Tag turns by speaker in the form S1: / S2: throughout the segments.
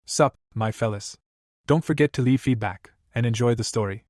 S1: Sup, my fellas. Don't forget to leave feedback, and enjoy the story.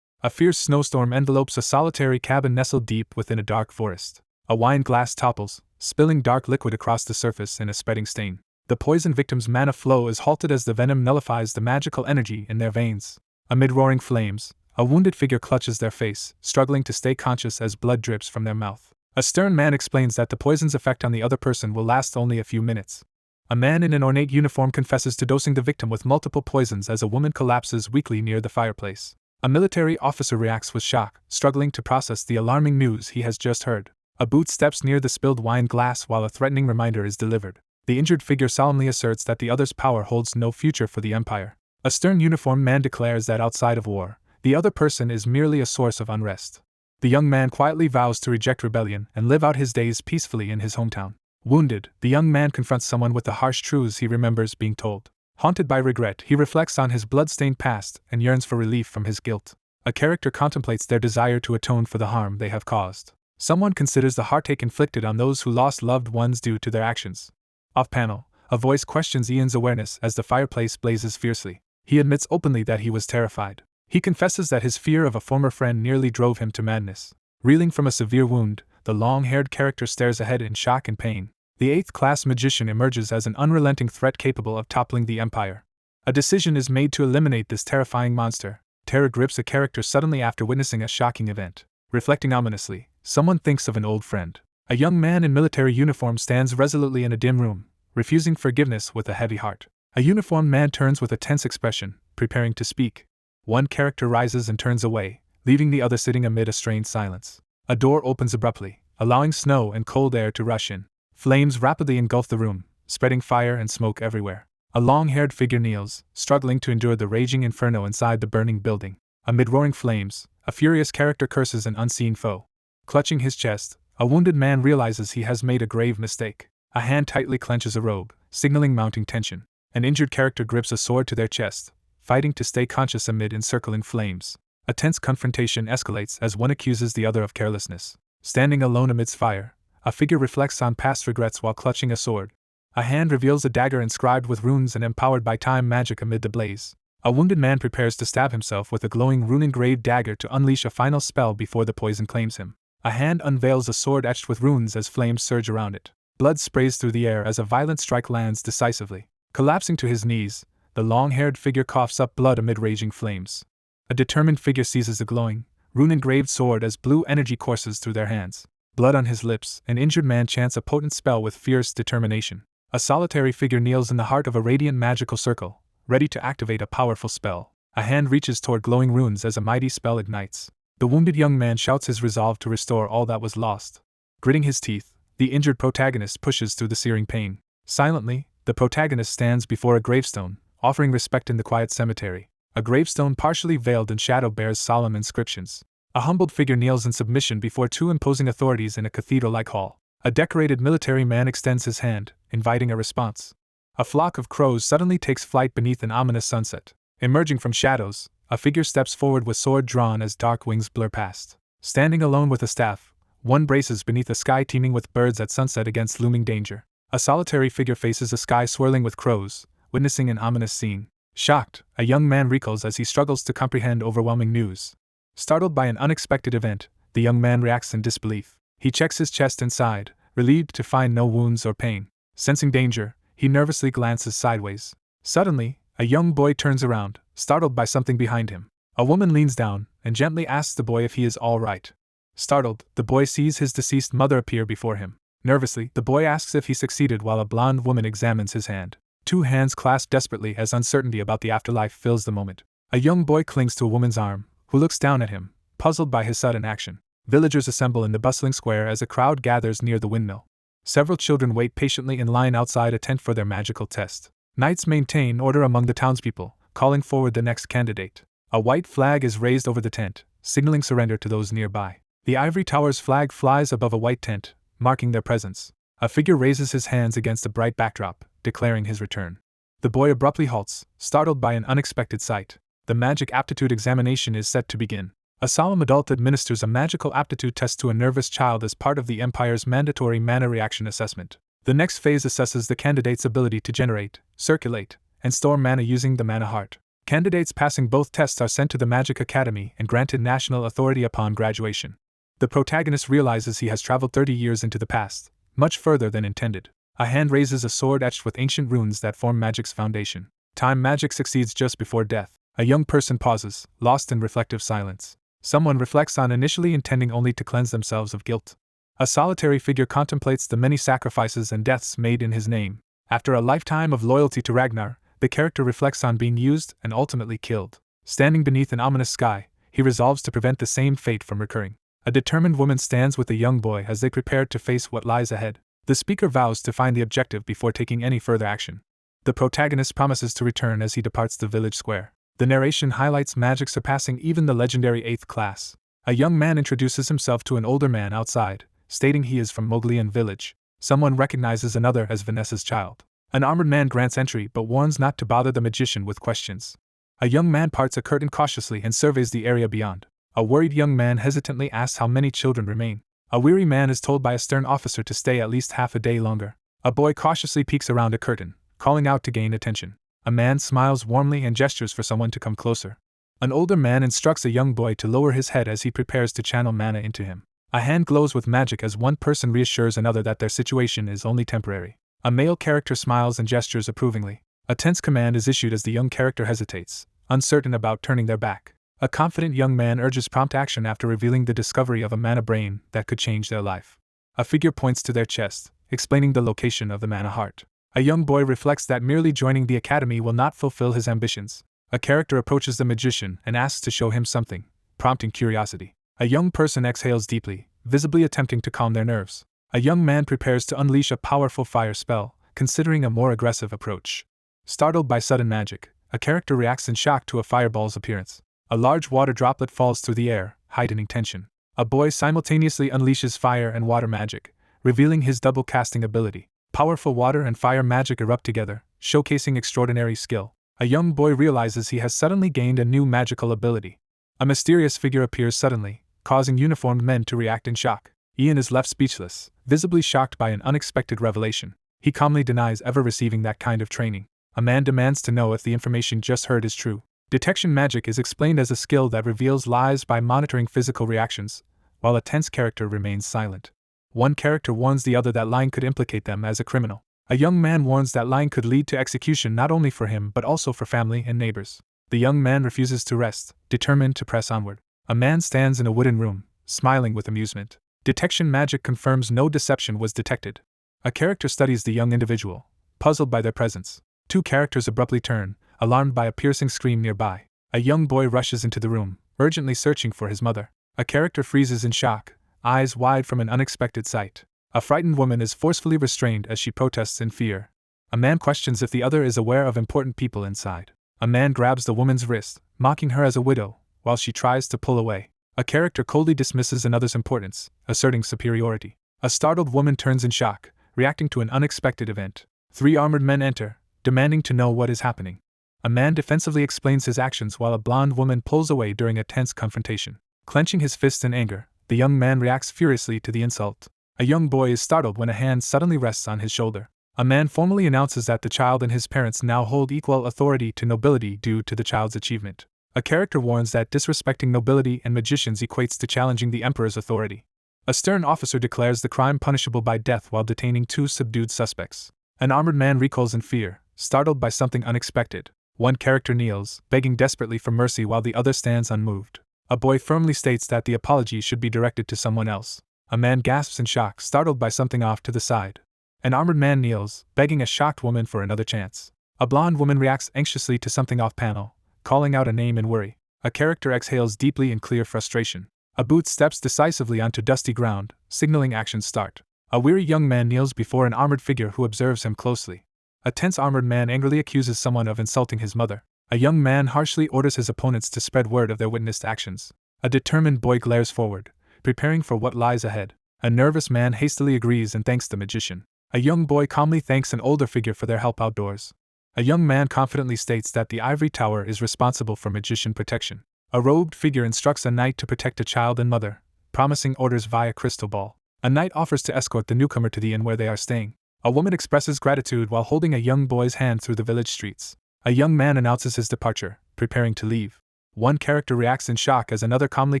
S1: A fierce snowstorm envelopes a solitary cabin nestled deep within a dark forest. A wine glass topples, spilling dark liquid across the surface in a spreading stain. The poison victim's mana flow is halted as the venom nullifies the magical energy in their veins. Amid roaring flames, a wounded figure clutches their face, struggling to stay conscious as blood drips from their mouth. A stern man explains that the poison's effect on the other person will last only a few minutes. A man in an ornate uniform confesses to dosing the victim with multiple poisons as a woman collapses weakly near the fireplace. A military officer reacts with shock, struggling to process the alarming news he has just heard. A boot steps near the spilled wine glass while a threatening reminder is delivered. The injured figure solemnly asserts that the other's power holds no future for the Empire. A stern uniformed man declares that outside of war, the other person is merely a source of unrest. The young man quietly vows to reject rebellion and live out his days peacefully in his hometown. Wounded, the young man confronts someone with the harsh truths he remembers being told. Haunted by regret, he reflects on his blood-stained past and yearns for relief from his guilt. A character contemplates their desire to atone for the harm they have caused. Someone considers the heartache inflicted on those who lost loved ones due to their actions. Off-panel, a voice questions Ian's awareness as the fireplace blazes fiercely. He admits openly that he was terrified. He confesses that his fear of a former friend nearly drove him to madness. Reeling from a severe wound, the long-haired character stares ahead in shock and pain. The 8th-class magician emerges as an unrelenting threat capable of toppling the Empire. A decision is made to eliminate this terrifying monster. Terror grips a character suddenly after witnessing a shocking event. Reflecting ominously, someone thinks of an old friend. A young man in military uniform stands resolutely in a dim room, refusing forgiveness with a heavy heart. A uniformed man turns with a tense expression, preparing to speak. One character rises and turns away, leaving the other sitting amid a strained silence. A door opens abruptly, allowing snow and cold air to rush in. Flames rapidly engulf the room, spreading fire and smoke everywhere. A long-haired figure kneels, struggling to endure the raging inferno inside the burning building. Amid roaring flames, a furious character curses an unseen foe. Clutching his chest, a wounded man realizes he has made a grave mistake. A hand tightly clenches a robe, signaling mounting tension. An injured character grips a sword to their chest, fighting to stay conscious amid encircling flames. A tense confrontation escalates as one accuses the other of carelessness. Standing alone amidst fire, a figure reflects on past regrets while clutching a sword. A hand reveals a dagger inscribed with runes and empowered by time magic amid the blaze. A wounded man prepares to stab himself with a glowing rune-engraved dagger to unleash a final spell before the poison claims him. A hand unveils a sword etched with runes as flames surge around it. Blood sprays through the air as a violent strike lands decisively. Collapsing to his knees, the long-haired figure coughs up blood amid raging flames. A determined figure seizes the glowing, rune-engraved sword as blue energy courses through their hands. Blood on his lips, an injured man chants a potent spell with fierce determination. A solitary figure kneels in the heart of a radiant magical circle, ready to activate a powerful spell. A hand reaches toward glowing runes as a mighty spell ignites. The wounded young man shouts his resolve to restore all that was lost. Gritting his teeth, the injured protagonist pushes through the searing pain. Silently, the protagonist stands before a gravestone, offering respect in the quiet cemetery. A gravestone partially veiled in shadow bears solemn inscriptions. A humbled figure kneels in submission before two imposing authorities in a cathedral-like hall. A decorated military man extends his hand, inviting a response. A flock of crows suddenly takes flight beneath an ominous sunset. Emerging from shadows, a figure steps forward with sword drawn as dark wings blur past. Standing alone with a staff, one braces beneath a sky teeming with birds at sunset against looming danger. A solitary figure faces a sky swirling with crows, witnessing an ominous scene. Shocked, a young man recoils as he struggles to comprehend overwhelming news. Startled by an unexpected event, the young man reacts in disbelief. He checks his chest and side, relieved to find no wounds or pain. Sensing danger, he nervously glances sideways. Suddenly, a young boy turns around, startled by something behind him. A woman leans down and gently asks the boy if he is all right. Startled, the boy sees his deceased mother appear before him. Nervously, the boy asks if he succeeded while a blonde woman examines his hand. Two hands clasp desperately as uncertainty about the afterlife fills the moment. A young boy clings to a woman's arm, who looks down at him, puzzled by his sudden action. Villagers assemble in the bustling square as a crowd gathers near the windmill. Several children wait patiently in line outside a tent for their magical test. Knights maintain order among the townspeople, calling forward the next candidate. A white flag is raised over the tent, signaling surrender to those nearby. The ivory tower's flag flies above a white tent, marking their presence. A figure raises his hands against a bright backdrop, declaring his return. The boy abruptly halts, startled by an unexpected sight. The magic aptitude examination is set to begin. A solemn adult administers a magical aptitude test to a nervous child as part of the Empire's mandatory mana reaction assessment. The next phase assesses the candidate's ability to generate, circulate, and store mana using the mana heart. Candidates passing both tests are sent to the Magic Academy and granted national authority upon graduation. The protagonist realizes he has traveled 30 years into the past, much further than intended. A hand raises a sword etched with ancient runes that form magic's foundation. Time magic succeeds just before death. A young person pauses, lost in reflective silence. Someone reflects on initially intending only to cleanse themselves of guilt. A solitary figure contemplates the many sacrifices and deaths made in his name. After a lifetime of loyalty to Ragnar, the character reflects on being used and ultimately killed. Standing beneath an ominous sky, he resolves to prevent the same fate from recurring. A determined woman stands with a young boy as they prepare to face what lies ahead. The speaker vows to find the objective before taking any further action. The protagonist promises to return as he departs the village square. The narration highlights magic surpassing even the legendary 8th class. A young man introduces himself to an older man outside, stating he is from Moglian village. Someone recognizes another as Vanessa's child. An armored man grants entry but warns not to bother the magician with questions. A young man parts a curtain cautiously and surveys the area beyond. A worried young man hesitantly asks how many children remain. A weary man is told by a stern officer to stay at least half a day longer. A boy cautiously peeks around a curtain, calling out to gain attention. A man smiles warmly and gestures for someone to come closer. An older man instructs a young boy to lower his head as he prepares to channel mana into him. A hand glows with magic as one person reassures another that their situation is only temporary. A male character smiles and gestures approvingly. A tense command is issued as the young character hesitates, uncertain about turning their back. A confident young man urges prompt action after revealing the discovery of a mana brain that could change their life. A figure points to their chest, explaining the location of the mana heart. A young boy reflects that merely joining the academy will not fulfill his ambitions. A character approaches the magician and asks to show him something, prompting curiosity. A young person exhales deeply, visibly attempting to calm their nerves. A young man prepares to unleash a powerful fire spell, considering a more aggressive approach. Startled by sudden magic, a character reacts in shock to a fireball's appearance. A large water droplet falls through the air, heightening tension. A boy simultaneously unleashes fire and water magic, revealing his double casting ability. Powerful water and fire magic erupt together, showcasing extraordinary skill. A young boy realizes he has suddenly gained a new magical ability. A mysterious figure appears suddenly, causing uniformed men to react in shock. Ian is left speechless, visibly shocked by an unexpected revelation. He calmly denies ever receiving that kind of training. A man demands to know if the information just heard is true. Detection magic is explained as a skill that reveals lies by monitoring physical reactions, while a tense character remains silent. One character warns the other that lying could implicate them as a criminal. A young man warns that lying could lead to execution not only for him but also for family and neighbors. The young man refuses to rest, determined to press onward. A man stands in a wooden room, smiling with amusement. Detection magic confirms no deception was detected. A character studies the young individual, puzzled by their presence. Two characters abruptly turn, alarmed by a piercing scream nearby. A young boy rushes into the room, urgently searching for his mother. A character freezes in shock, eyes wide from an unexpected sight. A frightened woman is forcefully restrained as she protests in fear. A man questions if the other is aware of important people inside. A man grabs the woman's wrist, mocking her as a widow, while she tries to pull away. A character coldly dismisses another's importance, asserting superiority. A startled woman turns in shock, reacting to an unexpected event. 3 armored men enter, demanding to know what is happening. A man defensively explains his actions while a blonde woman pulls away during a tense confrontation. Clenching his fists in anger, the young man reacts furiously to the insult. A young boy is startled when a hand suddenly rests on his shoulder. A man formally announces that the child and his parents now hold equal authority to nobility due to the child's achievement. A character warns that disrespecting nobility and magicians equates to challenging the emperor's authority. A stern officer declares the crime punishable by death while detaining 2 subdued suspects. An armored man recoils in fear, startled by something unexpected. One character kneels, begging desperately for mercy while the other stands unmoved. A boy firmly states that the apology should be directed to someone else. A man gasps in shock, startled by something off to the side. An armored man kneels, begging a shocked woman for another chance. A blonde woman reacts anxiously to something off-panel, calling out a name in worry. A character exhales deeply in clear frustration. A boot steps decisively onto dusty ground, signaling action start. A weary young man kneels before an armored figure who observes him closely. A tense armored man angrily accuses someone of insulting his mother. A young man harshly orders his opponents to spread word of their witnessed actions. A determined boy glares forward, preparing for what lies ahead. A nervous man hastily agrees and thanks the magician. A young boy calmly thanks an older figure for their help outdoors. A young man confidently states that the ivory tower is responsible for magician protection. A robed figure instructs a knight to protect a child and mother, promising orders via crystal ball. A knight offers to escort the newcomer to the inn where they are staying. A woman expresses gratitude while holding a young boy's hand through the village streets. A young man announces his departure, preparing to leave. One character reacts in shock as another calmly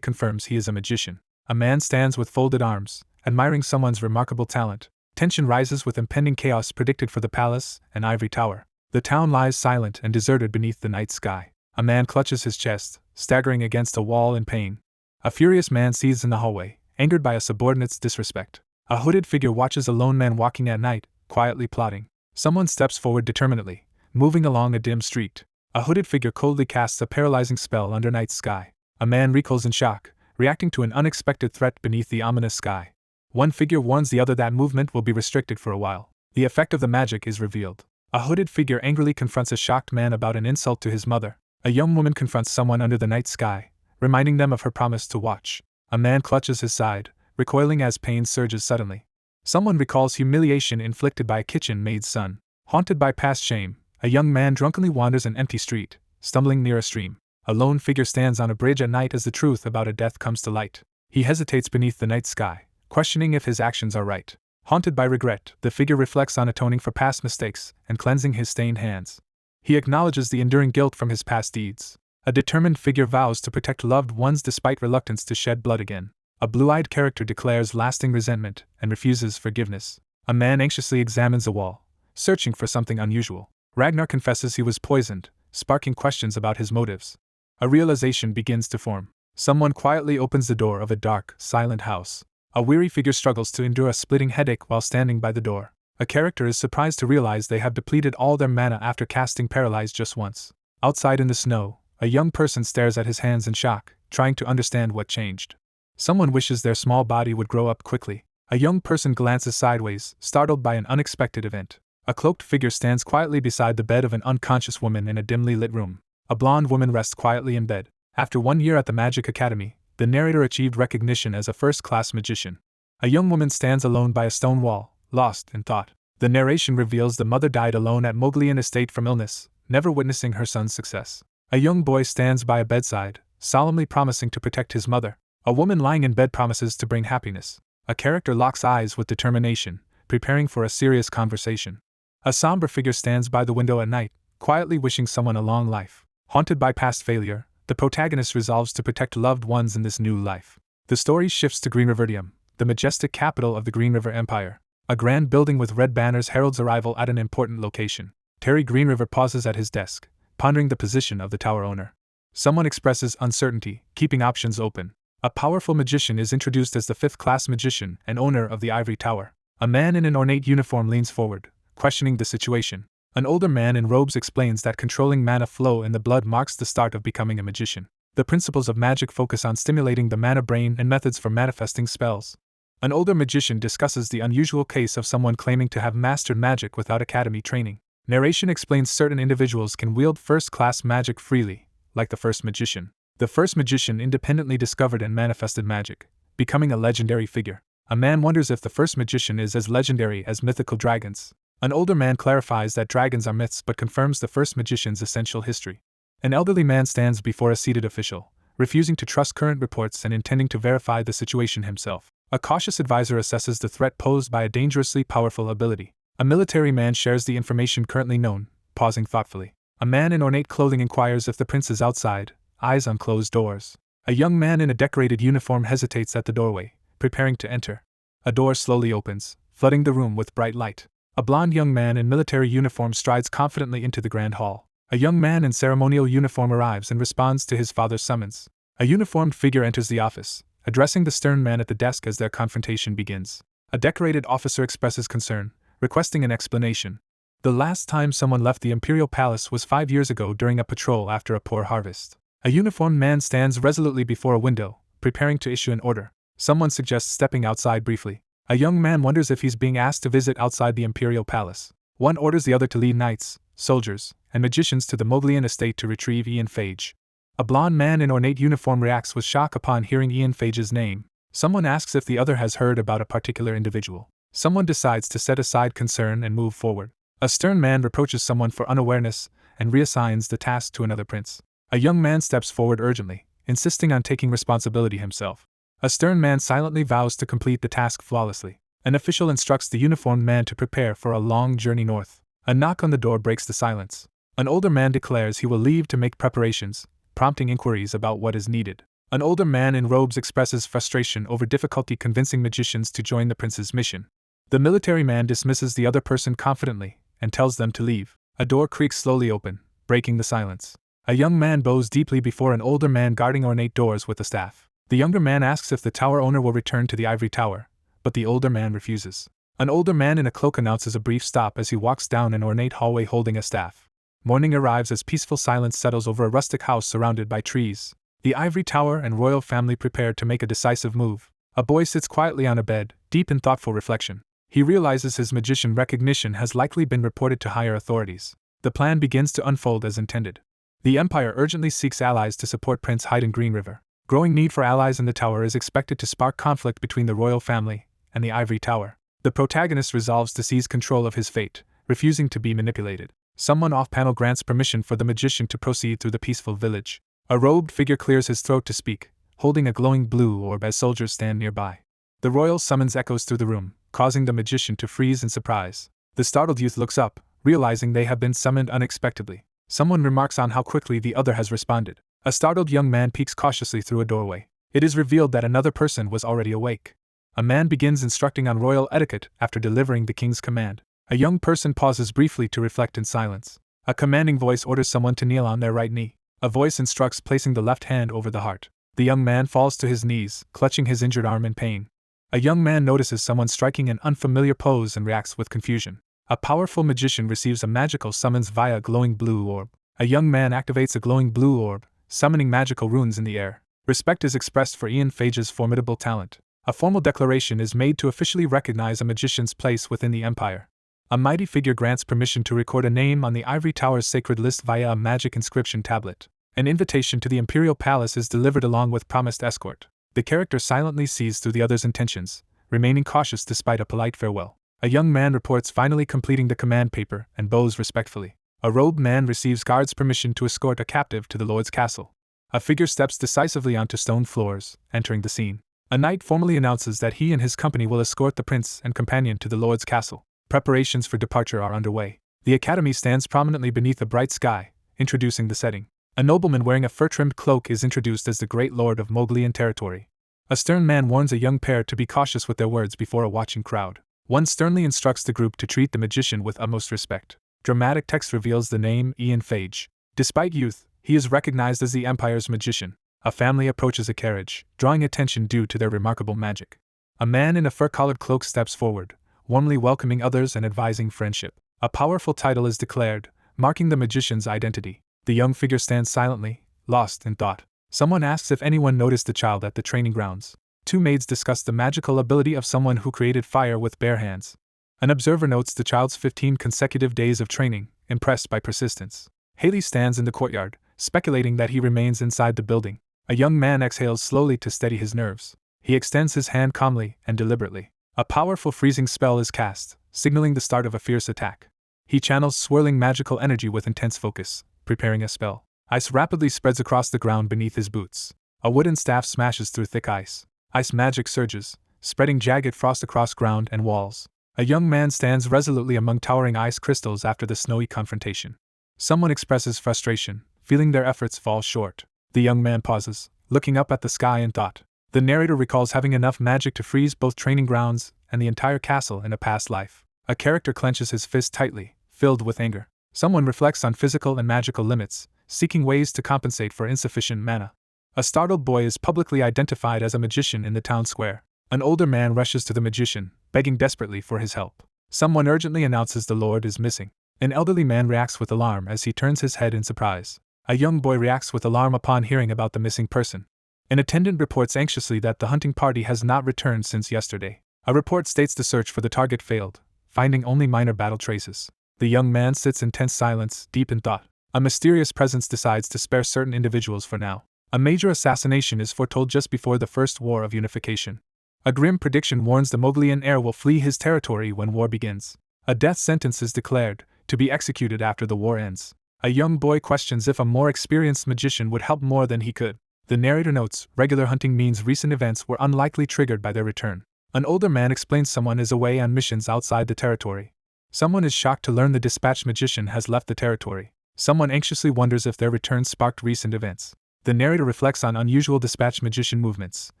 S1: confirms he is a magician. A man stands with folded arms, admiring someone's remarkable talent. Tension rises with impending chaos predicted for the palace and ivory tower. The town lies silent and deserted beneath the night sky. A man clutches his chest, staggering against a wall in pain. A furious man seethes in the hallway, angered by a subordinate's disrespect. A hooded figure watches a lone man walking at night, quietly plotting. Someone steps forward determinedly, moving along a dim street. A hooded figure coldly casts a paralyzing spell under night sky. A man recoils in shock, reacting to an unexpected threat beneath the ominous sky. One figure warns the other that movement will be restricted for a while. The effect of the magic is revealed. A hooded figure angrily confronts a shocked man about an insult to his mother. A young woman confronts someone under the night sky, reminding them of her promise to watch. A man clutches his side, recoiling as pain surges suddenly. Someone recalls humiliation inflicted by a kitchen maid's son. Haunted by past shame, a young man drunkenly wanders an empty street, stumbling near a stream. A lone figure stands on a bridge at night as the truth about a death comes to light. He hesitates beneath the night sky, questioning if his actions are right. Haunted by regret, the figure reflects on atoning for past mistakes and cleansing his stained hands. He acknowledges the enduring guilt from his past deeds. A determined figure vows to protect loved ones despite reluctance to shed blood again. A blue-eyed character declares lasting resentment and refuses forgiveness. A man anxiously examines a wall, searching for something unusual. Ragnar confesses he was poisoned, sparking questions about his motives. A realization begins to form. Someone quietly opens the door of a dark, silent house. A weary figure struggles to endure a splitting headache while standing by the door. A character is surprised to realize they have depleted all their mana after casting Paralyze just once. Outside in the snow, a young person stares at his hands in shock, trying to understand what changed. Someone wishes their small body would grow up quickly. A young person glances sideways, startled by an unexpected event. A cloaked figure stands quietly beside the bed of an unconscious woman in a dimly lit room. A blonde woman rests quietly in bed. After 1 year at the Magic Academy, the narrator achieved recognition as a first-class magician. A young woman stands alone by a stone wall, lost in thought. The narration reveals the mother died alone at Moglian estate from illness, never witnessing her son's success. A young boy stands by a bedside, solemnly promising to protect his mother. A woman lying in bed promises to bring happiness. A character locks eyes with determination, preparing for a serious conversation. A somber figure stands by the window at night, quietly wishing someone a long life. Haunted by past failure, the protagonist resolves to protect loved ones in this new life. The story shifts to Green Riverdium, the majestic capital of the Green River Empire. A grand building with red banners heralds arrival at an important location. Terry Greenriver pauses at his desk, pondering the position of the tower owner. Someone expresses uncertainty, keeping options open. A powerful magician is introduced as the fifth-class magician and owner of the Ivory Tower. A man in an ornate uniform leans forward, questioning the situation. An older man in robes explains that controlling mana flow in the blood marks the start of becoming a magician. The principles of magic focus on stimulating the mana brain and methods for manifesting spells. An older magician discusses the unusual case of someone claiming to have mastered magic without academy training. Narration explains certain individuals can wield first-class magic freely, like the first magician. The first magician independently discovered and manifested magic, becoming a legendary figure. A man wonders if the first magician is as legendary as mythical dragons. An older man clarifies that dragons are myths but confirms the first magician's essential history. An elderly man stands before a seated official, refusing to trust current reports and intending to verify the situation himself. A cautious advisor assesses the threat posed by a dangerously powerful ability. A military man shares the information currently known, pausing thoughtfully. A man in ornate clothing inquires if the prince is outside, eyes on closed doors. A young man in a decorated uniform hesitates at the doorway, preparing to enter. A door slowly opens, flooding the room with bright light. A blond young man in military uniform strides confidently into the grand hall. A young man in ceremonial uniform arrives and responds to his father's summons. A uniformed figure enters the office, addressing the stern man at the desk as their confrontation begins. A decorated officer expresses concern, requesting an explanation. The last time someone left the Imperial Palace was 5 years ago during a patrol after a poor harvest. A uniformed man stands resolutely before a window, preparing to issue an order. Someone suggests stepping outside briefly. A young man wonders if he's being asked to visit outside the Imperial Palace. One orders the other to lead knights, soldiers, and magicians to the Moglian estate to retrieve Ian Phage. A blond man in ornate uniform reacts with shock upon hearing Ian Phage's name. Someone asks if the other has heard about a particular individual. Someone decides to set aside concern and move forward. A stern man reproaches someone for unawareness and reassigns the task to another prince. A young man steps forward urgently, insisting on taking responsibility himself. A stern man silently vows to complete the task flawlessly. An official instructs the uniformed man to prepare for a long journey north. A knock on the door breaks the silence. An older man declares he will leave to make preparations, prompting inquiries about what is needed. An older man in robes expresses frustration over difficulty convincing magicians to join the prince's mission. The military man dismisses the other person confidently and tells them to leave. A door creaks slowly open, breaking the silence. A young man bows deeply before an older man guarding ornate doors with a staff. The younger man asks if the tower owner will return to the ivory tower, but the older man refuses. An older man in a cloak announces a brief stop as he walks down an ornate hallway holding a staff. Morning arrives as peaceful silence settles over a rustic house surrounded by trees. The ivory tower and royal family prepare to make a decisive move. A boy sits quietly on a bed, deep in thoughtful reflection. He realizes his magician recognition has likely been reported to higher authorities. The plan begins to unfold as intended. The Empire urgently seeks allies to support Prince Hyde in Green River. Growing need for allies in the tower is expected to spark conflict between the royal family and the ivory tower. The protagonist resolves to seize control of his fate, refusing to be manipulated. Someone off-panel grants permission for the magician to proceed through the peaceful village. A robed figure clears his throat to speak, holding a glowing blue orb as soldiers stand nearby. The royal summons echoes through the room, causing the magician to freeze in surprise. The startled youth looks up, realizing they have been summoned unexpectedly. Someone remarks on how quickly the other has responded. A startled young man peeks cautiously through a doorway. It is revealed that another person was already awake. A man begins instructing on royal etiquette after delivering the king's command. A young person pauses briefly to reflect in silence. A commanding voice orders someone to kneel on their right knee. A voice instructs placing the left hand over the heart. The young man falls to his knees, clutching his injured arm in pain. A young man notices someone striking an unfamiliar pose and reacts with confusion. A powerful magician receives a magical summons via a glowing blue orb. A young man activates a glowing blue orb, summoning magical runes in the air. Respect is expressed for Ian Fage's formidable talent. A formal declaration is made to officially recognize a magician's place within the Empire. A mighty figure grants permission to record a name on the ivory tower's sacred list via a magic inscription tablet. An invitation to the Imperial Palace is delivered along with promised escort. The character silently sees through the other's intentions, remaining cautious despite a polite farewell. A young man reports finally completing the command paper and bows respectfully. A robed man receives guards' permission to escort a captive to the Lord's castle. A figure steps decisively onto stone floors, entering the scene. A knight formally announces that he and his company will escort the prince and companion to the Lord's castle. Preparations for departure are underway. The academy stands prominently beneath a bright sky, introducing the setting. A nobleman wearing a fur-trimmed cloak is introduced as the Great Lord of Moglian territory. A stern man warns a young pair to be cautious with their words before a watching crowd. One sternly instructs the group to treat the magician with utmost respect. Dramatic text reveals the name Ian Fage. Despite youth, he is recognized as the Empire's magician. A family approaches a carriage, drawing attention due to their remarkable magic. A man in a fur-collared cloak steps forward, warmly welcoming others and advising friendship. A powerful title is declared, marking the magician's identity. The young figure stands silently, lost in thought. Someone asks if anyone noticed the child at the training grounds. Two maids discuss the magical ability of someone who created fire with bare hands. An observer notes the child's 15 consecutive days of training, impressed by persistence. Haley stands in the courtyard, speculating that he remains inside the building. A young man exhales slowly to steady his nerves. He extends his hand calmly and deliberately. A powerful freezing spell is cast, signaling the start of a fierce attack. He channels swirling magical energy with intense focus, preparing a spell. Ice rapidly spreads across the ground beneath his boots. A wooden staff smashes through thick ice. Ice magic surges, spreading jagged frost across ground and walls. A young man stands resolutely among towering ice crystals after the snowy confrontation. Someone expresses frustration, feeling their efforts fall short. The young man pauses, looking up at the sky in thought. The narrator recalls having enough magic to freeze both training grounds and the entire castle in a past life. A character clenches his fist tightly, filled with anger. Someone reflects on physical and magical limits, seeking ways to compensate for insufficient mana. A startled boy is publicly identified as a magician in the town square. An older man rushes to the magician, begging desperately for his help. Someone urgently announces the Lord is missing. An elderly man reacts with alarm as he turns his head in surprise. A young boy reacts with alarm upon hearing about the missing person. An attendant reports anxiously that the hunting party has not returned since yesterday. A report states the search for the target failed, finding only minor battle traces. The young man sits in tense silence, deep in thought. A mysterious presence decides to spare certain individuals for now. A major assassination is foretold just before the First War of Unification. A grim prediction warns the Moglian heir will flee his territory when war begins. A death sentence is declared, to be executed after the war ends. A young boy questions if a more experienced magician would help more than he could. The narrator notes, regular hunting means recent events were unlikely triggered by their return. An older man explains someone is away on missions outside the territory. Someone is shocked to learn the dispatched magician has left the territory. Someone anxiously wonders if their return sparked recent events. The narrator reflects on unusual dispatch magician movements,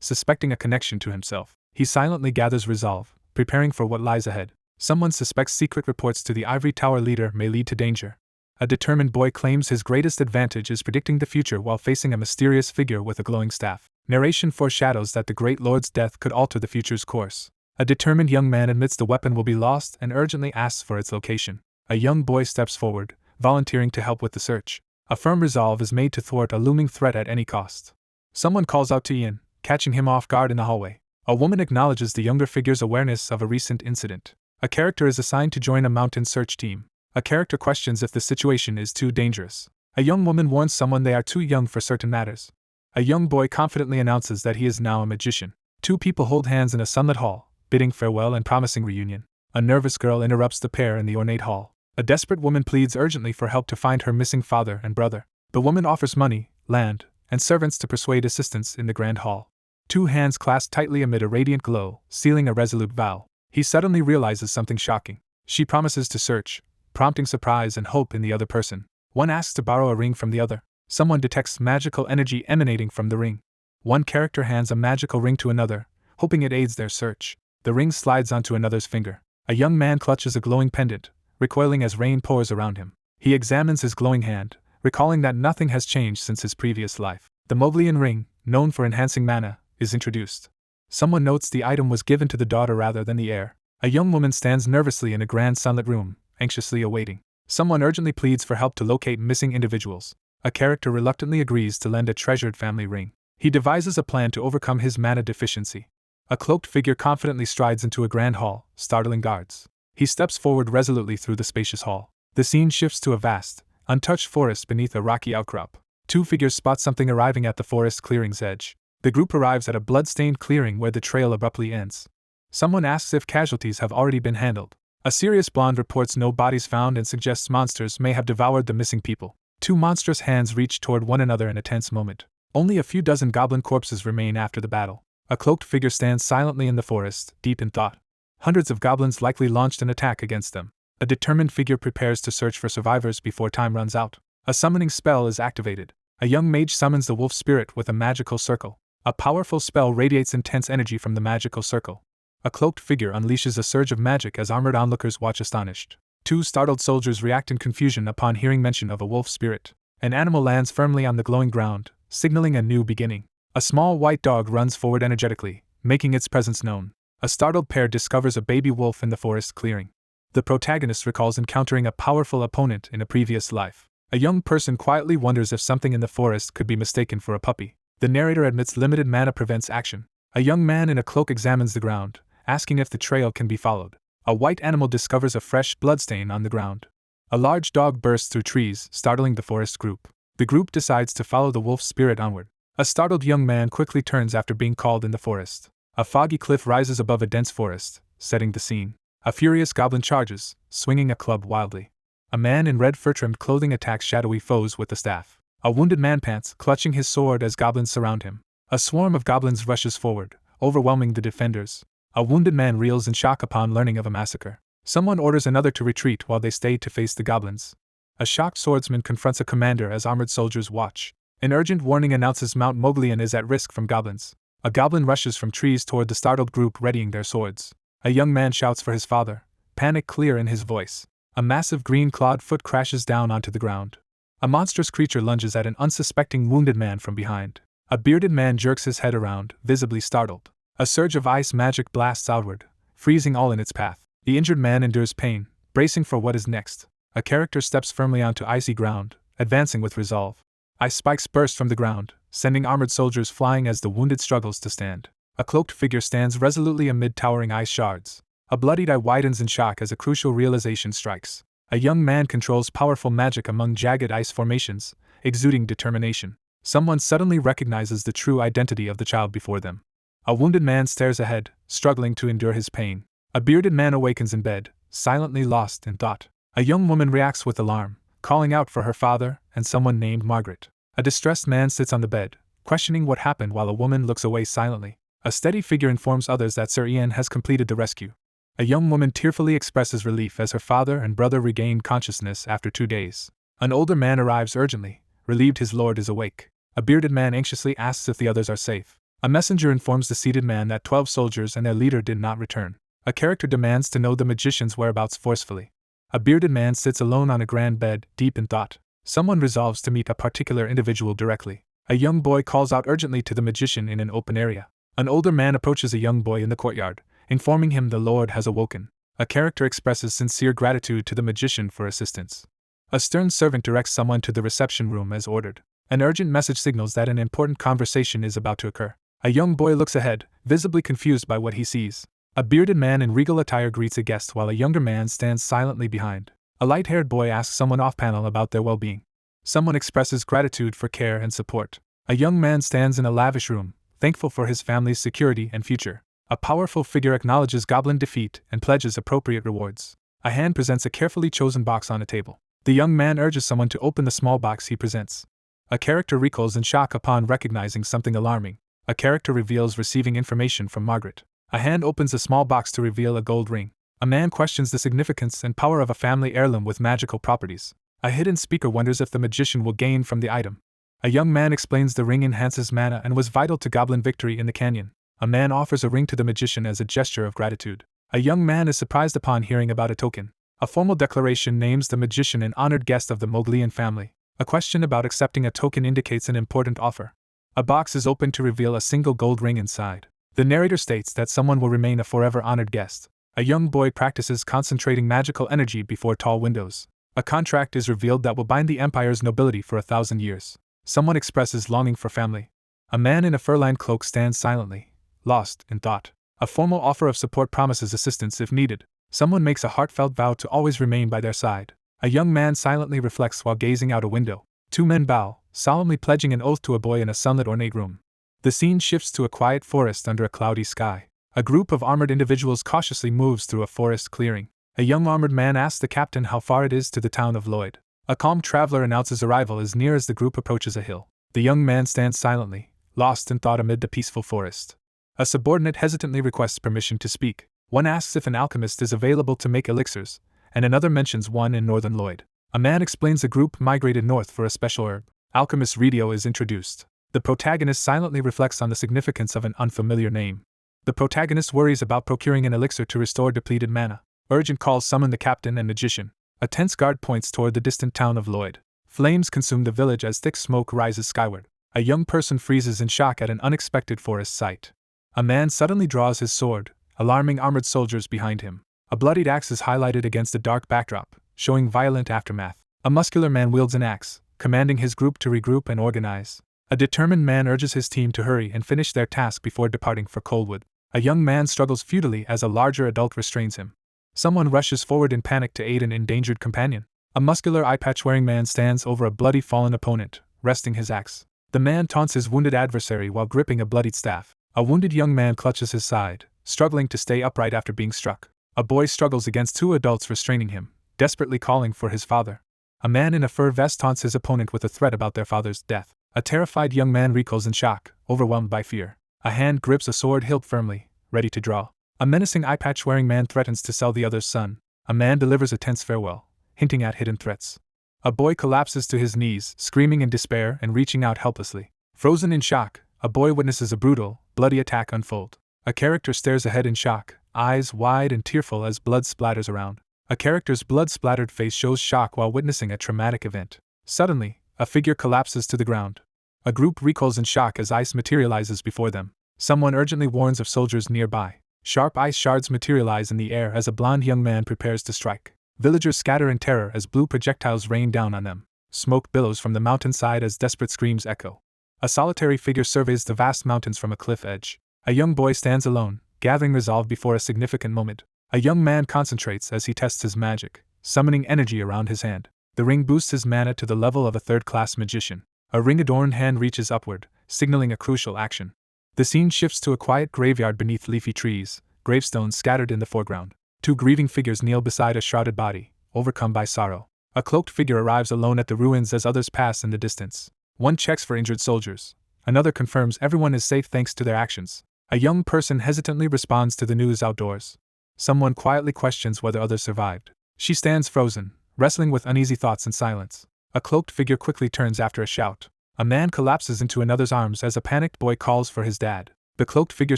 S1: suspecting a connection to himself. He silently gathers resolve, preparing for what lies ahead. Someone suspects secret reports to the Ivory Tower leader may lead to danger. A determined boy claims his greatest advantage is predicting the future while facing a mysterious figure with a glowing staff. Narration foreshadows that the Great Lord's death could alter the future's course. A determined young man admits the weapon will be lost and urgently asks for its location. A young boy steps forward, volunteering to help with the search. A firm resolve is made to thwart a looming threat at any cost. Someone calls out to Ian, catching him off guard in the hallway. A woman acknowledges the younger figure's awareness of a recent incident. A character is assigned to join a mountain search team. A character questions if the situation is too dangerous. A young woman warns someone they are too young for certain matters. A young boy confidently announces that he is now a magician. Two people hold hands in a sunlit hall, bidding farewell and promising reunion. A nervous girl interrupts the pair in the ornate hall. A desperate woman pleads urgently for help to find her missing father and brother. The woman offers money, land, and servants to persuade assistance in the grand hall. Two hands clasp tightly amid a radiant glow, sealing a resolute vow. He suddenly realizes something shocking. She promises to search, prompting surprise and hope in the other person. One asks to borrow a ring from the other. Someone detects magical energy emanating from the ring. One character hands a magical ring to another, hoping it aids their search. The ring slides onto another's finger. A young man clutches a glowing pendant, recoiling as rain pours around him. He examines his glowing hand, recalling that nothing has changed since his previous life. The Moblian ring, known for enhancing mana, is introduced. Someone notes the item was given to the daughter rather than the heir. A young woman stands nervously in a grand sunlit room, anxiously awaiting. Someone urgently pleads for help to locate missing individuals. A character reluctantly agrees to lend a treasured family ring. He devises a plan to overcome his mana deficiency. A cloaked figure confidently strides into a grand hall, startling guards. He steps forward resolutely through the spacious hall. The scene shifts to a vast, untouched forest beneath a rocky outcrop. Two figures spot something arriving at the forest clearing's edge. The group arrives at a blood-stained clearing where the trail abruptly ends. Someone asks if casualties have already been handled. A serious blonde reports no bodies found and suggests monsters may have devoured the missing people. Two monstrous hands reach toward one another in a tense moment. Only a few dozen goblin corpses remain after the battle. A cloaked figure stands silently in the forest, deep in thought. Hundreds of goblins likely launched an attack against them. A determined figure prepares to search for survivors before time runs out. A summoning spell is activated. A young mage summons the wolf spirit with a magical circle. A powerful spell radiates intense energy from the magical circle. A cloaked figure unleashes a surge of magic as armored onlookers watch astonished. Two startled soldiers react in confusion upon hearing mention of a wolf spirit. An animal lands firmly on the glowing ground, signaling a new beginning. A small white dog runs forward energetically, making its presence known. A startled pair discovers a baby wolf in the forest clearing. The protagonist recalls encountering a powerful opponent in a previous life. A young person quietly wonders if something in the forest could be mistaken for a puppy. The narrator admits limited mana prevents action. A young man in a cloak examines the ground, asking if the trail can be followed. A white animal discovers a fresh bloodstain on the ground. A large dog bursts through trees, startling the forest group. The group decides to follow the wolf spirit onward. A startled young man quickly turns after being called in the forest. A foggy cliff rises above a dense forest, setting the scene. A furious goblin charges, swinging a club wildly. A man in red fur-trimmed clothing attacks shadowy foes with a staff. A wounded man pants, clutching his sword as goblins surround him. A swarm of goblins rushes forward, overwhelming the defenders. A wounded man reels in shock upon learning of a massacre. Someone orders another to retreat while they stay to face the goblins. A shocked swordsman confronts a commander as armored soldiers watch. An urgent warning announces Mount Moglian is at risk from goblins. A goblin rushes from trees toward the startled group readying their swords. A young man shouts for his father, panic clear in his voice. A massive green-clawed foot crashes down onto the ground. A monstrous creature lunges at an unsuspecting wounded man from behind. A bearded man jerks his head around, visibly startled. A surge of ice magic blasts outward, freezing all in its path. The injured man endures pain, bracing for what is next. A character steps firmly onto icy ground, advancing with resolve. Ice spikes burst from the ground, sending armored soldiers flying as the wounded struggles to stand. A cloaked figure stands resolutely amid towering ice shards. A bloodied eye widens in shock as a crucial realization strikes. A young man controls powerful magic among jagged ice formations, exuding determination. Someone suddenly recognizes the true identity of the child before them. A wounded man stares ahead, struggling to endure his pain. A bearded man awakens in bed, silently lost in thought. A young woman reacts with alarm, calling out for her father and someone named Margaret. A distressed man sits on the bed, questioning what happened while a woman looks away silently. A steady figure informs others that Sir Ian has completed the rescue. A young woman tearfully expresses relief as her father and brother regain consciousness after 2 days. An older man arrives urgently, relieved his lord is awake. A bearded man anxiously asks if the others are safe. A messenger informs the seated man that 12 soldiers and their leader did not return. A character demands to know the magician's whereabouts forcefully. A bearded man sits alone on a grand bed, deep in thought. Someone resolves to meet a particular individual directly. A young boy calls out urgently to the magician in an open area. An older man approaches a young boy in the courtyard, informing him the Lord has awoken. A character expresses sincere gratitude to the magician for assistance. A stern servant directs someone to the reception room as ordered. An urgent message signals that an important conversation is about to occur. A young boy looks ahead, visibly confused by what he sees. A bearded man in regal attire greets a guest while a younger man stands silently behind. A light-haired boy asks someone off-panel about their well-being. Someone expresses gratitude for care and support. A young man stands in a lavish room, thankful for his family's security and future. A powerful figure acknowledges goblin defeat and pledges appropriate rewards. A hand presents a carefully chosen box on a table. The young man urges someone to open the small box he presents. A character recoils in shock upon recognizing something alarming. A character reveals receiving information from Margaret. A hand opens a small box to reveal a gold ring. A man questions the significance and power of a family heirloom with magical properties. A hidden speaker wonders if the magician will gain from the item. A young man explains the ring enhances mana and was vital to goblin victory in the canyon. A man offers a ring to the magician as a gesture of gratitude. A young man is surprised upon hearing about a token. A formal declaration names the magician an honored guest of the Moglian family. A question about accepting a token indicates an important offer. A box is opened to reveal a single gold ring inside. The narrator states that someone will remain a forever honored guest. A young boy practices concentrating magical energy before tall windows. A contract is revealed that will bind the empire's nobility for 1,000 years. Someone expresses longing for family. A man in a fur-lined cloak stands silently, lost in thought. A formal offer of support promises assistance if needed. Someone makes a heartfelt vow to always remain by their side. A young man silently reflects while gazing out a window. 2 men bow, solemnly pledging an oath to a boy in a sunlit ornate room. The scene shifts to a quiet forest under a cloudy sky. A group of armored individuals cautiously moves through a forest clearing. A young armored man asks the captain how far it is to the town of Lloyd. A calm traveler announces arrival as near as the group approaches a hill. The young man stands silently, lost in thought amid the peaceful forest. A subordinate hesitantly requests permission to speak. One asks if an alchemist is available to make elixirs, and another mentions one in northern Lloyd. A man explains the group migrated north for a special herb. Alchemist Radio is introduced. The protagonist silently reflects on the significance of an unfamiliar name. The protagonist worries about procuring an elixir to restore depleted mana. Urgent calls summon the captain and magician. A tense guard points toward the distant town of Lloyd. Flames consume the village as thick smoke rises skyward. A young person freezes in shock at an unexpected forest sight. A man suddenly draws his sword, alarming armored soldiers behind him. A bloodied axe is highlighted against a dark backdrop, showing violent aftermath. A muscular man wields an axe, commanding his group to regroup and organize. A determined man urges his team to hurry and finish their task before departing for Coldwood. A young man struggles futilely as a larger adult restrains him. Someone rushes forward in panic to aid an endangered companion. A muscular eye-patch-wearing man stands over a bloody fallen opponent, resting his axe. The man taunts his wounded adversary while gripping a bloodied staff. A wounded young man clutches his side, struggling to stay upright after being struck. A boy struggles against 2 adults restraining him, desperately calling for his father. A man in a fur vest taunts his opponent with a threat about their father's death. A terrified young man recoils in shock, overwhelmed by fear. A hand grips a sword hilt firmly, ready to draw. A menacing eye-patch-wearing man threatens to sell the other's son. A man delivers a tense farewell, hinting at hidden threats. A boy collapses to his knees, screaming in despair and reaching out helplessly. Frozen in shock, a boy witnesses a brutal, bloody attack unfold. A character stares ahead in shock, eyes wide and tearful as blood splatters around. A character's blood-splattered face shows shock while witnessing a traumatic event. Suddenly, a figure collapses to the ground. A group recoils in shock as ice materializes before them. Someone urgently warns of soldiers nearby. Sharp ice shards materialize in the air as a blond young man prepares to strike. Villagers scatter in terror as blue projectiles rain down on them. Smoke billows from the mountainside as desperate screams echo. A solitary figure surveys the vast mountains from a cliff edge. A young boy stands alone, gathering resolve before a significant moment. A young man concentrates as he tests his magic, summoning energy around his hand. The ring boosts his mana to the level of a third-class magician. A ring-adorned hand reaches upward, signaling a crucial action. The scene shifts to a quiet graveyard beneath leafy trees, gravestones scattered in the foreground. 2 grieving figures kneel beside a shrouded body, overcome by sorrow. A cloaked figure arrives alone at the ruins as others pass in the distance. One checks for injured soldiers. Another confirms everyone is safe thanks to their actions. A young person hesitantly responds to the news outdoors. Someone quietly questions whether others survived. She stands frozen, wrestling with uneasy thoughts in silence. A cloaked figure quickly turns after a shout. A man collapses into another's arms as a panicked boy calls for his dad. The cloaked figure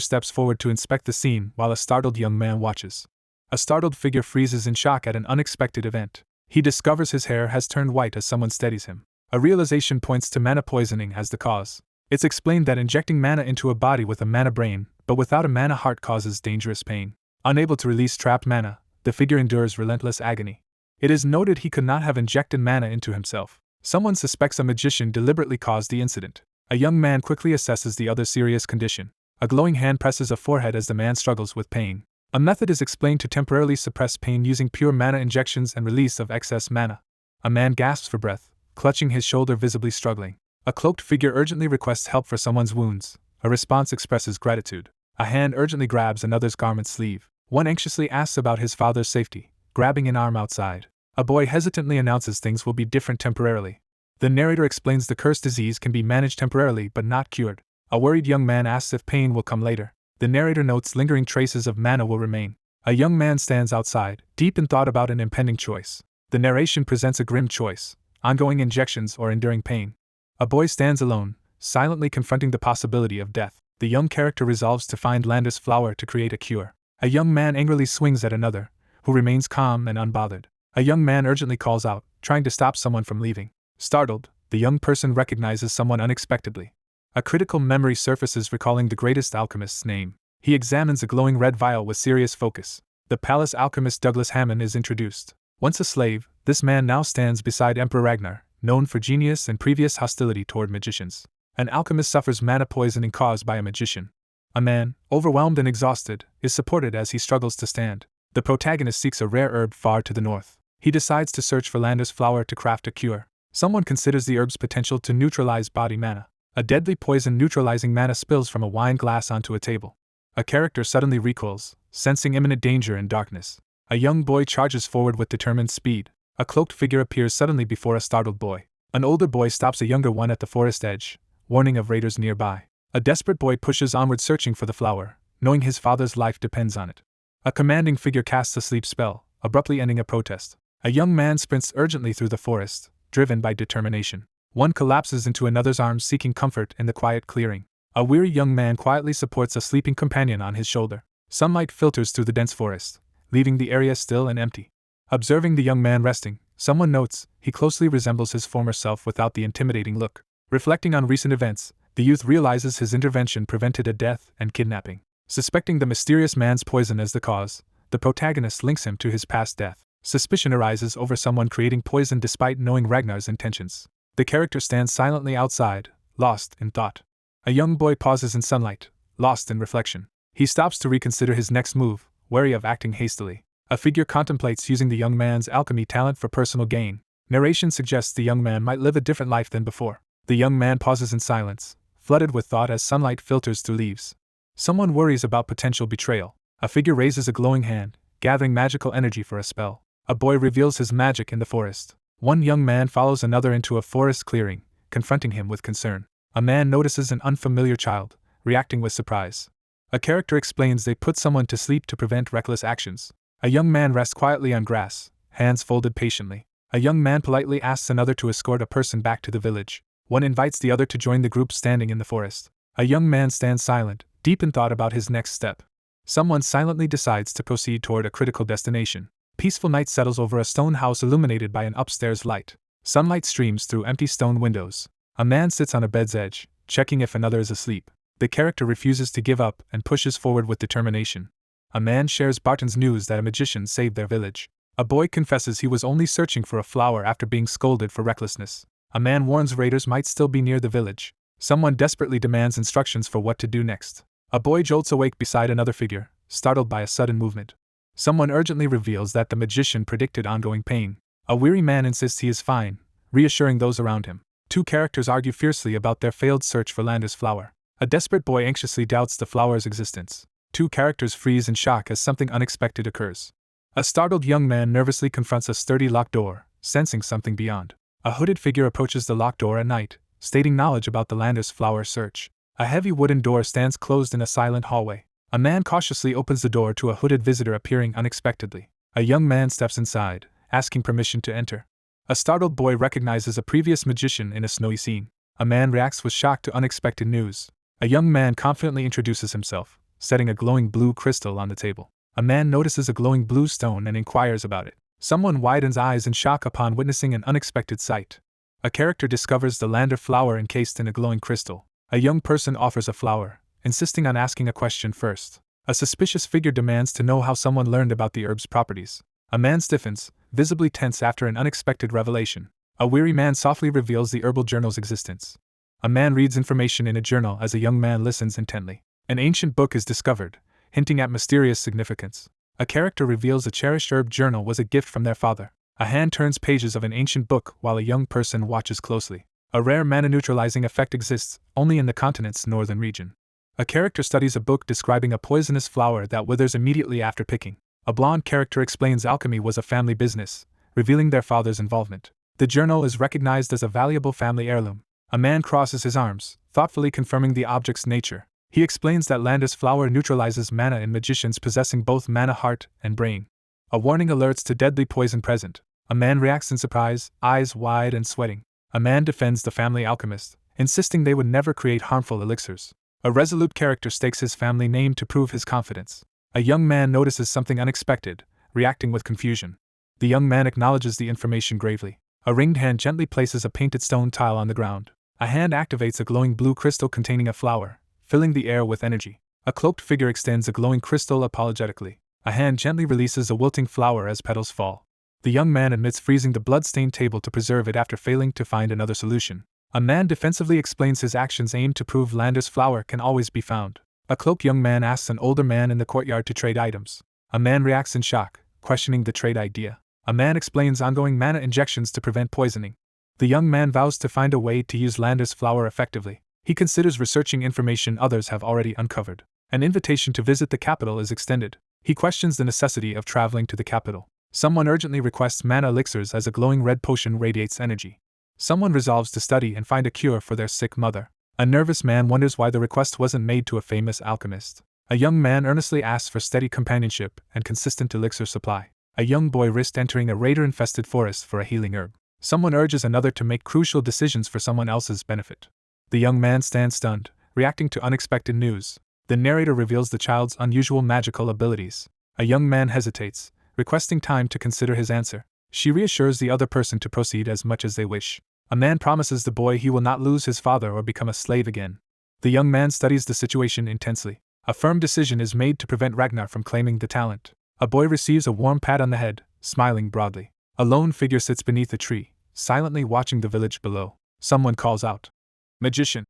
S1: steps forward to inspect the scene while a startled young man watches. A startled figure freezes in shock at an unexpected event. He discovers his hair has turned white as someone steadies him. A realization points to mana poisoning as the cause. It's explained that injecting mana into a body with a mana brain, but without a mana heart causes dangerous pain. Unable to release trapped mana, the figure endures relentless agony. It is noted he could not have injected mana into himself. Someone suspects a magician deliberately caused the incident. A young man quickly assesses the other's serious condition. A glowing hand presses a forehead as the man struggles with pain. A method is explained to temporarily suppress pain using pure mana injections and release of excess mana. A man gasps for breath, clutching his shoulder, visibly struggling. A cloaked figure urgently requests help for someone's wounds. A response expresses gratitude. A hand urgently grabs another's garment sleeve. One anxiously asks about his father's safety, grabbing an arm outside. A boy hesitantly announces things will be different temporarily. The narrator explains the cursed disease can be managed temporarily but not cured. A worried young man asks if pain will come later. The narrator notes lingering traces of mana will remain. A young man stands outside, deep in thought about an impending choice. The narration presents a grim choice: ongoing injections or enduring pain. A boy stands alone, silently confronting the possibility of death. The young character resolves to find Lander's flower to create a cure. A young man angrily swings at another, who remains calm and unbothered. A young man urgently calls out, trying to stop someone from leaving. Startled, the young person recognizes someone unexpectedly. A critical memory surfaces, recalling the greatest alchemist's name. He examines a glowing red vial with serious focus. The palace alchemist Douglas Hammond is introduced. Once a slave, this man now stands beside Emperor Ragnar, known for genius and previous hostility toward magicians. An alchemist suffers mana poisoning caused by a magician. A man, overwhelmed and exhausted, is supported as he struggles to stand. The protagonist seeks a rare herb far to the north. He decides to search for Lander's flower to craft a cure. Someone considers the herb's potential to neutralize body mana. A deadly poison neutralizing mana spills from a wine glass onto a table. A character suddenly recoils, sensing imminent danger and darkness. A young boy charges forward with determined speed. A cloaked figure appears suddenly before a startled boy. An older boy stops a younger one at the forest edge, warning of raiders nearby. A desperate boy pushes onward, searching for the flower, knowing his father's life depends on it. A commanding figure casts a sleep spell, abruptly ending a protest. A young man sprints urgently through the forest, driven by determination. One collapses into another's arms, seeking comfort in the quiet clearing. A weary young man quietly supports a sleeping companion on his shoulder. Sunlight filters through the dense forest, leaving the area still and empty. Observing the young man resting, someone notes he closely resembles his former self without the intimidating look. Reflecting on recent events, the youth realizes his intervention prevented a death and kidnapping. Suspecting the mysterious man's poison as the cause, the protagonist links him to his past death. Suspicion arises over someone creating poison despite knowing Ragnar's intentions. The character stands silently outside, lost in thought. A young boy pauses in sunlight, lost in reflection. He stops to reconsider his next move, wary of acting hastily. A figure contemplates using the young man's alchemy talent for personal gain. Narration suggests the young man might live a different life than before. The young man pauses in silence, flooded with thought as sunlight filters through leaves. Someone worries about potential betrayal. A figure raises a glowing hand, gathering magical energy for a spell. A boy reveals his magic in the forest. One young man follows another into a forest clearing, confronting him with concern. A man notices an unfamiliar child, reacting with surprise. A character explains they put someone to sleep to prevent reckless actions. A young man rests quietly on grass, hands folded patiently. A young man politely asks another to escort a person back to the village. One invites the other to join the group standing in the forest. A young man stands silent, deep in thought about his next step. Someone silently decides to proceed toward a critical destination. Peaceful night settles over a stone house illuminated by an upstairs light. Sunlight streams through empty stone windows. A man sits on a bed's edge, checking if another is asleep. The character refuses to give up and pushes forward with determination. A man shares Barton's news that a magician saved their village. A boy confesses he was only searching for a flower after being scolded for recklessness. A man warns raiders might still be near the village. Someone desperately demands instructions for what to do next. A boy jolts awake beside another figure, startled by a sudden movement. Someone urgently reveals that the magician predicted ongoing pain. A weary man insists he is fine, reassuring those around him. Two characters argue fiercely about their failed search for Lander's flower. A desperate boy anxiously doubts the flower's existence. Two characters freeze in shock as something unexpected occurs. A startled young man nervously confronts a sturdy locked door, sensing something beyond. A hooded figure approaches the locked door at night, stating knowledge about the Lander's flower search. A heavy wooden door stands closed in a silent hallway. A man cautiously opens the door to a hooded visitor appearing unexpectedly. A young man steps inside, asking permission to enter. A startled boy recognizes a previous magician in a snowy scene. A man reacts with shock to unexpected news. A young man confidently introduces himself, setting a glowing blue crystal on the table. A man notices a glowing blue stone and inquires about it. Someone widens eyes in shock upon witnessing an unexpected sight. A character discovers the lander flower encased in a glowing crystal. A young person offers a flower, insisting on asking a question first. A suspicious figure demands to know how someone learned about the herb's properties. A man stiffens, visibly tense after an unexpected revelation. A weary man softly reveals the herbal journal's existence. A man reads information in a journal as a young man listens intently. An ancient book is discovered, hinting at mysterious significance. A character reveals a cherished herb journal was a gift from their father. A hand turns pages of an ancient book while a young person watches closely. A rare mana-neutralizing effect exists only in the continent's northern region. A character studies a book describing a poisonous flower that withers immediately after picking. A blonde character explains alchemy was a family business, revealing their father's involvement. The journal is recognized as a valuable family heirloom. A man crosses his arms, thoughtfully confirming the object's nature. He explains that Landa's flower neutralizes mana in magicians possessing both mana heart and brain. A warning alerts to deadly poison present. A man reacts in surprise, eyes wide and sweating. A man defends the family alchemist, insisting they would never create harmful elixirs. A resolute character stakes his family name to prove his confidence. A young man notices something unexpected, reacting with confusion. The young man acknowledges the information gravely. A ringed hand gently places a painted stone tile on the ground. A hand activates a glowing blue crystal containing a flower, filling the air with energy. A cloaked figure extends a glowing crystal apologetically. A hand gently releases a wilting flower as petals fall. The young man admits freezing the blood-stained table to preserve it after failing to find another solution. A man defensively explains his actions aimed to prove Lander's flower can always be found. A cloaked young man asks an older man in the courtyard to trade items. A man reacts in shock, questioning the trade idea. A man explains ongoing mana injections to prevent poisoning. The young man vows to find a way to use Lander's flower effectively. He considers researching information others have already uncovered. An invitation to visit the capital is extended. He questions the necessity of traveling to the capital. Someone urgently requests mana elixirs as a glowing red potion radiates energy. Someone resolves to study and find a cure for their sick mother. A nervous man wonders why the request wasn't made to a famous alchemist. A young man earnestly asks for steady companionship and consistent elixir supply. A young boy risks entering a raider-infested forest for a healing herb. Someone urges another to make crucial decisions for someone else's benefit. The young man stands stunned, reacting to unexpected news. The narrator reveals the child's unusual magical abilities. A young man hesitates, requesting time to consider his answer. She reassures the other person to proceed as much as they wish. A man promises the boy he will not lose his father or become a slave again. The young man studies the situation intensely. A firm decision is made to prevent Ragnar from claiming the talent. A boy receives a warm pat on the head, smiling broadly. A lone figure sits beneath a tree, silently watching the village below. Someone calls out, "Magician,"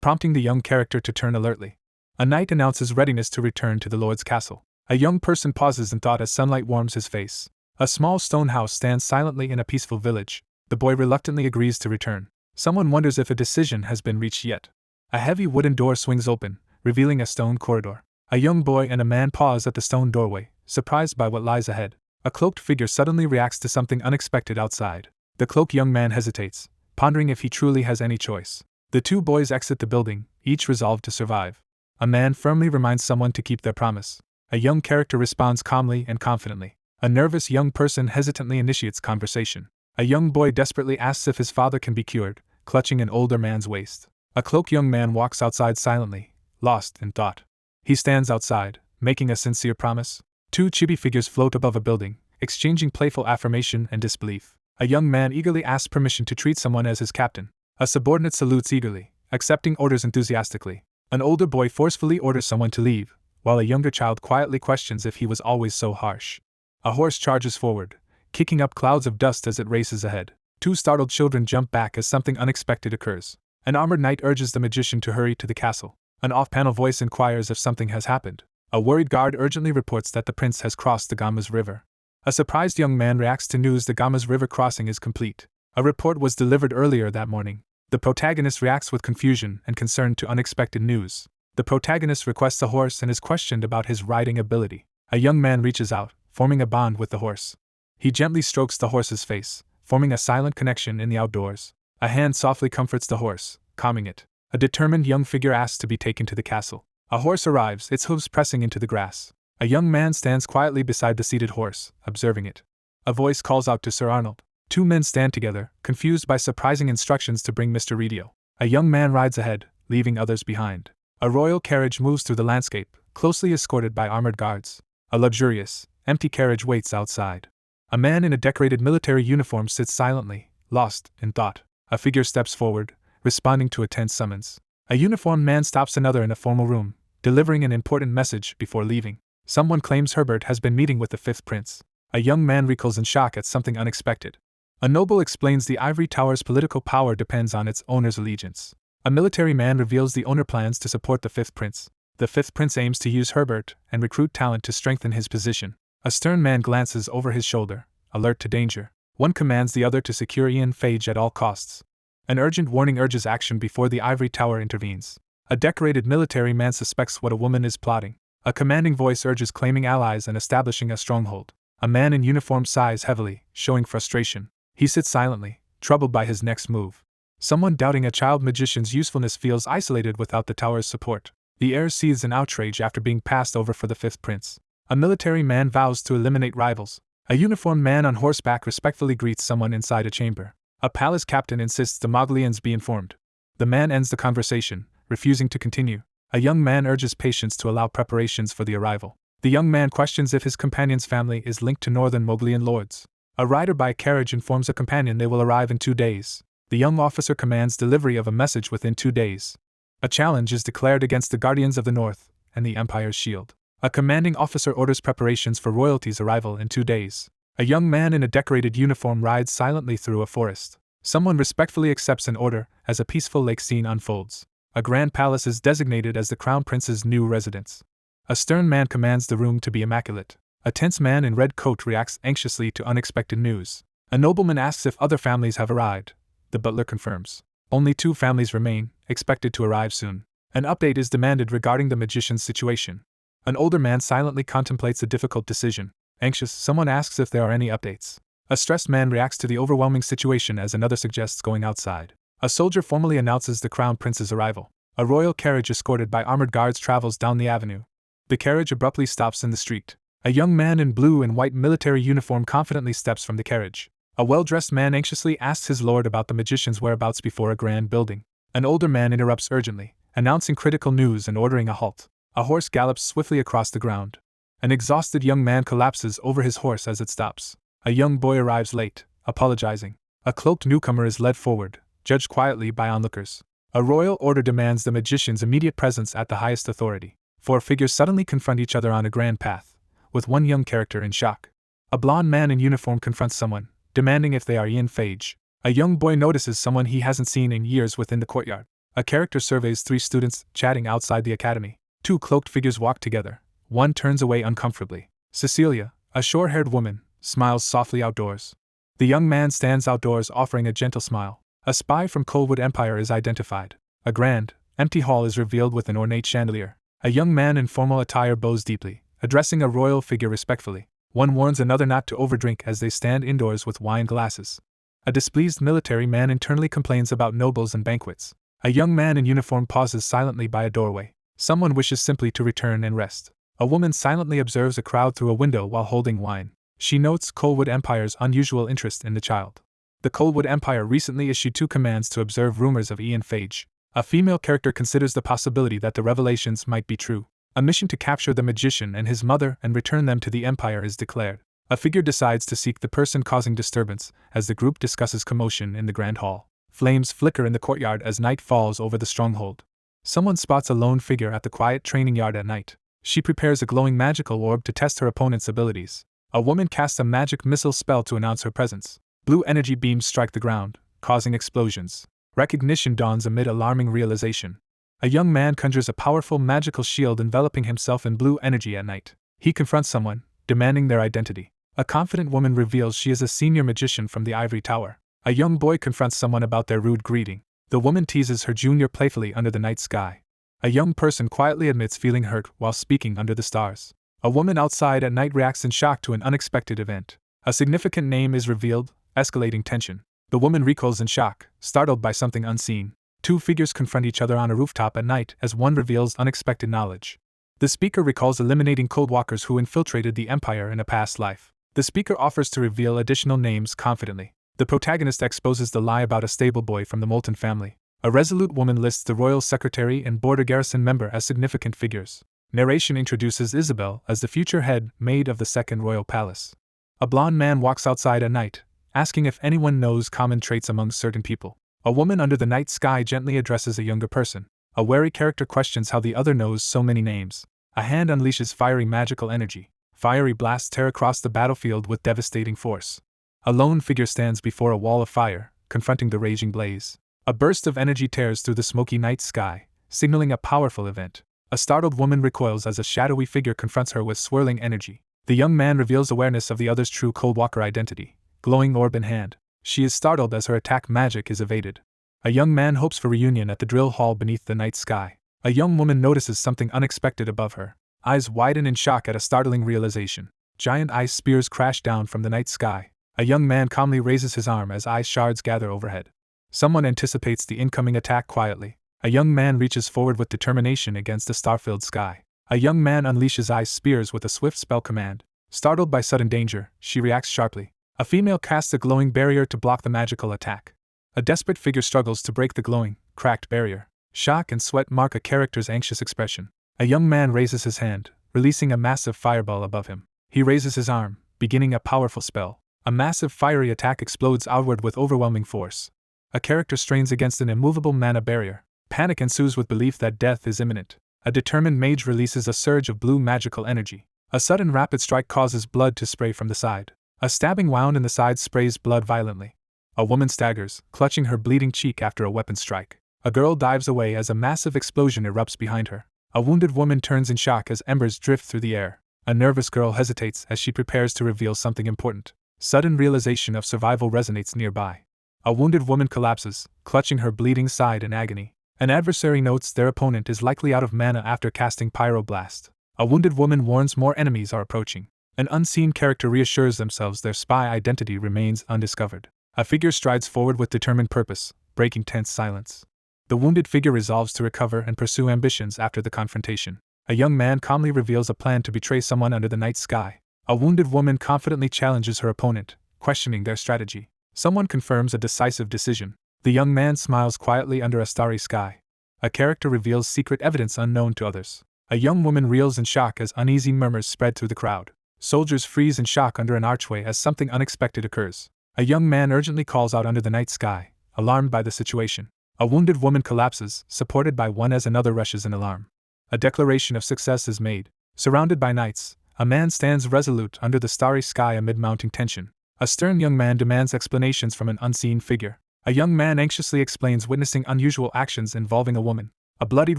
S1: prompting the young character to turn alertly. A knight announces readiness to return to the lord's castle. A young person pauses in thought as sunlight warms his face. A small stone house stands silently in a peaceful village. The boy reluctantly agrees to return. Someone wonders if a decision has been reached yet. A heavy wooden door swings open, revealing a stone corridor. A young boy and a man pause at the stone doorway, surprised by what lies ahead. A cloaked figure suddenly reacts to something unexpected outside. The cloaked young man hesitates, pondering if he truly has any choice. The two boys exit the building, each resolved to survive. A man firmly reminds someone to keep their promise. A young character responds calmly and confidently. A nervous young person hesitantly initiates conversation. A young boy desperately asks if his father can be cured, clutching an older man's waist. A cloaked young man walks outside silently, lost in thought. He stands outside, making a sincere promise. Two chibi figures float above a building, exchanging playful affirmation and disbelief. A young man eagerly asks permission to treat someone as his captain. A subordinate salutes eagerly, accepting orders enthusiastically. An older boy forcefully orders someone to leave, while a younger child quietly questions if he was always so harsh. A horse charges forward, kicking up clouds of dust as it races ahead. Two startled children jump back as something unexpected occurs. An armored knight urges the magician to hurry to the castle. An off-panel voice inquires if something has happened. A worried guard urgently reports that the prince has crossed the Gamas River. A surprised young man reacts to news the Gamas River crossing is complete. A report was delivered earlier that morning. The protagonist reacts with confusion and concern to unexpected news. The protagonist requests a horse and is questioned about his riding ability. A young man reaches out, forming a bond with the horse. He gently strokes the horse's face, forming a silent connection in the outdoors. A hand softly comforts the horse, calming it. A determined young figure asks to be taken to the castle. A horse arrives, its hooves pressing into the grass. A young man stands quietly beside the seated horse, observing it. A voice calls out to Sir Arnold, Two men stand together, confused by surprising instructions to bring Mr. Redio. A young man rides ahead, leaving others behind. A royal carriage moves through the landscape, closely escorted by armored guards. A luxurious, empty carriage waits outside. A man in a decorated military uniform sits silently, lost in thought. A figure steps forward, responding to a tense summons. A uniformed man stops another in a formal room, delivering an important message before leaving. Someone claims Herbert has been meeting with the fifth prince. A young man recoils in shock at something unexpected. A noble explains the ivory tower's political power depends on its owner's allegiance. A military man reveals the owner plans to support the fifth prince. The fifth prince aims to use Herbert and recruit talent to strengthen his position. A stern man glances over his shoulder, alert to danger. One commands the other to secure Ian Phage at all costs. An urgent warning urges action before the ivory tower intervenes. A decorated military man suspects what a woman is plotting. A commanding voice urges claiming allies and establishing a stronghold. A man in uniform sighs heavily, showing frustration. He sits silently, troubled by his next move. Someone doubting a child magician's usefulness feels isolated without the tower's support. The air seethes in outrage after being passed over for the fifth prince. A military man vows to eliminate rivals. A uniformed man on horseback respectfully greets someone inside a chamber. A palace captain insists the Moglians be informed. The man ends the conversation, refusing to continue. A young man urges patience to allow preparations for the arrival. The young man questions if his companion's family is linked to northern Moglian lords. A rider by a carriage informs a companion they will arrive in 2 days. The young officer commands delivery of a message within 2 days. A challenge is declared against the Guardians of the North and the Empire's shield. A commanding officer orders preparations for royalty's arrival in 2 days. A young man in a decorated uniform rides silently through a forest. Someone respectfully accepts an order as a peaceful lake scene unfolds. A grand palace is designated as the crown prince's new residence. A stern man commands the room to be immaculate. A tense man in red coat reacts anxiously to unexpected news. A nobleman asks if other families have arrived. The butler confirms. Only 2 families remain, expected to arrive soon. An update is demanded regarding the magician's situation. An older man silently contemplates a difficult decision. Anxious, someone asks if there are any updates. A stressed man reacts to the overwhelming situation as another suggests going outside. A soldier formally announces the crown prince's arrival. A royal carriage escorted by armored guards travels down the avenue. The carriage abruptly stops in the street. A young man in blue and white military uniform confidently steps from the carriage. A well-dressed man anxiously asks his lord about the magician's whereabouts before a grand building. An older man interrupts urgently, announcing critical news and ordering a halt. A horse gallops swiftly across the ground. An exhausted young man collapses over his horse as it stops. A young boy arrives late, apologizing. A cloaked newcomer is led forward, judged quietly by onlookers. A royal order demands the magician's immediate presence at the highest authority. 4 figures suddenly confront each other on a grand path, with one young character in shock. A blond man in uniform confronts someone, demanding if they are Ian Phage. A young boy notices someone he hasn't seen in years within the courtyard. A character surveys 3 students chatting outside the academy. 2 cloaked figures walk together. One turns away uncomfortably. Cecilia, a short-haired woman, smiles softly outdoors. The young man stands outdoors offering a gentle smile. A spy from Coldwood Empire is identified. A grand, empty hall is revealed with an ornate chandelier. A young man in formal attire bows deeply, addressing a royal figure respectfully. One warns another not to overdrink as they stand indoors with wine glasses. A displeased military man internally complains about nobles and banquets. A young man in uniform pauses silently by a doorway. Someone wishes simply to return and rest. A woman silently observes a crowd through a window while holding wine. She notes Coldwood Empire's unusual interest in the child. The Coldwood Empire recently issued 2 commands to observe rumors of Ian Phage. A female character considers the possibility that the revelations might be true. A mission to capture the magician and his mother and return them to the Empire is declared. A figure decides to seek the person causing disturbance as the group discusses commotion in the Grand Hall. Flames flicker in the courtyard as night falls over the stronghold. Someone spots a lone figure at the quiet training yard at night. She prepares a glowing magical orb to test her opponent's abilities. A woman casts a magic missile spell to announce her presence. Blue energy beams strike the ground, causing explosions. Recognition dawns amid alarming realization. A young man conjures a powerful magical shield enveloping himself in blue energy at night. He confronts someone, demanding their identity. A confident woman reveals she is a senior magician from the Ivory Tower. A young boy confronts someone about their rude greeting. The woman teases her junior playfully under the night sky. A young person quietly admits feeling hurt while speaking under the stars. A woman outside at night reacts in shock to an unexpected event. A significant name is revealed, escalating tension. The woman recoils in shock, startled by something unseen. 2 figures confront each other on a rooftop at night as one reveals unexpected knowledge. The speaker recalls eliminating Coldwalkers who infiltrated the Empire in a past life. The speaker offers to reveal additional names confidently. The protagonist exposes the lie about a stable boy from the Moulton family. A resolute woman lists the royal secretary and border garrison member as significant figures. Narration introduces Isabel as the future head maid of the Second Royal Palace. A blonde man walks outside at night, asking if anyone knows common traits among certain people. A woman under the night sky gently addresses a younger person. A wary character questions how the other knows so many names. A hand unleashes fiery magical energy. Fiery blasts tear across the battlefield with devastating force. A lone figure stands before a wall of fire, confronting the raging blaze. A burst of energy tears through the smoky night sky, signaling a powerful event. A startled woman recoils as a shadowy figure confronts her with swirling energy. The young man reveals awareness of the other's true Cold Walker identity, glowing orb in hand. She is startled as her attack magic is evaded. A young man hopes for reunion at the drill hall beneath the night sky. A young woman notices something unexpected above her. Eyes widen in shock at a startling realization. Giant ice spears crash down from the night sky. A young man calmly raises his arm as ice shards gather overhead. Someone anticipates the incoming attack quietly. A young man reaches forward with determination against the star-filled sky. A young man unleashes ice spears with a swift spell command. Startled by sudden danger, she reacts sharply. A female casts a glowing barrier to block the magical attack. A desperate figure struggles to break the glowing, cracked barrier. Shock and sweat mark a character's anxious expression. A young man raises his hand, releasing a massive fireball above him. He raises his arm, beginning a powerful spell. A massive fiery attack explodes outward with overwhelming force. A character strains against an immovable mana barrier. Panic ensues with belief that death is imminent. A determined mage releases a surge of blue magical energy. A sudden rapid strike causes blood to spray from the side. A stabbing wound in the side sprays blood violently. A woman staggers, clutching her bleeding cheek after a weapon strike. A girl dives away as a massive explosion erupts behind her. A wounded woman turns in shock as embers drift through the air. A nervous girl hesitates as she prepares to reveal something important. Sudden realization of survival resonates nearby. A wounded woman collapses, clutching her bleeding side in agony. An adversary notes their opponent is likely out of mana after casting Pyroblast. A wounded woman warns more enemies are approaching. An unseen character reassures themselves their spy identity remains undiscovered. A figure strides forward with determined purpose, breaking tense silence. The wounded figure resolves to recover and pursue ambitions after the confrontation. A young man calmly reveals a plan to betray someone under the night sky. A wounded woman confidently challenges her opponent, questioning their strategy. Someone confirms a decisive decision. The young man smiles quietly under a starry sky. A character reveals secret evidence unknown to others. A young woman reels in shock as uneasy murmurs spread through the crowd. Soldiers freeze in shock under an archway as something unexpected occurs. A young man urgently calls out under the night sky, alarmed by the situation. A wounded woman collapses, supported by one as another rushes in alarm. A declaration of success is made. Surrounded by knights, a man stands resolute under the starry sky amid mounting tension. A stern young man demands explanations from an unseen figure. A young man anxiously explains witnessing unusual actions involving a woman. A bloodied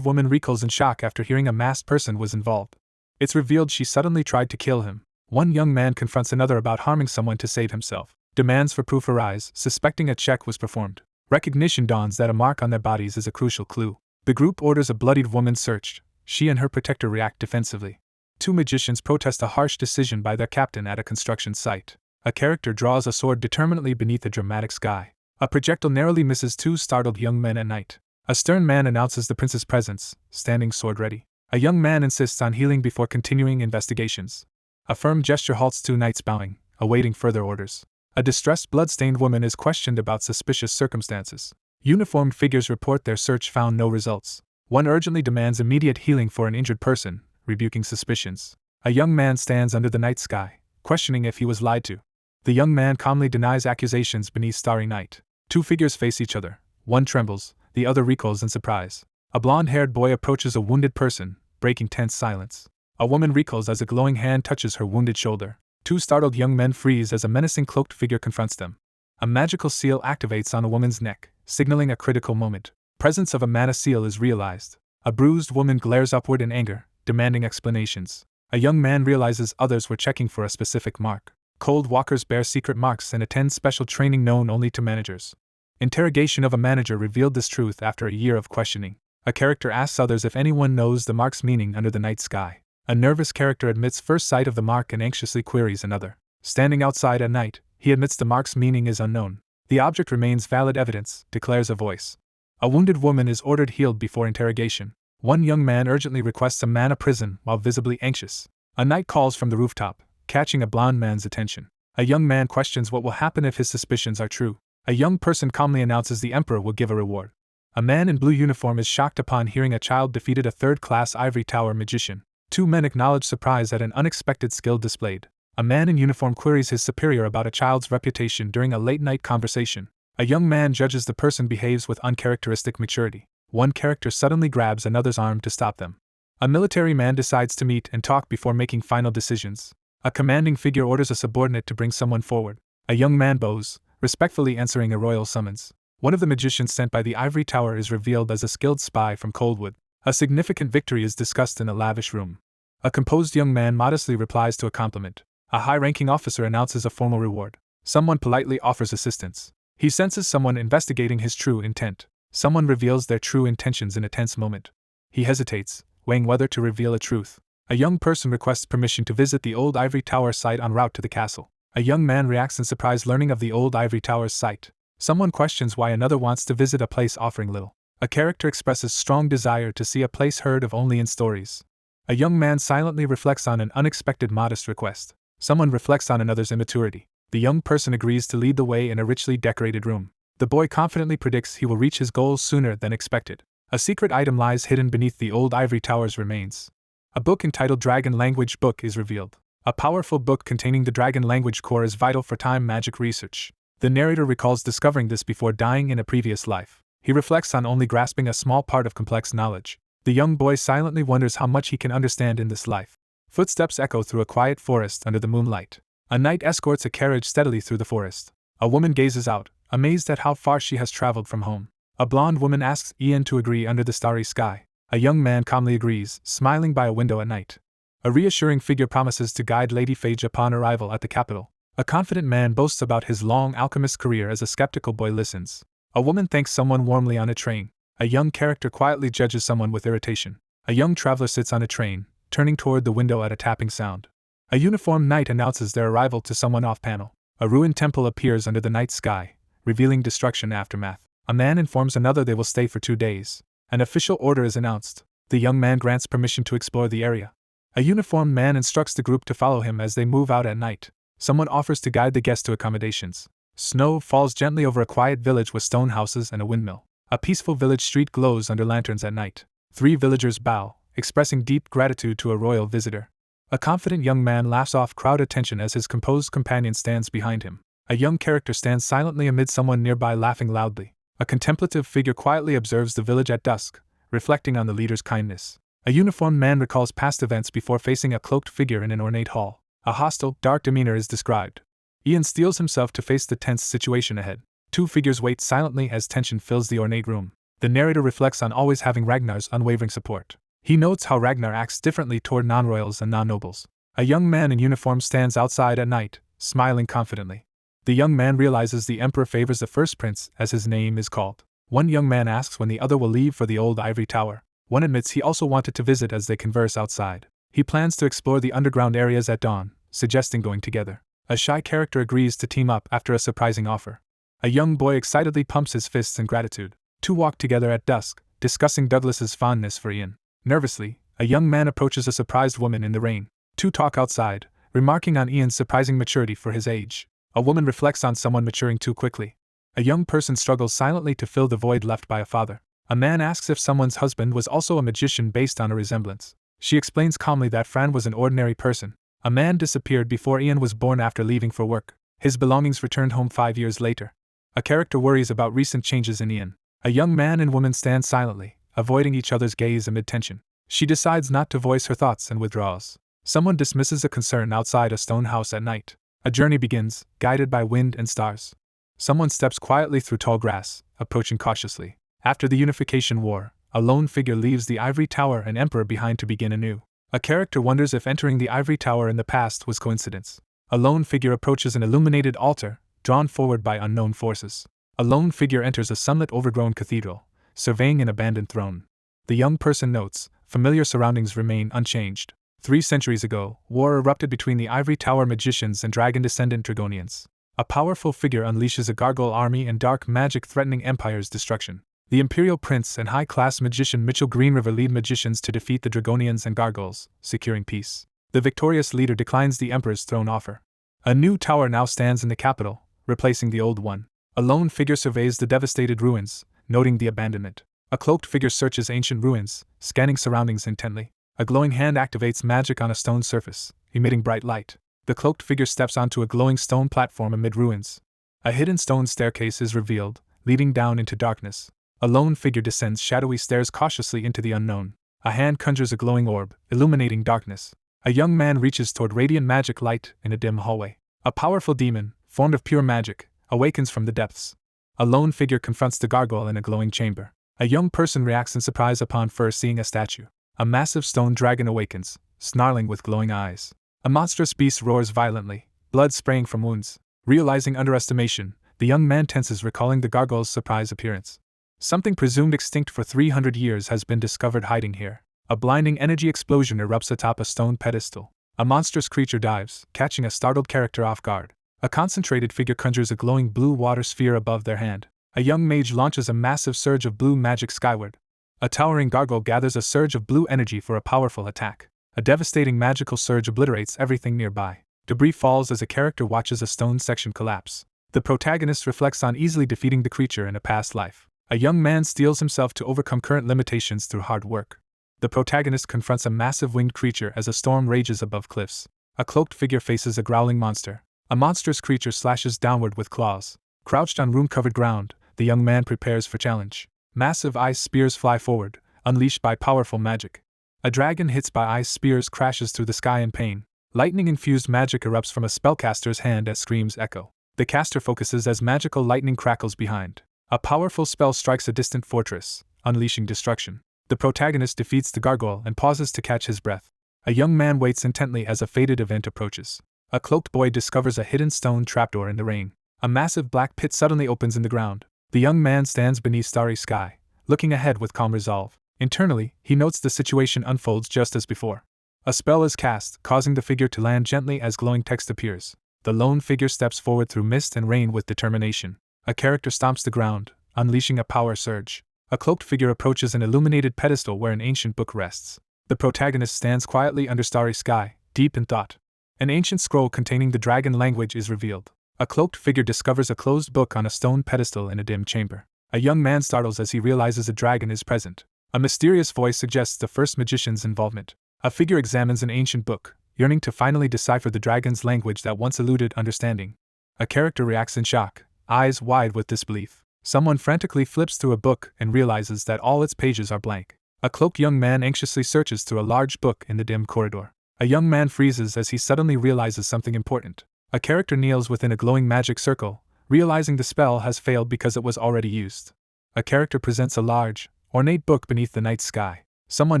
S1: woman recoils in shock after hearing a masked person was involved. It's revealed she suddenly tried to kill him. One young man confronts another about harming someone to save himself. Demands for proof arise, suspecting a check was performed. Recognition dawns that a mark on their bodies is a crucial clue. The group orders a bloodied woman searched. She and her protector react defensively. Two magicians protest a harsh decision by their captain at a construction site. A character draws a sword determinedly beneath a dramatic sky. A projectile narrowly misses two startled young men at night. A stern man announces the prince's presence, standing sword ready. A young man insists on healing before continuing investigations. A firm gesture halts two knights bowing, awaiting further orders. A distressed blood-stained woman is questioned about suspicious circumstances. Uniformed figures report their search found no results. One urgently demands immediate healing for an injured person, rebuking suspicions. A young man stands under the night sky, questioning if he was lied to. The young man calmly denies accusations beneath starry night. Two figures face each other. One trembles, the other recoils in surprise. A blonde-haired boy approaches a wounded person, breaking tense silence. A woman recoils as a glowing hand touches her wounded shoulder. Two startled young men freeze as a menacing cloaked figure confronts them. A magical seal activates on a woman's neck, signaling a critical moment. Presence of a mana seal is realized. A bruised woman glares upward in anger, demanding explanations. A young man realizes others were checking for a specific mark. Cold walkers bear secret marks and attend special training known only to managers. Interrogation of a manager revealed this truth after a year of questioning. A character asks others if anyone knows the mark's meaning under the night sky. A nervous character admits first sight of the mark and anxiously queries another. Standing outside at night, he admits the mark's meaning is unknown. The object remains valid evidence, declares a voice. A wounded woman is ordered healed before interrogation. One young man urgently requests a mana prison while visibly anxious. A knight calls from the rooftop, catching a blond man's attention. A young man questions what will happen if his suspicions are true. A young person calmly announces the emperor will give a reward. A man in blue uniform is shocked upon hearing a child defeated a third-class ivory tower magician. Two men acknowledge surprise at an unexpected skill displayed. A man in uniform queries his superior about a child's reputation during a late-night conversation. A young man judges the person behaves with uncharacteristic maturity. One character suddenly grabs another's arm to stop them. A military man decides to meet and talk before making final decisions. A commanding figure orders a subordinate to bring someone forward. A young man bows, respectfully answering a royal summons. One of the magicians sent by the ivory tower is revealed as a skilled spy from Coldwood. A significant victory is discussed in a lavish room. A composed young man modestly replies to a compliment. A high-ranking officer announces a formal reward. Someone politely offers assistance. He senses someone investigating his true intent. Someone reveals their true intentions in a tense moment. He hesitates, weighing whether to reveal a truth. A young person requests permission to visit the old ivory tower site en route to the castle. A young man reacts in surprise learning of the old ivory tower's site. Someone questions why another wants to visit a place offering little. A character expresses strong desire to see a place heard of only in stories. A young man silently reflects on an unexpected modest request. Someone reflects on another's immaturity. The young person agrees to lead the way in a richly decorated room. The boy confidently predicts he will reach his goals sooner than expected. A secret item lies hidden beneath the old ivory tower's remains. A book entitled Dragon Language Book is revealed. A powerful book containing the dragon language core is vital for time magic research. The narrator recalls discovering this before dying in a previous life. He reflects on only grasping a small part of complex knowledge. The young boy silently wonders how much he can understand in this life. Footsteps echo through a quiet forest under the moonlight. A knight escorts a carriage steadily through the forest. A woman gazes out, amazed at how far she has traveled from home. A blonde woman asks Ian to agree under the starry sky. A young man calmly agrees, smiling by a window at night. A reassuring figure promises to guide Lady Phage upon arrival at the capital. A confident man boasts about his long alchemist career as a skeptical boy listens. A woman thanks someone warmly on a train. A young character quietly judges someone with irritation. A young traveler sits on a train, turning toward the window at a tapping sound. A uniformed knight announces their arrival to someone off-panel. A ruined temple appears under the night sky, revealing destruction aftermath. A man informs another they will stay for 2 days. An official order is announced. The young man grants permission to explore the area. A uniformed man instructs the group to follow him as they move out at night. Someone offers to guide the guests to accommodations. Snow falls gently over a quiet village with stone houses and a windmill. A peaceful village street glows under lanterns at night. 3 villagers bow, expressing deep gratitude to a royal visitor. A confident young man laughs off crowd attention as his composed companion stands behind him. A young character stands silently amid someone nearby laughing loudly. A contemplative figure quietly observes the village at dusk, reflecting on the leader's kindness. A uniformed man recalls past events before facing a cloaked figure in an ornate hall. A hostile, dark demeanor is described. Ian steels himself to face the tense situation ahead. 2 figures wait silently as tension fills the ornate room. The narrator reflects on always having Ragnar's unwavering support. He notes how Ragnar acts differently toward non-royals and non-nobles. A young man in uniform stands outside at night, smiling confidently. The young man realizes the emperor favors the first prince as his name is called. One young man asks when the other will leave for the old ivory tower. One admits he also wanted to visit as they converse outside. He plans to explore the underground areas at dawn, suggesting going together. A shy character agrees to team up after a surprising offer. A young boy excitedly pumps his fists in gratitude. 2 walk together at dusk, discussing Douglas's fondness for Ian. Nervously, a young man approaches a surprised woman in the rain. 2 talk outside, remarking on Ian's surprising maturity for his age. A woman reflects on someone maturing too quickly. A young person struggles silently to fill the void left by a father. A man asks if someone's husband was also a magician based on a resemblance. She explains calmly that Fran was an ordinary person. A man disappeared before Ian was born after leaving for work. His belongings returned home 5 years later. A character worries about recent changes in Ian. A young man and woman stand silently, avoiding each other's gaze amid tension. She decides not to voice her thoughts and withdraws. Someone dismisses a concern outside a stone house at night. A journey begins, guided by wind and stars. Someone steps quietly through tall grass, approaching cautiously. After the Unification War, a lone figure leaves the ivory tower and emperor behind to begin anew. A character wonders if entering the ivory tower in the past was coincidence. A lone figure approaches an illuminated altar, drawn forward by unknown forces. A lone figure enters a sunlit overgrown cathedral, surveying an abandoned throne. The young person notes, familiar surroundings remain unchanged. 3 centuries ago, war erupted between the ivory tower magicians and dragon-descendant dragonians. A powerful figure unleashes a gargoyle army and dark magic threatening Empire's destruction. The Imperial Prince and high-class magician Mitchell Greenriver lead magicians to defeat the dragonians and gargoyles, securing peace. The victorious leader declines the Emperor's throne offer. A new tower now stands in the capital, replacing the old one. A lone figure surveys the devastated ruins, noting the abandonment. A cloaked figure searches ancient ruins, scanning surroundings intently. A glowing hand activates magic on a stone surface, emitting bright light. The cloaked figure steps onto a glowing stone platform amid ruins. A hidden stone staircase is revealed, leading down into darkness. A lone figure descends shadowy stairs cautiously into the unknown. A hand conjures a glowing orb, illuminating darkness. A young man reaches toward radiant magic light in a dim hallway. A powerful demon, formed of pure magic, awakens from the depths. A lone figure confronts the gargoyle in a glowing chamber. A young person reacts in surprise upon first seeing a statue. A massive stone dragon awakens, snarling with glowing eyes. A monstrous beast roars violently, blood spraying from wounds. Realizing underestimation, the young man tenses, recalling the gargoyle's surprise appearance. Something presumed extinct for 300 years has been discovered hiding here. A blinding energy explosion erupts atop a stone pedestal. A monstrous creature dives, catching a startled character off guard. A concentrated figure conjures a glowing blue water sphere above their hand. A young mage launches a massive surge of blue magic skyward. A towering gargoyle gathers a surge of blue energy for a powerful attack. A devastating magical surge obliterates everything nearby. Debris falls as a character watches a stone section collapse. The protagonist reflects on easily defeating the creature in a past life. A young man steels himself to overcome current limitations through hard work. The protagonist confronts a massive winged creature as a storm rages above cliffs. A cloaked figure faces a growling monster. A monstrous creature slashes downward with claws. Crouched on rune-covered ground, the young man prepares for challenge. Massive ice spears fly forward, unleashed by powerful magic. A dragon hits by ice spears crashes through the sky in pain. Lightning-infused magic erupts from a spellcaster's hand as screams echo. The caster focuses as magical lightning crackles behind. A powerful spell strikes a distant fortress, unleashing destruction. The protagonist defeats the gargoyle and pauses to catch his breath. A young man waits intently as a fated event approaches. A cloaked boy discovers a hidden stone trapdoor in the rain. A massive black pit suddenly opens in the ground. The young man stands beneath starry sky, looking ahead with calm resolve. Internally, he notes the situation unfolds just as before. A spell is cast, causing the figure to land gently as glowing text appears. The lone figure steps forward through mist and rain with determination. A character stomps the ground, unleashing a power surge. A cloaked figure approaches an illuminated pedestal where an ancient book rests. The protagonist stands quietly under starry sky, deep in thought. An ancient scroll containing the dragon language is revealed. A cloaked figure discovers a closed book on a stone pedestal in a dim chamber. A young man startles as he realizes a dragon is present. A mysterious voice suggests the first magician's involvement. A figure examines an ancient book, yearning to finally decipher the dragon's language that once eluded understanding. A character reacts in shock, eyes wide with disbelief. Someone frantically flips through a book and realizes that all its pages are blank. A cloaked young man anxiously searches through a large book in the dim corridor. A young man freezes as he suddenly realizes something important. A character kneels within a glowing magic circle, realizing the spell has failed because it was already used. A character presents a large, ornate book beneath the night sky. Someone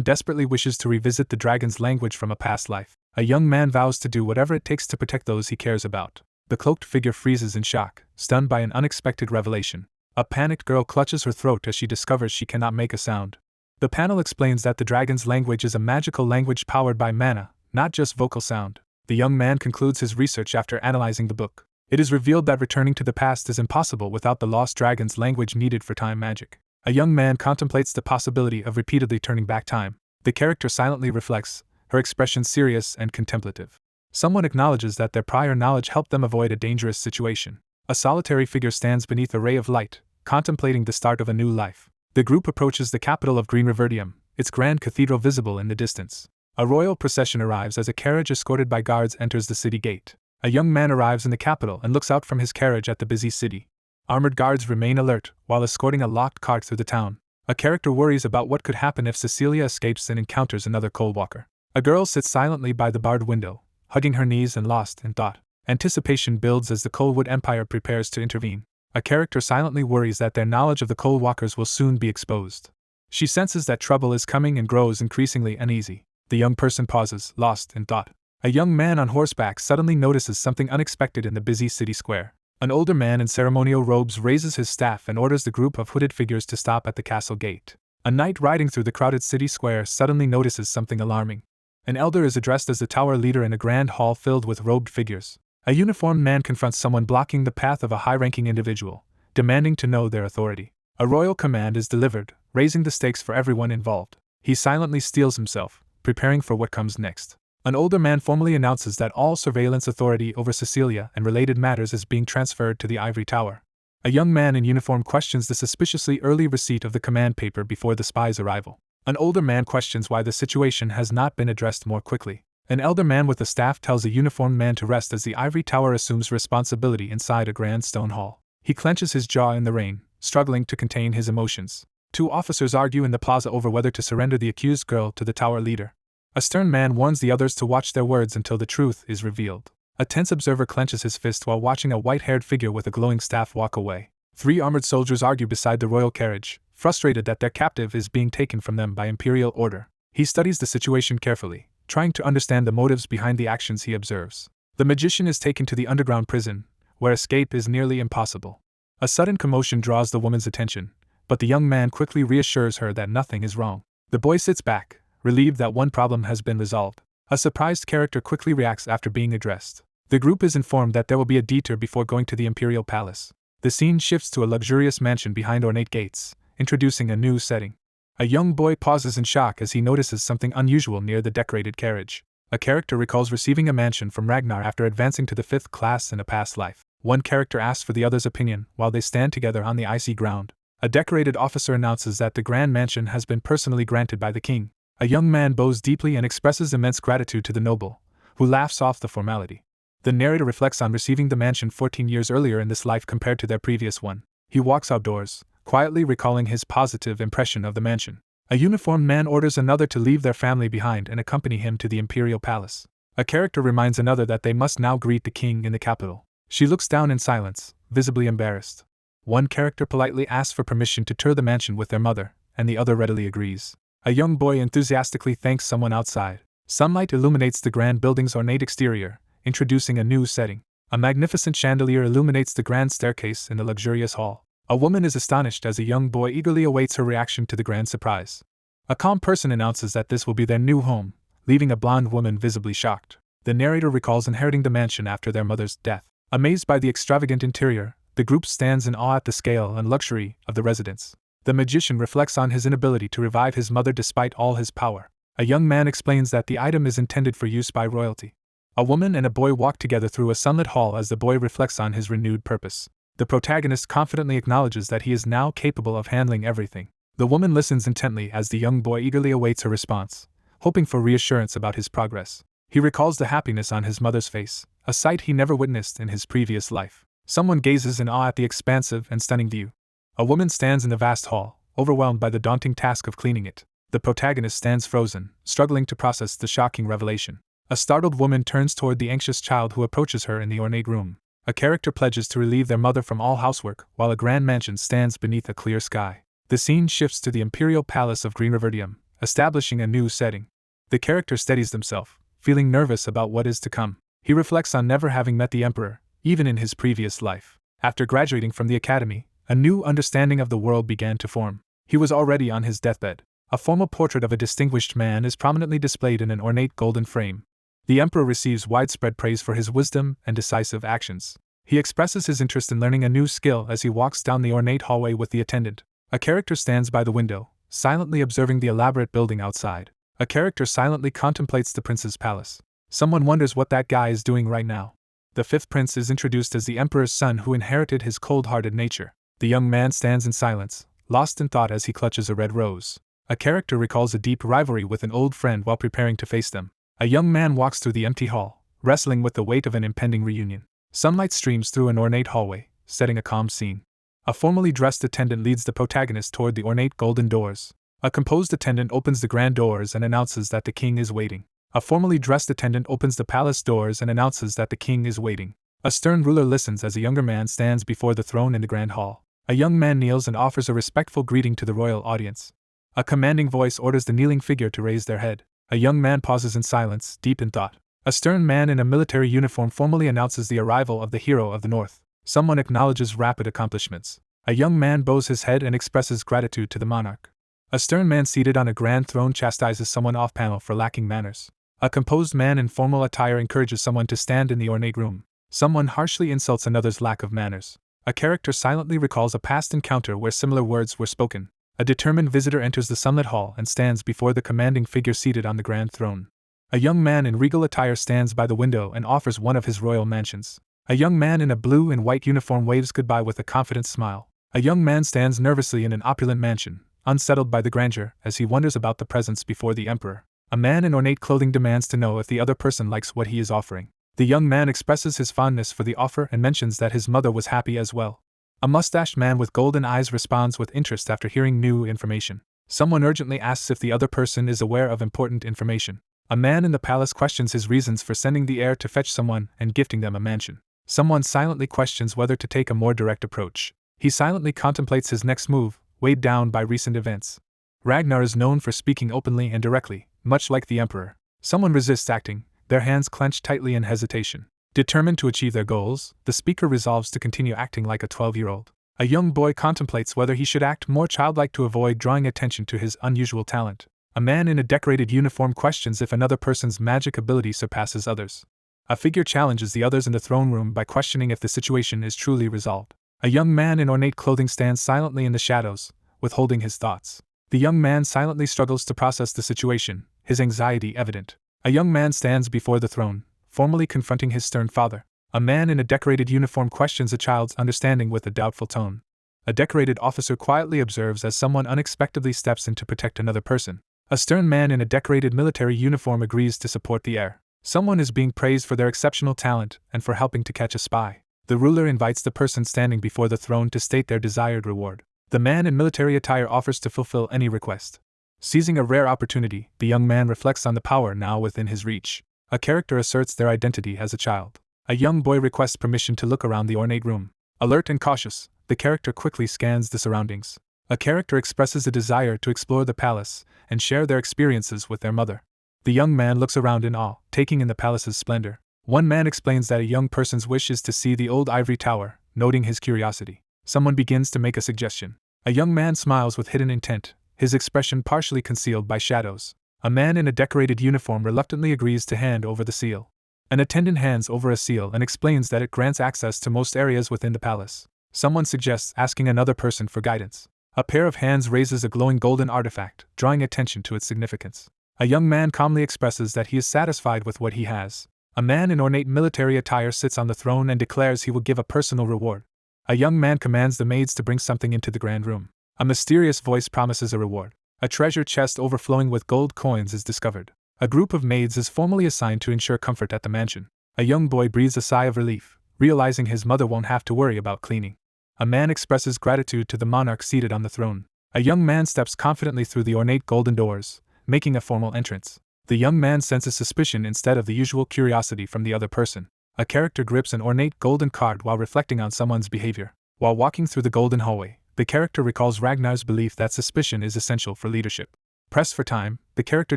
S1: desperately wishes to revisit the dragon's language from a past life. A young man vows to do whatever it takes to protect those he cares about. The cloaked figure freezes in shock, stunned by an unexpected revelation. A panicked girl clutches her throat as she discovers she cannot make a sound. The panel explains that the dragon's language is a magical language powered by mana, not just vocal sound. The young man concludes his research after analyzing the book. It is revealed that returning to the past is impossible without the lost dragon's language needed for time magic. A young man contemplates the possibility of repeatedly turning back time. The character silently reflects, her expression serious and contemplative. Someone acknowledges that their prior knowledge helped them avoid a dangerous situation. A solitary figure stands beneath a ray of light, contemplating the start of a new life. The group approaches the capital of Green Riverdium, its grand cathedral visible in the distance. A royal procession arrives as a carriage escorted by guards enters the city gate. A young man arrives in the capital and looks out from his carriage at the busy city. Armored guards remain alert while escorting a locked cart through the town. A character worries about what could happen if Cecilia escapes and encounters another coldwalker. A girl sits silently by the barred window, hugging her knees and lost in thought. Anticipation builds as the Coldwood Empire prepares to intervene. A character silently worries that their knowledge of the Coldwalkers will soon be exposed. She senses that trouble is coming and grows increasingly uneasy. The young person pauses, lost in thought. A young man on horseback suddenly notices something unexpected in the busy city square. An older man in ceremonial robes raises his staff and orders the group of hooded figures to stop at the castle gate. A knight riding through the crowded city square suddenly notices something alarming. An elder is addressed as the tower leader in a grand hall filled with robed figures. A uniformed man confronts someone blocking the path of a high-ranking individual, demanding to know their authority. A royal command is delivered, raising the stakes for everyone involved. He silently steels himself, preparing for what comes next. An older man formally announces that all surveillance authority over Cecilia and related matters is being transferred to the ivory tower. A young man in uniform questions the suspiciously early receipt of the command paper before the spies' arrival. An older man questions why the situation has not been addressed more quickly. An elder man with a staff tells a uniformed man to rest as the ivory tower assumes responsibility inside a grand stone hall. He clenches his jaw in the rain, struggling to contain his emotions. Two officers argue in the plaza over whether to surrender the accused girl to the tower leader. A stern man warns the others to watch their words until the truth is revealed. A tense observer clenches his fist while watching a white-haired figure with a glowing staff walk away. Three armored soldiers argue beside the royal carriage, frustrated that their captive is being taken from them by Imperial order. He studies the situation carefully, trying to understand the motives behind the actions he observes. The magician is taken to the underground prison, where escape is nearly impossible. A sudden commotion draws the woman's attention, but the young man quickly reassures her that nothing is wrong. The boy sits back, relieved that one problem has been resolved. A surprised character quickly reacts after being addressed. The group is informed that there will be a detour before going to the Imperial Palace. The scene shifts to a luxurious mansion behind ornate gates, introducing a new setting. A young boy pauses in shock as he notices something unusual near the decorated carriage. A character recalls receiving a mansion from Ragnar after advancing to the 5th class in a past life. One character asks for the other's opinion while they stand together on the icy ground. A decorated officer announces that the grand mansion has been personally granted by the king. A young man bows deeply and expresses immense gratitude to the noble, who laughs off the formality. The narrator reflects on receiving the mansion 14 years earlier in this life compared to their previous one. He walks outdoors, quietly recalling his positive impression of the mansion. A uniformed man orders another to leave their family behind and accompany him to the Imperial Palace. A character reminds another that they must now greet the king in the capital. She looks down in silence, visibly embarrassed. One character politely asks for permission to tour the mansion with their mother, and the other readily agrees. A young boy enthusiastically thanks someone outside. Sunlight illuminates the grand building's ornate exterior, introducing a new setting. A magnificent chandelier illuminates the grand staircase in the luxurious hall. A woman is astonished as a young boy eagerly awaits her reaction to the grand surprise. A calm person announces that this will be their new home, leaving a blonde woman visibly shocked. The narrator recalls inheriting the mansion after their mother's death. Amazed by the extravagant interior, the group stands in awe at the scale and luxury of the residence. The magician reflects on his inability to revive his mother despite all his power. A young man explains that the item is intended for use by royalty. A woman and a boy walk together through a sunlit hall as the boy reflects on his renewed purpose. The protagonist confidently acknowledges that he is now capable of handling everything. The woman listens intently as the young boy eagerly awaits her response, hoping for reassurance about his progress. He recalls the happiness on his mother's face, a sight he never witnessed in his previous life. Someone gazes in awe at the expansive and stunning view. A woman stands in the vast hall, overwhelmed by the daunting task of cleaning it. The protagonist stands frozen, struggling to process the shocking revelation. A startled woman turns toward the anxious child who approaches her in the ornate room. A character pledges to relieve their mother from all housework, while a grand mansion stands beneath a clear sky. The scene shifts to the Imperial Palace of Green Riverdium, establishing a new setting. The character steadies himself, feeling nervous about what is to come. He reflects on never having met the Emperor, even in his previous life. After graduating from the academy, a new understanding of the world began to form. He was already on his deathbed. A formal portrait of a distinguished man is prominently displayed in an ornate golden frame. The Emperor receives widespread praise for his wisdom and decisive actions. He expresses his interest in learning a new skill as he walks down the ornate hallway with the attendant. A character stands by the window, silently observing the elaborate building outside. A character silently contemplates the prince's palace. Someone wonders what that guy is doing right now. The 5th prince is introduced as the Emperor's son who inherited his cold-hearted nature. The young man stands in silence, lost in thought as he clutches a red rose. A character recalls a deep rivalry with an old friend while preparing to face them. A young man walks through the empty hall, wrestling with the weight of an impending reunion. Sunlight streams through an ornate hallway, setting a calm scene. A formally dressed attendant leads the protagonist toward the ornate golden doors. A composed attendant opens the grand doors and announces that the king is waiting. A formally dressed attendant opens the palace doors and announces that the king is waiting. A stern ruler listens as a younger man stands before the throne in the grand hall. A young man kneels and offers a respectful greeting to the royal audience. A commanding voice orders the kneeling figure to raise their head. A young man pauses in silence, deep in thought. A stern man in a military uniform formally announces the arrival of the hero of the North. Someone acknowledges rapid accomplishments. A young man bows his head and expresses gratitude to the monarch. A stern man seated on a grand throne chastises someone off-panel for lacking manners. A composed man in formal attire encourages someone to stand in the ornate room. Someone harshly insults another's lack of manners. A character silently recalls a past encounter where similar words were spoken. A determined visitor enters the sunlit hall and stands before the commanding figure seated on the grand throne. A young man in regal attire stands by the window and offers one of his royal mansions. A young man in a blue and white uniform waves goodbye with a confident smile. A young man stands nervously in an opulent mansion, unsettled by the grandeur, as he wonders about the presents before the emperor. A man in ornate clothing demands to know if the other person likes what he is offering. The young man expresses his fondness for the offer and mentions that his mother was happy as well. A mustached man with golden eyes responds with interest after hearing new information. Someone urgently asks if the other person is aware of important information. A man in the palace questions his reasons for sending the heir to fetch someone and gifting them a mansion. Someone silently questions whether to take a more direct approach. He silently contemplates his next move, weighed down by recent events. Ragnar is known for speaking openly and directly, much like the emperor. Someone resists acting, their hands clenched tightly in hesitation. Determined to achieve their goals, the speaker resolves to continue acting like a 12-year-old. A young boy contemplates whether he should act more childlike to avoid drawing attention to his unusual talent. A man in a decorated uniform questions if another person's magic ability surpasses others. A figure challenges the others in the throne room by questioning if the situation is truly resolved. A young man in ornate clothing stands silently in the shadows, withholding his thoughts. The young man silently struggles to process the situation, his anxiety evident. A young man stands before the throne, formally confronting his stern father. A man in a decorated uniform questions a child's understanding with a doubtful tone. A decorated officer quietly observes as someone unexpectedly steps in to protect another person. A stern man in a decorated military uniform agrees to support the heir. Someone is being praised for their exceptional talent and for helping to catch a spy. The ruler invites the person standing before the throne to state their desired reward. The man in military attire offers to fulfill any request. Seizing a rare opportunity, the young man reflects on the power now within his reach. A character asserts their identity as a child. A young boy requests permission to look around the ornate room. Alert and cautious, the character quickly scans the surroundings. A character expresses a desire to explore the palace and share their experiences with their mother. The young man looks around in awe, taking in the palace's splendor. One man explains that a young person's wish is to see the old ivory tower, noting his curiosity. Someone begins to make a suggestion. A young man smiles with hidden intent, his expression partially concealed by shadows. A man in a decorated uniform reluctantly agrees to hand over the seal. An attendant hands over a seal and explains that it grants access to most areas within the palace. Someone suggests asking another person for guidance. A pair of hands raises a glowing golden artifact, drawing attention to its significance. A young man calmly expresses that he is satisfied with what he has. A man in ornate military attire sits on the throne and declares he will give a personal reward. A young man commands the maids to bring something into the grand room. A mysterious voice promises a reward. A treasure chest overflowing with gold coins is discovered. A group of maids is formally assigned to ensure comfort at the mansion. A young boy breathes a sigh of relief, realizing his mother won't have to worry about cleaning. A man expresses gratitude to the monarch seated on the throne. A young man steps confidently through the ornate golden doors, making a formal entrance. The young man senses suspicion instead of the usual curiosity from the other person. A character grips an ornate golden card while reflecting on someone's behavior. While walking through the golden hallway, the character recalls Ragnar's belief that suspicion is essential for leadership. Pressed for time, the character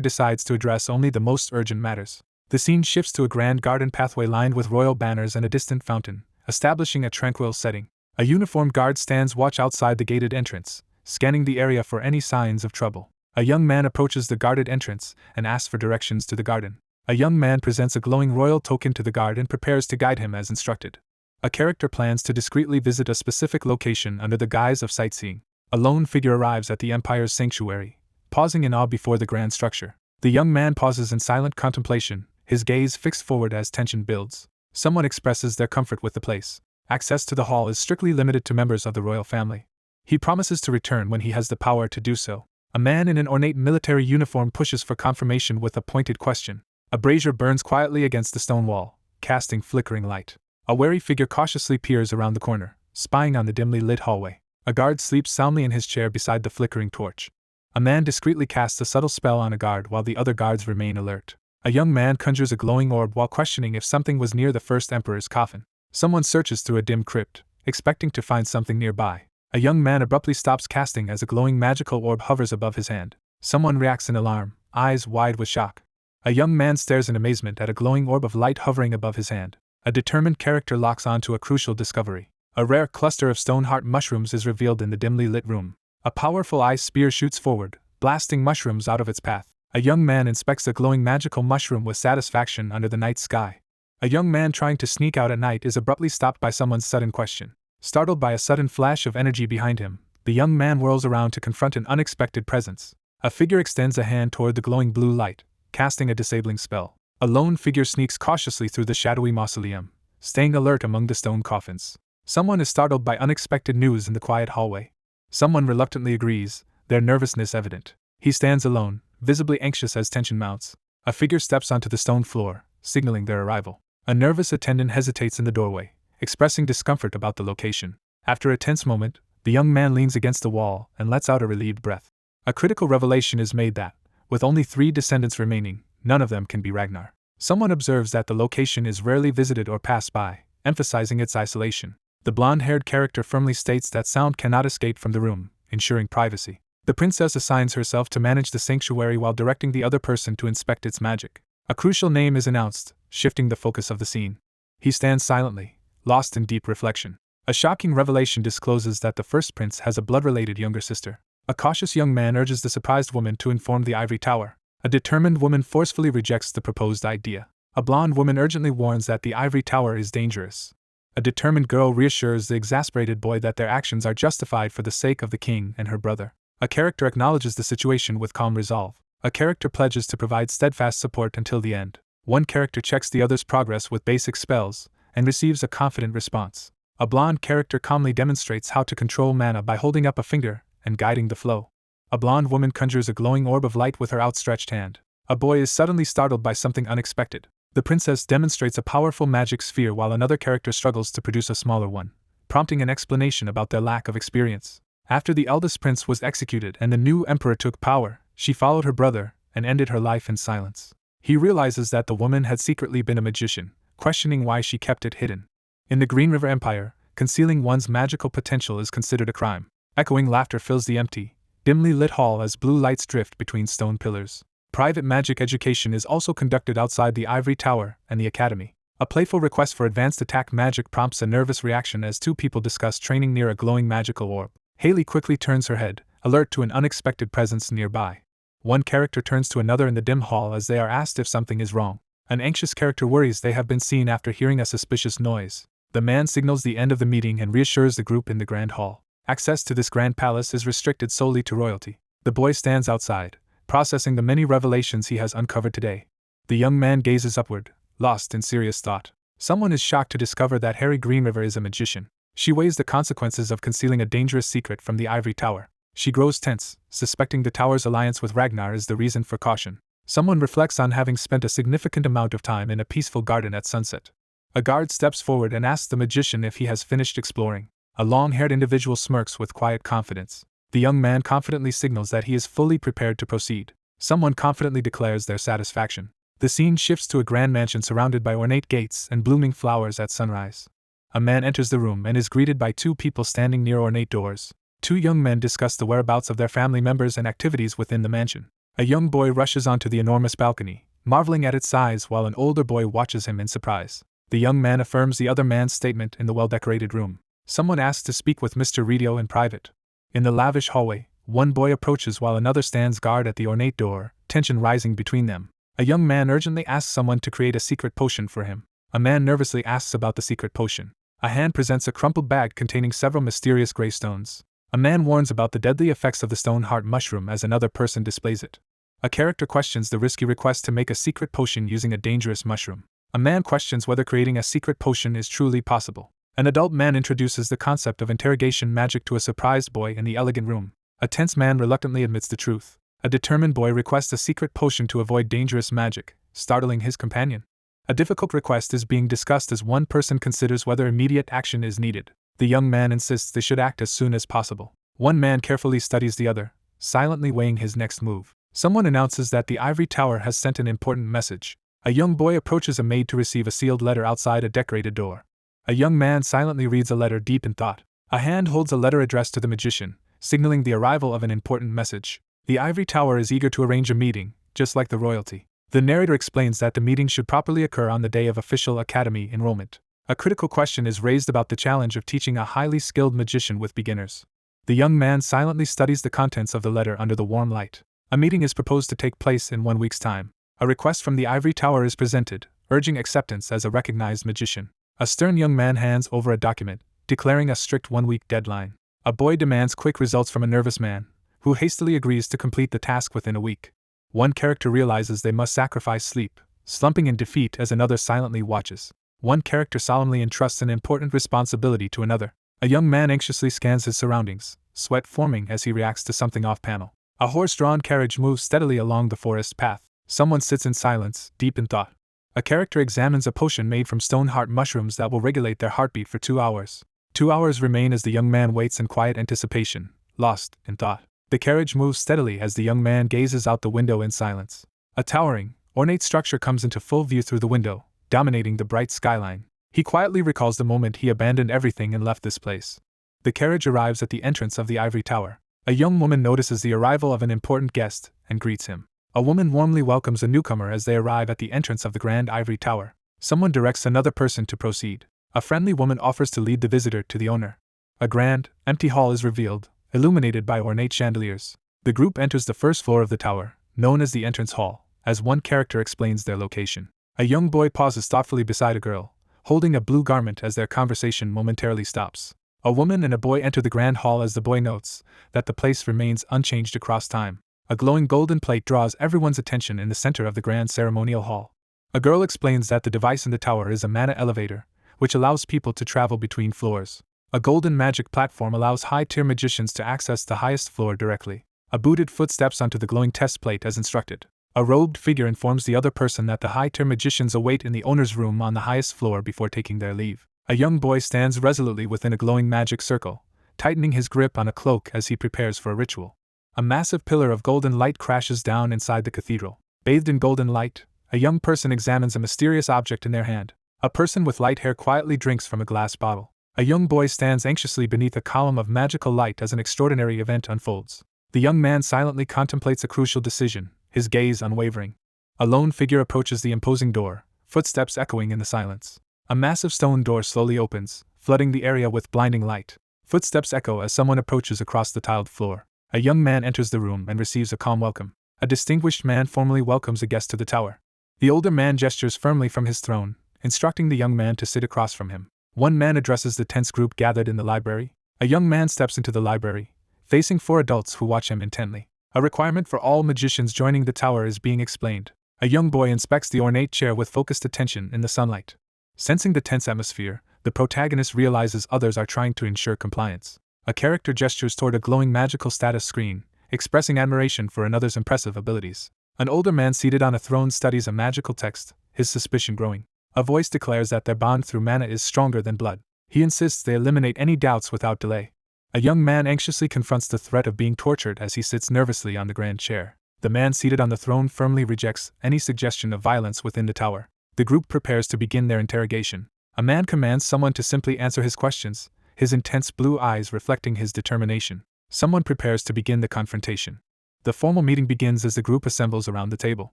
S1: decides to address only the most urgent matters. The scene shifts to a grand garden pathway lined with royal banners and a distant fountain, establishing a tranquil setting. A uniformed guard stands watch outside the gated entrance, scanning the area for any signs of trouble. A young man approaches the guarded entrance and asks for directions to the garden. A young man presents a glowing royal token to the guard and prepares to guide him as instructed. A character plans to discreetly visit a specific location under the guise of sightseeing. A lone figure arrives at the Empire's sanctuary, pausing in awe before the grand structure. The young man pauses in silent contemplation, his gaze fixed forward as tension builds. Someone expresses their comfort with the place. Access to the hall is strictly limited to members of the royal family. He promises to return when he has the power to do so. A man in an ornate military uniform pushes for confirmation with a pointed question. A brazier burns quietly against the stone wall, casting flickering light. A wary figure cautiously peers around the corner, spying on the dimly lit hallway. A guard sleeps soundly in his chair beside the flickering torch. A man discreetly casts a subtle spell on a guard while the other guards remain alert. A young man conjures a glowing orb while questioning if something was near the first emperor's coffin. Someone searches through a dim crypt, expecting to find something nearby. A young man abruptly stops casting as a glowing magical orb hovers above his hand. Someone reacts in alarm, eyes wide with shock. A young man stares in amazement at a glowing orb of light hovering above his hand. A determined character locks on to a crucial discovery. A rare cluster of stoneheart mushrooms is revealed in the dimly lit room. A powerful ice spear shoots forward, blasting mushrooms out of its path. A young man inspects a glowing magical mushroom with satisfaction under the night sky. A young man trying to sneak out at night is abruptly stopped by someone's sudden question. Startled by a sudden flash of energy behind him, the young man whirls around to confront an unexpected presence. A figure extends a hand toward the glowing blue light, casting a disabling spell. A lone figure sneaks cautiously through the shadowy mausoleum, staying alert among the stone coffins. Someone is startled by unexpected news in the quiet hallway. Someone reluctantly agrees, their nervousness evident. He stands alone, visibly anxious as tension mounts. A figure steps onto the stone floor, signaling their arrival. A nervous attendant hesitates in the doorway, expressing discomfort about the location. After a tense moment, the young man leans against the wall and lets out a relieved breath. A critical revelation is made that, with only 3 descendants remaining, none of them can be Ragnar. Someone observes that the location is rarely visited or passed by, emphasizing its isolation. The blonde-haired character firmly states that sound cannot escape from the room, ensuring privacy. The princess assigns herself to manage the sanctuary while directing the other person to inspect its magic. A crucial name is announced, shifting the focus of the scene. He stands silently, lost in deep reflection. A shocking revelation discloses that the first prince has a blood-related younger sister. A cautious young man urges the surprised woman to inform the ivory tower. A determined woman forcefully rejects the proposed idea. A blonde woman urgently warns that the ivory tower is dangerous. A determined girl reassures the exasperated boy that their actions are justified for the sake of the king and her brother. A character acknowledges the situation with calm resolve. A character pledges to provide steadfast support until the end. One character checks the other's progress with basic spells and receives a confident response. A blonde character calmly demonstrates how to control mana by holding up a finger and guiding the flow. A blonde woman conjures a glowing orb of light with her outstretched hand. A boy is suddenly startled by something unexpected. The princess demonstrates a powerful magic sphere while another character struggles to produce a smaller one, prompting an explanation about their lack of experience. After the eldest prince was executed and the new emperor took power, she followed her brother and ended her life in silence. He realizes that the woman had secretly been a magician, questioning why she kept it hidden. In the Green River Empire, concealing one's magical potential is considered a crime. Echoing laughter fills the empty, dimly lit hall as blue lights drift between stone pillars. Private magic education is also conducted outside the ivory tower and the academy. A playful request for advanced attack magic prompts a nervous reaction as 2 people discuss training near a glowing magical orb. Haley quickly turns her head, alert to an unexpected presence nearby. One character turns to another in the dim hall as they are asked if something is wrong. An anxious character worries they have been seen after hearing a suspicious noise. The man signals the end of the meeting and reassures the group in the grand hall. Access to this grand palace is restricted solely to royalty. The boy stands outside, processing the many revelations he has uncovered today. The young man gazes upward, lost in serious thought. Someone is shocked to discover that Harry Greenriver is a magician. She weighs the consequences of concealing a dangerous secret from the ivory tower. She grows tense, suspecting the tower's alliance with Ragnar is the reason for caution. Someone reflects on having spent a significant amount of time in a peaceful garden at sunset. A guard steps forward and asks the magician if he has finished exploring. A long-haired individual smirks with quiet confidence. The young man confidently signals that he is fully prepared to proceed. Someone confidently declares their satisfaction. The scene shifts to a grand mansion surrounded by ornate gates and blooming flowers at sunrise. A man enters the room and is greeted by 2 people standing near ornate doors. 2 young men discuss the whereabouts of their family members and activities within the mansion. A young boy rushes onto the enormous balcony, marveling at its size while an older boy watches him in surprise. The young man affirms the other man's statement in the well-decorated room. Someone asks to speak with Mr. Rito in private. In the lavish hallway, one boy approaches while another stands guard at the ornate door, tension rising between them. A young man urgently asks someone to create a secret potion for him. A man nervously asks about the secret potion. A hand presents a crumpled bag containing several mysterious gray stones. A man warns about the deadly effects of the stone heart mushroom as another person displays it. A character questions the risky request to make a secret potion using a dangerous mushroom. A man questions whether creating a secret potion is truly possible. An adult man introduces the concept of interrogation magic to a surprised boy in the elegant room. A tense man reluctantly admits the truth. A determined boy requests a secret potion to avoid dangerous magic, startling his companion. A difficult request is being discussed as one person considers whether immediate action is needed. The young man insists they should act as soon as possible. One man carefully studies the other, silently weighing his next move. Someone announces that the ivory tower has sent an important message. A young boy approaches a maid to receive a sealed letter outside a decorated door. A young man silently reads a letter deep in thought. A hand holds a letter addressed to the magician, signaling the arrival of an important message. The ivory tower is eager to arrange a meeting, just like the royalty. The narrator explains that the meeting should properly occur on the day of official academy enrollment. A critical question is raised about the challenge of teaching a highly skilled magician with beginners. The young man silently studies the contents of the letter under the warm light. A meeting is proposed to take place in 1 week's time. A request from the ivory tower is presented, urging acceptance as a recognized magician. A stern young man hands over a document, declaring a strict 1-week deadline. A boy demands quick results from a nervous man, who hastily agrees to complete the task within a week. One character realizes they must sacrifice sleep, slumping in defeat as another silently watches. One character solemnly entrusts an important responsibility to another. A young man anxiously scans his surroundings, sweat forming as he reacts to something off-panel. A horse-drawn carriage moves steadily along the forest path. Someone sits in silence, deep in thought. A character examines a potion made from stone heart mushrooms that will regulate their heartbeat for 2 hours. 2 hours remain as the young man waits in quiet anticipation, lost in thought. The carriage moves steadily as the young man gazes out the window in silence. A towering, ornate structure comes into full view through the window, dominating the bright skyline. He quietly recalls the moment he abandoned everything and left this place. The carriage arrives at the entrance of the ivory tower. A young woman notices the arrival of an important guest and greets him. A woman warmly welcomes a newcomer as they arrive at the entrance of the grand ivory tower. Someone directs another person to proceed. A friendly woman offers to lead the visitor to the owner. A grand, empty hall is revealed, illuminated by ornate chandeliers. The group enters the first floor of the tower, known as the entrance hall, as one character explains their location. A young boy pauses thoughtfully beside a girl, holding a blue garment as their conversation momentarily stops. A woman and a boy enter the grand hall as the boy notes that the place remains unchanged across time. A glowing golden plate draws everyone's attention in the center of the grand ceremonial hall. A girl explains that the device in the tower is a mana elevator, which allows people to travel between floors. A golden magic platform allows high-tier magicians to access the highest floor directly. A booted foot steps onto the glowing test plate as instructed. A robed figure informs the other person that the high-tier magicians await in the owner's room on the highest floor before taking their leave. A young boy stands resolutely within a glowing magic circle, tightening his grip on a cloak as he prepares for a ritual. A massive pillar of golden light crashes down inside the cathedral. Bathed in golden light, a young person examines a mysterious object in their hand. A person with light hair quietly drinks from a glass bottle. A young boy stands anxiously beneath a column of magical light as an extraordinary event unfolds. The young man silently contemplates a crucial decision, his gaze unwavering. A lone figure approaches the imposing door, footsteps echoing in the silence. A massive stone door slowly opens, flooding the area with blinding light. Footsteps echo as someone approaches across the tiled floor. A young man enters the room and receives a calm welcome. A distinguished man formally welcomes a guest to the tower. The older man gestures firmly from his throne, instructing the young man to sit across from him. One man addresses the tense group gathered in the library. A young man steps into the library, facing 4 adults who watch him intently. A requirement for all magicians joining the tower is being explained. A young boy inspects the ornate chair with focused attention in the sunlight. Sensing the tense atmosphere, the protagonist realizes others are trying to ensure compliance. A character gestures toward a glowing magical status screen, expressing admiration for another's impressive abilities. An older man seated on a throne studies a magical text, his suspicion growing. A voice declares that their bond through mana is stronger than blood. He insists they eliminate any doubts without delay. A young man anxiously confronts the threat of being tortured as he sits nervously on the grand chair. The man seated on the throne firmly rejects any suggestion of violence within the tower. The group prepares to begin their interrogation. A man commands someone to simply answer his questions, his intense blue eyes reflecting his determination. Someone prepares to begin the confrontation. The formal meeting begins as the group assembles around the table.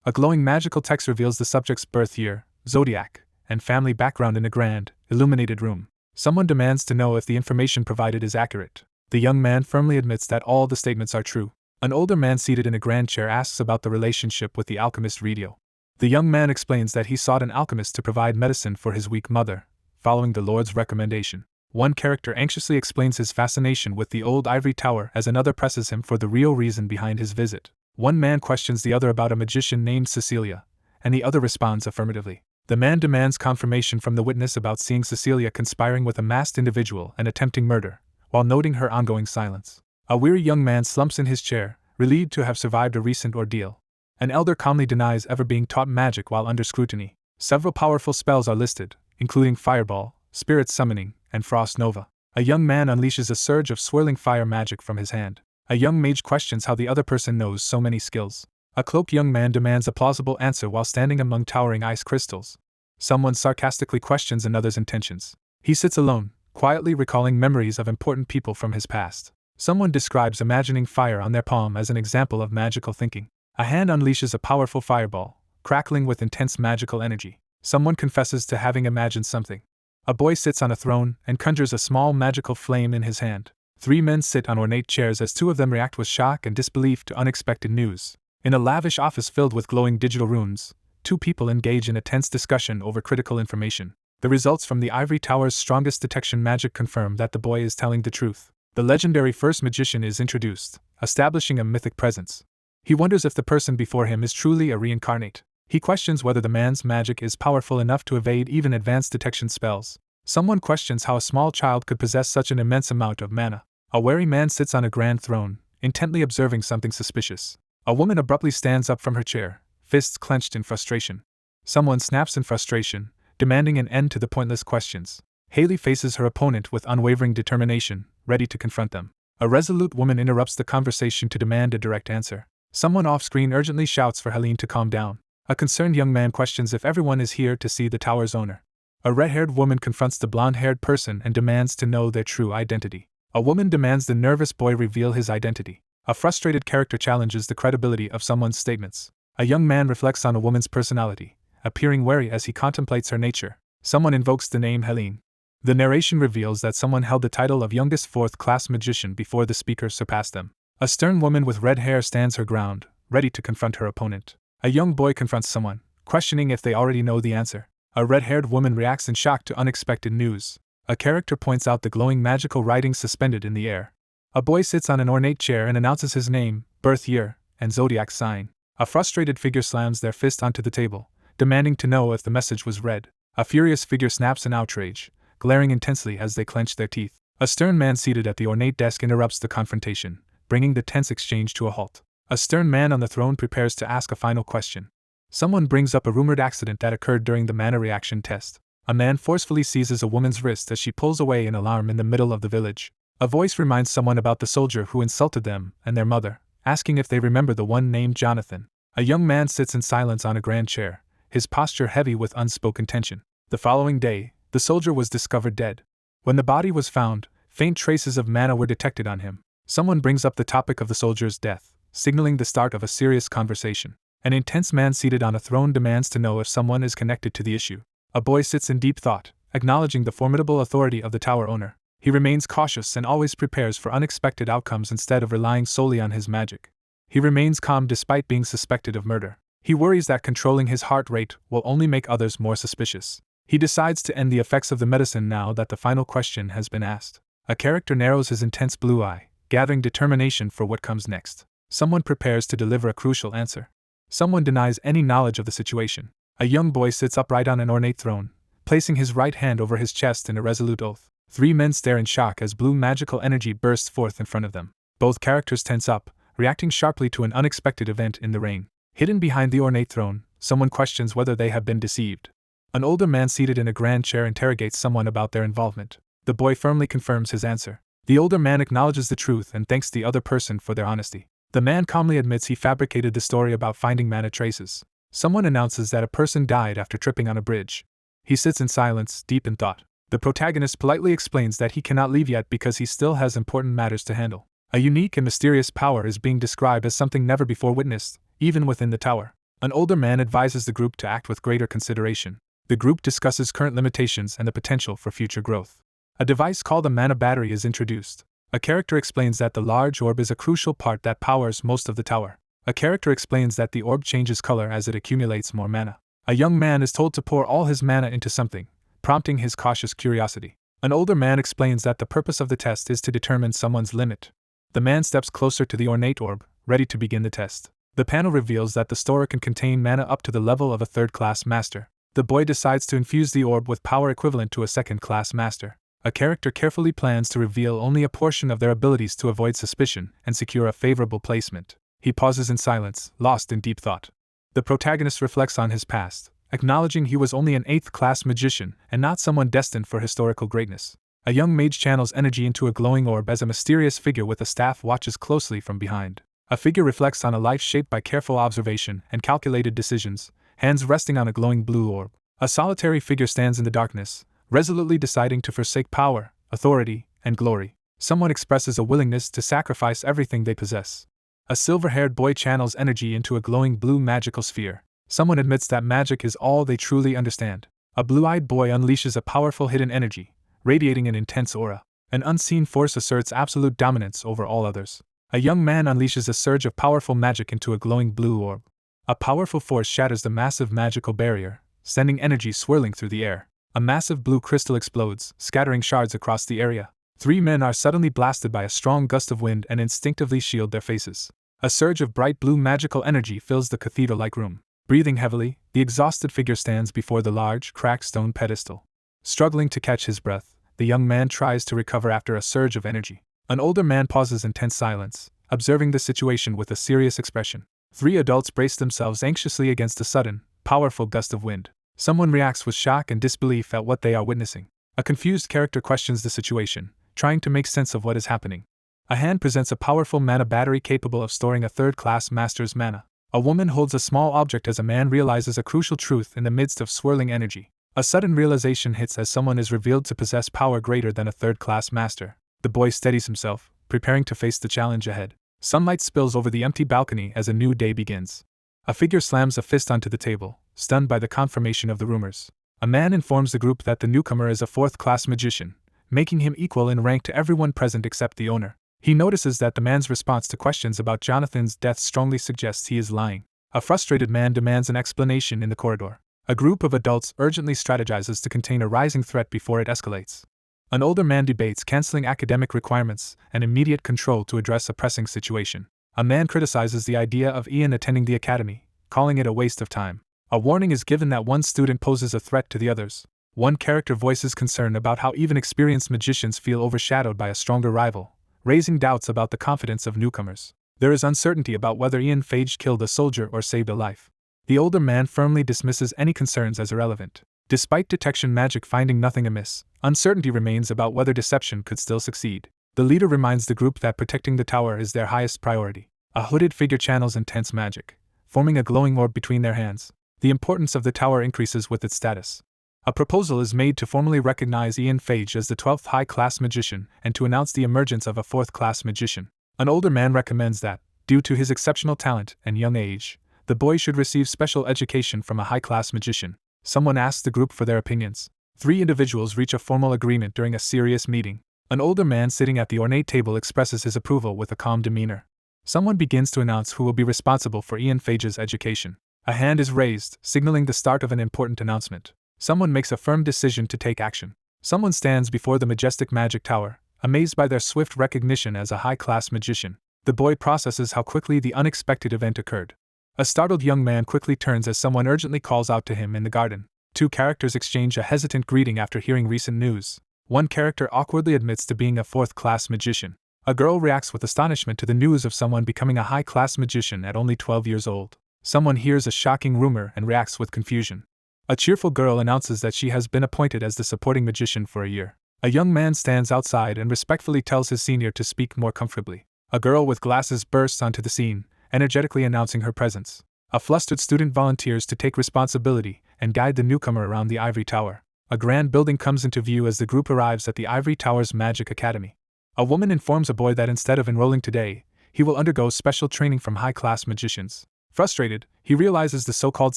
S1: A glowing magical text reveals the subject's birth year, zodiac, and family background in a grand, illuminated room. Someone demands to know if the information provided is accurate. The young man firmly admits that all the statements are true. An older man seated in a grand chair asks about the relationship with the alchemist Ridio. The young man explains that he sought an alchemist to provide medicine for his weak mother, following the Lord's recommendation. One character anxiously explains his fascination with the old ivory tower as another presses him for the real reason behind his visit. One man questions the other about a magician named Cecilia, and the other responds affirmatively. The man demands confirmation from the witness about seeing Cecilia conspiring with a masked individual and attempting murder, while noting her ongoing silence. A weary young man slumps in his chair, relieved to have survived a recent ordeal. An elder calmly denies ever being taught magic while under scrutiny. Several powerful spells are listed, including Fireball, Spirit Summoning, and Frost Nova. A young man unleashes a surge of swirling fire magic from his hand. A young mage questions how the other person knows so many skills. A cloaked young man demands a plausible answer while standing among towering ice crystals. Someone sarcastically questions another's intentions. He sits alone, quietly recalling memories of important people from his past. Someone describes imagining fire on their palm as an example of magical thinking. A hand unleashes a powerful fireball, crackling with intense magical energy. Someone confesses to having imagined something. A boy sits on a throne and conjures a small magical flame in his hand. 3 men sit on ornate chairs as 2 of them react with shock and disbelief to unexpected news. In a lavish office filled with glowing digital runes, 2 people engage in a tense discussion over critical information. The results from the Ivory Tower's strongest detection magic confirm that the boy is telling the truth. The legendary first magician is introduced, establishing a mythic presence. He wonders if the person before him is truly a reincarnate. He questions whether the man's magic is powerful enough to evade even advanced detection spells. Someone questions how a small child could possess such an immense amount of mana. A wary man sits on a grand throne, intently observing something suspicious. A woman abruptly stands up from her chair, fists clenched in frustration. Someone snaps in frustration, demanding an end to the pointless questions. Haley faces her opponent with unwavering determination, ready to confront them. A resolute woman interrupts the conversation to demand a direct answer. Someone off-screen urgently shouts for Helene to calm down. A concerned young man questions if everyone is here to see the tower's owner. A red-haired woman confronts the blonde-haired person and demands to know their true identity. A woman demands the nervous boy reveal his identity. A frustrated character challenges the credibility of someone's statements. A young man reflects on a woman's personality, appearing wary as he contemplates her nature. Someone invokes the name Helene. The narration reveals that someone held the title of youngest fourth-class magician before the speaker surpassed them. A stern woman with red hair stands her ground, ready to confront her opponent. A young boy confronts someone, questioning if they already know the answer. A red-haired woman reacts in shock to unexpected news. A character points out the glowing magical writing suspended in the air. A boy sits on an ornate chair and announces his name, birth year, and zodiac sign. A frustrated figure slams their fist onto the table, demanding to know if the message was read. A furious figure snaps in outrage, glaring intensely as they clench their teeth. A stern man seated at the ornate desk interrupts the confrontation, bringing the tense exchange to a halt. A stern man on the throne prepares to ask a final question. Someone brings up a rumored accident that occurred during the mana reaction test. A man forcefully seizes a woman's wrist as she pulls away in alarm in the middle of the village. A voice reminds someone about the soldier who insulted them and their mother, asking if they remember the one named Jonathan. A young man sits in silence on a grand chair, his posture heavy with unspoken tension. The following day, the soldier was discovered dead. When the body was found, faint traces of mana were detected on him. Someone brings up the topic of the soldier's death, signaling the start of a serious conversation. An intense man seated on a throne demands to know if someone is connected to the issue. A boy sits in deep thought, acknowledging the formidable authority of the tower owner. He remains cautious and always prepares for unexpected outcomes instead of relying solely on his magic. He remains calm despite being suspected of murder. He worries that controlling his heart rate will only make others more suspicious. He decides to end the effects of the medicine now that the final question has been asked. A character narrows his intense blue eye, gathering determination for what comes next. Someone prepares to deliver a crucial answer. Someone denies any knowledge of the situation. A young boy sits upright on an ornate throne, placing his right hand over his chest in a resolute oath. Three men stare in shock as blue magical energy bursts forth in front of them. Both characters tense up, reacting sharply to an unexpected event in the rain. Hidden behind the ornate throne, someone questions whether they have been deceived. An older man seated in a grand chair interrogates someone about their involvement. The boy firmly confirms his answer. The older man acknowledges the truth and thanks the other person for their honesty. The man calmly admits he fabricated the story about finding mana traces. Someone announces that a person died after tripping on a bridge. He sits in silence, deep in thought. The protagonist politely explains that he cannot leave yet because he still has important matters to handle. A unique and mysterious power is being described as something never before witnessed, even within the tower. An older man advises the group to act with greater consideration. The group discusses current limitations and the potential for future growth. A device called a mana battery is introduced. A character explains that the large orb is a crucial part that powers most of the tower. A character explains that the orb changes color as it accumulates more mana. A young man is told to pour all his mana into something, prompting his cautious curiosity. An older man explains that the purpose of the test is to determine someone's limit. The man steps closer to the ornate orb, ready to begin the test. The panel reveals that the store can contain mana up to the level of a third-class master. The boy decides to infuse the orb with power equivalent to a second-class master. A character carefully plans to reveal only a portion of their abilities to avoid suspicion and secure a favorable placement. He pauses in silence, lost in deep thought. The protagonist reflects on his past, acknowledging he was only an 8th-class magician and not someone destined for historical greatness. A young mage channels energy into a glowing orb as a mysterious figure with a staff watches closely from behind. A figure reflects on a life shaped by careful observation and calculated decisions, hands resting on a glowing blue orb. A solitary figure stands in the darkness, resolutely deciding to forsake power, authority, and glory. Someone expresses a willingness to sacrifice everything they possess. A silver-haired boy channels energy into a glowing blue magical sphere. Someone admits that magic is all they truly understand. A blue-eyed boy unleashes a powerful hidden energy, radiating an intense aura. An unseen force asserts absolute dominance over all others. A young man unleashes a surge of powerful magic into a glowing blue orb. A powerful force shatters the massive magical barrier, sending energy swirling through the air. A massive blue crystal explodes, scattering shards across the area. Three men are suddenly blasted by a strong gust of wind and instinctively shield their faces. A surge of bright blue magical energy fills the cathedral-like room. Breathing heavily, the exhausted figure stands before the large, cracked stone pedestal. Struggling to catch his breath, the young man tries to recover after a surge of energy. An older man pauses in tense silence, observing the situation with a serious expression. 3 adults brace themselves anxiously against a sudden, powerful gust of wind. Someone reacts with shock and disbelief at what they are witnessing. A confused character questions the situation, trying to make sense of what is happening. A hand presents a powerful mana battery capable of storing a third-class master's mana. A woman holds a small object as a man realizes a crucial truth in the midst of swirling energy. A sudden realization hits as someone is revealed to possess power greater than a third-class master. The boy steadies himself, preparing to face the challenge ahead. Sunlight spills over the empty balcony as a new day begins. A figure slams a fist onto the table, stunned by the confirmation of the rumors. A man informs the group that the newcomer is a 4th-class magician, making him equal in rank to everyone present except the owner. He notices that the man's response to questions about Jonathan's death strongly suggests he is lying. A frustrated man demands an explanation in the corridor. A group of adults urgently strategizes to contain a rising threat before it escalates. An older man debates canceling academic requirements and immediate control to address a pressing situation. A man criticizes the idea of Ian attending the academy, calling it a waste of time. A warning is given that one student poses a threat to the others. One character voices concern about how even experienced magicians feel overshadowed by a stronger rival, raising doubts about the confidence of newcomers. There is uncertainty about whether Ian Phage killed a soldier or saved a life. The older man firmly dismisses any concerns as irrelevant. Despite detection magic finding nothing amiss, uncertainty remains about whether deception could still succeed. The leader reminds the group that protecting the tower is their highest priority. A hooded figure channels intense magic, forming a glowing orb between their hands. The importance of the tower increases with its status. A proposal is made to formally recognize Ian Phage as the 12th high-class magician and to announce the emergence of a 4th-class magician. An older man recommends that, due to his exceptional talent and young age, the boy should receive special education from a high-class magician. Someone asks the group for their opinions. 3 individuals reach a formal agreement during a serious meeting. An older man sitting at the ornate table expresses his approval with a calm demeanor. Someone begins to announce who will be responsible for Ian Phage's education. A hand is raised, signaling the start of an important announcement. Someone makes a firm decision to take action. Someone stands before the majestic magic tower, amazed by their swift recognition as a high-class magician. The boy processes how quickly the unexpected event occurred. A startled young man quickly turns as someone urgently calls out to him in the garden. 2 characters exchange a hesitant greeting after hearing recent news. One character awkwardly admits to being a 4th-class magician. A girl reacts with astonishment to the news of someone becoming a high-class magician at only 12 years old. Someone hears a shocking rumor and reacts with confusion. A cheerful girl announces that she has been appointed as the supporting magician for a year. A young man stands outside and respectfully tells his senior to speak more comfortably. A girl with glasses bursts onto the scene, energetically announcing her presence. A flustered student volunteers to take responsibility and guide the newcomer around the Ivory Tower. A grand building comes into view as the group arrives at the Ivory Tower's Magic Academy. A woman informs a boy that instead of enrolling today, he will undergo special training from high-class magicians. Frustrated, he realizes the so-called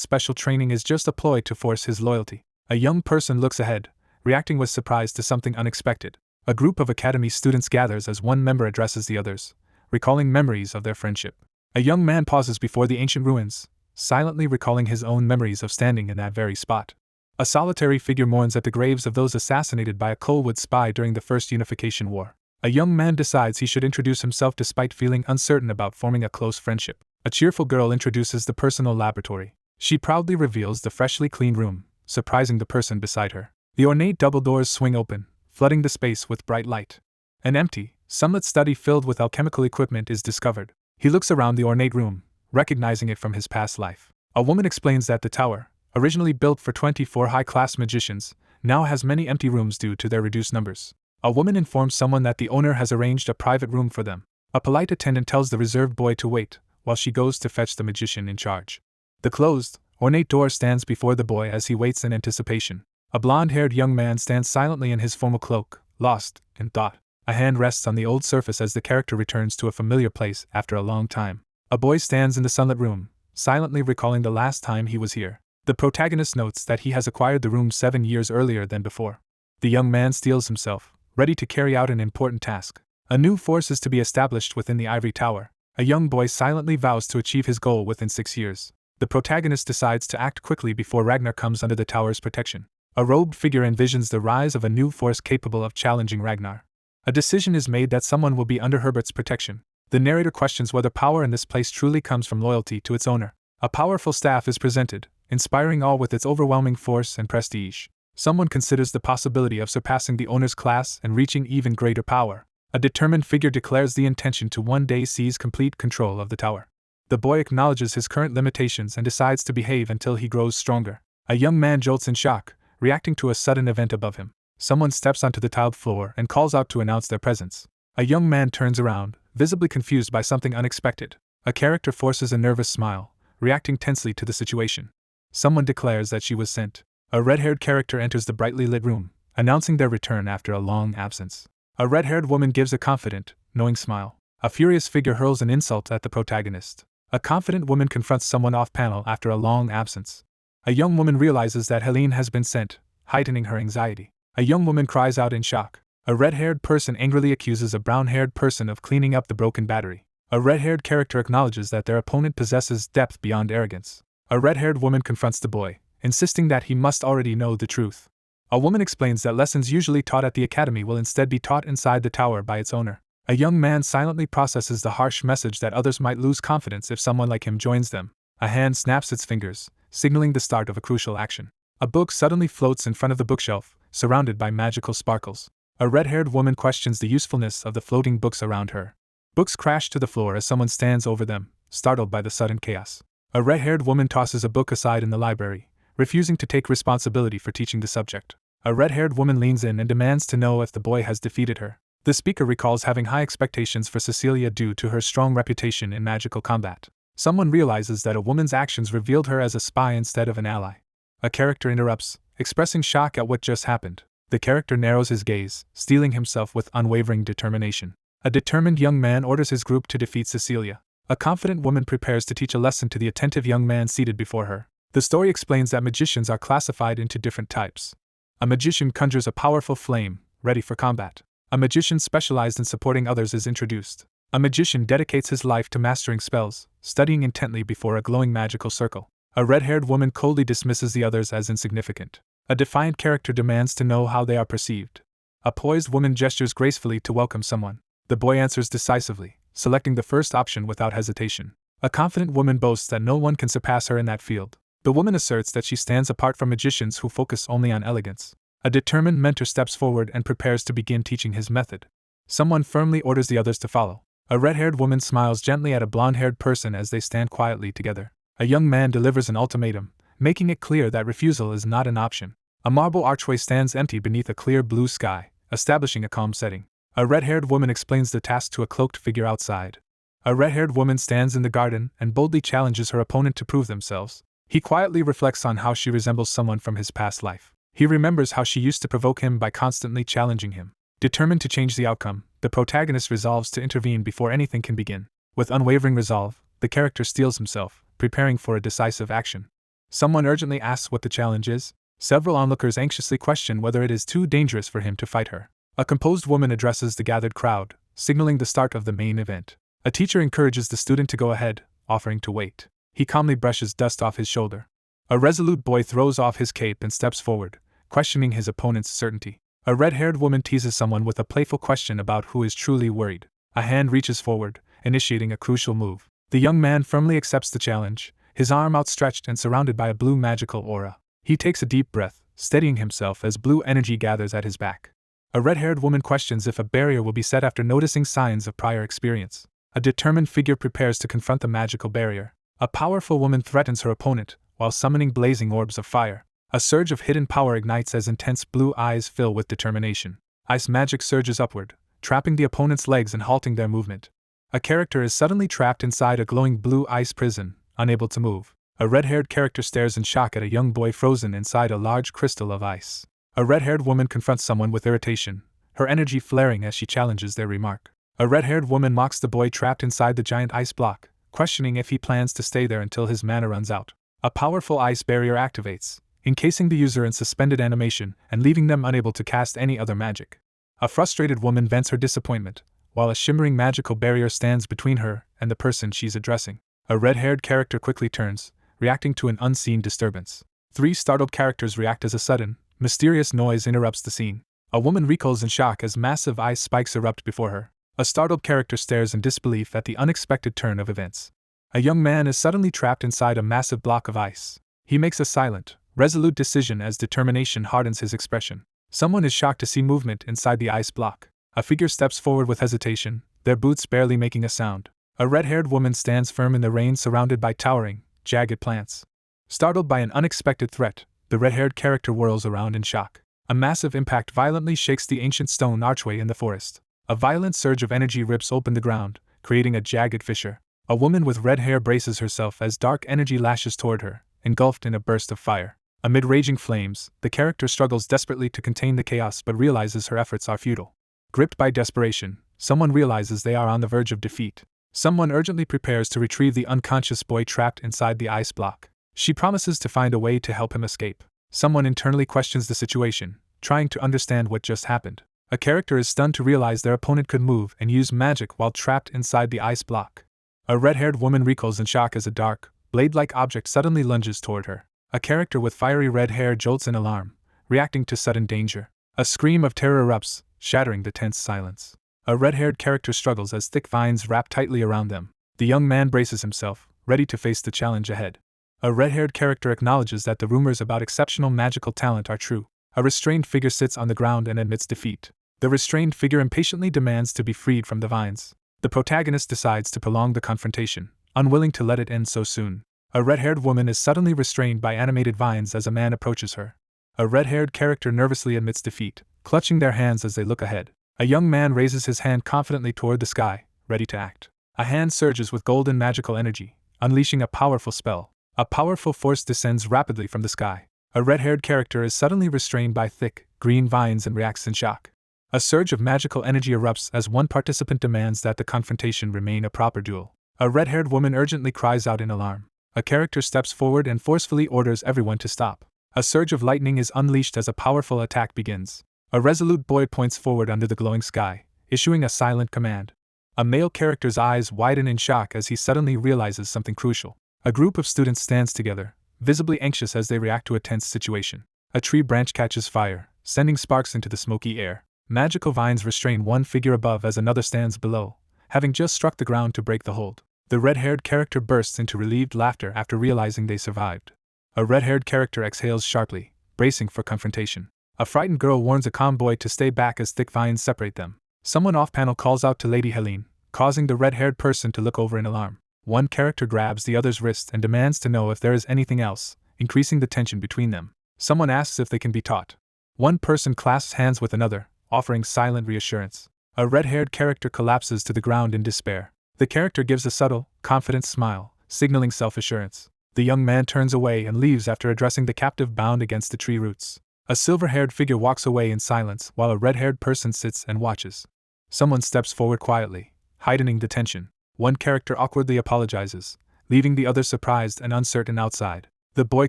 S1: special training is just a ploy to force his loyalty. A young person looks ahead, reacting with surprise to something unexpected. A group of academy students gathers as one member addresses the others, recalling memories of their friendship. A young man pauses before the ancient ruins, silently recalling his own memories of standing in that very spot. A solitary figure mourns at the graves of those assassinated by a Colwood spy during the First Unification War. A young man decides he should introduce himself despite feeling uncertain about forming a close friendship. A cheerful girl introduces the personal laboratory. She proudly reveals the freshly cleaned room, surprising the person beside her. The ornate double doors swing open, flooding the space with bright light. An empty, sunlit study filled with alchemical equipment is discovered. He looks around the ornate room, recognizing it from his past life. A woman explains that the tower, originally built for 24 high-class magicians, now has many empty rooms due to their reduced numbers. A woman informs someone that the owner has arranged a private room for them. A polite attendant tells the reserved boy to wait, while she goes to fetch the magician in charge. The closed, ornate door stands before the boy as he waits in anticipation. A blonde-haired young man stands silently in his formal cloak, lost in thought. A hand rests on the old surface as the character returns to a familiar place after a long time. A boy stands in the sunlit room, silently recalling the last time he was here. The protagonist notes that he has acquired the room 7 years earlier than before. The young man steels himself, ready to carry out an important task. A new force is to be established within the Ivory Tower. A young boy silently vows to achieve his goal within 6 years. The protagonist decides to act quickly before Ragnar comes under the tower's protection. A robed figure envisions the rise of a new force capable of challenging Ragnar. A decision is made that someone will be under Herbert's protection. The narrator questions whether power in this place truly comes from loyalty to its owner. A powerful staff is presented, inspiring all with its overwhelming force and prestige. Someone considers the possibility of surpassing the owner's class and reaching even greater power. A determined figure declares the intention to one day seize complete control of the tower. The boy acknowledges his current limitations and decides to behave until he grows stronger. A young man jolts in shock, reacting to a sudden event above him. Someone steps onto the tiled floor and calls out to announce their presence. A young man turns around, visibly confused by something unexpected. A character forces a nervous smile, reacting tensely to the situation. Someone declares that she was sent. A red-haired character enters the brightly lit room, announcing their return after a long absence. A red-haired woman gives a confident, knowing smile. A furious figure hurls an insult at the protagonist. A confident woman confronts someone off-panel after a long absence. A young woman realizes that Helene has been sent, heightening her anxiety. A young woman cries out in shock. A red-haired person angrily accuses a brown-haired person of cleaning up the broken battery. A red-haired character acknowledges that their opponent possesses depth beyond arrogance. A red-haired woman confronts the boy, insisting that he must already know the truth. A woman explains that lessons usually taught at the academy will instead be taught inside the tower by its owner. A young man silently processes the harsh message that others might lose confidence if someone like him joins them. A hand snaps its fingers, signaling the start of a crucial action. A book suddenly floats in front of the bookshelf, surrounded by magical sparkles. A red-haired woman questions the usefulness of the floating books around her. Books crash to the floor as someone stands over them, startled by the sudden chaos. A red-haired woman tosses a book aside in the library, refusing to take responsibility for teaching the subject. A red-haired woman leans in and demands to know if the boy has defeated her. The speaker recalls having high expectations for Cecilia due to her strong reputation in magical combat. Someone realizes that a woman's actions revealed her as a spy instead of an ally. A character interrupts, expressing shock at what just happened. The character narrows his gaze, steeling himself with unwavering determination. A determined young man orders his group to defeat Cecilia. A confident woman prepares to teach a lesson to the attentive young man seated before her. The story explains that magicians are classified into different types. A magician conjures a powerful flame, ready for combat. A magician specialized in supporting others is introduced. A magician dedicates his life to mastering spells, studying intently before a glowing magical circle. A red-haired woman coldly dismisses the others as insignificant. A defiant character demands to know how they are perceived. A poised woman gestures gracefully to welcome someone. The boy answers decisively, selecting the first option without hesitation. A confident woman boasts that no one can surpass her in that field. The woman asserts that she stands apart from magicians who focus only on elegance. A determined mentor steps forward and prepares to begin teaching his method. Someone firmly orders the others to follow. A red-haired woman smiles gently at a blonde-haired person as they stand quietly together. A young man delivers an ultimatum, making it clear that refusal is not an option. A marble archway stands empty beneath a clear blue sky, establishing a calm setting. A red-haired woman explains the task to a cloaked figure outside. A red-haired woman stands in the garden and boldly challenges her opponent to prove themselves. He quietly reflects on how she resembles someone from his past life. He remembers how she used to provoke him by constantly challenging him. Determined to change the outcome, the protagonist resolves to intervene before anything can begin. With unwavering resolve, the character steels himself, preparing for a decisive action. Someone urgently asks what the challenge is. Several onlookers anxiously question whether it is too dangerous for him to fight her. A composed woman addresses the gathered crowd, signaling the start of the main event. A teacher encourages the student to go ahead, offering to wait. He calmly brushes dust off his shoulder. A resolute boy throws off his cape and steps forward, questioning his opponent's certainty. A red-haired woman teases someone with a playful question about who is truly worried. A hand reaches forward, initiating a crucial move. The young man firmly accepts the challenge, his arm outstretched and surrounded by a blue magical aura. He takes a deep breath, steadying himself as blue energy gathers at his back. A red-haired woman questions if a barrier will be set after noticing signs of prior experience. A determined figure prepares to confront the magical barrier. A powerful woman threatens her opponent, while summoning blazing orbs of fire. A surge of hidden power ignites as intense blue eyes fill with determination. Ice magic surges upward, trapping the opponent's legs and halting their movement. A character is suddenly trapped inside a glowing blue ice prison, unable to move. A red-haired character stares in shock at a young boy frozen inside a large crystal of ice. A red-haired woman confronts someone with irritation, her energy flaring as she challenges their remark. A red-haired woman mocks the boy trapped inside the giant ice block, questioning if he plans to stay there until his mana runs out. A powerful ice barrier activates, encasing the user in suspended animation and leaving them unable to cast any other magic. A frustrated woman vents her disappointment, while a shimmering magical barrier stands between her and the person she's addressing. A red-haired character quickly turns, reacting to an unseen disturbance. 3 startled characters react as a sudden, mysterious noise interrupts the scene. A woman recoils in shock as massive ice spikes erupt before her. A startled character stares in disbelief at the unexpected turn of events. A young man is suddenly trapped inside a massive block of ice. He makes a silent, resolute decision as determination hardens his expression. Someone is shocked to see movement inside the ice block. A figure steps forward with hesitation, their boots barely making a sound. A red-haired woman stands firm in the rain surrounded by towering, jagged plants. Startled by an unexpected threat, the red-haired character whirls around in shock. A massive impact violently shakes the ancient stone archway in the forest. A violent surge of energy rips open the ground, creating a jagged fissure. A woman with red hair braces herself as dark energy lashes toward her, engulfed in a burst of fire. Amid raging flames, the character struggles desperately to contain the chaos but realizes her efforts are futile. Gripped by desperation, someone realizes they are on the verge of defeat. Someone urgently prepares to retrieve the unconscious boy trapped inside the ice block. She promises to find a way to help him escape. Someone internally questions the situation, trying to understand what just happened. A character is stunned to realize their opponent could move and use magic while trapped inside the ice block. A red-haired woman recoils in shock as a dark, blade-like object suddenly lunges toward her. A character with fiery red hair jolts in alarm, reacting to sudden danger. A scream of terror erupts, shattering the tense silence. A red-haired character struggles as thick vines wrap tightly around them. The young man braces himself, ready to face the challenge ahead. A red-haired character acknowledges that the rumors about exceptional magical talent are true. A restrained figure sits on the ground and admits defeat. The restrained figure impatiently demands to be freed from the vines. The protagonist decides to prolong the confrontation, unwilling to let it end so soon. A red-haired woman is suddenly restrained by animated vines as a man approaches her. A red-haired character nervously admits defeat, clutching their hands as they look ahead. A young man raises his hand confidently toward the sky, ready to act. A hand surges with golden magical energy, unleashing a powerful spell. A powerful force descends rapidly from the sky. A red-haired character is suddenly restrained by thick, green vines and reacts in shock. A surge of magical energy erupts as one participant demands that the confrontation remain a proper duel. A red-haired woman urgently cries out in alarm. A character steps forward and forcefully orders everyone to stop. A surge of lightning is unleashed as a powerful attack begins. A resolute boy points forward under the glowing sky, issuing a silent command. A male character's eyes widen in shock as he suddenly realizes something crucial. A group of students stands together, visibly anxious as they react to a tense situation. A tree branch catches fire, sending sparks into the smoky air. Magical vines restrain one figure above as another stands below, having just struck the ground to break the hold. The red-haired character bursts into relieved laughter after realizing they survived. A red-haired character exhales sharply, bracing for confrontation. A frightened girl warns a calm boy to stay back as thick vines separate them. Someone off-panel calls out to Lady Helene, causing the red-haired person to look over in alarm. One character grabs the other's wrist and demands to know if there is anything else, increasing the tension between them. Someone asks if they can be taught. One person clasps hands with another, offering silent reassurance. A red-haired character collapses to the ground in despair. The character gives a subtle, confident smile, signaling self-assurance. The young man turns away and leaves after addressing the captive bound against the tree roots. A silver-haired figure walks away in silence while a red-haired person sits and watches. Someone steps forward quietly, heightening the tension. One character awkwardly apologizes, leaving the other surprised and uncertain outside. The boy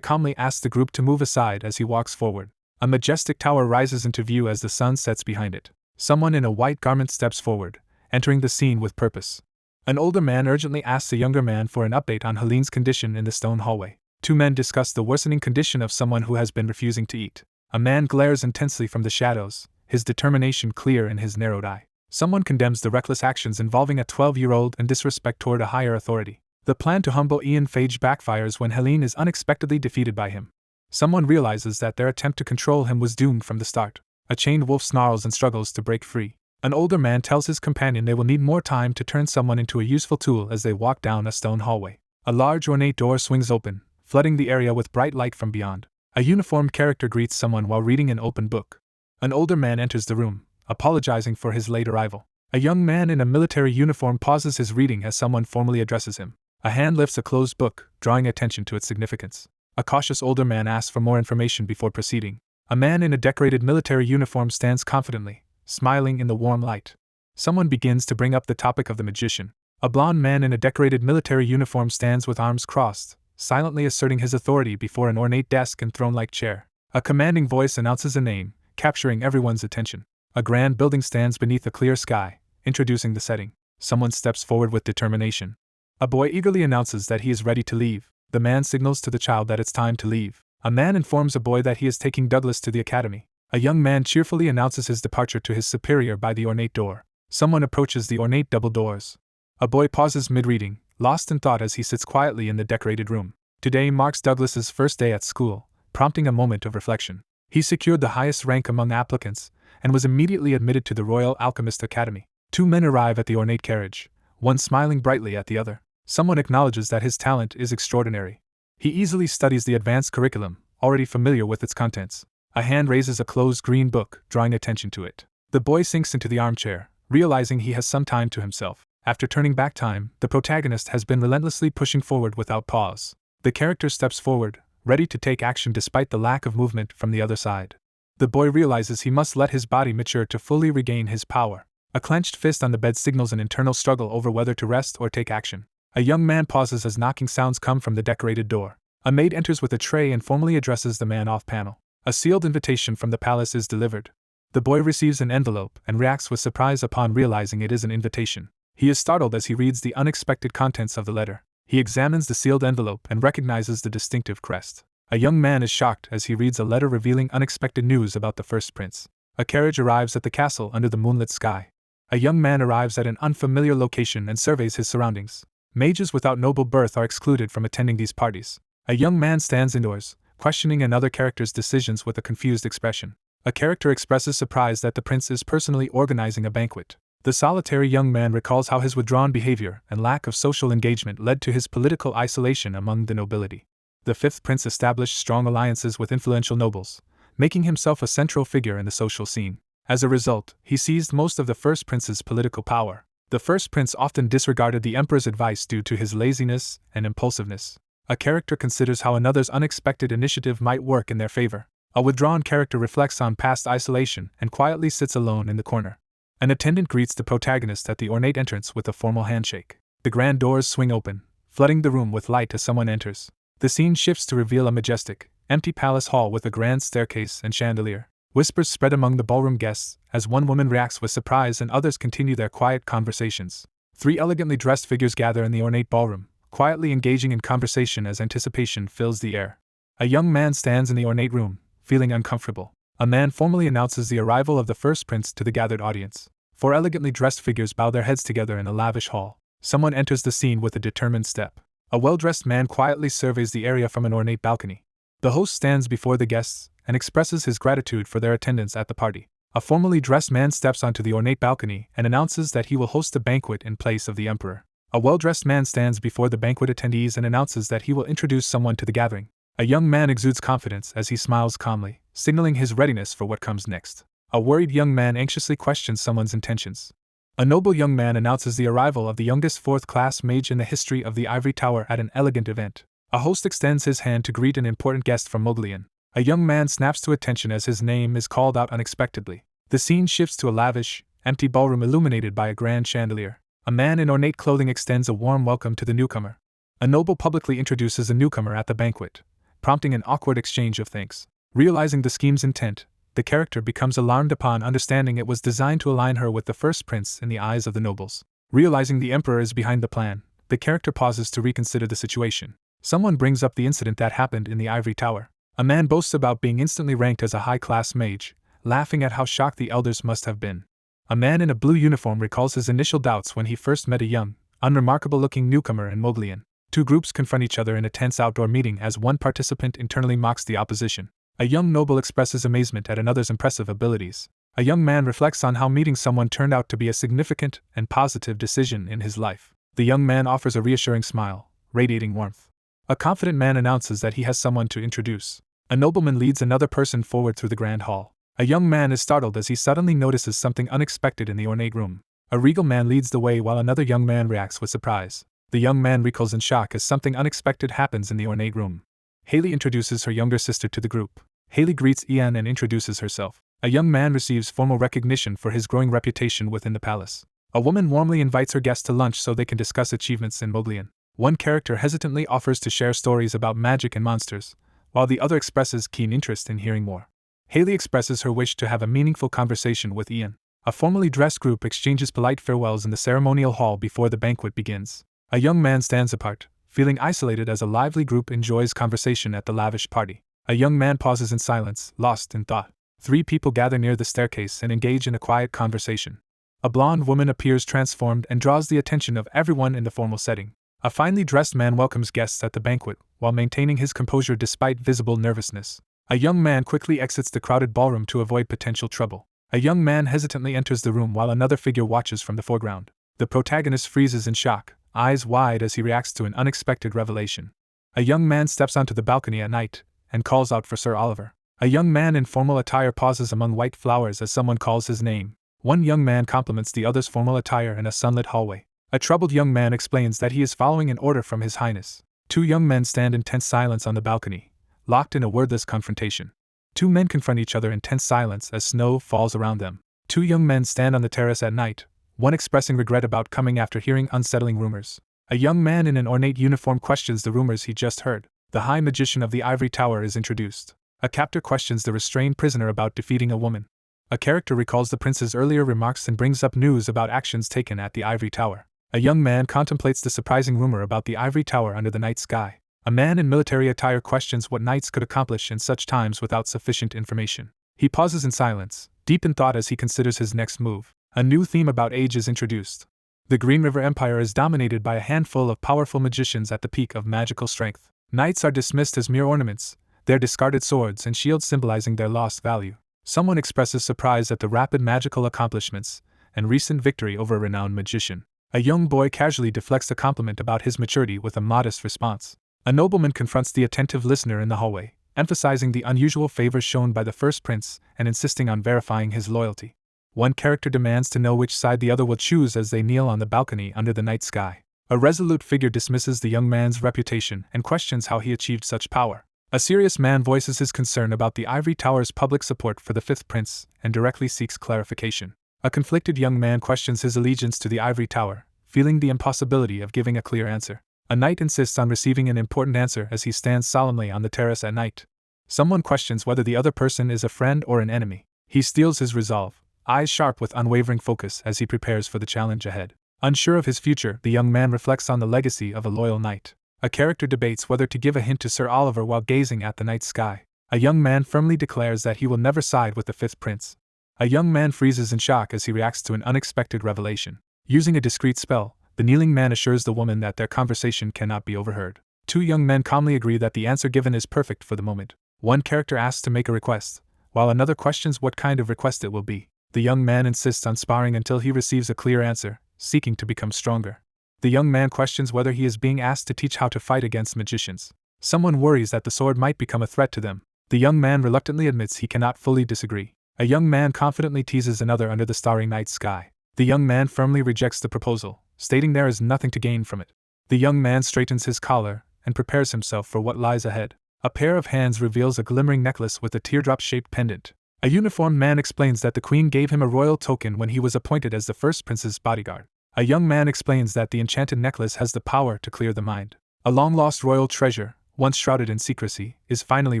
S1: calmly asks the group to move aside as he walks forward. A majestic tower rises into view as the sun sets behind it. Someone in a white garment steps forward, entering the scene with purpose. An older man urgently asks a younger man for an update on Helene's condition in the stone hallway. Two men discuss the worsening condition of someone who has been refusing to eat. A man glares intensely from the shadows, his determination clear in his narrowed eye. Someone condemns the reckless actions involving a 12-year-old and disrespect toward a higher authority. The plan to humble Ian Phage backfires when Helene is unexpectedly defeated by him. Someone realizes that their attempt to control him was doomed from the start. A chained wolf snarls and struggles to break free. An older man tells his companion they will need more time to turn someone into a useful tool as they walk down a stone hallway. A large ornate door swings open, flooding the area with bright light from beyond. A uniformed character greets someone while reading an open book. An older man enters the room, apologizing for his late arrival. A young man in a military uniform pauses his reading as someone formally addresses him. A hand lifts a closed book, drawing attention to its significance. A cautious older man asks for more information before proceeding. A man in a decorated military uniform stands confidently, smiling in the warm light. Someone begins to bring up the topic of the magician. A blond man in a decorated military uniform stands with arms crossed, silently asserting his authority before an ornate desk and throne-like chair. A commanding voice announces a name, capturing everyone's attention. A grand building stands beneath a clear sky, introducing the setting. Someone steps forward with determination. A boy eagerly announces that he is ready to leave. The man signals to the child that it's time to leave. A man informs a boy that he is taking Douglas to the academy. A young man cheerfully announces his departure to his superior by the ornate door. Someone approaches the ornate double doors. A boy pauses mid-reading, lost in thought as he sits quietly in the decorated room. Today marks Douglas's first day at school, prompting a moment of reflection. He secured the highest rank among applicants, and was immediately admitted to the Royal Alchemist Academy. Two men arrive at the ornate carriage, one smiling brightly at the other. Someone acknowledges that his talent is extraordinary. He easily studies the advanced curriculum, already familiar with its contents. A hand raises a closed green book, drawing attention to it. The boy sinks into the armchair, realizing he has some time to himself. After turning back time, the protagonist has been relentlessly pushing forward without pause. The character steps forward, ready to take action despite the lack of movement from the other side. The boy realizes he must let his body mature to fully regain his power. A clenched fist on the bed signals an internal struggle over whether to rest or take action. A young man pauses as knocking sounds come from the decorated door. A maid enters with a tray and formally addresses the man off panel. A sealed invitation from the palace is delivered. The boy receives an envelope and reacts with surprise upon realizing it is an invitation. He is startled as he reads the unexpected contents of the letter. He examines the sealed envelope and recognizes the distinctive crest. A young man is shocked as he reads a letter revealing unexpected news about the first prince. A carriage arrives at the castle under the moonlit sky. A young man arrives at an unfamiliar location and surveys his surroundings. Mages without noble birth are excluded from attending these parties. A young man stands indoors, questioning another character's decisions with a confused expression. A character expresses surprise that the prince is personally organizing a banquet. The solitary young man recalls how his withdrawn behavior and lack of social engagement led to his political isolation among the nobility. The fifth prince established strong alliances with influential nobles, making himself a central figure in the social scene. As a result, he seized most of the first prince's political power. The first prince often disregarded the emperor's advice due to his laziness and impulsiveness. A character considers how another's unexpected initiative might work in their favor. A withdrawn character reflects on past isolation and quietly sits alone in the corner. An attendant greets the protagonist at the ornate entrance with a formal handshake. The grand doors swing open, flooding the room with light as someone enters. The scene shifts to reveal a majestic, empty palace hall with a grand staircase and chandelier. Whispers spread among the ballroom guests as one woman reacts with surprise and others continue their quiet conversations. Three elegantly dressed figures gather in the ornate ballroom, quietly engaging in conversation as anticipation fills the air. A young man stands in the ornate room, feeling uncomfortable. A man formally announces the arrival of the first prince to the gathered audience. Four elegantly dressed figures bow their heads together in a lavish hall. Someone enters the scene with a determined step. A well-dressed man quietly surveys the area from an ornate balcony. The host stands before the guests and expresses his gratitude for their attendance at the party. A formally dressed man steps onto the ornate balcony and announces that he will host a banquet in place of the emperor. A well-dressed man stands before the banquet attendees and announces that he will introduce someone to the gathering. A young man exudes confidence as he smiles calmly, signaling his readiness for what comes next. A worried young man anxiously questions someone's intentions. A noble young man announces the arrival of the youngest fourth-class mage in the history of the Ivory Tower at an elegant event. A host extends his hand to greet an important guest from Moglian. A young man snaps to attention as his name is called out unexpectedly. The scene shifts to a lavish, empty ballroom illuminated by a grand chandelier. A man in ornate clothing extends a warm welcome to the newcomer. A noble publicly introduces a newcomer at the banquet, prompting an awkward exchange of thanks. Realizing the scheme's intent, the character becomes alarmed upon understanding it was designed to align her with the first prince in the eyes of the nobles. Realizing the emperor is behind the plan, the character pauses to reconsider the situation. Someone brings up the incident that happened in the Ivory Tower. A man boasts about being instantly ranked as a high-class mage, laughing at how shocked the elders must have been. A man in a blue uniform recalls his initial doubts when he first met a young, unremarkable-looking newcomer in Moglian. Two groups confront each other in a tense outdoor meeting as one participant internally mocks the opposition. A young noble expresses amazement at another's impressive abilities. A young man reflects on how meeting someone turned out to be a significant and positive decision in his life. The young man offers a reassuring smile, radiating warmth. A confident man announces that he has someone to introduce. A nobleman leads another person forward through the grand hall. A young man is startled as he suddenly notices something unexpected in the ornate room. A regal man leads the way while another young man reacts with surprise. The young man recoils in shock as something unexpected happens in the ornate room. Haley introduces her younger sister to the group. Haley greets Ian and introduces herself. A young man receives formal recognition for his growing reputation within the palace. A woman warmly invites her guests to lunch so they can discuss achievements in Moglian. One character hesitantly offers to share stories about magic and monsters, while the other expresses keen interest in hearing more. Haley expresses her wish to have a meaningful conversation with Ian. A formally dressed group exchanges polite farewells in the ceremonial hall before the banquet begins. A young man stands apart, feeling isolated as a lively group enjoys conversation at the lavish party. A young man pauses in silence, lost in thought. Three people gather near the staircase and engage in a quiet conversation. A blonde woman appears transformed and draws the attention of everyone in the formal setting. A finely dressed man welcomes guests at the banquet, while maintaining his composure despite visible nervousness. A young man quickly exits the crowded ballroom to avoid potential trouble. A young man hesitantly enters the room while another figure watches from the foreground. The protagonist freezes in shock, eyes wide as he reacts to an unexpected revelation. A young man steps onto the balcony at night and calls out for Sir Oliver. A young man in formal attire pauses among white flowers as someone calls his name. One young man compliments the other's formal attire in a sunlit hallway. A troubled young man explains that he is following an order from His Highness. Two young men stand in tense silence on the balcony, locked in a wordless confrontation. Two men confront each other in tense silence as snow falls around them. Two young men stand on the terrace at night, one expressing regret about coming after hearing unsettling rumors. A young man in an ornate uniform questions the rumors he just heard. The High Magician of the Ivory Tower is introduced. A captor questions the restrained prisoner about defeating a woman. A character recalls the prince's earlier remarks and brings up news about actions taken at the Ivory Tower. A young man contemplates the surprising rumor about the Ivory Tower under the night sky. A man in military attire questions what knights could accomplish in such times without sufficient information. He pauses in silence, deep in thought as he considers his next move. A new theme about age is introduced. The Green River Empire is dominated by a handful of powerful magicians at the peak of magical strength. Knights are dismissed as mere ornaments, their discarded swords and shields symbolizing their lost value. Someone expresses surprise at the rapid magical accomplishments and recent victory over a renowned magician. A young boy casually deflects a compliment about his maturity with a modest response. A nobleman confronts the attentive listener in the hallway, emphasizing the unusual favors shown by the first prince and insisting on verifying his loyalty. One character demands to know which side the other will choose as they kneel on the balcony under the night sky. A resolute figure dismisses the young man's reputation and questions how he achieved such power. A serious man voices his concern about the Ivory Tower's public support for the fifth prince and directly seeks clarification. A conflicted young man questions his allegiance to the Ivory Tower, feeling the impossibility of giving a clear answer. A knight insists on receiving an important answer as he stands solemnly on the terrace at night. Someone questions whether the other person is a friend or an enemy. He steels his resolve, eyes sharp with unwavering focus as he prepares for the challenge ahead. Unsure of his future, the young man reflects on the legacy of a loyal knight. A character debates whether to give a hint to Sir Oliver while gazing at the night sky. A young man firmly declares that he will never side with the fifth prince. A young man freezes in shock as he reacts to an unexpected revelation. Using a discreet spell, the kneeling man assures the woman that their conversation cannot be overheard. Two young men calmly agree that the answer given is perfect for the moment. One character asks to make a request, while another questions what kind of request it will be. The young man insists on sparring until he receives a clear answer, seeking to become stronger. The young man questions whether he is being asked to teach how to fight against magicians. Someone worries that the sword might become a threat to them. The young man reluctantly admits he cannot fully disagree. A young man confidently teases another under the starry night sky. The young man firmly rejects the proposal, stating there is nothing to gain from it. The young man straightens his collar and prepares himself for what lies ahead. A pair of hands reveals a glimmering necklace with a teardrop-shaped pendant. A uniformed man explains that the queen gave him a royal token when he was appointed as the first prince's bodyguard. A young man explains that the enchanted necklace has the power to clear the mind. A long-lost royal treasure, once shrouded in secrecy, is finally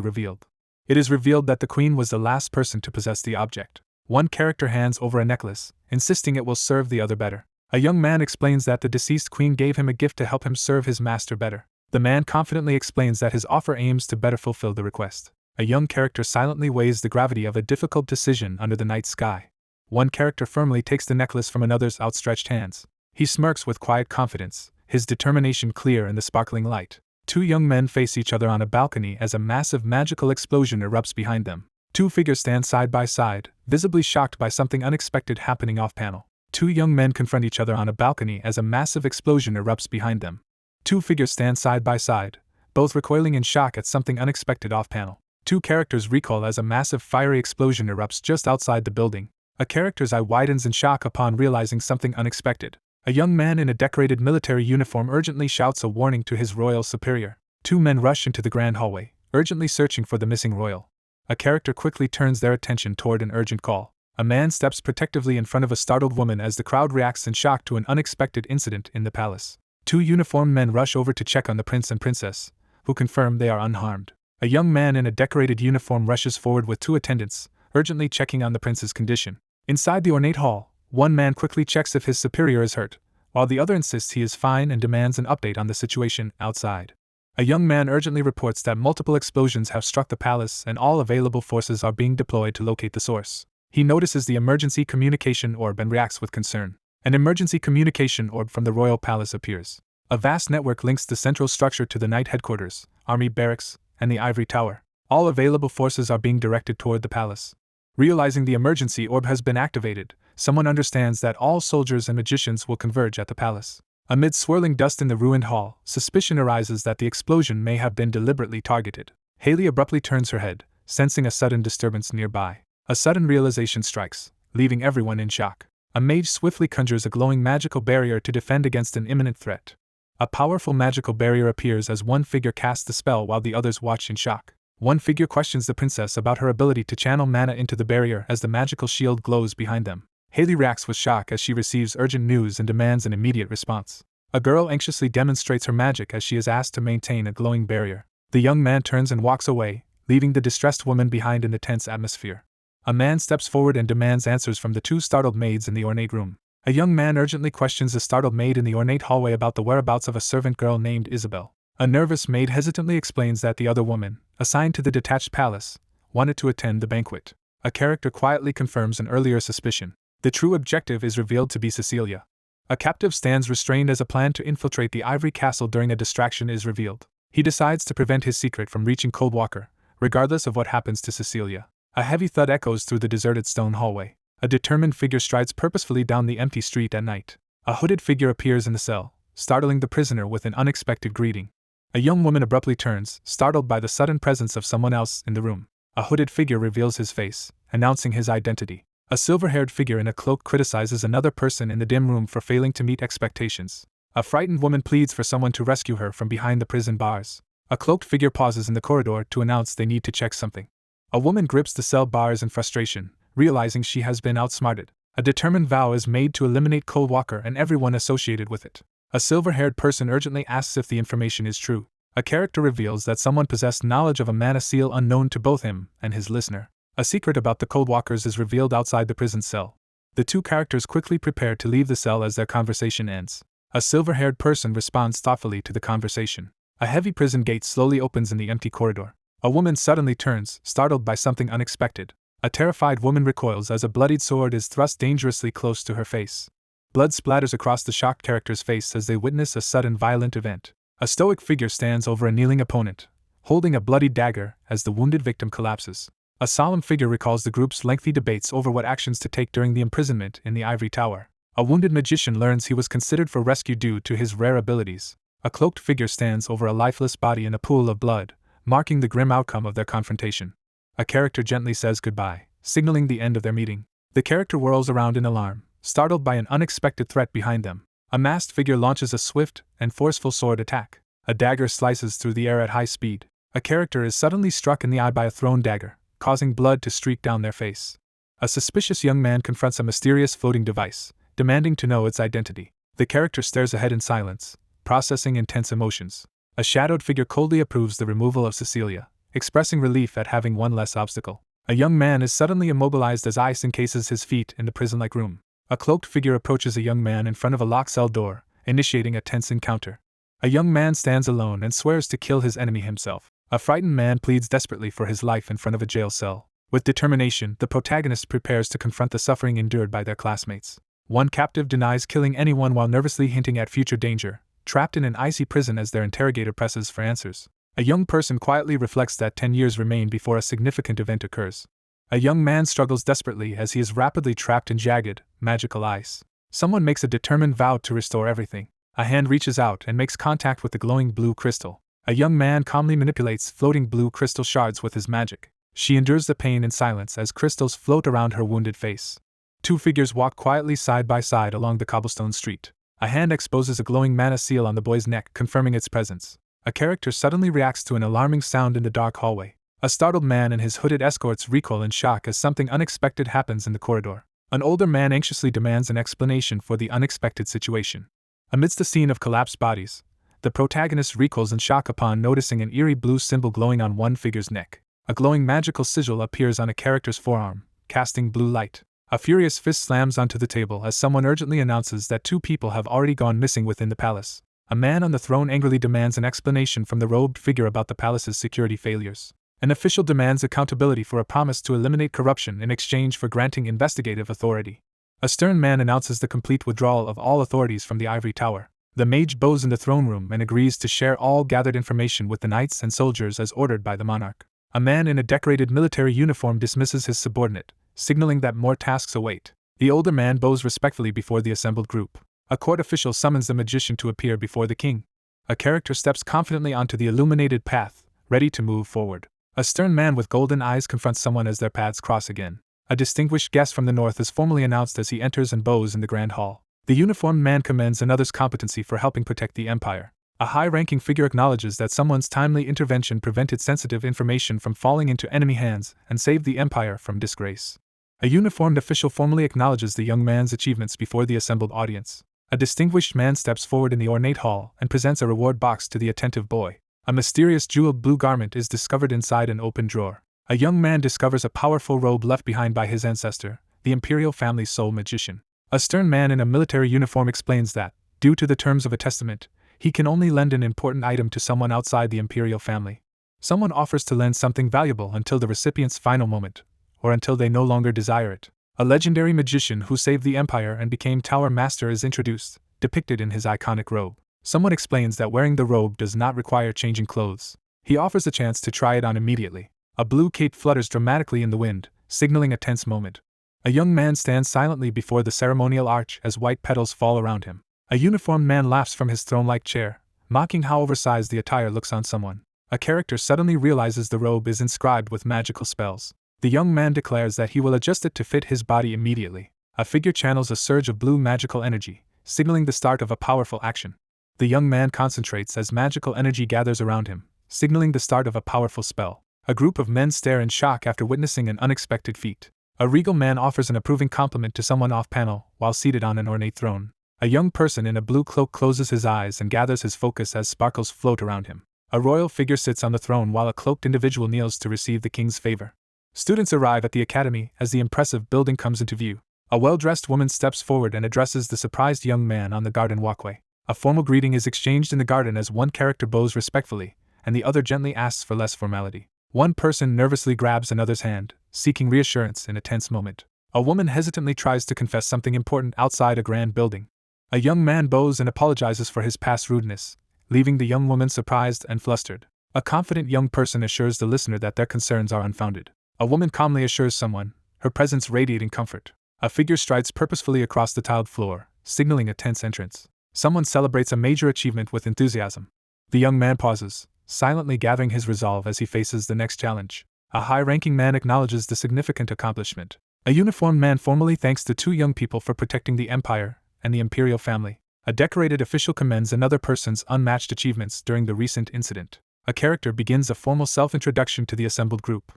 S1: revealed. It is revealed that the queen was the last person to possess the object. One character hands over a necklace, insisting it will serve the other better. A young man explains that the deceased queen gave him a gift to help him serve his master better. The man confidently explains that his offer aims to better fulfill the request. A young character silently weighs the gravity of a difficult decision under the night sky. One character firmly takes the necklace from another's outstretched hands. He smirks with quiet confidence, his determination clear in the sparkling light. Two young men face each other on a balcony as a massive magical explosion erupts behind them. Two figures stand side by side, visibly shocked by something unexpected happening off-panel. Two young men confront each other on a balcony as a massive explosion erupts behind them. Two figures stand side by side, both recoiling in shock at something unexpected off-panel. Two characters recoil as a massive fiery explosion erupts just outside the building. A character's eye widens in shock upon realizing something unexpected. A young man in a decorated military uniform urgently shouts a warning to his royal superior. Two men rush into the grand hallway, urgently searching for the missing royal. A character quickly turns their attention toward an urgent call. A man steps protectively in front of a startled woman as the crowd reacts in shock to an unexpected incident in the palace. Two uniformed men rush over to check on the prince and princess, who confirm they are unharmed. A young man in a decorated uniform rushes forward with two attendants, urgently checking on the prince's condition. Inside the ornate hall, one man quickly checks if his superior is hurt, while the other insists he is fine and demands an update on the situation outside. A young man urgently reports that multiple explosions have struck the palace and all available forces are being deployed to locate the source. He notices the emergency communication orb and reacts with concern. An emergency communication orb from the royal palace appears. A vast network links the central structure to the knight headquarters, army barracks, and the ivory tower. All available forces are being directed toward the palace. Realizing the emergency orb has been activated, someone understands that all soldiers and magicians will converge at the palace. Amid swirling dust in the ruined hall, suspicion arises that the explosion may have been deliberately targeted. Haley abruptly turns her head, sensing a sudden disturbance nearby. A sudden realization strikes, leaving everyone in shock. A mage swiftly conjures a glowing magical barrier to defend against an imminent threat. A powerful magical barrier appears as one figure casts the spell while the others watch in shock. One figure questions the princess about her ability to channel mana into the barrier as the magical shield glows behind them. Haley reacts with shock as she receives urgent news and demands an immediate response. A girl anxiously demonstrates her magic as she is asked to maintain a glowing barrier. The young man turns and walks away, leaving the distressed woman behind in the tense atmosphere. A man steps forward and demands answers from the two startled maids in the ornate room. A young man urgently questions the startled maid in the ornate hallway about the whereabouts of a servant girl named Isabel. A nervous maid hesitantly explains that the other woman, assigned to the detached palace, wanted to attend the banquet. A character quietly confirms an earlier suspicion. The true objective is revealed to be Cecilia. A captive stands restrained as a plan to infiltrate the ivory castle during a distraction is revealed. He decides to prevent his secret from reaching Coldwalker, regardless of what happens to Cecilia. A heavy thud echoes through the deserted stone hallway. A determined figure strides purposefully down the empty street at night. A hooded figure appears in the cell, startling the prisoner with an unexpected greeting. A young woman abruptly turns, startled by the sudden presence of someone else in the room. A hooded figure reveals his face, announcing his identity. A silver-haired figure in a cloak criticizes another person in the dim room for failing to meet expectations. A frightened woman pleads for someone to rescue her from behind the prison bars. A cloaked figure pauses in the corridor to announce they need to check something. A woman grips the cell bars in frustration, realizing she has been outsmarted. A determined vow is made to eliminate Coldwalker and everyone associated with it. A silver-haired person urgently asks if the information is true. A character reveals that someone possessed knowledge of a mana seal unknown to both him and his listener. A secret about the Coldwalkers is revealed outside the prison cell. The two characters quickly prepare to leave the cell as their conversation ends. A silver-haired person responds thoughtfully to the conversation. A heavy prison gate slowly opens in the empty corridor. A woman suddenly turns, startled by something unexpected. A terrified woman recoils as a bloodied sword is thrust dangerously close to her face. Blood splatters across the shocked character's face as they witness a sudden violent event. A stoic figure stands over a kneeling opponent, holding a bloody dagger as the wounded victim collapses. A solemn figure recalls the group's lengthy debates over what actions to take during the imprisonment in the ivory tower. A wounded magician learns he was considered for rescue due to his rare abilities. A cloaked figure stands over a lifeless body in a pool of blood, marking the grim outcome of their confrontation. A character gently says goodbye, signaling the end of their meeting. The character whirls around in alarm, startled by an unexpected threat behind them. A masked figure launches a swift and forceful sword attack. A dagger slices through the air at high speed. A character is suddenly struck in the eye by a thrown dagger, causing blood to streak down their face. A suspicious young man confronts a mysterious floating device, demanding to know its identity. The character stares ahead in silence, processing intense emotions. A shadowed figure coldly approves the removal of Cecilia, expressing relief at having one less obstacle. A young man is suddenly immobilized as ice encases his feet in the prison-like room. A cloaked figure approaches a young man in front of a locked cell door, initiating a tense encounter. A young man stands alone and swears to kill his enemy himself. A frightened man pleads desperately for his life in front of a jail cell. With determination, the protagonist prepares to confront the suffering endured by their classmates. One captive denies killing anyone while nervously hinting at future danger, trapped in an icy prison as their interrogator presses for answers. A young person quietly reflects that 10 years remain before a significant event occurs. A young man struggles desperately as he is rapidly trapped in jagged, magical ice. Someone makes a determined vow to restore everything. A hand reaches out and makes contact with the glowing blue crystal. A young man calmly manipulates floating blue crystal shards with his magic. She endures the pain in silence as crystals float around her wounded face. Two figures walk quietly side by side along the cobblestone street. A hand exposes a glowing mana seal on the boy's neck, confirming its presence. A character suddenly reacts to an alarming sound in the dark hallway. A startled man and his hooded escorts recoil in shock as something unexpected happens in the corridor. An older man anxiously demands an explanation for the unexpected situation. Amidst the scene of collapsed bodies, the protagonist recoils in shock upon noticing an eerie blue symbol glowing on one figure's neck. A glowing magical sigil appears on a character's forearm, casting blue light. A furious fist slams onto the table as someone urgently announces that 2 people have already gone missing within the palace. A man on the throne angrily demands an explanation from the robed figure about the palace's security failures. An official demands accountability for a promise to eliminate corruption in exchange for granting investigative authority. A stern man announces the complete withdrawal of all authorities from the ivory tower. The mage bows in the throne room and agrees to share all gathered information with the knights and soldiers as ordered by the monarch. A man in a decorated military uniform dismisses his subordinate, signaling that more tasks await. The older man bows respectfully before the assembled group. A court official summons the magician to appear before the king. A character steps confidently onto the illuminated path, ready to move forward. A stern man with golden eyes confronts someone as their paths cross again. A distinguished guest from the north is formally announced as he enters and bows in the grand hall. The uniformed man commends another's competency for helping protect the empire. A high-ranking figure acknowledges that someone's timely intervention prevented sensitive information from falling into enemy hands and saved the empire from disgrace. A uniformed official formally acknowledges the young man's achievements before the assembled audience. A distinguished man steps forward in the ornate hall and presents a reward box to the attentive boy. A mysterious jeweled blue garment is discovered inside an open drawer. A young man discovers a powerful robe left behind by his ancestor, the Imperial family's sole magician. A stern man in a military uniform explains that, due to the terms of a testament, he can only lend an important item to someone outside the Imperial family. Someone offers to lend something valuable until the recipient's final moment, or until they no longer desire it. A legendary magician who saved the empire and became Tower Master is introduced, depicted in his iconic robe. Someone explains that wearing the robe does not require changing clothes. He offers a chance to try it on immediately. A blue cape flutters dramatically in the wind, signaling a tense moment. A young man stands silently before the ceremonial arch as white petals fall around him. A uniformed man laughs from his throne-like chair, mocking how oversized the attire looks on someone. A character suddenly realizes the robe is inscribed with magical spells. The young man declares that he will adjust it to fit his body immediately. A figure channels a surge of blue magical energy, signaling the start of a powerful action. The young man concentrates as magical energy gathers around him, signaling the start of a powerful spell. A group of men stare in shock after witnessing an unexpected feat. A regal man offers an approving compliment to someone off-panel while seated on an ornate throne. A young person in a blue cloak closes his eyes and gathers his focus as sparkles float around him. A royal figure sits on the throne while a cloaked individual kneels to receive the king's favor. Students arrive at the academy as the impressive building comes into view. A well-dressed woman steps forward and addresses the surprised young man on the garden walkway. A formal greeting is exchanged in the garden as one character bows respectfully, and the other gently asks for less formality. One person nervously grabs another's hand, seeking reassurance in a tense moment. A woman hesitantly tries to confess something important outside a grand building. A young man bows and apologizes for his past rudeness, leaving the young woman surprised and flustered. A confident young person assures the listener that their concerns are unfounded. A woman calmly assures someone, her presence radiating comfort. A figure strides purposefully across the tiled floor, signaling a tense entrance. Someone celebrates a major achievement with enthusiasm. The young man pauses, silently gathering his resolve as he faces the next challenge. A high-ranking man acknowledges the significant accomplishment. A uniformed man formally thanks the two young people for protecting the empire and the Imperial family. A decorated official commends another person's unmatched achievements during the recent incident. A character begins a formal self-introduction to the assembled group.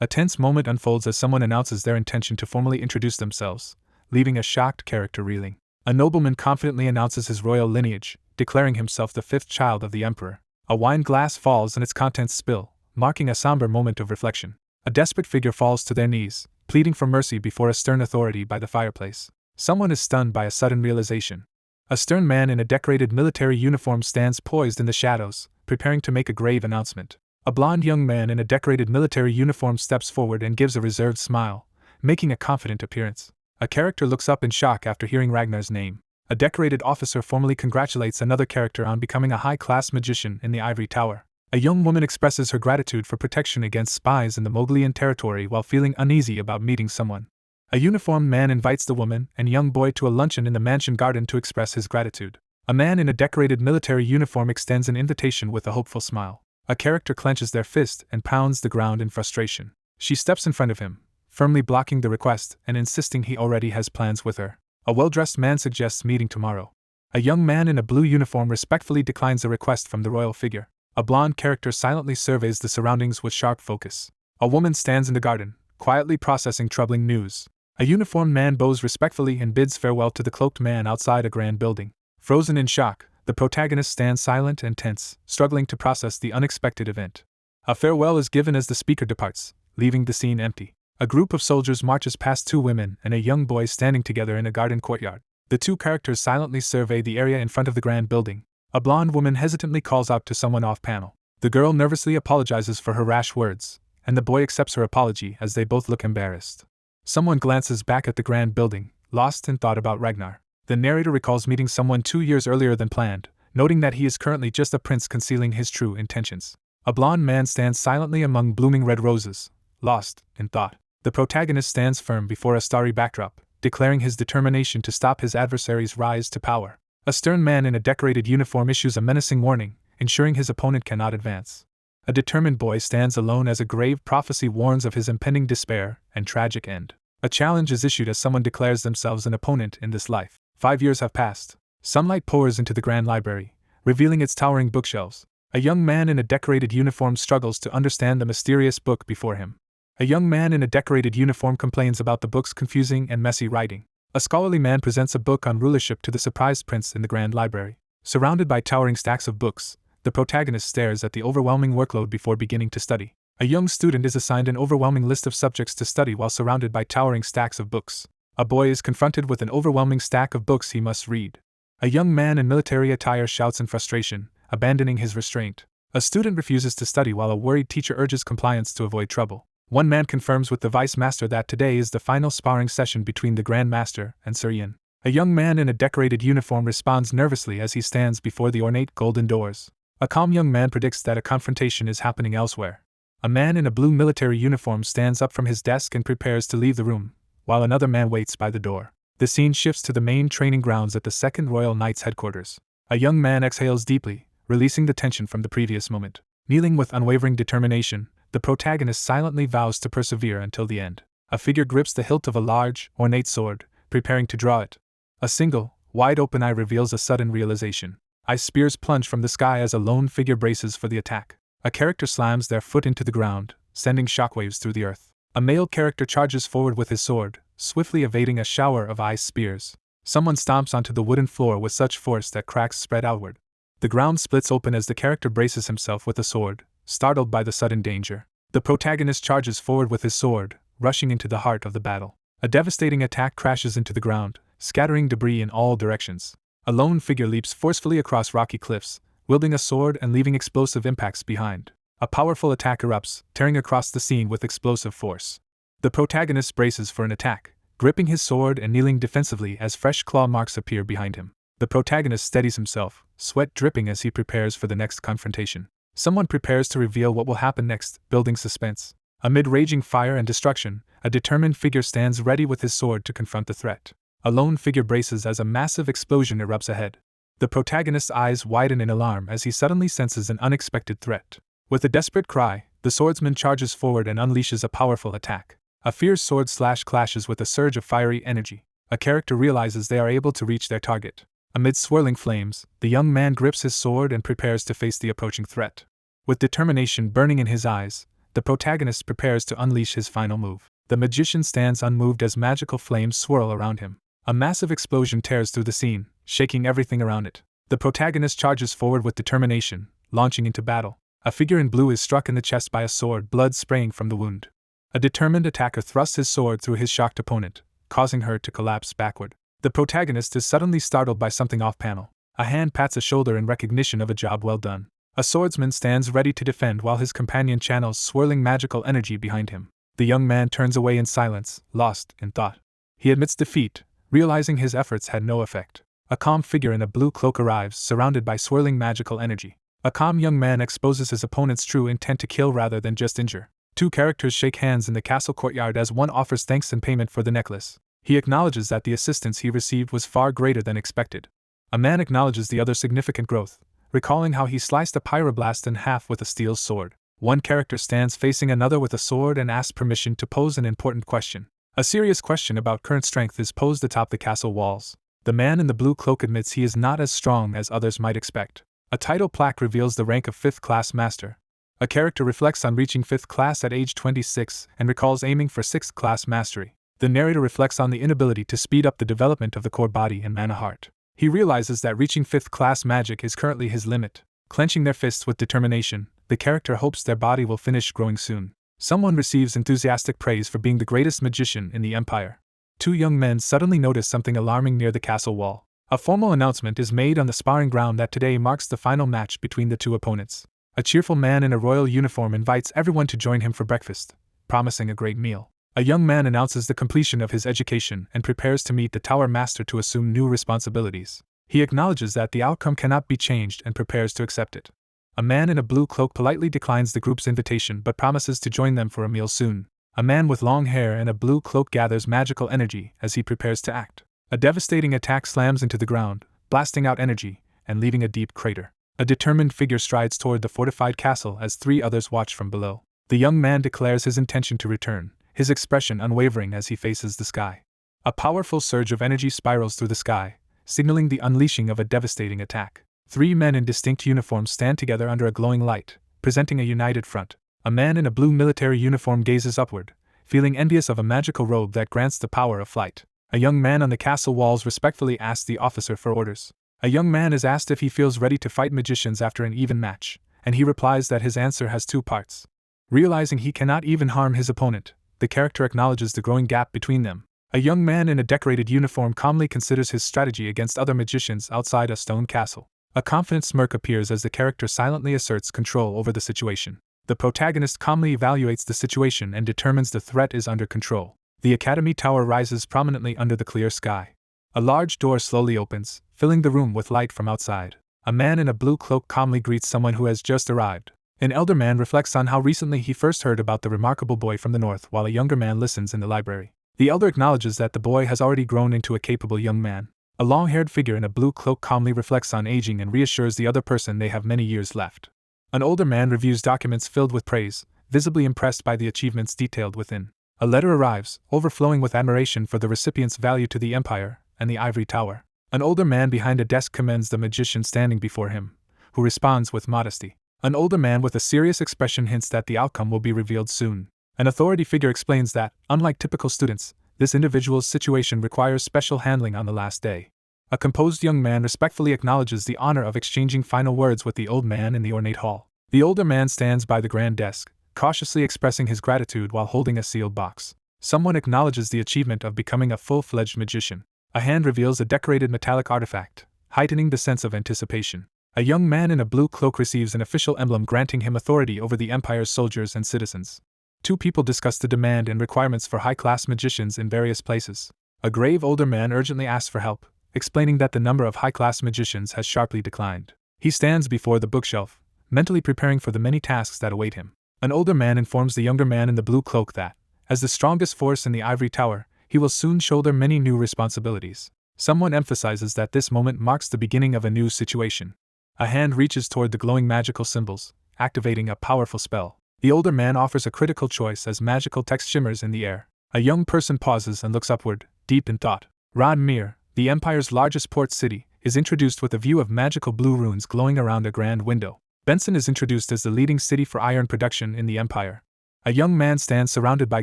S1: A tense moment unfolds as someone announces their intention to formally introduce themselves, leaving a shocked character reeling. A nobleman confidently announces his royal lineage, declaring himself the fifth child of the emperor. A wine glass falls and its contents spill, marking a somber moment of reflection. A desperate figure falls to their knees, pleading for mercy before a stern authority by the fireplace. Someone is stunned by a sudden realization. A stern man in a decorated military uniform stands poised in the shadows, preparing to make a grave announcement. A blond young man in a decorated military uniform steps forward and gives a reserved smile, making a confident appearance. A character looks up in shock after hearing Ragnar's name. A decorated officer formally congratulates another character on becoming a high-class magician in the Ivory Tower. A young woman expresses her gratitude for protection against spies in the Mongolian territory while feeling uneasy about meeting someone. A uniformed man invites the woman and young boy to a luncheon in the mansion garden to express his gratitude. A man in a decorated military uniform extends an invitation with a hopeful smile. A character clenches their fist and pounds the ground in frustration. She steps in front of him, firmly blocking the request and insisting he already has plans with her. A well-dressed man suggests meeting tomorrow. A young man in a blue uniform respectfully declines a request from the royal figure. A blonde character silently surveys the surroundings with sharp focus. A woman stands in the garden, quietly processing troubling news. A uniformed man bows respectfully and bids farewell to the cloaked man outside a grand building. Frozen in shock, the protagonist stands silent and tense, struggling to process the unexpected event. A farewell is given as the speaker departs, leaving the scene empty. A group of soldiers marches past two women and a young boy standing together in a garden courtyard. The two characters silently survey the area in front of the grand building. A blonde woman hesitantly calls out to someone off-panel. The girl nervously apologizes for her rash words, and the boy accepts her apology as they both look embarrassed. Someone glances back at the grand building, lost in thought about Ragnar. The narrator recalls meeting someone 2 years earlier than planned, noting that he is currently just a prince concealing his true intentions. A blond man stands silently among blooming red roses, lost in thought. The protagonist stands firm before a starry backdrop, declaring his determination to stop his adversary's rise to power. A stern man in a decorated uniform issues a menacing warning, ensuring his opponent cannot advance. A determined boy stands alone as a grave prophecy warns of his impending despair and tragic end. A challenge is issued as someone declares themselves an opponent in this life. 5 years have passed. Sunlight pours into the grand library, revealing its towering bookshelves. A young man in a decorated uniform struggles to understand the mysterious book before him. A young man in a decorated uniform complains about the book's confusing and messy writing. A scholarly man presents a book on rulership to the surprised prince in the grand library. Surrounded by towering stacks of books, the protagonist stares at the overwhelming workload before beginning to study. A young student is assigned an overwhelming list of subjects to study while surrounded by towering stacks of books. A boy is confronted with an overwhelming stack of books he must read. A young man in military attire shouts in frustration, abandoning his restraint. A student refuses to study while a worried teacher urges compliance to avoid trouble. One man confirms with the vice master that today is the final sparring session between the Grand Master and Sir Yin. A young man in a decorated uniform responds nervously as he stands before the ornate golden doors. A calm young man predicts that a confrontation is happening elsewhere. A man in a blue military uniform stands up from his desk and prepares to leave the room, while another man waits by the door. The scene shifts to the main training grounds at the 2nd Royal Knights headquarters. A young man exhales deeply, releasing the tension from the previous moment. Kneeling with unwavering determination, the protagonist silently vows to persevere until the end. A figure grips the hilt of a large, ornate sword, preparing to draw it. A single, wide-open eye reveals a sudden realization. Ice spears plunge from the sky as a lone figure braces for the attack. A character slams their foot into the ground, sending shockwaves through the earth. A male character charges forward with his sword, swiftly evading a shower of ice spears. Someone stomps onto the wooden floor with such force that cracks spread outward. The ground splits open as the character braces himself with a sword, startled by the sudden danger. The protagonist charges forward with his sword, rushing into the heart of the battle. A devastating attack crashes into the ground, scattering debris in all directions. A lone figure leaps forcefully across rocky cliffs, wielding a sword and leaving explosive impacts behind. A powerful attack erupts, tearing across the scene with explosive force. The protagonist braces for an attack, gripping his sword and kneeling defensively as fresh claw marks appear behind him. The protagonist steadies himself, sweat dripping as he prepares for the next confrontation. Someone prepares to reveal what will happen next, building suspense. Amid raging fire and destruction, a determined figure stands ready with his sword to confront the threat. A lone figure braces as a massive explosion erupts ahead. The protagonist's eyes widen in alarm as he suddenly senses an unexpected threat. With a desperate cry, the swordsman charges forward and unleashes a powerful attack. A fierce sword slash clashes with a surge of fiery energy. A character realizes they are able to reach their target. Amid swirling flames, the young man grips his sword and prepares to face the approaching threat. With determination burning in his eyes, the protagonist prepares to unleash his final move. The magician stands unmoved as magical flames swirl around him. A massive explosion tears through the scene, shaking everything around it. The protagonist charges forward with determination, launching into battle. A figure in blue is struck in the chest by a sword, blood spraying from the wound. A determined attacker thrusts his sword through his shocked opponent, causing her to collapse backward. The protagonist is suddenly startled by something off-panel. A hand pats a shoulder in recognition of a job well done. A swordsman stands ready to defend while his companion channels swirling magical energy behind him. The young man turns away in silence, lost in thought. He admits defeat, realizing his efforts had no effect. A calm figure in a blue cloak arrives, surrounded by swirling magical energy. A calm young man exposes his opponent's true intent to kill rather than just injure. Two characters shake hands in the castle courtyard as one offers thanks in payment for the necklace. He acknowledges that the assistance he received was far greater than expected. A man acknowledges the other's significant growth, recalling how he sliced a pyroblast in half with a steel sword. One character stands facing another with a sword and asks permission to pose an important question. A serious question about current strength is posed atop the castle walls. The man in the blue cloak admits he is not as strong as others might expect. A title plaque reveals the rank of 5th class master. A character reflects on reaching 5th class at age 26 and recalls aiming for 6th class mastery. The narrator reflects on the inability to speed up the development of the core body and mana heart. He realizes that reaching 5th class magic is currently his limit. Clenching their fists with determination, the character hopes their body will finish growing soon. Someone receives enthusiastic praise for being the greatest magician in the Empire. Two young men suddenly notice something alarming near the castle wall. A formal announcement is made on the sparring ground that today marks the final match between the two opponents. A cheerful man in a royal uniform invites everyone to join him for breakfast, promising a great meal. A young man announces the completion of his education and prepares to meet the tower master to assume new responsibilities. He acknowledges that the outcome cannot be changed and prepares to accept it. A man in a blue cloak politely declines the group's invitation but promises to join them for a meal soon. A man with long hair and a blue cloak gathers magical energy as he prepares to act. A devastating attack slams into the ground, blasting out energy and leaving a deep crater. A determined figure strides toward the fortified castle as 3 others watch from below. The young man declares his intention to return, his expression unwavering as he faces the sky. A powerful surge of energy spirals through the sky, signaling the unleashing of a devastating attack. 3 men in distinct uniforms stand together under a glowing light, presenting a united front. A man in a blue military uniform gazes upward, feeling envious of a magical robe that grants the power of flight. A young man on the castle walls respectfully asks the officer for orders. A young man is asked if he feels ready to fight magicians after an even match, and he replies that his answer has 2 parts. Realizing he cannot even harm his opponent, the character acknowledges the growing gap between them. A young man in a decorated uniform calmly considers his strategy against other magicians outside a stone castle. A confident smirk appears as the character silently asserts control over the situation. The protagonist calmly evaluates the situation and determines the threat is under control. The academy tower rises prominently under the clear sky. A large door slowly opens, filling the room with light from outside. A man in a blue cloak calmly greets someone who has just arrived. An elder man reflects on how recently he first heard about the remarkable boy from the north while a younger man listens in the library. The elder acknowledges that the boy has already grown into a capable young man. A long-haired figure in a blue cloak calmly reflects on aging and reassures the other person they have many years left. An older man reviews documents filled with praise, visibly impressed by the achievements detailed within. A letter arrives, overflowing with admiration for the recipient's value to the Empire and the ivory tower. An older man behind a desk commends the magician standing before him, who responds with modesty. An older man with a serious expression hints that the outcome will be revealed soon. An authority figure explains that, unlike typical students, this individual's situation requires special handling on the last day. A composed young man respectfully acknowledges the honor of exchanging final words with the old man in the ornate hall. The older man stands by the grand desk, cautiously expressing his gratitude while holding a sealed box. Someone acknowledges the achievement of becoming a full-fledged magician. A hand reveals a decorated metallic artifact, heightening the sense of anticipation. A young man in a blue cloak receives an official emblem granting him authority over the Empire's soldiers and citizens. 2 people discuss the demand and requirements for high-class magicians in various places. A grave older man urgently asks for help, explaining that the number of high-class magicians has sharply declined. He stands before the bookshelf, mentally preparing for the many tasks that await him. An older man informs the younger man in the blue cloak that, as the strongest force in the ivory tower, he will soon shoulder many new responsibilities. Someone emphasizes that this moment marks the beginning of a new situation. A hand reaches toward the glowing magical symbols, activating a powerful spell. The older man offers a critical choice as magical text shimmers in the air. A young person pauses and looks upward, deep in thought. Rodmere, the Empire's largest port city, is introduced with a view of magical blue runes glowing around a grand window. Benson is introduced as the leading city for iron production in the Empire. A young man stands surrounded by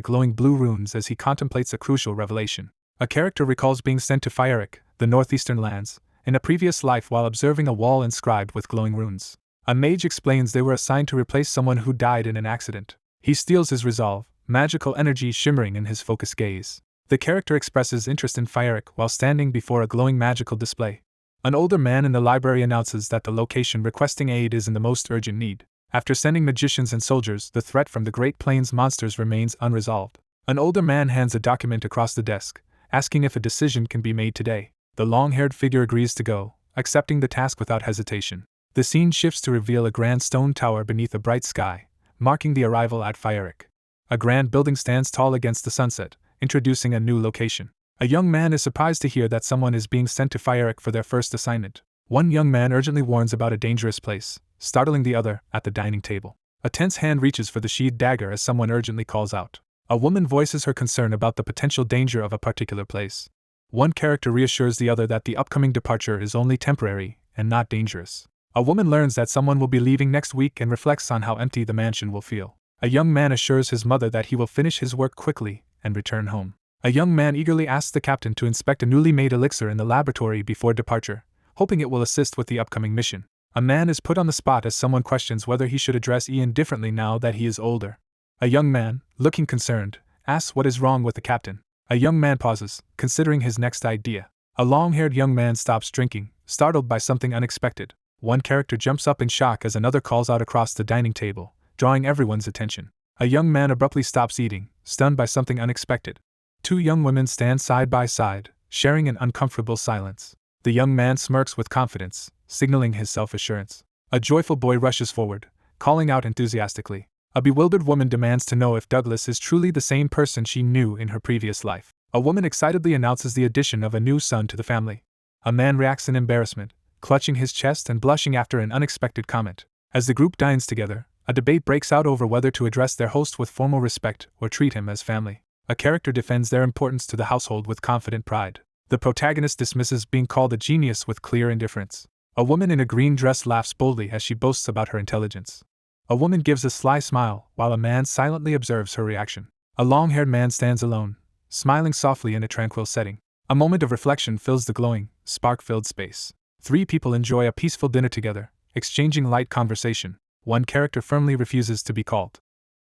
S1: glowing blue runes as he contemplates a crucial revelation. A character recalls being sent to Fyric, the northeastern lands, in a previous life while observing a wall inscribed with glowing runes. A mage explains they were assigned to replace someone who died in an accident. He steals his resolve, magical energy shimmering in his focused gaze. The character expresses interest in Fyric while standing before a glowing magical display. An older man in the library announces that the location requesting aid is in the most urgent need. After sending magicians and soldiers, the threat from the Great Plains monsters remains unresolved. An older man hands a document across the desk, asking if a decision can be made today. The long-haired figure agrees to go, accepting the task without hesitation. The scene shifts to reveal a grand stone tower beneath a bright sky, marking the arrival at Fyric. A grand building stands tall against the sunset, introducing a new location. A young man is surprised to hear that someone is being sent to Fyric for their first assignment. One young man urgently warns about a dangerous place, startling the other at the dining table. A tense hand reaches for the sheathed dagger as someone urgently calls out. A woman voices her concern about the potential danger of a particular place. One character reassures the other that the upcoming departure is only temporary and not dangerous. A woman learns that someone will be leaving next week and reflects on how empty the mansion will feel. A young man assures his mother that he will finish his work quickly and return home. A young man eagerly asks the captain to inspect a newly made elixir in the laboratory before departure, hoping it will assist with the upcoming mission. A man is put on the spot as someone questions whether he should address Ian differently now that he is older. A young man, looking concerned, asks what is wrong with the captain. A young man pauses, considering his next idea. A long-haired young man stops drinking, startled by something unexpected. One character jumps up in shock as another calls out across the dining table, drawing everyone's attention. A young man abruptly stops eating, stunned by something unexpected. Two young women stand side by side, sharing an uncomfortable silence. The young man smirks with confidence, signaling his self-assurance. A joyful boy rushes forward, calling out enthusiastically. A bewildered woman demands to know if Douglas is truly the same person she knew in her previous life. A woman excitedly announces the addition of a new son to the family. A man reacts in embarrassment, clutching his chest and blushing after an unexpected comment. As the group dines together, a debate breaks out over whether to address their host with formal respect or treat him as family. A character defends their importance to the household with confident pride. The protagonist dismisses being called a genius with clear indifference. A woman in a green dress laughs boldly as she boasts about her intelligence. A woman gives a sly smile, while a man silently observes her reaction. A long-haired man stands alone, smiling softly in a tranquil setting. A moment of reflection fills the glowing, spark-filled space. Three people enjoy a peaceful dinner together, exchanging light conversation. One character firmly refuses to be called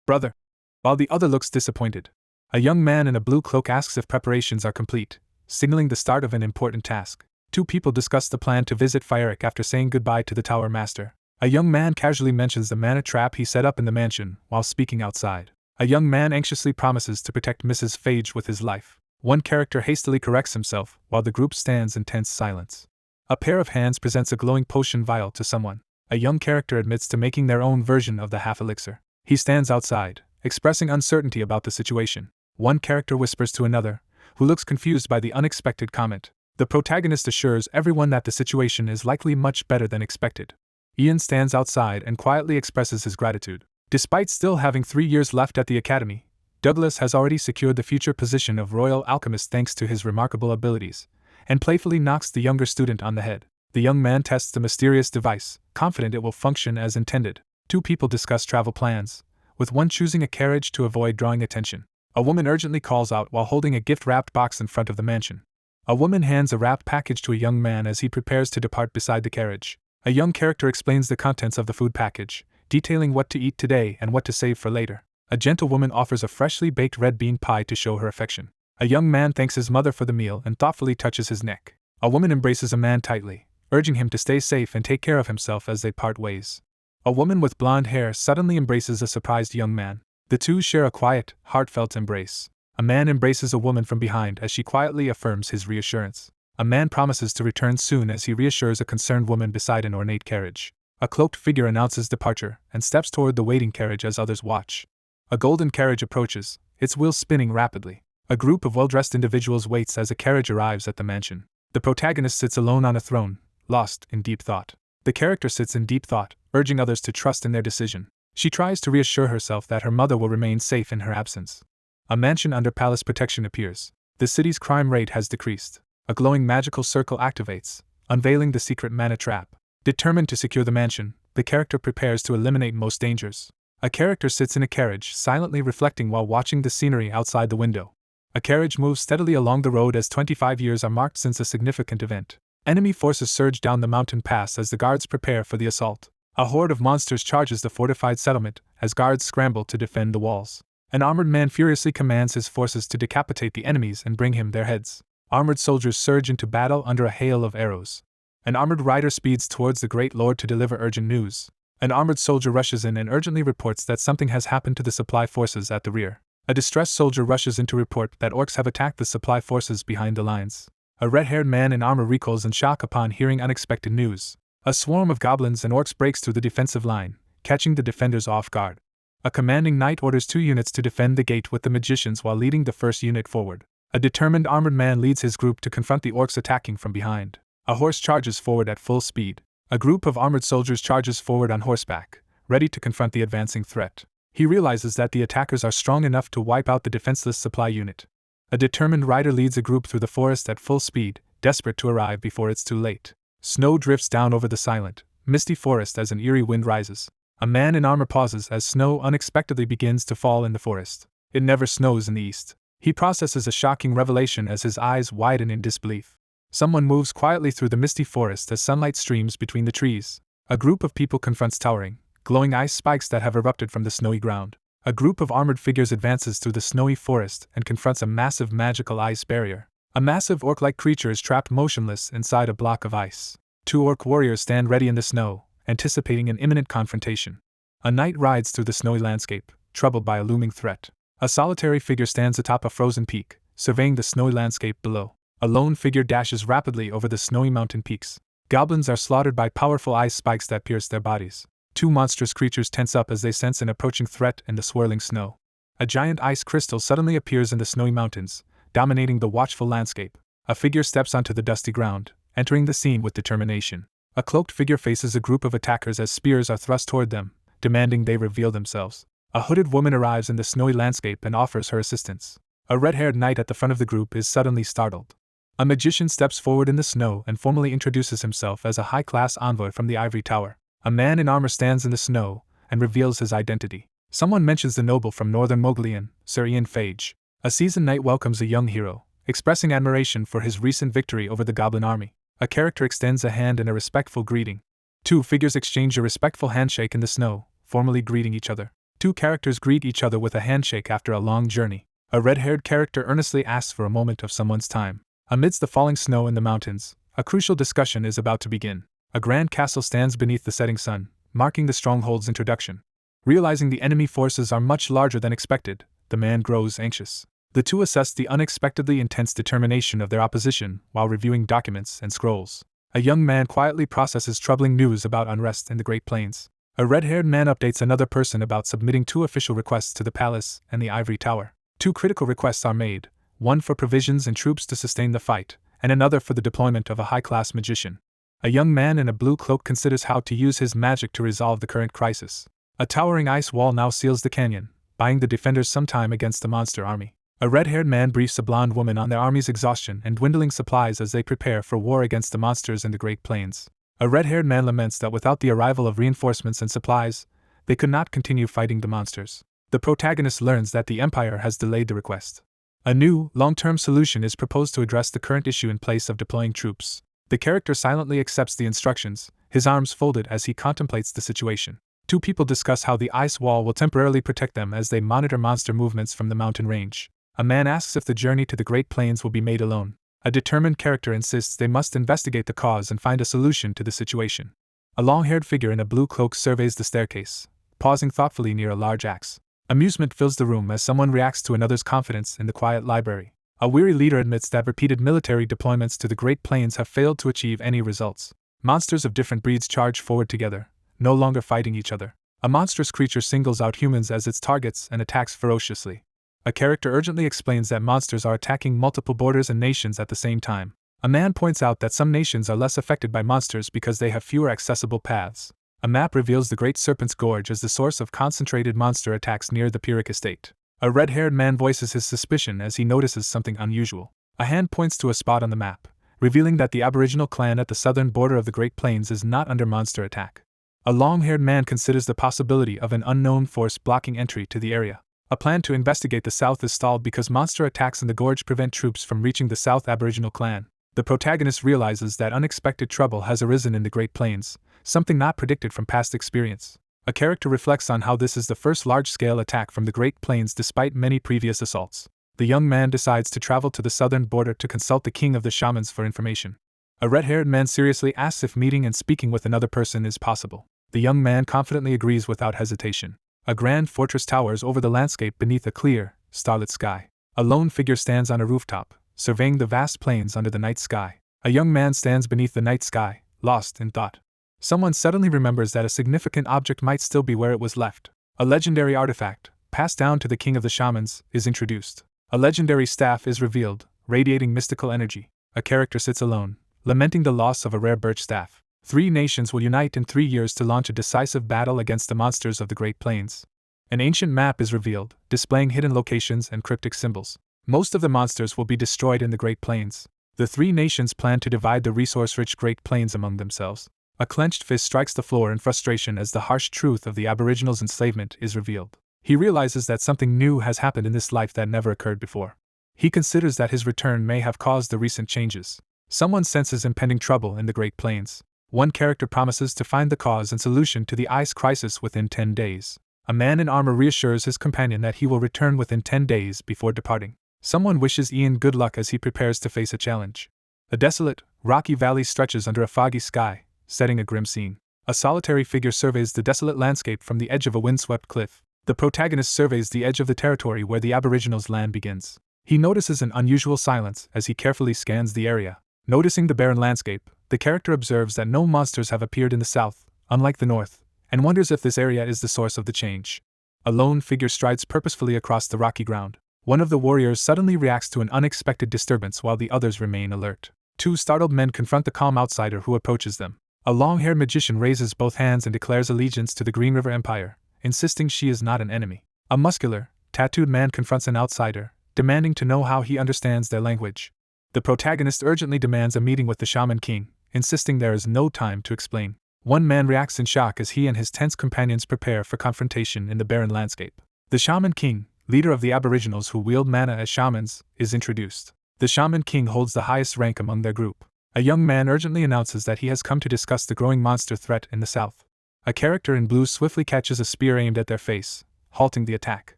S1: brother, while the other looks disappointed. A young man in a blue cloak asks if preparations are complete, signaling the start of an important task. Two people discuss the plan to visit Fyric after saying goodbye to the Tower Master. A young man casually mentions the mana trap he set up in the mansion while speaking outside. A young man anxiously promises to protect Mrs. Phage with his life. One character hastily corrects himself while the group stands in tense silence. A pair of hands presents a glowing potion vial to someone. A young character admits to making their own version of the half-elixir. He stands outside, expressing uncertainty about the situation. One character whispers to another, who looks confused by the unexpected comment. The protagonist assures everyone that the situation is likely much better than expected. Ian stands outside and quietly expresses his gratitude. Despite still having 3 years left at the academy, Douglas has already secured the future position of Royal Alchemist thanks to his remarkable abilities, and playfully knocks the younger student on the head. The young man tests the mysterious device, confident it will function as intended. Two people discuss travel plans, with one choosing a carriage to avoid drawing attention. A woman urgently calls out while holding a gift-wrapped box in front of the mansion. A woman hands a wrapped package to a young man as he prepares to depart beside the carriage. A young character explains the contents of the food package, detailing what to eat today and what to save for later. A gentlewoman offers a freshly baked red bean pie to show her affection. A young man thanks his mother for the meal and thoughtfully touches his neck. A woman embraces a man tightly, urging him to stay safe and take care of himself as they part ways. A woman with blonde hair suddenly embraces a surprised young man. The two share a quiet, heartfelt embrace. A man embraces a woman from behind as she quietly affirms his reassurance. A man promises to return soon as he reassures a concerned woman beside an ornate carriage. A cloaked figure announces departure and steps toward the waiting carriage as others watch. A golden carriage approaches, its wheels spinning rapidly. A group of well-dressed individuals waits as a carriage arrives at the mansion. The protagonist sits alone on a throne, lost in deep thought. The character sits in deep thought, urging others to trust in their decision. She tries to reassure herself that her mother will remain safe in her absence. A mansion under palace protection appears. The city's crime rate has decreased. A glowing magical circle activates, unveiling the secret mana trap. Determined to secure the mansion, the character prepares to eliminate most dangers. A character sits in a carriage, silently reflecting while watching the scenery outside the window. A carriage moves steadily along the road as 25 years are marked since a significant event. Enemy forces surge down the mountain pass as the guards prepare for the assault. A horde of monsters charges the fortified settlement as guards scramble to defend the walls. An armored man furiously commands his forces to decapitate the enemies and bring him their heads. Armored soldiers surge into battle under a hail of arrows. An armored rider speeds towards the Great Lord to deliver urgent news. An armored soldier rushes in and urgently reports that something has happened to the supply forces at the rear. A distressed soldier rushes in to report that orcs have attacked the supply forces behind the lines. A red-haired man in armor recoils in shock upon hearing unexpected news. A swarm of goblins and orcs breaks through the defensive line, catching the defenders off guard. A commanding knight orders 2 units to defend the gate with the magicians while leading the first unit forward. A determined armored man leads his group to confront the orcs attacking from behind. A horse charges forward at full speed. A group of armored soldiers charges forward on horseback, ready to confront the advancing threat. He realizes that the attackers are strong enough to wipe out the defenseless supply unit. A determined rider leads a group through the forest at full speed, desperate to arrive before it's too late. Snow drifts down over the silent, misty forest as an eerie wind rises. A man in armor pauses as snow unexpectedly begins to fall in the forest. It never snows in the east. He processes a shocking revelation as his eyes widen in disbelief. Someone moves quietly through the misty forest as sunlight streams between the trees. A group of people confronts towering, glowing ice spikes that have erupted from the snowy ground. A group of armored figures advances through the snowy forest and confronts a massive magical ice barrier. A massive orc-like creature is trapped motionless inside a block of ice. Two orc warriors stand ready in the snow, anticipating an imminent confrontation. A knight rides through the snowy landscape, troubled by a looming threat. A solitary figure stands atop a frozen peak, surveying the snowy landscape below. A lone figure dashes rapidly over the snowy mountain peaks. Goblins are slaughtered by powerful ice spikes that pierce their bodies. Two monstrous creatures tense up as they sense an approaching threat in the swirling snow. A giant ice crystal suddenly appears in the snowy mountains, dominating the watchful landscape. A figure steps onto the dusty ground, entering the scene with determination. A cloaked figure faces a group of attackers as spears are thrust toward them, demanding they reveal themselves. A hooded woman arrives in the snowy landscape and offers her assistance. A red-haired knight at the front of the group is suddenly startled. A magician steps forward in the snow and formally introduces himself as a high-class envoy from the ivory tower. A man in armor stands in the snow and reveals his identity. Someone mentions the noble from northern Moglian, Sir Ian Phage. A seasoned knight welcomes a young hero, expressing admiration for his recent victory over the goblin army. A character extends a hand in a respectful greeting. Two figures exchange a respectful handshake in the snow, formally greeting each other. Two characters greet each other with a handshake after a long journey. A red-haired character earnestly asks for a moment of someone's time. Amidst the falling snow in the mountains, a crucial discussion is about to begin. A grand castle stands beneath the setting sun, marking the stronghold's introduction. Realizing the enemy forces are much larger than expected, the man grows anxious. The two assess the unexpectedly intense determination of their opposition while reviewing documents and scrolls. A young man quietly processes troubling news about unrest in the Great Plains. A red-haired man updates another person about submitting two official requests to the palace and the ivory tower. Two critical requests are made, one for provisions and troops to sustain the fight, and another for the deployment of a high-class magician. A young man in a blue cloak considers how to use his magic to resolve the current crisis. A towering ice wall now seals the canyon, buying the defenders some time against the monster army. A red-haired man briefs a blonde woman on their army's exhaustion and dwindling supplies as they prepare for war against the monsters in the Great Plains. A red-haired man laments that without the arrival of reinforcements and supplies, they could not continue fighting the monsters. The protagonist learns that the Empire has delayed the request. A new, long-term solution is proposed to address the current issue in place of deploying troops. The character silently accepts the instructions, his arms folded as he contemplates the situation. Two people discuss how the ice wall will temporarily protect them as they monitor monster movements from the mountain range. A man asks if the journey to the Great Plains will be made alone. A determined character insists they must investigate the cause and find a solution to the situation. A long-haired figure in a blue cloak surveys the staircase, pausing thoughtfully near a large axe. Amusement fills the room as someone reacts to another's confidence in the quiet library. A weary leader admits that repeated military deployments to the Great Plains have failed to achieve any results. Monsters of different breeds charge forward together, no longer fighting each other. A monstrous creature singles out humans as its targets and attacks ferociously. A character urgently explains that monsters are attacking multiple borders and nations at the same time. A man points out that some nations are less affected by monsters because they have fewer accessible paths. A map reveals the Great Serpent's Gorge as the source of concentrated monster attacks near the Pyrrhic estate. A red-haired man voices his suspicion as he notices something unusual. A hand points to a spot on the map, revealing that the Aboriginal clan at the southern border of the Great Plains is not under monster attack. A long-haired man considers the possibility of an unknown force blocking entry to the area. A plan to investigate the south is stalled because monster attacks in the gorge prevent troops from reaching the South Aboriginal clan. The protagonist realizes that unexpected trouble has arisen in the Great Plains, something not predicted from past experience. A character reflects on how this is the first large-scale attack from the Great Plains despite many previous assaults. The young man decides to travel to the southern border to consult the king of the shamans for information. A red-haired man seriously asks if meeting and speaking with another person is possible. The young man confidently agrees without hesitation. A grand fortress towers over the landscape beneath a clear, starlit sky. A lone figure stands on a rooftop, surveying the vast plains under the night sky. A young man stands beneath the night sky, lost in thought. Someone suddenly remembers that a significant object might still be where it was left. A legendary artifact, passed down to the king of the shamans, is introduced. A legendary staff is revealed, radiating mystical energy. A character sits alone, lamenting the loss of a rare birch staff. 3 nations will unite in 3 years to launch a decisive battle against the monsters of the Great Plains. An ancient map is revealed, displaying hidden locations and cryptic symbols. Most of the monsters will be destroyed in the Great Plains. The 3 nations plan to divide the resource-rich Great Plains among themselves. A clenched fist strikes the floor in frustration as the harsh truth of the Aboriginals' enslavement is revealed. He realizes that something new has happened in this life that never occurred before. He considers that his return may have caused the recent changes. Someone senses impending trouble in the Great Plains. One character promises to find the cause and solution to the ice crisis within 10 days. A man in armor reassures his companion that he will return within 10 days before departing. Someone wishes Ian good luck as he prepares to face a challenge. A desolate, rocky valley stretches under a foggy sky, setting a grim scene. A solitary figure surveys the desolate landscape from the edge of a windswept cliff. The protagonist surveys the edge of the territory where the Aboriginals' land begins. He notices an unusual silence as he carefully scans the area. Noticing the barren landscape, the character observes that no monsters have appeared in the south, unlike the north, and wonders if this area is the source of the change. A lone figure strides purposefully across the rocky ground. One of the warriors suddenly reacts to an unexpected disturbance while the others remain alert. Two startled men confront the calm outsider who approaches them. A long-haired magician raises both hands and declares allegiance to the Green River Empire, insisting she is not an enemy. A muscular, tattooed man confronts an outsider, demanding to know how he understands their language. The protagonist urgently demands a meeting with the Shaman King, insisting there is no time to explain. One man reacts in shock as he and his tense companions prepare for confrontation in the barren landscape. The Shaman King, leader of the Aboriginals who wield mana as shamans, is introduced. The Shaman King holds the highest rank among their group. A young man urgently announces that he has come to discuss the growing monster threat in the south. A character in blue swiftly catches a spear aimed at their face, halting the attack.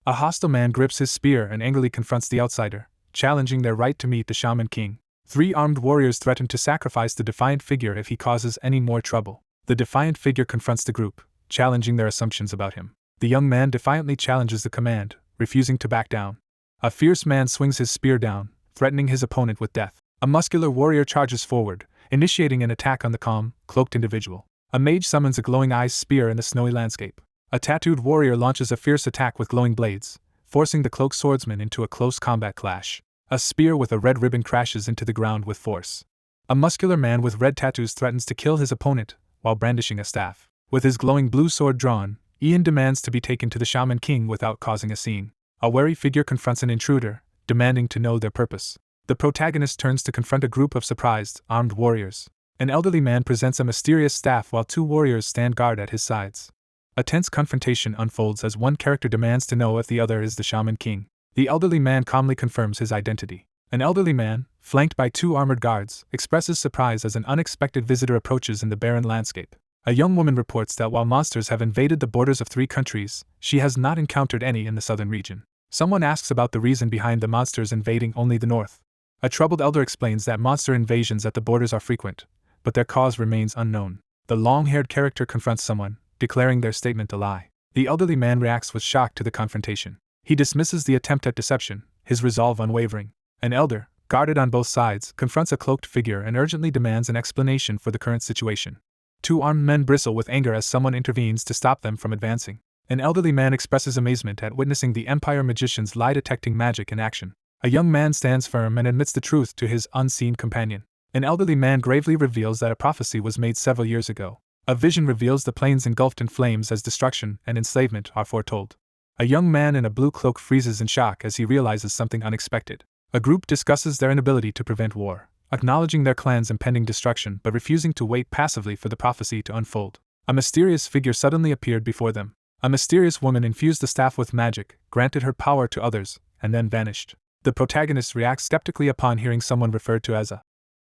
S1: A hostile man grips his spear and angrily confronts the outsider, challenging their right to meet the Shaman King. 3 armed warriors threaten to sacrifice the defiant figure if he causes any more trouble. The defiant figure confronts the group, challenging their assumptions about him. The young man defiantly challenges the command, refusing to back down. A fierce man swings his spear down, threatening his opponent with death. A muscular warrior charges forward, initiating an attack on the calm, cloaked individual. A mage summons a glowing ice spear in the snowy landscape. A tattooed warrior launches a fierce attack with glowing blades, forcing the cloaked swordsman into a close combat clash. A spear with a red ribbon crashes into the ground with force. A muscular man with red tattoos threatens to kill his opponent while brandishing a staff. With his glowing blue sword drawn, Ian demands to be taken to the Shaman King without causing a scene. A wary figure confronts an intruder, demanding to know their purpose. The protagonist turns to confront a group of surprised, armed warriors. An elderly man presents a mysterious staff while 2 warriors stand guard at his sides. A tense confrontation unfolds as one character demands to know if the other is the Shaman King. The elderly man calmly confirms his identity. An elderly man, flanked by 2 armored guards, expresses surprise as an unexpected visitor approaches in the barren landscape. A young woman reports that while monsters have invaded the borders of 3 countries, she has not encountered any in the southern region. Someone asks about the reason behind the monsters invading only the north. A troubled elder explains that monster invasions at the borders are frequent, but their cause remains unknown. The long-haired character confronts someone, declaring their statement a lie. The elderly man reacts with shock to the confrontation. He dismisses the attempt at deception, his resolve unwavering. An elder, guarded on both sides, confronts a cloaked figure and urgently demands an explanation for the current situation. 2 armed men bristle with anger as someone intervenes to stop them from advancing. An elderly man expresses amazement at witnessing the Empire magician's lie-detecting magic in action. A young man stands firm and admits the truth to his unseen companion. An elderly man gravely reveals that a prophecy was made several years ago. A vision reveals the plains engulfed in flames as destruction and enslavement are foretold. A young man in a blue cloak freezes in shock as he realizes something unexpected. A group discusses their inability to prevent war, acknowledging their clan's impending destruction but refusing to wait passively for the prophecy to unfold. A mysterious figure suddenly appeared before them. A mysterious woman infused the staff with magic, granted her power to others, and then vanished. The protagonist reacts skeptically upon hearing someone referred to as a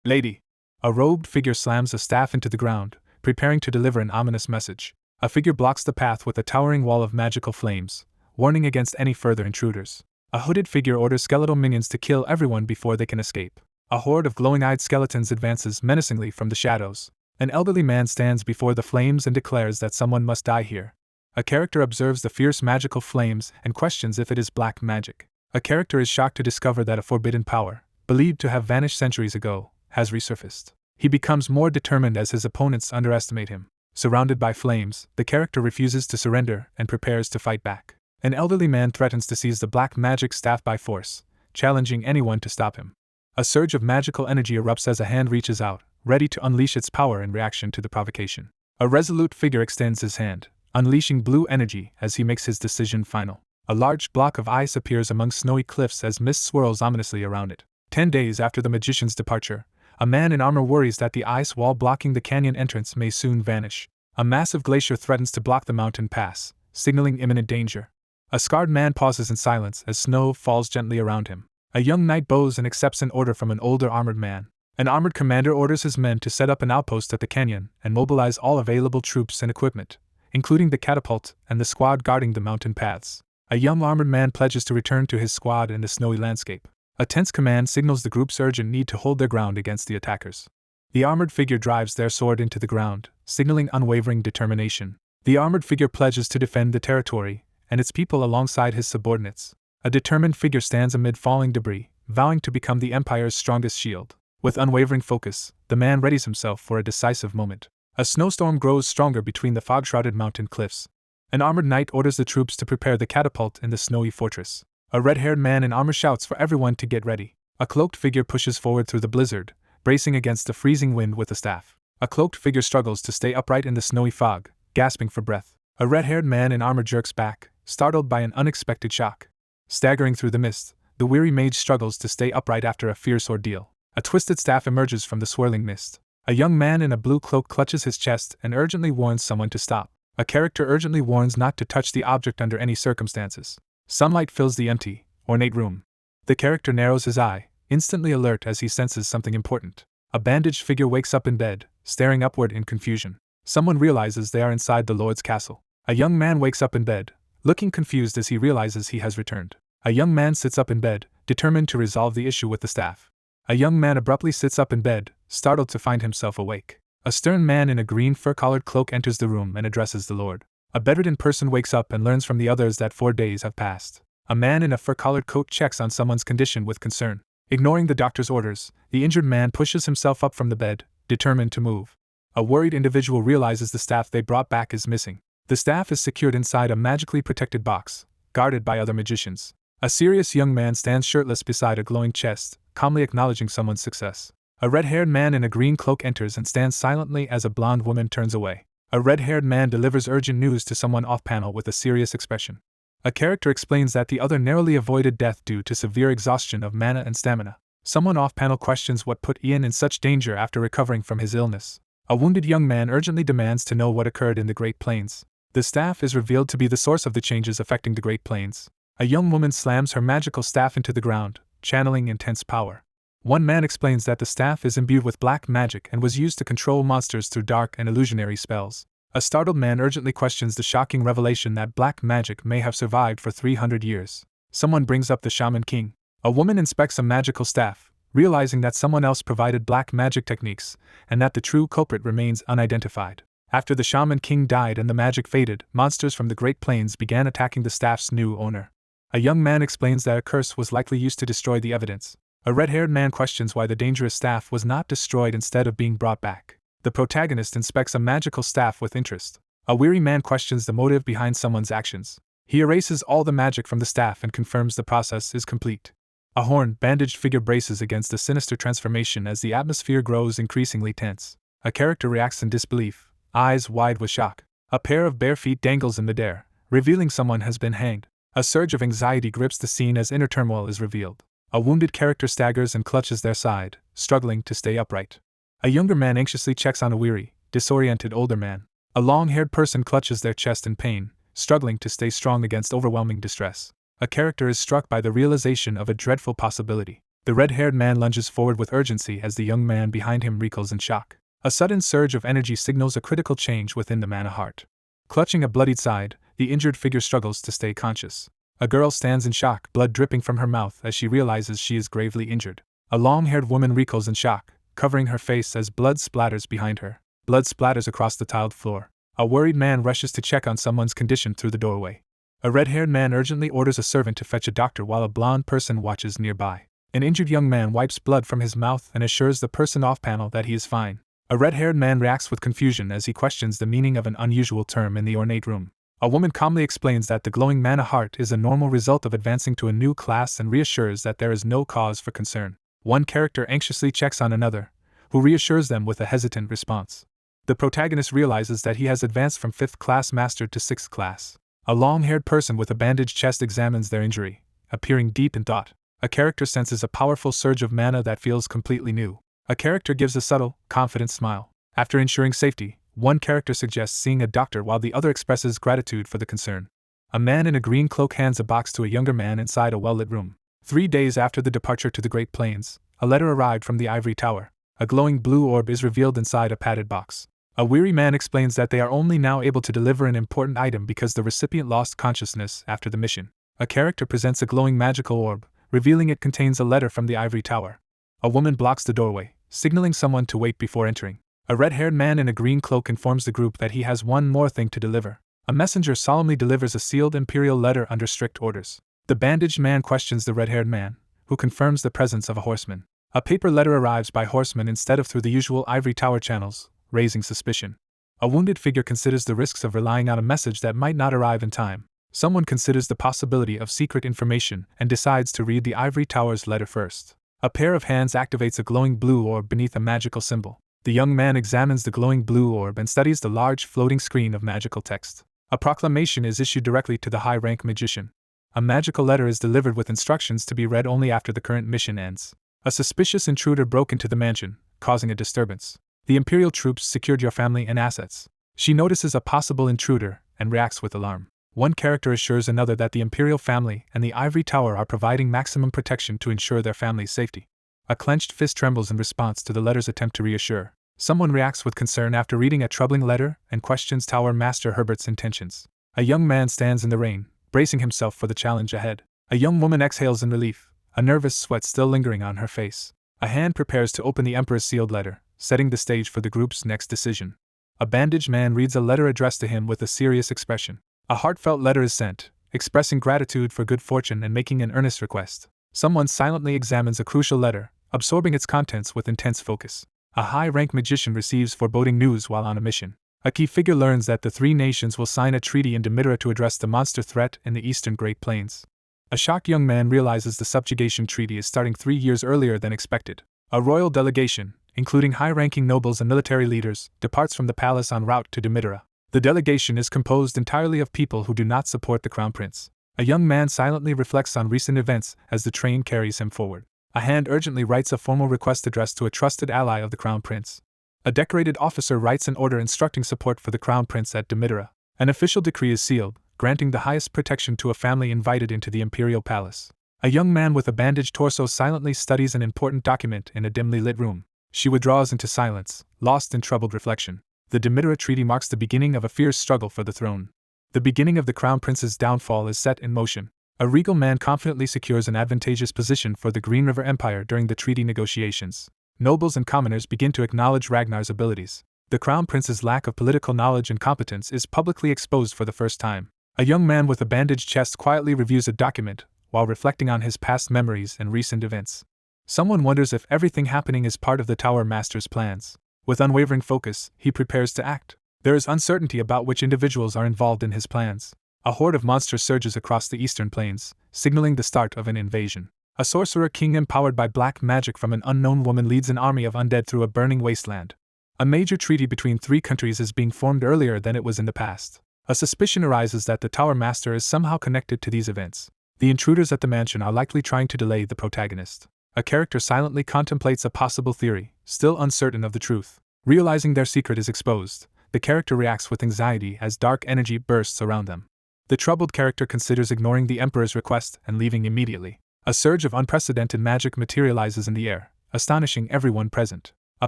S1: lady. A robed figure slams a staff into the ground, preparing to deliver an ominous message. A figure blocks the path with a towering wall of magical flames, warning against any further intruders. A hooded figure orders skeletal minions to kill everyone before they can escape. A horde of glowing-eyed skeletons advances menacingly from the shadows. An elderly man stands before the flames and declares that someone must die here. A character observes the fierce magical flames and questions if it is black magic. A character is shocked to discover that a forbidden power, believed to have vanished centuries ago, has resurfaced. He becomes more determined as his opponents underestimate him. Surrounded by flames, the character refuses to surrender and prepares to fight back. An elderly man threatens to seize the black magic staff by force, challenging anyone to stop him. A surge of magical energy erupts as a hand reaches out, ready to unleash its power in reaction to the provocation. A resolute figure extends his hand, unleashing blue energy as he makes his decision final. A large block of ice appears among snowy cliffs as mist swirls ominously around it. 10 days after the magician's departure, a man in armor worries that the ice wall blocking the canyon entrance may soon vanish. A massive glacier threatens to block the mountain pass, signaling imminent danger. A scarred man pauses in silence as snow falls gently around him. A young knight bows and accepts an order from an older armored man. An armored commander orders his men to set up an outpost at the canyon and mobilize all available troops and equipment, including the catapult and the squad guarding the mountain paths. A young armored man pledges to return to his squad in the snowy landscape. A tense command signals the group's urgent need to hold their ground against the attackers. The armored figure drives their sword into the ground, signaling unwavering determination. The armored figure pledges to defend the territory and its people alongside his subordinates. A determined figure stands amid falling debris, vowing to become the Empire's strongest shield. With unwavering focus, the man readies himself for a decisive moment. A snowstorm grows stronger between the fog-shrouded mountain cliffs. An armored knight orders the troops to prepare the catapult in the snowy fortress. A red-haired man in armor shouts for everyone to get ready. A cloaked figure pushes forward through the blizzard, bracing against the freezing wind with a staff. A cloaked figure struggles to stay upright in the snowy fog, gasping for breath. A red-haired man in armor jerks back, startled by an unexpected shock. Staggering through the mist, the weary mage struggles to stay upright after a fierce ordeal. A twisted staff emerges from the swirling mist. A young man in a blue cloak clutches his chest and urgently warns someone to stop. A character urgently warns not to touch the object under any circumstances. Sunlight fills the empty, ornate room. The character narrows his eye, instantly alert as he senses something important. A bandaged figure wakes up in bed, staring upward in confusion. Someone realizes they are inside the Lord's castle. A young man wakes up in bed, looking confused as he realizes he has returned. A young man sits up in bed, determined to resolve the issue with the staff. A young man abruptly sits up in bed, startled to find himself awake. A stern man in a green fur-collared cloak enters the room and addresses the Lord. A bedridden person wakes up and learns from the others that 4 days have passed. A man in a fur-collared coat checks on someone's condition with concern. Ignoring the doctor's orders, the injured man pushes himself up from the bed, determined to move. A worried individual realizes the staff they brought back is missing. The staff is secured inside a magically protected box, guarded by other magicians. A serious young man stands shirtless beside a glowing chest, calmly acknowledging someone's success. A red-haired man in a green cloak enters and stands silently as a blonde woman turns away. A red-haired man delivers urgent news to someone off-panel with a serious expression. A character explains that the other narrowly avoided death due to severe exhaustion of mana and stamina. Someone off-panel questions what put Ian in such danger after recovering from his illness. A wounded young man urgently demands to know what occurred in the Great Plains. The staff is revealed to be the source of the changes affecting the Great Plains. A young woman slams her magical staff into the ground, channeling intense power. One man explains that the staff is imbued with black magic and was used to control monsters through dark and illusionary spells. A startled man urgently questions the shocking revelation that black magic may have survived for 300 years. Someone brings up the Shaman King. A woman inspects a magical staff, realizing that someone else provided black magic techniques, and that the true culprit remains unidentified. After the Shaman King died and the magic faded, monsters from the Great Plains began attacking the staff's new owner. A young man explains that a curse was likely used to destroy the evidence. A red-haired man questions why the dangerous staff was not destroyed instead of being brought back. The protagonist inspects a magical staff with interest. A weary man questions the motive behind someone's actions. He erases all the magic from the staff and confirms the process is complete. A horn-bandaged figure braces against a sinister transformation as the atmosphere grows increasingly tense. A character reacts in disbelief, eyes wide with shock. A pair of bare feet dangles in midair, revealing someone has been hanged. A surge of anxiety grips the scene as inner turmoil is revealed. A wounded character staggers and clutches their side, struggling to stay upright. A younger man anxiously checks on a weary, disoriented older man. A long-haired person clutches their chest in pain, struggling to stay strong against overwhelming distress. A character is struck by the realization of a dreadful possibility. The red-haired man lunges forward with urgency as the young man behind him recoils in shock. A sudden surge of energy signals a critical change within the mana heart. Clutching a bloodied side, the injured figure struggles to stay conscious. A girl stands in shock, blood dripping from her mouth as she realizes she is gravely injured. A long-haired woman recoils in shock, covering her face as blood splatters behind her. Blood splatters across the tiled floor. A worried man rushes to check on someone's condition through the doorway. A red-haired man urgently orders a servant to fetch a doctor while a blonde person watches nearby. An injured young man wipes blood from his mouth and assures the person off-panel that he is fine. A red-haired man reacts with confusion as he questions the meaning of an unusual term in the ornate room. A woman calmly explains that the glowing mana heart is a normal result of advancing to a new class and reassures that there is no cause for concern. One character anxiously checks on another, who reassures them with a hesitant response. The protagonist realizes that he has advanced from 5th class master to 6th class. A long-haired person with a bandaged chest examines their injury, appearing deep in thought. A character senses a powerful surge of mana that feels completely new. A character gives a subtle, confident smile. After ensuring safety, one character suggests seeing a doctor while the other expresses gratitude for the concern. A man in a green cloak hands a box to a younger man inside a well-lit room. 3 days after the departure to the Great Plains, a letter arrived from the ivory tower. A glowing blue orb is revealed inside a padded box. A weary man explains that they are only now able to deliver an important item because the recipient lost consciousness after the mission. A character presents a glowing magical orb, revealing it contains a letter from the ivory tower. A woman blocks the doorway, signaling someone to wait before entering. A red-haired man in a green cloak informs the group that he has one more thing to deliver. A messenger solemnly delivers a sealed Imperial letter under strict orders. The bandaged man questions the red-haired man, who confirms the presence of a horseman. A paper letter arrives by horseman instead of through the usual ivory tower channels, raising suspicion. A wounded figure considers the risks of relying on a message that might not arrive in time. Someone considers the possibility of secret information and decides to read the ivory tower's letter first. A pair of hands activates a glowing blue orb beneath a magical symbol. The young man examines the glowing blue orb and studies the large floating screen of magical text. A proclamation is issued directly to the high-rank magician. A magical letter is delivered with instructions to be read only after the current mission ends. A suspicious intruder broke into the mansion, causing a disturbance. The Imperial troops secured your family and assets. She notices a possible intruder and reacts with alarm. One character assures another that the Imperial family and the Ivory Tower are providing maximum protection to ensure their family's safety. A clenched fist trembles in response to the letter's attempt to reassure. Someone reacts with concern after reading a troubling letter and questions Tower Master Herbert's intentions. A young man stands in the rain, bracing himself for the challenge ahead. A young woman exhales in relief, a nervous sweat still lingering on her face. A hand prepares to open the Emperor's sealed letter, setting the stage for the group's next decision. A bandaged man reads a letter addressed to him with a serious expression. A heartfelt letter is sent, expressing gratitude for good fortune and making an earnest request. Someone silently examines a crucial letter, absorbing its contents with intense focus. A high-rank magician receives foreboding news while on a mission. A key figure learns that the three nations will sign a treaty in Demitera to address the monster threat in the eastern Great Plains. A shocked young man realizes the subjugation treaty is starting 3 years earlier than expected. A royal delegation, including high-ranking nobles and military leaders, departs from the palace en route to Demitera. The delegation is composed entirely of people who do not support the Crown Prince. A young man silently reflects on recent events as the train carries him forward. A hand urgently writes a formal request addressed to a trusted ally of the Crown Prince. A decorated officer writes an order instructing support for the Crown Prince at Demitera. An official decree is sealed, granting the highest protection to a family invited into the Imperial Palace. A young man with a bandaged torso silently studies an important document in a dimly lit room. She withdraws into silence, lost in troubled reflection. The Demitera Treaty marks the beginning of a fierce struggle for the throne. The beginning of the Crown Prince's downfall is set in motion. A regal man confidently secures an advantageous position for the Green River Empire during the treaty negotiations. Nobles and commoners begin to acknowledge Ragnar's abilities. The Crown Prince's lack of political knowledge and competence is publicly exposed for the first time. A young man with a bandaged chest quietly reviews a document, while reflecting on his past memories and recent events. Someone wonders if everything happening is part of the Tower Master's plans. With unwavering focus, he prepares to act. There is uncertainty about which individuals are involved in his plans. A horde of monsters surges across the eastern plains, signaling the start of an invasion. A sorcerer king empowered by black magic from an unknown woman leads an army of undead through a burning wasteland. A major treaty between 3 countries is being formed earlier than it was in the past. A suspicion arises that the Tower Master is somehow connected to these events. The intruders at the mansion are likely trying to delay the protagonist. A character silently contemplates a possible theory, still uncertain of the truth. Realizing their secret is exposed, the character reacts with anxiety as dark energy bursts around them. The troubled character considers ignoring the Emperor's request and leaving immediately. A surge of unprecedented magic materializes in the air, astonishing everyone present. A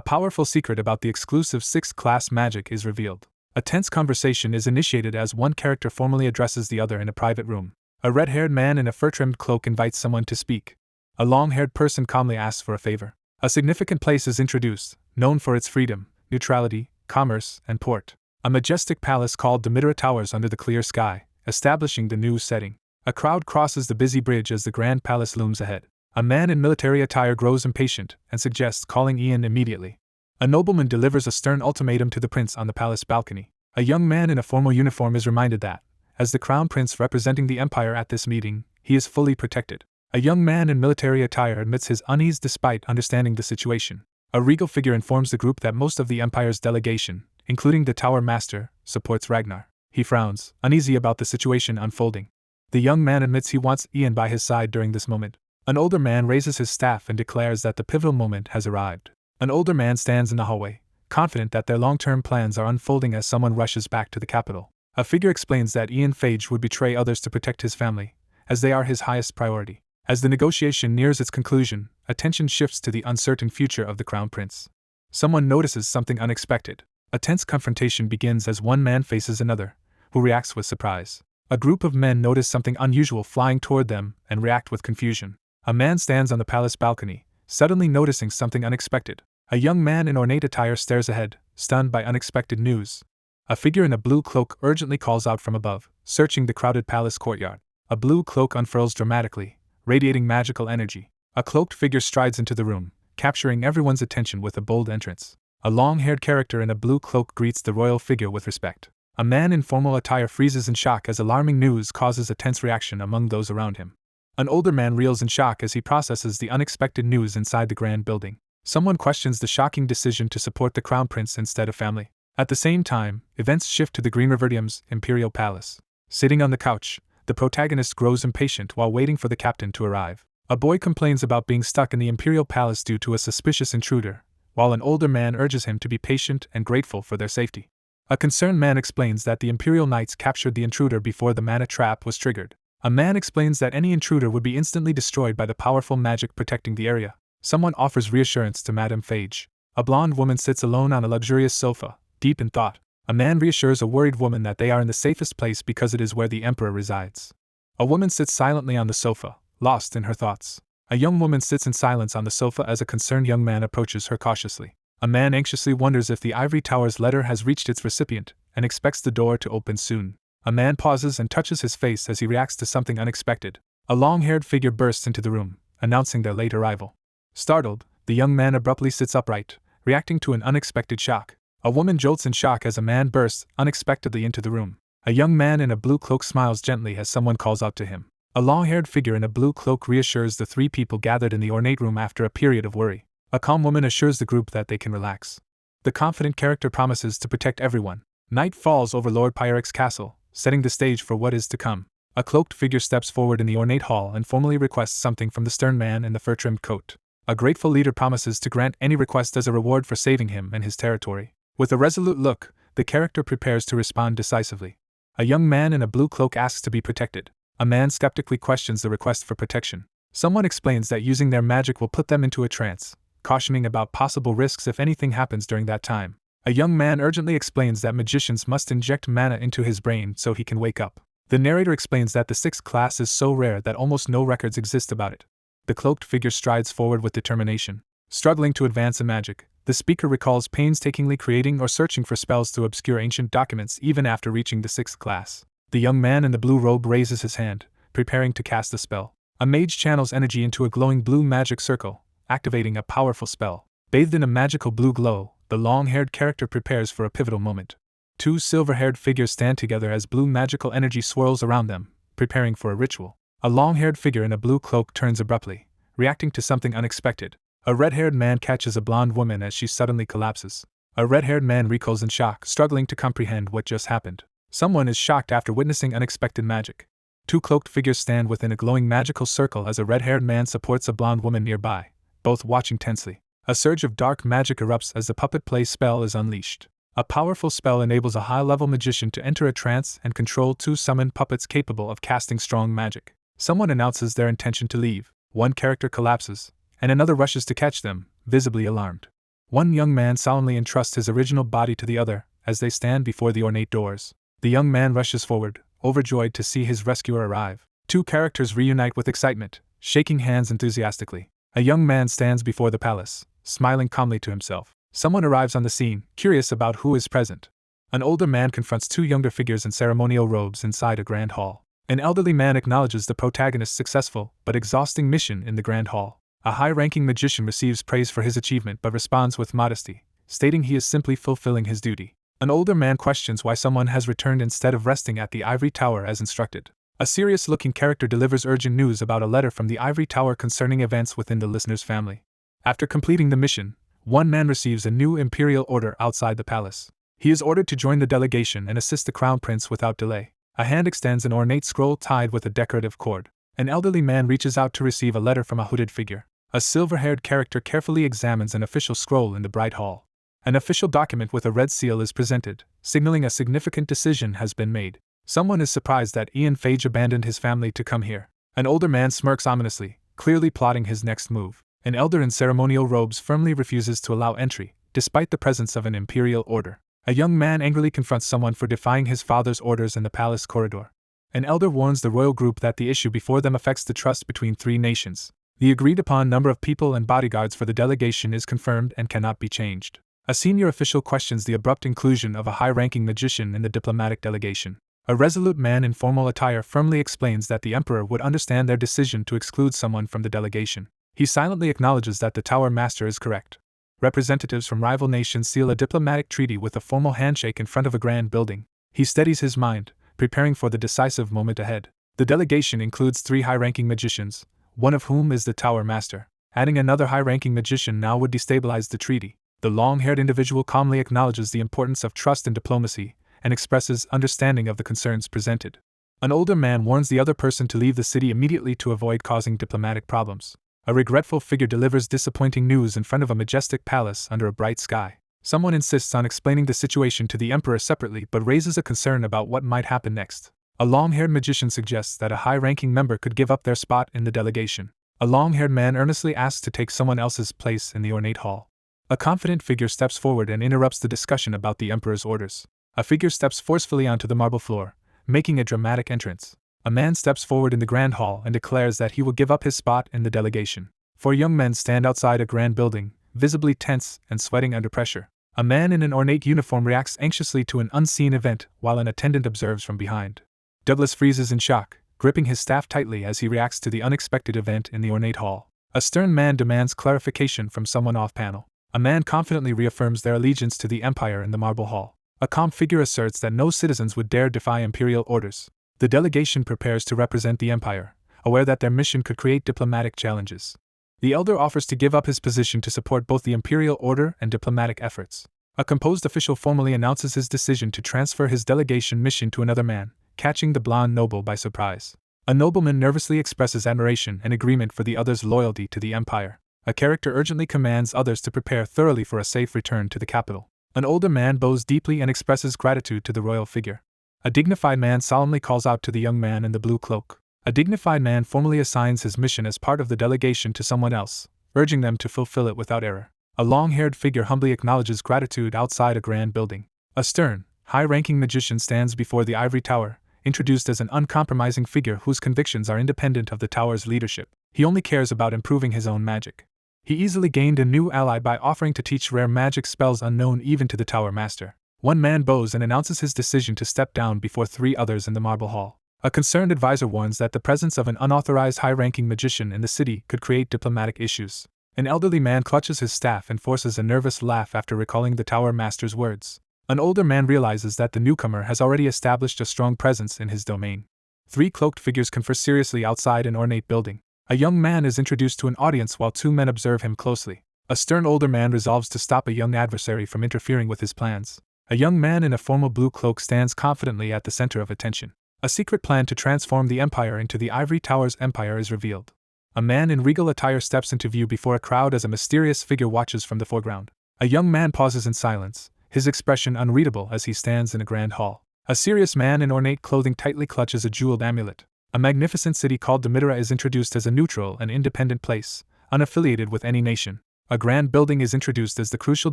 S1: powerful secret about the exclusive 6th class magic is revealed. A tense conversation is initiated as one character formally addresses the other in a private room. A red-haired man in a fur-trimmed cloak invites someone to speak. A long-haired person calmly asks for a favor. A significant place is introduced, known for its freedom, neutrality, commerce, and port. A majestic palace called Demitera towers under the clear sky, establishing the new setting. A crowd crosses the busy bridge as the grand palace looms ahead. A man in military attire grows impatient and suggests calling Ian immediately. A nobleman delivers a stern ultimatum to the prince on the palace balcony. A young man in a formal uniform is reminded that, as the crown prince representing the empire at this meeting, he is fully protected. A young man in military attire admits his unease despite understanding the situation. A regal figure informs the group that most of the empire's delegation, including the Tower Master, supports Ragnar. He frowns, uneasy about the situation unfolding. The young man admits he wants Ian by his side during this moment. An older man raises his staff and declares that the pivotal moment has arrived. An older man stands in the hallway, confident that their long-term plans are unfolding as someone rushes back to the capital. A figure explains that Ian Phage would betray others to protect his family, as they are his highest priority. As the negotiation nears its conclusion, attention shifts to the uncertain future of the Crown Prince. Someone notices something unexpected. A tense confrontation begins as one man faces another, who reacts with surprise. A group of men notice something unusual flying toward them and react with confusion. A man stands on the palace balcony, suddenly noticing something unexpected. A young man in ornate attire stares ahead, stunned by unexpected news. A figure in a blue cloak urgently calls out from above, searching the crowded palace courtyard. A blue cloak unfurls dramatically, radiating magical energy. A cloaked figure strides into the room, capturing everyone's attention with a bold entrance. A long-haired character in a blue cloak greets the royal figure with respect. A man in formal attire freezes in shock as alarming news causes a tense reaction among those around him. An older man reels in shock as he processes the unexpected news inside the grand building. Someone questions the shocking decision to support the crown prince instead of family. At the same time, events shift to the Green Riverdium's Imperial Palace. Sitting on the couch, the protagonist grows impatient while waiting for the captain to arrive. A boy complains about being stuck in the Imperial Palace due to a suspicious intruder, while an older man urges him to be patient and grateful for their safety. A concerned man explains that the Imperial Knights captured the intruder before the mana trap was triggered. A man explains that any intruder would be instantly destroyed by the powerful magic protecting the area. Someone offers reassurance to Madame Phage. A blonde woman sits alone on a luxurious sofa, deep in thought. A man reassures a worried woman that they are in the safest place because it is where the emperor resides. A woman sits silently on the sofa, lost in her thoughts. A young woman sits in silence on the sofa as a concerned young man approaches her cautiously. A man anxiously wonders if the ivory tower's letter has reached its recipient, and expects the door to open soon. A man pauses and touches his face as he reacts to something unexpected. A long-haired figure bursts into the room, announcing their late arrival. Startled, the young man abruptly sits upright, reacting to an unexpected shock. A woman jolts in shock as a man bursts unexpectedly into the room. A young man in a blue cloak smiles gently as someone calls out to him. A long-haired figure in a blue cloak reassures the three people gathered in the ornate room after a period of worry. A calm woman assures the group that they can relax. The confident character promises to protect everyone. Night falls over Lord Pyrrhic's castle, setting the stage for what is to come. A cloaked figure steps forward in the ornate hall and formally requests something from the stern man in the fur-trimmed coat. A grateful leader promises to grant any request as a reward for saving him and his territory. With a resolute look, the character prepares to respond decisively. A young man in a blue cloak asks to be protected. A man skeptically questions the request for protection. Someone explains that using their magic will put them into a trance, cautioning about possible risks if anything happens during that time. A young man urgently explains that magicians must inject mana into his brain so he can wake up. The narrator explains that the 6th class is so rare that almost no records exist about it. The cloaked figure strides forward with determination. Struggling to advance in magic, the speaker recalls painstakingly creating or searching for spells through obscure ancient documents even after reaching the 6th class. The young man in the blue robe raises his hand, preparing to cast a spell. A mage channels energy into a glowing blue magic circle, activating a powerful spell. Bathed in a magical blue glow, the long-haired character prepares for a pivotal moment. Two silver-haired figures stand together as blue magical energy swirls around them, preparing for a ritual. A long-haired figure in a blue cloak turns abruptly, reacting to something unexpected. A red-haired man catches a blonde woman as she suddenly collapses. A red-haired man recoils in shock, struggling to comprehend what just happened. Someone is shocked after witnessing unexpected magic. Two cloaked figures stand within a glowing magical circle as a red-haired man supports a blonde woman nearby, both watching tensely. A surge of dark magic erupts as the puppet play spell is unleashed. A powerful spell enables a high-level magician to enter a trance and control two summoned puppets capable of casting strong magic. Someone announces their intention to leave. One character collapses, and another rushes to catch them, visibly alarmed. One young man solemnly entrusts his original body to the other as they stand before the ornate doors. The young man rushes forward, overjoyed to see his rescuer arrive. Two characters reunite with excitement, shaking hands enthusiastically. A young man stands before the palace, smiling calmly to himself. Someone arrives on the scene, curious about who is present. An older man confronts two younger figures in ceremonial robes inside a grand hall. An elderly man acknowledges the protagonist's successful but exhausting mission in the grand hall. A high-ranking magician receives praise for his achievement but responds with modesty, stating he is simply fulfilling his duty. An older man questions why someone has returned instead of resting at the ivory tower as instructed. A serious-looking character delivers urgent news about a letter from the ivory tower concerning events within the listener's family. After completing the mission, one man receives a new imperial order outside the palace. He is ordered to join the delegation and assist the crown prince without delay. A hand extends an ornate scroll tied with a decorative cord. An elderly man reaches out to receive a letter from a hooded figure. A silver-haired character carefully examines an official scroll in the bright hall. An official document with a red seal is presented, signaling a significant decision has been made. Someone is surprised that Ian Phage abandoned his family to come here. An older man smirks ominously, clearly plotting his next move. An elder in ceremonial robes firmly refuses to allow entry, despite the presence of an imperial order. A young man angrily confronts someone for defying his father's orders in the palace corridor. An elder warns the royal group that the issue before them affects the trust between three nations. The agreed-upon number of people and bodyguards for the delegation is confirmed and cannot be changed. A senior official questions the abrupt inclusion of a high-ranking magician in the diplomatic delegation. A resolute man in formal attire firmly explains that the emperor would understand their decision to exclude someone from the delegation. He silently acknowledges that the Tower Master is correct. Representatives from rival nations seal a diplomatic treaty with a formal handshake in front of a grand building. He steadies his mind, preparing for the decisive moment ahead. The delegation includes 3 high-ranking magicians, one of whom is the Tower Master. Adding another high-ranking magician now would destabilize the treaty. The long-haired individual calmly acknowledges the importance of trust and diplomacy, and expresses understanding of the concerns presented. An older man warns the other person to leave the city immediately to avoid causing diplomatic problems. A regretful figure delivers disappointing news in front of a majestic palace under a bright sky. Someone insists on explaining the situation to the emperor separately but raises a concern about what might happen next. A long-haired magician suggests that a high-ranking member could give up their spot in the delegation. A long-haired man earnestly asks to take someone else's place in the ornate hall. A confident figure steps forward and interrupts the discussion about the emperor's orders. A figure steps forcefully onto the marble floor, making a dramatic entrance. A man steps forward in the grand hall and declares that he will give up his spot in the delegation. 4 young men stand outside a grand building, visibly tense and sweating under pressure. A man in an ornate uniform reacts anxiously to an unseen event while an attendant observes from behind. Douglas freezes in shock, gripping his staff tightly as he reacts to the unexpected event in the ornate hall. A stern man demands clarification from someone off-panel. A man confidently reaffirms their allegiance to the Empire in the marble hall. A calm figure asserts that no citizens would dare defy Imperial orders. The delegation prepares to represent the Empire, aware that their mission could create diplomatic challenges. The elder offers to give up his position to support both the Imperial order and diplomatic efforts. A composed official formally announces his decision to transfer his delegation mission to another man, catching the blonde noble by surprise. A nobleman nervously expresses admiration and agreement for the other's loyalty to the Empire. A character urgently commands others to prepare thoroughly for a safe return to the capital. An older man bows deeply and expresses gratitude to the royal figure. A dignified man solemnly calls out to the young man in the blue cloak. A dignified man formally assigns his mission as part of the delegation to someone else, urging them to fulfill it without error. A long-haired figure humbly acknowledges gratitude outside a grand building. A stern, high-ranking magician stands before the ivory tower, introduced as an uncompromising figure whose convictions are independent of the tower's leadership. He only cares about improving his own magic. He easily gained a new ally by offering to teach rare magic spells unknown even to the Tower Master. One man bows and announces his decision to step down before 3 others in the marble hall. A concerned advisor warns that the presence of an unauthorized high-ranking magician in the city could create diplomatic issues. An elderly man clutches his staff and forces a nervous laugh after recalling the Tower Master's words. An older man realizes that the newcomer has already established a strong presence in his domain. 3 cloaked figures confer seriously outside an ornate building. A young man is introduced to an audience while 2 men observe him closely. A stern older man resolves to stop a young adversary from interfering with his plans. A young man in a formal blue cloak stands confidently at the center of attention. A secret plan to transform the Empire into the Ivory Tower's empire is revealed. A man in regal attire steps into view before a crowd as a mysterious figure watches from the foreground. A young man pauses in silence, his expression unreadable as he stands in a grand hall. A serious man in ornate clothing tightly clutches a jeweled amulet. A magnificent city called Demitera is introduced as a neutral and independent place, unaffiliated with any nation. A grand building is introduced as the crucial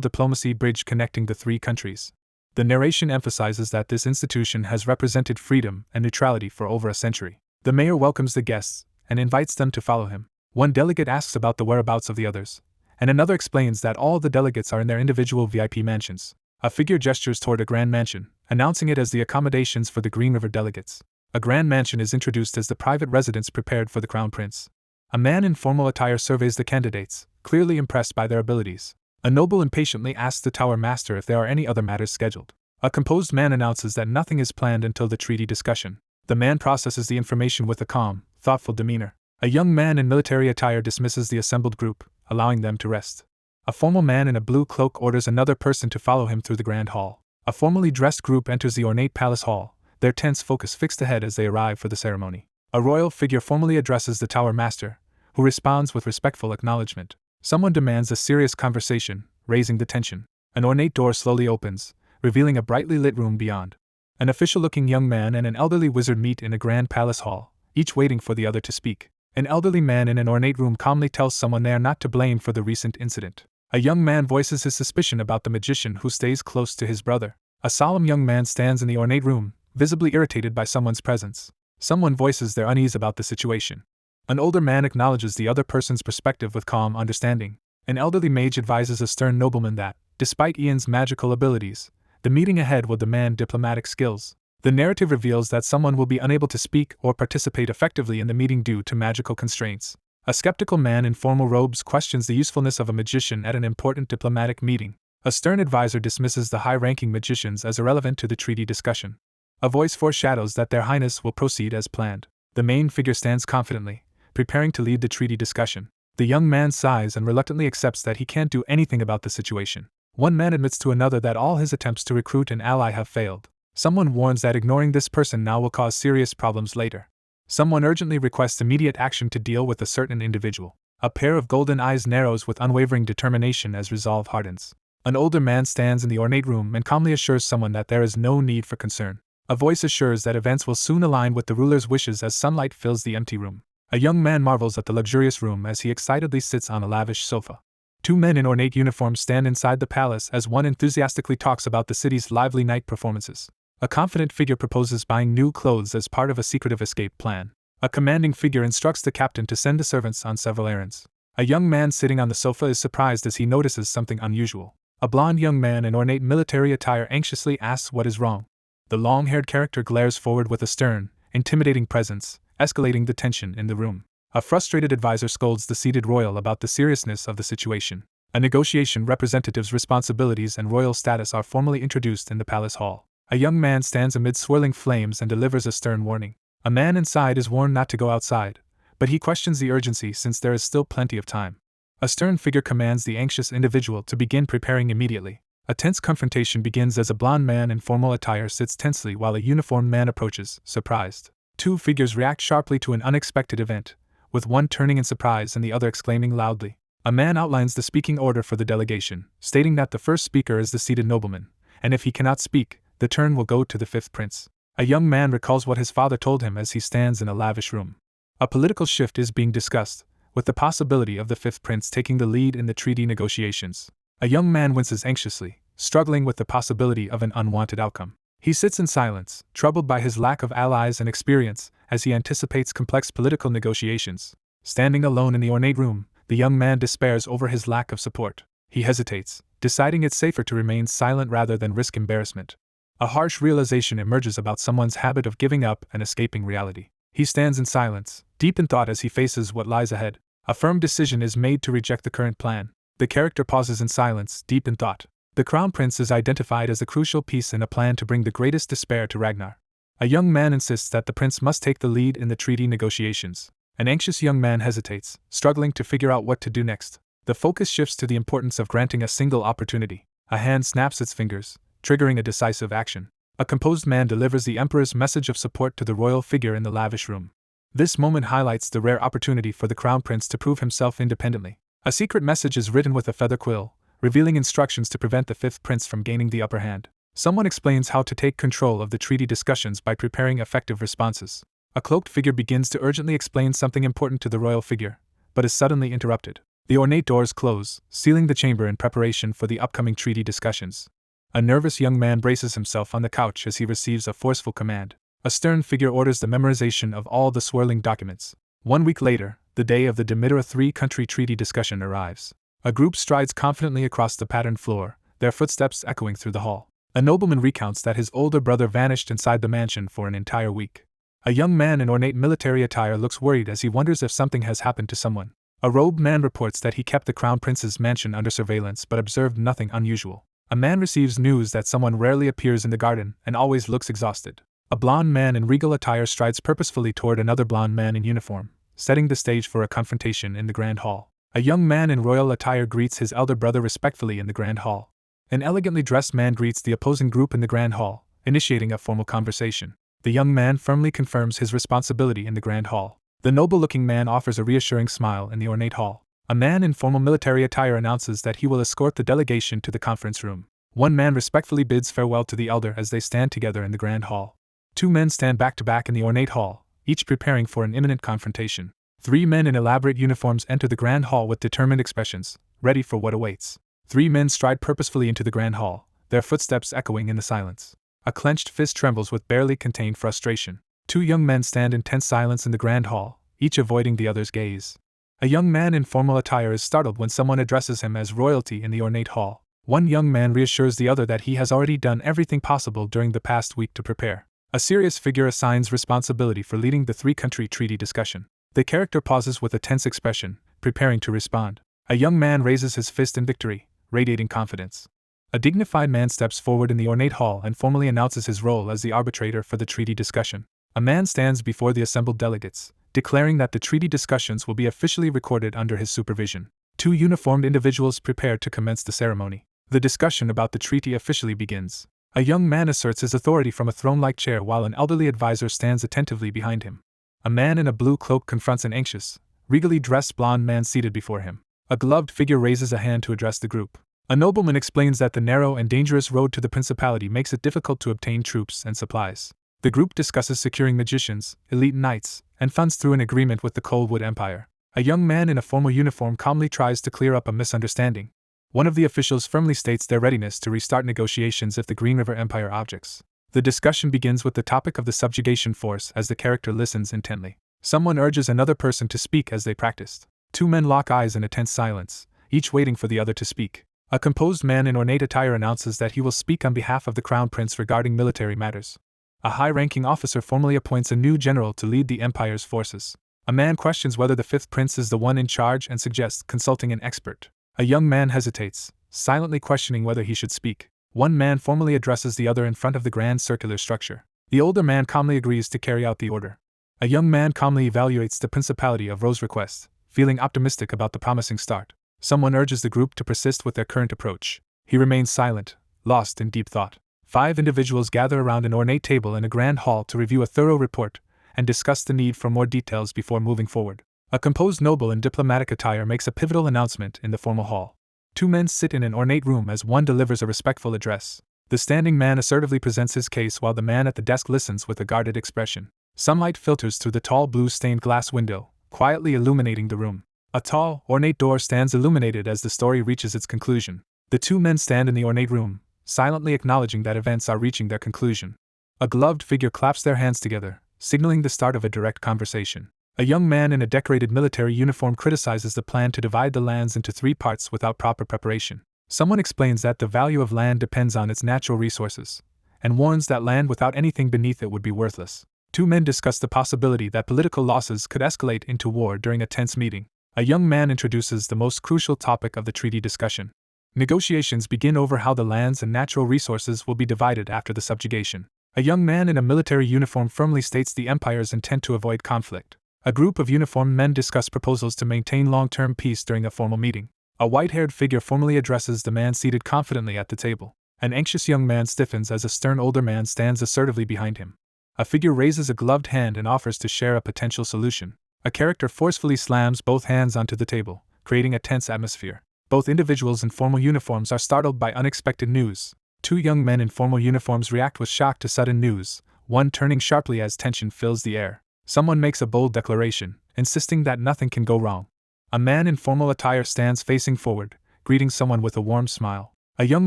S1: diplomacy bridge connecting the 3 countries. The narration emphasizes that this institution has represented freedom and neutrality for over a century. The mayor welcomes the guests and invites them to follow him. One delegate asks about the whereabouts of the others, and another explains that all the delegates are in their individual VIP mansions. A figure gestures toward a grand mansion, announcing it as the accommodations for the Green River delegates. A grand mansion is introduced as the private residence prepared for the crown prince. A man in formal attire surveys the candidates, clearly impressed by their abilities. A noble impatiently asks the Tower Master if there are any other matters scheduled. A composed man announces that nothing is planned until the treaty discussion. The man processes the information with a calm, thoughtful demeanor. A young man in military attire dismisses the assembled group, allowing them to rest. A formal man in a blue cloak orders another person to follow him through the grand hall. A formally dressed group enters the ornate palace hall, their tense focus fixed ahead as they arrive for the ceremony. A royal figure formally addresses the Tower Master, who responds with respectful acknowledgement. Someone demands a serious conversation, raising the tension. An ornate door slowly opens, revealing a brightly lit room beyond. An official-looking young man and an elderly wizard meet in a grand palace hall, each waiting for the other to speak. An elderly man in an ornate room calmly tells someone they are not to blame for the recent incident. A young man voices his suspicion about the magician who stays close to his brother. A solemn young man stands in the ornate room, visibly irritated by someone's presence. Someone voices their unease about the situation. An older man acknowledges the other person's perspective with calm understanding. An elderly mage advises a stern nobleman that, despite Ian's magical abilities, the meeting ahead will demand diplomatic skills. The narrative reveals that someone will be unable to speak or participate effectively in the meeting due to magical constraints. A skeptical man in formal robes questions the usefulness of a magician at an important diplomatic meeting. A stern advisor dismisses the high-ranking magicians as irrelevant to the treaty discussion. A voice foreshadows that their highness will proceed as planned. The main figure stands confidently, preparing to lead the treaty discussion. The young man sighs and reluctantly accepts that he can't do anything about the situation. One man admits to another that all his attempts to recruit an ally have failed. Someone warns that ignoring this person now will cause serious problems later. Someone urgently requests immediate action to deal with a certain individual. A pair of golden eyes narrows with unwavering determination as resolve hardens. An older man stands in the ornate room and calmly assures someone that there is no need for concern. A voice assures that events will soon align with the ruler's wishes as sunlight fills the empty room. A young man marvels at the luxurious room as he excitedly sits on a lavish sofa. Two men in ornate uniforms stand inside the palace as one enthusiastically talks about the city's lively night performances. A confident figure proposes buying new clothes as part of a secretive escape plan. A commanding figure instructs the captain to send the servants on several errands. A young man sitting on the sofa is surprised as he notices something unusual. A blond young man in ornate military attire anxiously asks what is wrong. The long-haired character glares forward with a stern, intimidating presence, escalating the tension in the room. A frustrated advisor scolds the seated royal about the seriousness of the situation. A negotiation representative's responsibilities and royal status are formally introduced in the palace hall. A young man stands amid swirling flames and delivers a stern warning. A man inside is warned not to go outside, but he questions the urgency since there is still plenty of time. A stern figure commands the anxious individual to begin preparing immediately. A tense confrontation begins as a blond man in formal attire sits tensely while a uniformed man approaches, surprised. Two figures react sharply to an unexpected event, with one turning in surprise and the other exclaiming loudly. A man outlines the speaking order for the delegation, stating that the first speaker is the seated nobleman, and if he cannot speak, the turn will go to the fifth prince. A young man recalls what his father told him as he stands in a lavish room. A political shift is being discussed, with the possibility of the fifth prince taking the lead in the treaty negotiations. A young man winces anxiously, struggling with the possibility of an unwanted outcome. He sits in silence, troubled by his lack of allies and experience, as he anticipates complex political negotiations. Standing alone in the ornate room, the young man despairs over his lack of support. He hesitates, deciding it's safer to remain silent rather than risk embarrassment. A harsh realization emerges about someone's habit of giving up and escaping reality. He stands in silence, deep in thought as he faces what lies ahead. A firm decision is made to reject the current plan. The character pauses in silence, deep in thought. The crown prince is identified as the crucial piece in a plan to bring the greatest despair to Ragnar. A young man insists that the prince must take the lead in the treaty negotiations. An anxious young man hesitates, struggling to figure out what to do next. The focus shifts to the importance of granting a single opportunity. A hand snaps its fingers, triggering a decisive action. A composed man delivers the emperor's message of support to the royal figure in the lavish room. This moment highlights the rare opportunity for the crown prince to prove himself independently. A secret message is written with a feather quill, revealing instructions to prevent the fifth prince from gaining the upper hand. Someone explains how to take control of the treaty discussions by preparing effective responses. A cloaked figure begins to urgently explain something important to the royal figure, but is suddenly interrupted. The ornate doors close, sealing the chamber in preparation for the upcoming treaty discussions. A nervous young man braces himself on the couch as he receives a forceful command. A stern figure orders the memorization of all the swirling documents. 1 week later, the day of the Demeter three-country treaty discussion arrives. A group strides confidently across the patterned floor, their footsteps echoing through the hall. A nobleman recounts that his older brother vanished inside the mansion for an entire week. A young man in ornate military attire looks worried as he wonders if something has happened to someone. A robed man reports that he kept the crown prince's mansion under surveillance but observed nothing unusual. A man receives news that someone rarely appears in the garden and always looks exhausted. A blond man in regal attire strides purposefully toward another blond man in uniform, setting the stage for a confrontation in the grand hall. A young man in royal attire greets his elder brother respectfully in the grand hall. An elegantly dressed man greets the opposing group in the grand hall, initiating a formal conversation. The young man firmly confirms his responsibility in the grand hall. The noble-looking man offers a reassuring smile in the ornate hall. A man in formal military attire announces that he will escort the delegation to the conference room. One man respectfully bids farewell to the elder as they stand together in the grand hall. Two men stand back to back in the ornate hall, each preparing for an imminent confrontation. Three men in elaborate uniforms enter the grand hall with determined expressions, ready for what awaits. Three men stride purposefully into the grand hall, their footsteps echoing in the silence. A clenched fist trembles with barely contained frustration. Two young men stand in tense silence in the grand hall, each avoiding the other's gaze. A young man in formal attire is startled when someone addresses him as royalty in the ornate hall. One young man reassures the other that he has already done everything possible during the past week to prepare. A serious figure assigns responsibility for leading the three-country treaty discussion. The character pauses with a tense expression, preparing to respond. A young man raises his fist in victory, radiating confidence. A dignified man steps forward in the ornate hall and formally announces his role as the arbitrator for the treaty discussion. A man stands before the assembled delegates, declaring that the treaty discussions will be officially recorded under his supervision. Two uniformed individuals prepare to commence the ceremony. The discussion about the treaty officially begins. A young man asserts his authority from a throne-like chair while an elderly advisor stands attentively behind him. A man in a blue cloak confronts an anxious, regally dressed blond man seated before him. A gloved figure raises a hand to address the group. A nobleman explains that the narrow and dangerous road to the principality makes it difficult to obtain troops and supplies. The group discusses securing magicians, elite knights, and funds through an agreement with the Coldwood Empire. A young man in a formal uniform calmly tries to clear up a misunderstanding. One of the officials firmly states their readiness to restart negotiations if the Green River Empire objects. The discussion begins with the topic of the subjugation force as the character listens intently. Someone urges another person to speak as they practiced. Two men lock eyes in a tense silence, each waiting for the other to speak. A composed man in ornate attire announces that he will speak on behalf of the Crown Prince regarding military matters. A high-ranking officer formally appoints a new general to lead the Empire's forces. A man questions whether the fifth prince is the one in charge and suggests consulting an expert. A young man hesitates, silently questioning whether he should speak. One man formally addresses the other in front of the grand circular structure. The older man calmly agrees to carry out the order. A young man calmly evaluates the Principality of Rose's request, feeling optimistic about the promising start. Someone urges the group to persist with their current approach. He remains silent, lost in deep thought. 5 individuals gather around an ornate table in a grand hall to review a thorough report and discuss the need for more details before moving forward. A composed noble in diplomatic attire makes a pivotal announcement in the formal hall. 2 men sit in an ornate room as one delivers a respectful address. The standing man assertively presents his case while the man at the desk listens with a guarded expression. Sunlight filters through the tall blue stained glass window, quietly illuminating the room. A tall, ornate door stands illuminated as the story reaches its conclusion. The 2 men stand in the ornate room, silently acknowledging that events are reaching their conclusion. A gloved figure claps their hands together, signaling the start of a direct conversation. A young man in a decorated military uniform criticizes the plan to divide the lands into 3 parts without proper preparation. Someone explains that the value of land depends on its natural resources, and warns that land without anything beneath it would be worthless. 2 men discuss the possibility that political losses could escalate into war during a tense meeting. A young man introduces the most crucial topic of the treaty discussion. Negotiations begin over how the lands and natural resources will be divided after the subjugation. A young man in a military uniform firmly states the Empire's intent to avoid conflict. A group of uniformed men discuss proposals to maintain long-term peace during a formal meeting. A white-haired figure formally addresses the man seated confidently at the table. An anxious young man stiffens as a stern older man stands assertively behind him. A figure raises a gloved hand and offers to share a potential solution. A character forcefully slams both hands onto the table, creating a tense atmosphere. Both individuals in formal uniforms are startled by unexpected news. 2 young men in formal uniforms react with shock to sudden news, one turning sharply as tension fills the air. Someone makes a bold declaration, insisting that nothing can go wrong. A man in formal attire stands facing forward, greeting someone with a warm smile. A young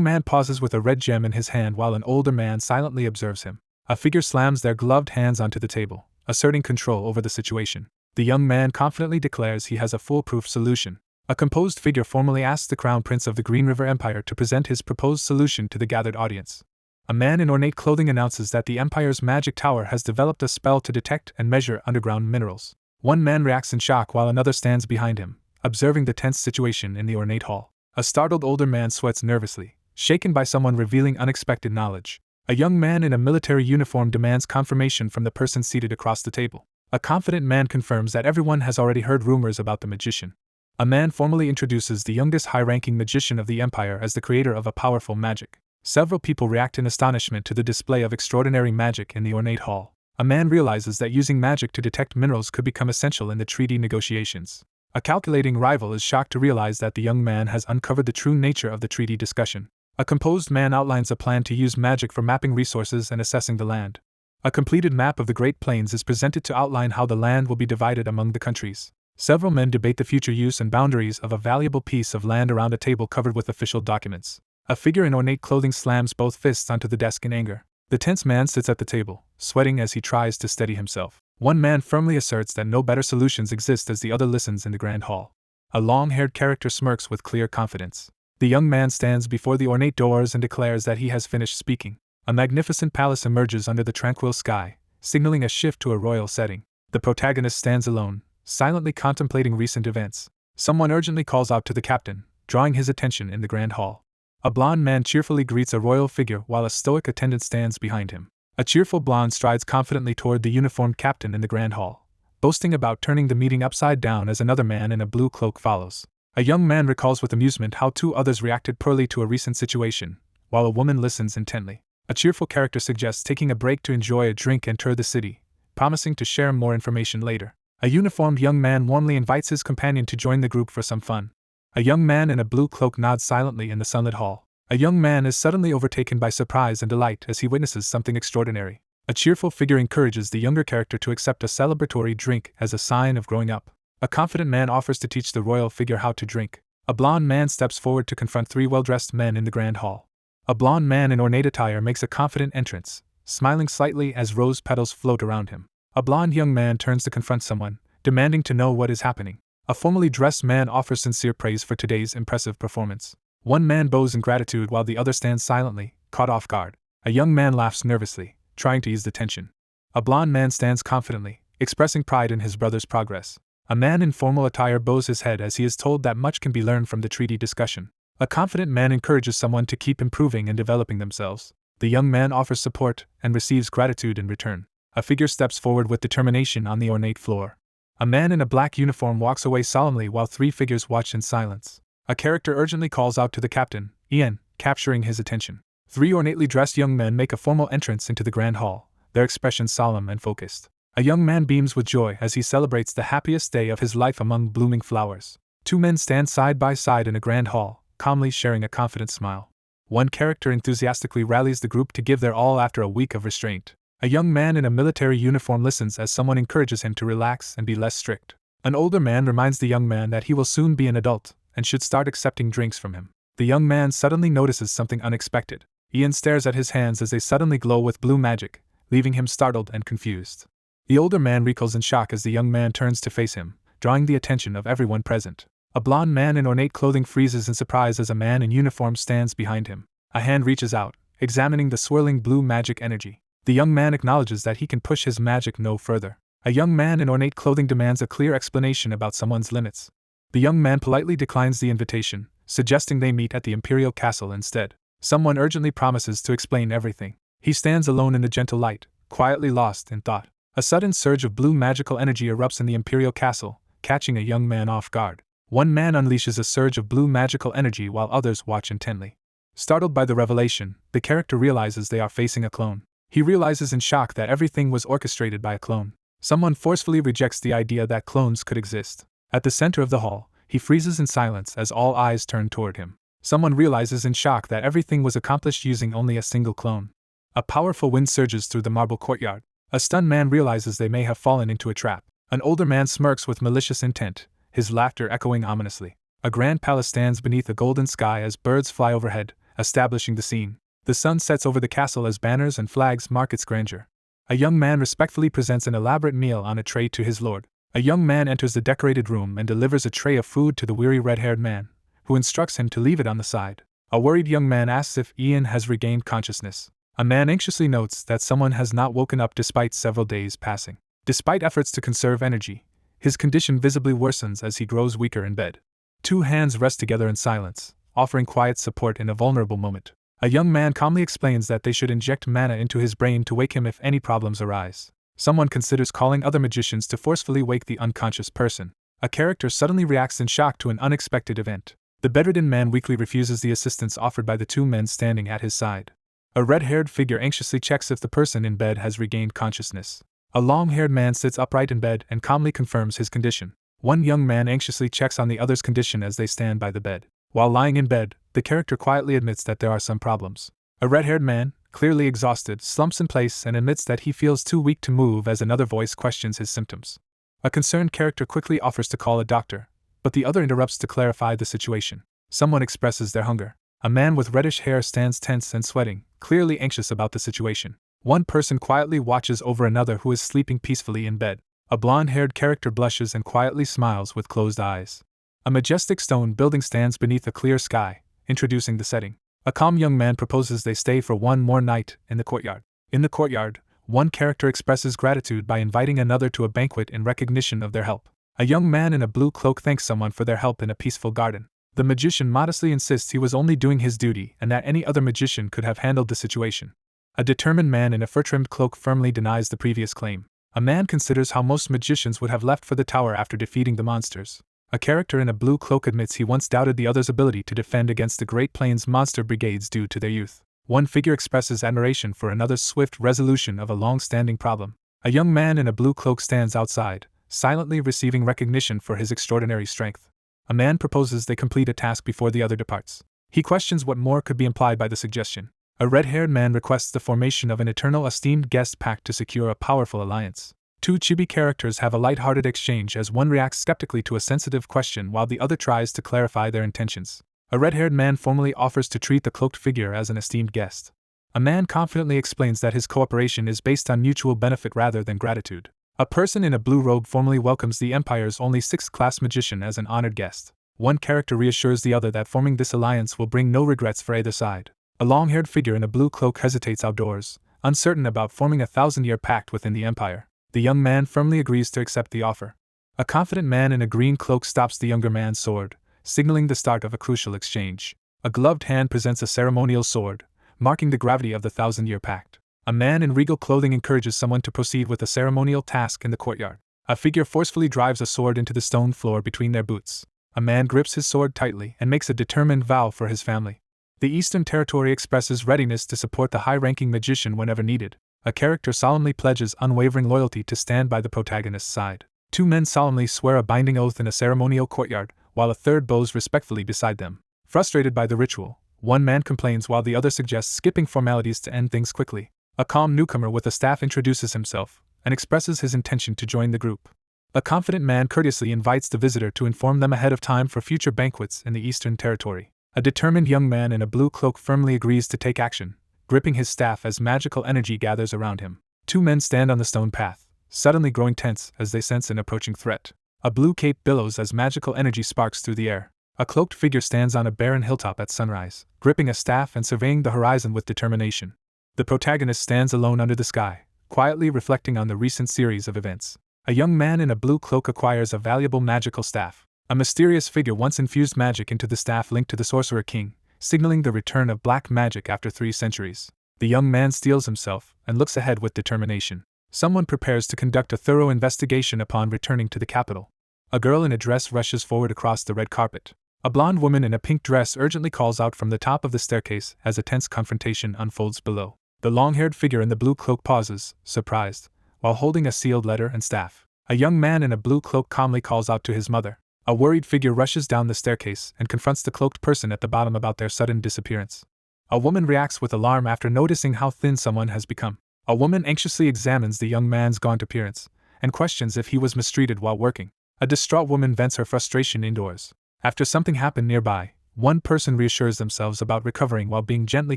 S1: man pauses with a red gem in his hand while an older man silently observes him. A figure slams their gloved hands onto the table, asserting control over the situation. The young man confidently declares he has a foolproof solution. A composed figure formally asks the Crown Prince of the Green River Empire to present his proposed solution to the gathered audience. A man in ornate clothing announces that the Empire's magic tower has developed a spell to detect and measure underground minerals. One man reacts in shock while another stands behind him, observing the tense situation in the ornate hall. A startled older man sweats nervously, shaken by someone revealing unexpected knowledge. A young man in a military uniform demands confirmation from the person seated across the table. A confident man confirms that everyone has already heard rumors about the magician. A man formally introduces the youngest high-ranking magician of the Empire as the creator of a powerful magic. Several people react in astonishment to the display of extraordinary magic in the ornate hall. A man realizes that using magic to detect minerals could become essential in the treaty negotiations. A calculating rival is shocked to realize that the young man has uncovered the true nature of the treaty discussion. A composed man outlines a plan to use magic for mapping resources and assessing the land. A completed map of the Great Plains is presented to outline how the land will be divided among the countries. Several men debate the future use and boundaries of a valuable piece of land around a table covered with official documents. A figure in ornate clothing slams both fists onto the desk in anger. The tense man sits at the table, sweating as he tries to steady himself. One man firmly asserts that no better solutions exist as the other listens in the grand hall. A long-haired character smirks with clear confidence. The young man stands before the ornate doors and declares that he has finished speaking. A magnificent palace emerges under the tranquil sky, signaling a shift to a royal setting. The protagonist stands alone, silently contemplating recent events. Someone urgently calls out to the captain, drawing his attention in the grand hall. A blond man cheerfully greets a royal figure while a stoic attendant stands behind him. A cheerful blonde strides confidently toward the uniformed captain in the grand hall, boasting about turning the meeting upside down as another man in a blue cloak follows. A young man recalls with amusement how two others reacted poorly to a recent situation, while a woman listens intently. A cheerful character suggests taking a break to enjoy a drink and tour the city, promising to share more information later. A uniformed young man warmly invites his companion to join the group for some fun. A young man in a blue cloak nods silently in the sunlit hall. A young man is suddenly overtaken by surprise and delight as he witnesses something extraordinary. A cheerful figure encourages the younger character to accept a celebratory drink as a sign of growing up. A confident man offers to teach the royal figure how to drink. A blond man steps forward to confront three well-dressed men in the grand hall. A blond man in ornate attire makes a confident entrance, smiling slightly as rose petals float around him. A blond young man turns to confront someone, demanding to know what is happening. A formally dressed man offers sincere praise for today's impressive performance. One man bows in gratitude while the other stands silently, caught off guard. A young man laughs nervously, trying to ease the tension. A blond man stands confidently, expressing pride in his brother's progress. A man in formal attire bows his head as he is told that much can be learned from the treaty discussion. A confident man encourages someone to keep improving and developing themselves. The young man offers support and receives gratitude in return. A figure steps forward with determination on the ornate floor. A man in a black uniform walks away solemnly while three figures watch in silence. A character urgently calls out to the captain, Ian, capturing his attention. Three ornately dressed young men make a formal entrance into the grand hall, their expressions solemn and focused. A young man beams with joy as he celebrates the happiest day of his life among blooming flowers. Two men stand side by side in a grand hall, calmly sharing a confident smile. One character enthusiastically rallies the group to give their all after a week of restraint. A young man in a military uniform listens as someone encourages him to relax and be less strict. An older man reminds the young man that he will soon be an adult and should start accepting drinks from him. The young man suddenly notices something unexpected. Ian stares at his hands as they suddenly glow with blue magic, leaving him startled and confused. The older man recoils in shock as the young man turns to face him, drawing the attention of everyone present. A blond man in ornate clothing freezes in surprise as a man in uniform stands behind him. A hand reaches out, examining the swirling blue magic energy. The young man acknowledges that he can push his magic no further. A young man in ornate clothing demands a clear explanation about someone's limits. The young man politely declines the invitation, suggesting they meet at the Imperial castle instead. Someone urgently promises to explain everything. He stands alone in the gentle light, quietly lost in thought. A sudden surge of blue magical energy erupts in the Imperial castle, catching a young man off guard. One man unleashes a surge of blue magical energy while others watch intently. Startled by the revelation, the character realizes they are facing a clone. He realizes in shock that everything was orchestrated by a clone. Someone forcefully rejects the idea that clones could exist. At the center of the hall, he freezes in silence as all eyes turn toward him. Someone realizes in shock that everything was accomplished using only a single clone. A powerful wind surges through the marble courtyard. A stunned man realizes they may have fallen into a trap. An older man smirks with malicious intent, his laughter echoing ominously. A grand palace stands beneath a golden sky as birds fly overhead, establishing the scene. The sun sets over the castle as banners and flags mark its grandeur. A young man respectfully presents an elaborate meal on a tray to his lord. A young man enters the decorated room and delivers a tray of food to the weary red-haired man, who instructs him to leave it on the side. A worried young man asks if Ian has regained consciousness. A man anxiously notes that someone has not woken up despite several days passing. Despite efforts to conserve energy, his condition visibly worsens as he grows weaker in bed. Two hands rest together in silence, offering quiet support in a vulnerable moment. A young man calmly explains that they should inject mana into his brain to wake him if any problems arise. Someone considers calling other magicians to forcefully wake the unconscious person. A character suddenly reacts in shock to an unexpected event. The bedridden man weakly refuses the assistance offered by the two men standing at his side. A red-haired figure anxiously checks if the person in bed has regained consciousness. A long-haired man sits upright in bed and calmly confirms his condition. One young man anxiously checks on the other's condition as they stand by the bed. While lying in bed, the character quietly admits that there are some problems. A red-haired man, clearly exhausted, slumps in place and admits that he feels too weak to move as another voice questions his symptoms. A concerned character quickly offers to call a doctor, but the other interrupts to clarify the situation. Someone expresses their hunger. A man with reddish hair stands tense and sweating, clearly anxious about the situation. One person quietly watches over another who is sleeping peacefully in bed. A blonde-haired character blushes and quietly smiles with closed eyes. A majestic stone building stands beneath a clear sky, introducing the setting. A calm young man proposes they stay for one more night in the courtyard. In the courtyard, one character expresses gratitude by inviting another to a banquet in recognition of their help. A young man in a blue cloak thanks someone for their help in a peaceful garden. The magician modestly insists he was only doing his duty and that any other magician could have handled the situation. A determined man in a fur-trimmed cloak firmly denies the previous claim. A man considers how most magicians would have left for the tower after defeating the monsters. A character in a blue cloak admits he once doubted the other's ability to defend against the Great Plains monster brigades due to their youth. One figure expresses admiration for another's swift resolution of a long-standing problem. A young man in a blue cloak stands outside, silently receiving recognition for his extraordinary strength. A man proposes they complete a task before the other departs. He questions what more could be implied by the suggestion. A red-haired man requests the formation of an eternal esteemed guest pact to secure a powerful alliance. Two chibi characters have a light-hearted exchange as one reacts skeptically to a sensitive question while the other tries to clarify their intentions. A red-haired man formally offers to treat the cloaked figure as an esteemed guest. A man confidently explains that his cooperation is based on mutual benefit rather than gratitude. A person in a blue robe formally welcomes the Empire's only 6th-class magician as an honored guest. One character reassures the other that forming this alliance will bring no regrets for either side. A long-haired figure in a blue cloak hesitates outdoors, uncertain about forming a 1,000-year pact within the Empire. The young man firmly agrees to accept the offer. A confident man in a green cloak stops the younger man's sword, signaling the start of a crucial exchange. A gloved hand presents a ceremonial sword, marking the gravity of the 1,000-year pact. A man in regal clothing encourages someone to proceed with a ceremonial task in the courtyard. A figure forcefully drives a sword into the stone floor between their boots. A man grips his sword tightly and makes a determined vow for his family. The Eastern Territory expresses readiness to support the high-ranking magician whenever needed. A character solemnly pledges unwavering loyalty to stand by the protagonist's side. Two men solemnly swear a binding oath in a ceremonial courtyard, while a third bows respectfully beside them. Frustrated by the ritual, one man complains while the other suggests skipping formalities to end things quickly. A calm newcomer with a staff introduces himself and expresses his intention to join the group. A confident man courteously invites the visitor to inform them ahead of time for future banquets in the Eastern Territory. A determined young man in a blue cloak firmly agrees to take action, gripping his staff as magical energy gathers around him. Two men stand on the stone path, suddenly growing tense as they sense an approaching threat. A blue cape billows as magical energy sparks through the air. A cloaked figure stands on a barren hilltop at sunrise, gripping a staff and surveying the horizon with determination. The protagonist stands alone under the sky, quietly reflecting on the recent series of events. A young man in a blue cloak acquires a valuable magical staff. A mysterious figure once infused magic into the staff linked to the Sorcerer King, signaling the return of black magic after 3 centuries. The young man steels himself and looks ahead with determination. Someone prepares to conduct a thorough investigation upon returning to the capital. A girl in a dress rushes forward across the red carpet. A blonde woman in a pink dress urgently calls out from the top of the staircase as a tense confrontation unfolds below. The long-haired figure in the blue cloak pauses, surprised, while holding a sealed letter and staff. A young man in a blue cloak calmly calls out to his mother. A worried figure rushes down the staircase and confronts the cloaked person at the bottom about their sudden disappearance. A woman reacts with alarm after noticing how thin someone has become. A woman anxiously examines the young man's gaunt appearance and questions if he was mistreated while working. A distraught woman vents her frustration indoors. After something happened nearby, one person reassures themselves about recovering while being gently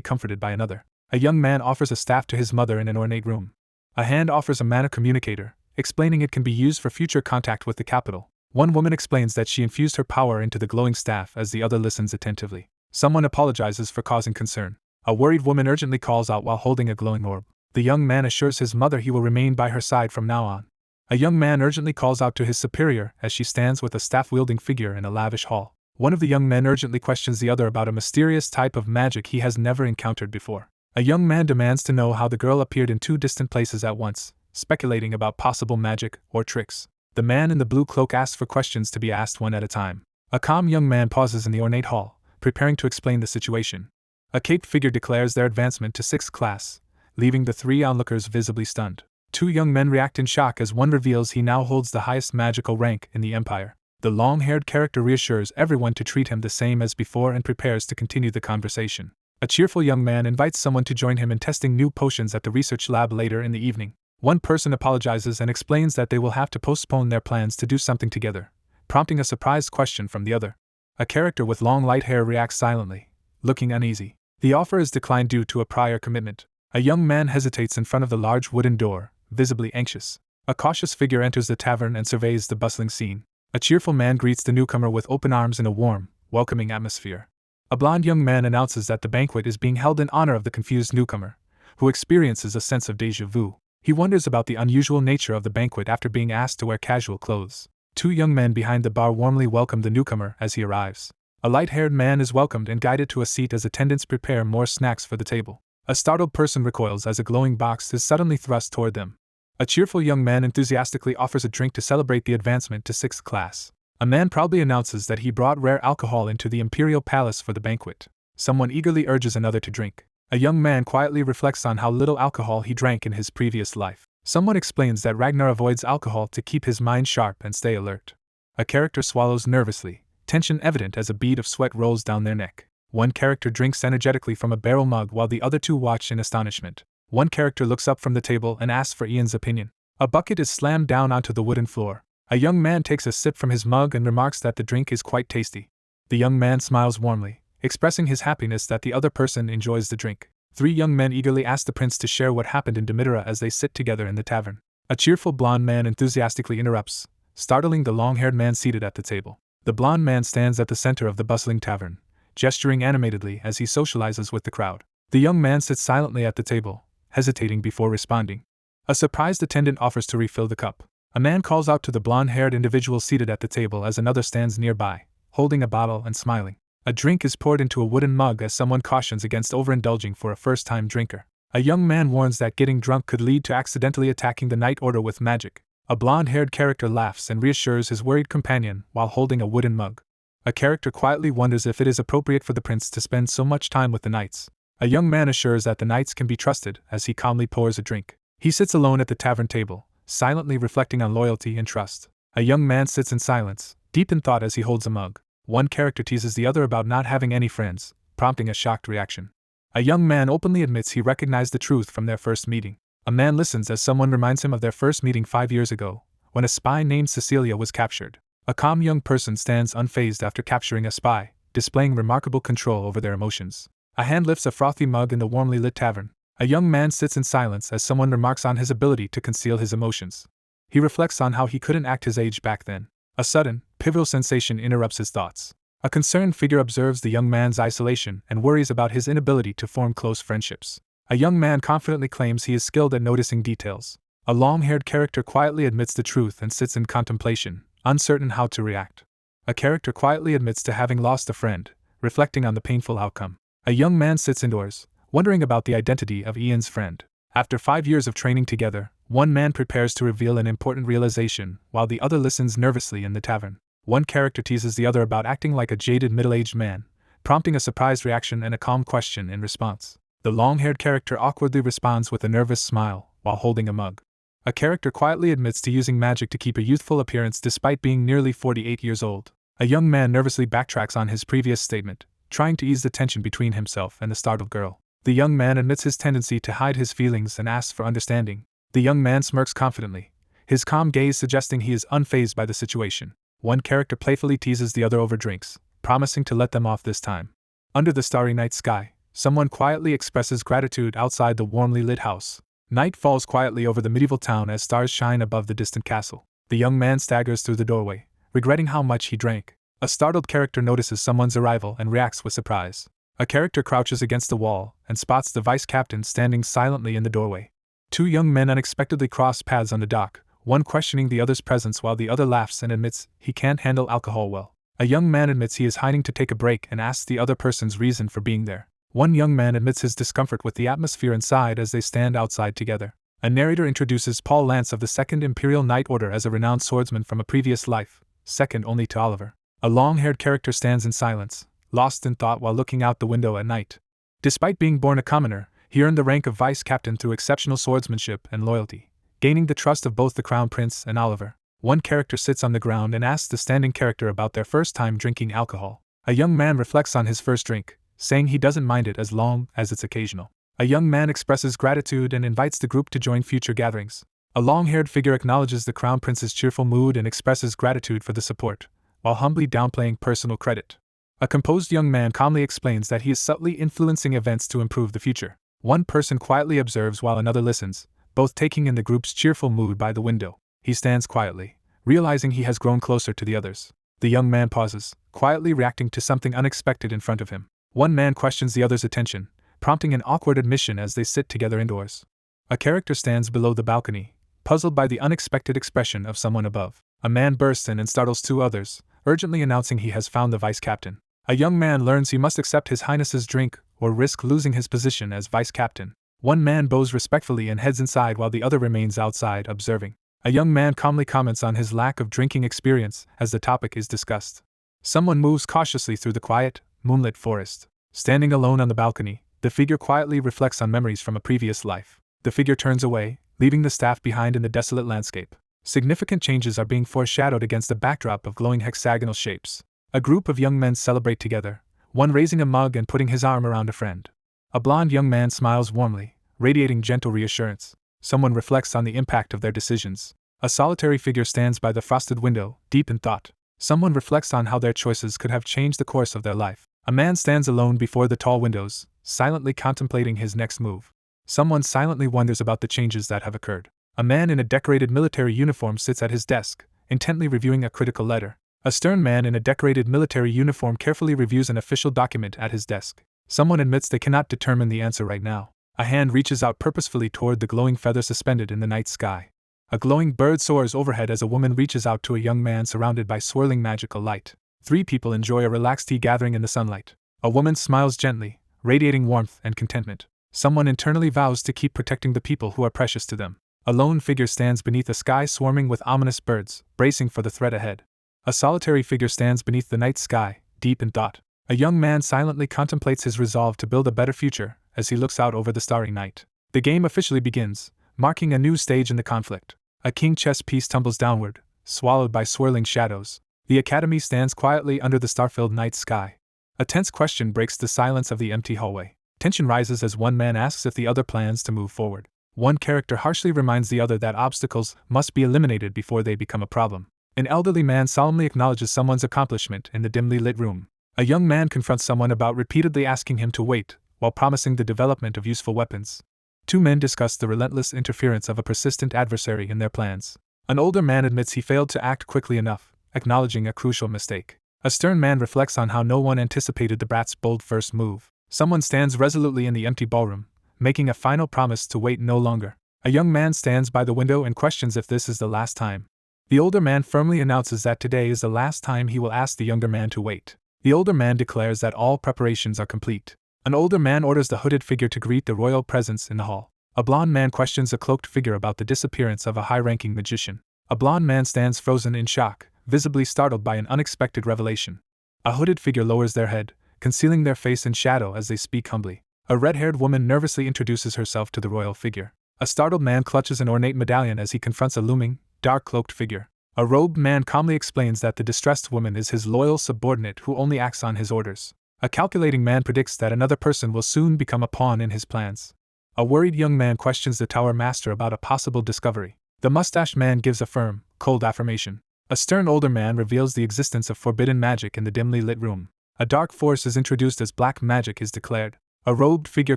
S1: comforted by another. A young man offers a staff to his mother in an ornate room. A hand offers a mana communicator, explaining it can be used for future contact with the capital. One woman explains that she infused her power into the glowing staff as the other listens attentively. Someone apologizes for causing concern. A worried woman urgently calls out while holding a glowing orb. The young man assures his mother he will remain by her side from now on. A young man urgently calls out to his superior as she stands with a staff-wielding figure in a lavish hall. One of the young men urgently questions the other about a mysterious type of magic he has never encountered before. A young man demands to know how the girl appeared in 2 distant places at once, speculating about possible magic or tricks. The man in the blue cloak asks for questions to be asked one at a time. A calm young man pauses in the ornate hall, preparing to explain the situation. A caped figure declares their advancement to 6th class, leaving the 3 onlookers visibly stunned. 2 young men react in shock as one reveals he now holds the highest magical rank in the Empire. The long-haired character reassures everyone to treat him the same as before and prepares to continue the conversation. A cheerful young man invites someone to join him in testing new potions at the research lab later in the evening. One person apologizes and explains that they will have to postpone their plans to do something together, prompting a surprised question from the other. A character with long light hair reacts silently, looking uneasy. The offer is declined due to a prior commitment. A young man hesitates in front of the large wooden door, visibly anxious. A cautious figure enters the tavern and surveys the bustling scene. A cheerful man greets the newcomer with open arms in a warm, welcoming atmosphere. A blond young man announces that the banquet is being held in honor of the confused newcomer, who experiences a sense of déjà vu. He wonders about the unusual nature of the banquet after being asked to wear casual clothes. Two young men behind the bar warmly welcome the newcomer as he arrives. A light-haired man is welcomed and guided to a seat as attendants prepare more snacks for the table. A startled person recoils as a glowing box is suddenly thrust toward them. A cheerful young man enthusiastically offers a drink to celebrate the advancement to 6th class. A man proudly announces that he brought rare alcohol into the Imperial palace for the banquet. Someone eagerly urges another to drink. A young man quietly reflects on how little alcohol he drank in his previous life. Someone explains that Ragnar avoids alcohol to keep his mind sharp and stay alert. A character swallows nervously, tension evident as a bead of sweat rolls down their neck. One character drinks energetically from a barrel mug while the other two watch in astonishment. One character looks up from the table and asks for Ian's opinion. A bucket is slammed down onto the wooden floor. A young man takes a sip from his mug and remarks that the drink is quite tasty. The young man smiles warmly, expressing his happiness that the other person enjoys the drink. Three young men eagerly ask the prince to share what happened in Demitera as they sit together in the tavern. A cheerful blond man enthusiastically interrupts, startling the long-haired man seated at the table. The blond man stands at the center of the bustling tavern, gesturing animatedly as he socializes with the crowd. The young man sits silently at the table, hesitating before responding. A surprised attendant offers to refill the cup. A man calls out to the blonde-haired individual seated at the table as another stands nearby, holding a bottle and smiling. A drink is poured into a wooden mug as someone cautions against overindulging for a first-time drinker. A young man warns that getting drunk could lead to accidentally attacking the Night Order with magic. A blonde-haired character laughs and reassures his worried companion while holding a wooden mug. A character quietly wonders if it is appropriate for the prince to spend so much time with the knights. A young man assures that the knights can be trusted as he calmly pours a drink. He sits alone at the tavern table, silently reflecting on loyalty and trust. A young man sits in silence, deep in thought as he holds a mug. One character teases the other about not having any friends, prompting a shocked reaction. A young man openly admits he recognized the truth from their first meeting. A man listens as someone reminds him of their first meeting 5 years ago, when a spy named Cecilia was captured. A calm young person stands unfazed after capturing a spy, displaying remarkable control over their emotions. A hand lifts a frothy mug in the warmly lit tavern. A young man sits in silence as someone remarks on his ability to conceal his emotions. He reflects on how he couldn't act his age back then. A sudden, pivotal sensation interrupts his thoughts. A concerned figure observes the young man's isolation and worries about his inability to form close friendships. A young man confidently claims he is skilled at noticing details. A long-haired character quietly admits the truth and sits in contemplation, uncertain how to react. A character quietly admits to having lost a friend, reflecting on the painful outcome. A young man sits indoors, wondering about the identity of Ian's friend. After 5 years of training together, one man prepares to reveal an important realization, while the other listens nervously in the tavern. One character teases the other about acting like a jaded middle-aged man, prompting a surprised reaction and a calm question in response. The long-haired character awkwardly responds with a nervous smile, while holding a mug. A character quietly admits to using magic to keep a youthful appearance despite being nearly 48 years old. A young man nervously backtracks on his previous statement, trying to ease the tension between himself and the startled girl. The young man admits his tendency to hide his feelings and asks for understanding. The young man smirks confidently, his calm gaze suggesting he is unfazed by the situation. One character playfully teases the other over drinks, promising to let them off this time. Under the starry night sky, someone quietly expresses gratitude outside the warmly lit house. Night falls quietly over the medieval town as stars shine above the distant castle. The young man staggers through the doorway, regretting how much he drank. A startled character notices someone's arrival and reacts with surprise. A character crouches against the wall and spots the vice captain standing silently in the doorway. Two young men unexpectedly cross paths on the dock, one questioning the other's presence while the other laughs and admits he can't handle alcohol well. A young man admits he is hiding to take a break and asks the other person's reason for being there. One young man admits his discomfort with the atmosphere inside as they stand outside together. A narrator introduces Paul Lance of the 2nd Imperial Night Order as a renowned swordsman from a previous life, second only to Oliver. A long-haired character stands in silence, lost in thought while looking out the window at night. Despite being born a commoner, he earned the rank of vice captain through exceptional swordsmanship and loyalty, gaining the trust of both the Crown Prince and Oliver. One character sits on the ground and asks the standing character about their first time drinking alcohol. A young man reflects on his first drink, saying he doesn't mind it as long as it's occasional. A young man expresses gratitude and invites the group to join future gatherings. A long-haired figure acknowledges the Crown Prince's cheerful mood and expresses gratitude for the support, while humbly downplaying personal credit. A composed young man calmly explains that he is subtly influencing events to improve the future. One person quietly observes while another listens, both taking in the group's cheerful mood by the window. He stands quietly, realizing he has grown closer to the others. The young man pauses, quietly reacting to something unexpected in front of him. One man questions the other's attention, prompting an awkward admission as they sit together indoors. A character stands below the balcony, puzzled by the unexpected expression of someone above. A man bursts in and startles two others, urgently announcing he has found the vice captain. A young man learns he must accept His Highness's drink or risk losing his position as vice captain. One man bows respectfully and heads inside while the other remains outside observing. A young man calmly comments on his lack of drinking experience as the topic is discussed. Someone moves cautiously through the quiet, moonlit forest. Standing alone on the balcony, the figure quietly reflects on memories from a previous life. The figure turns away, leaving the staff behind in the desolate landscape. Significant changes are being foreshadowed against a backdrop of glowing hexagonal shapes. A group of young men celebrate together, one raising a mug and putting his arm around a friend. A blond young man smiles warmly, radiating gentle reassurance. Someone reflects on the impact of their decisions. A solitary figure stands by the frosted window, deep in thought. Someone reflects on how their choices could have changed the course of their life. A man stands alone before the tall windows, silently contemplating his next move. Someone silently wonders about the changes that have occurred. A man in a decorated military uniform sits at his desk, intently reviewing a critical letter. A stern man in a decorated military uniform carefully reviews an official document at his desk. Someone admits they cannot determine the answer right now. A hand reaches out purposefully toward the glowing feather suspended in the night sky. A glowing bird soars overhead as a woman reaches out to a young man surrounded by swirling magical light. Three people enjoy a relaxed tea gathering in the sunlight. A woman smiles gently, radiating warmth and contentment. Someone internally vows to keep protecting the people who are precious to them. A lone figure stands beneath a sky swarming with ominous birds, bracing for the threat ahead. A solitary figure stands beneath the night sky, deep in thought. A young man silently contemplates his resolve to build a better future as he looks out over the starry night. The game officially begins, marking a new stage in the conflict. A king chess piece tumbles downward, swallowed by swirling shadows. The academy stands quietly under the star-filled night sky. A tense question breaks the silence of the empty hallway. Tension rises as one man asks if the other plans to move forward. One character harshly reminds the other that obstacles must be eliminated before they become a problem. An elderly man solemnly acknowledges someone's accomplishment in the dimly lit room. A young man confronts someone about repeatedly asking him to wait, while promising the development of useful weapons. Two men discuss the relentless interference of a persistent adversary in their plans. An older man admits he failed to act quickly enough, acknowledging a crucial mistake. A stern man reflects on how no one anticipated the brat's bold first move. Someone stands resolutely in the empty ballroom, making a final promise to wait no longer. A young man stands by the window and questions if this is the last time. The older man firmly announces that today is the last time he will ask the younger man to wait. The older man declares that all preparations are complete. An older man orders the hooded figure to greet the royal presence in the hall. A blond man questions a cloaked figure about the disappearance of a high-ranking magician. A blond man stands frozen in shock, visibly startled by an unexpected revelation. A hooded figure lowers their head, concealing their face in shadow as they speak humbly. A red-haired woman nervously introduces herself to the royal figure. A startled man clutches an ornate medallion as he confronts a looming, dark-cloaked figure. A robed man calmly explains that the distressed woman is his loyal subordinate who only acts on his orders. A calculating man predicts that another person will soon become a pawn in his plans. A worried young man questions the tower master about a possible discovery. The mustached man gives a firm, cold affirmation. A stern older man reveals the existence of forbidden magic in the dimly lit room. A dark force is introduced as black magic is declared. A robed figure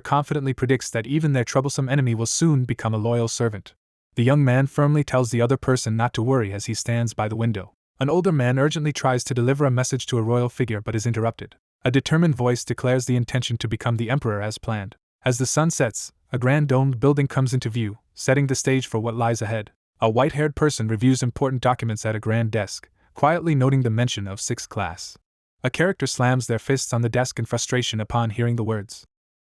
S1: confidently predicts that even their troublesome enemy will soon become a loyal servant. The young man firmly tells the other person not to worry as he stands by the window. An older man urgently tries to deliver a message to a royal figure but is interrupted. A determined voice declares the intention to become the emperor as planned. As the sun sets, a grand domed building comes into view, setting the stage for what lies ahead. A white-haired person reviews important documents at a grand desk, quietly noting the mention of 6th class. A character slams their fists on the desk in frustration upon hearing the words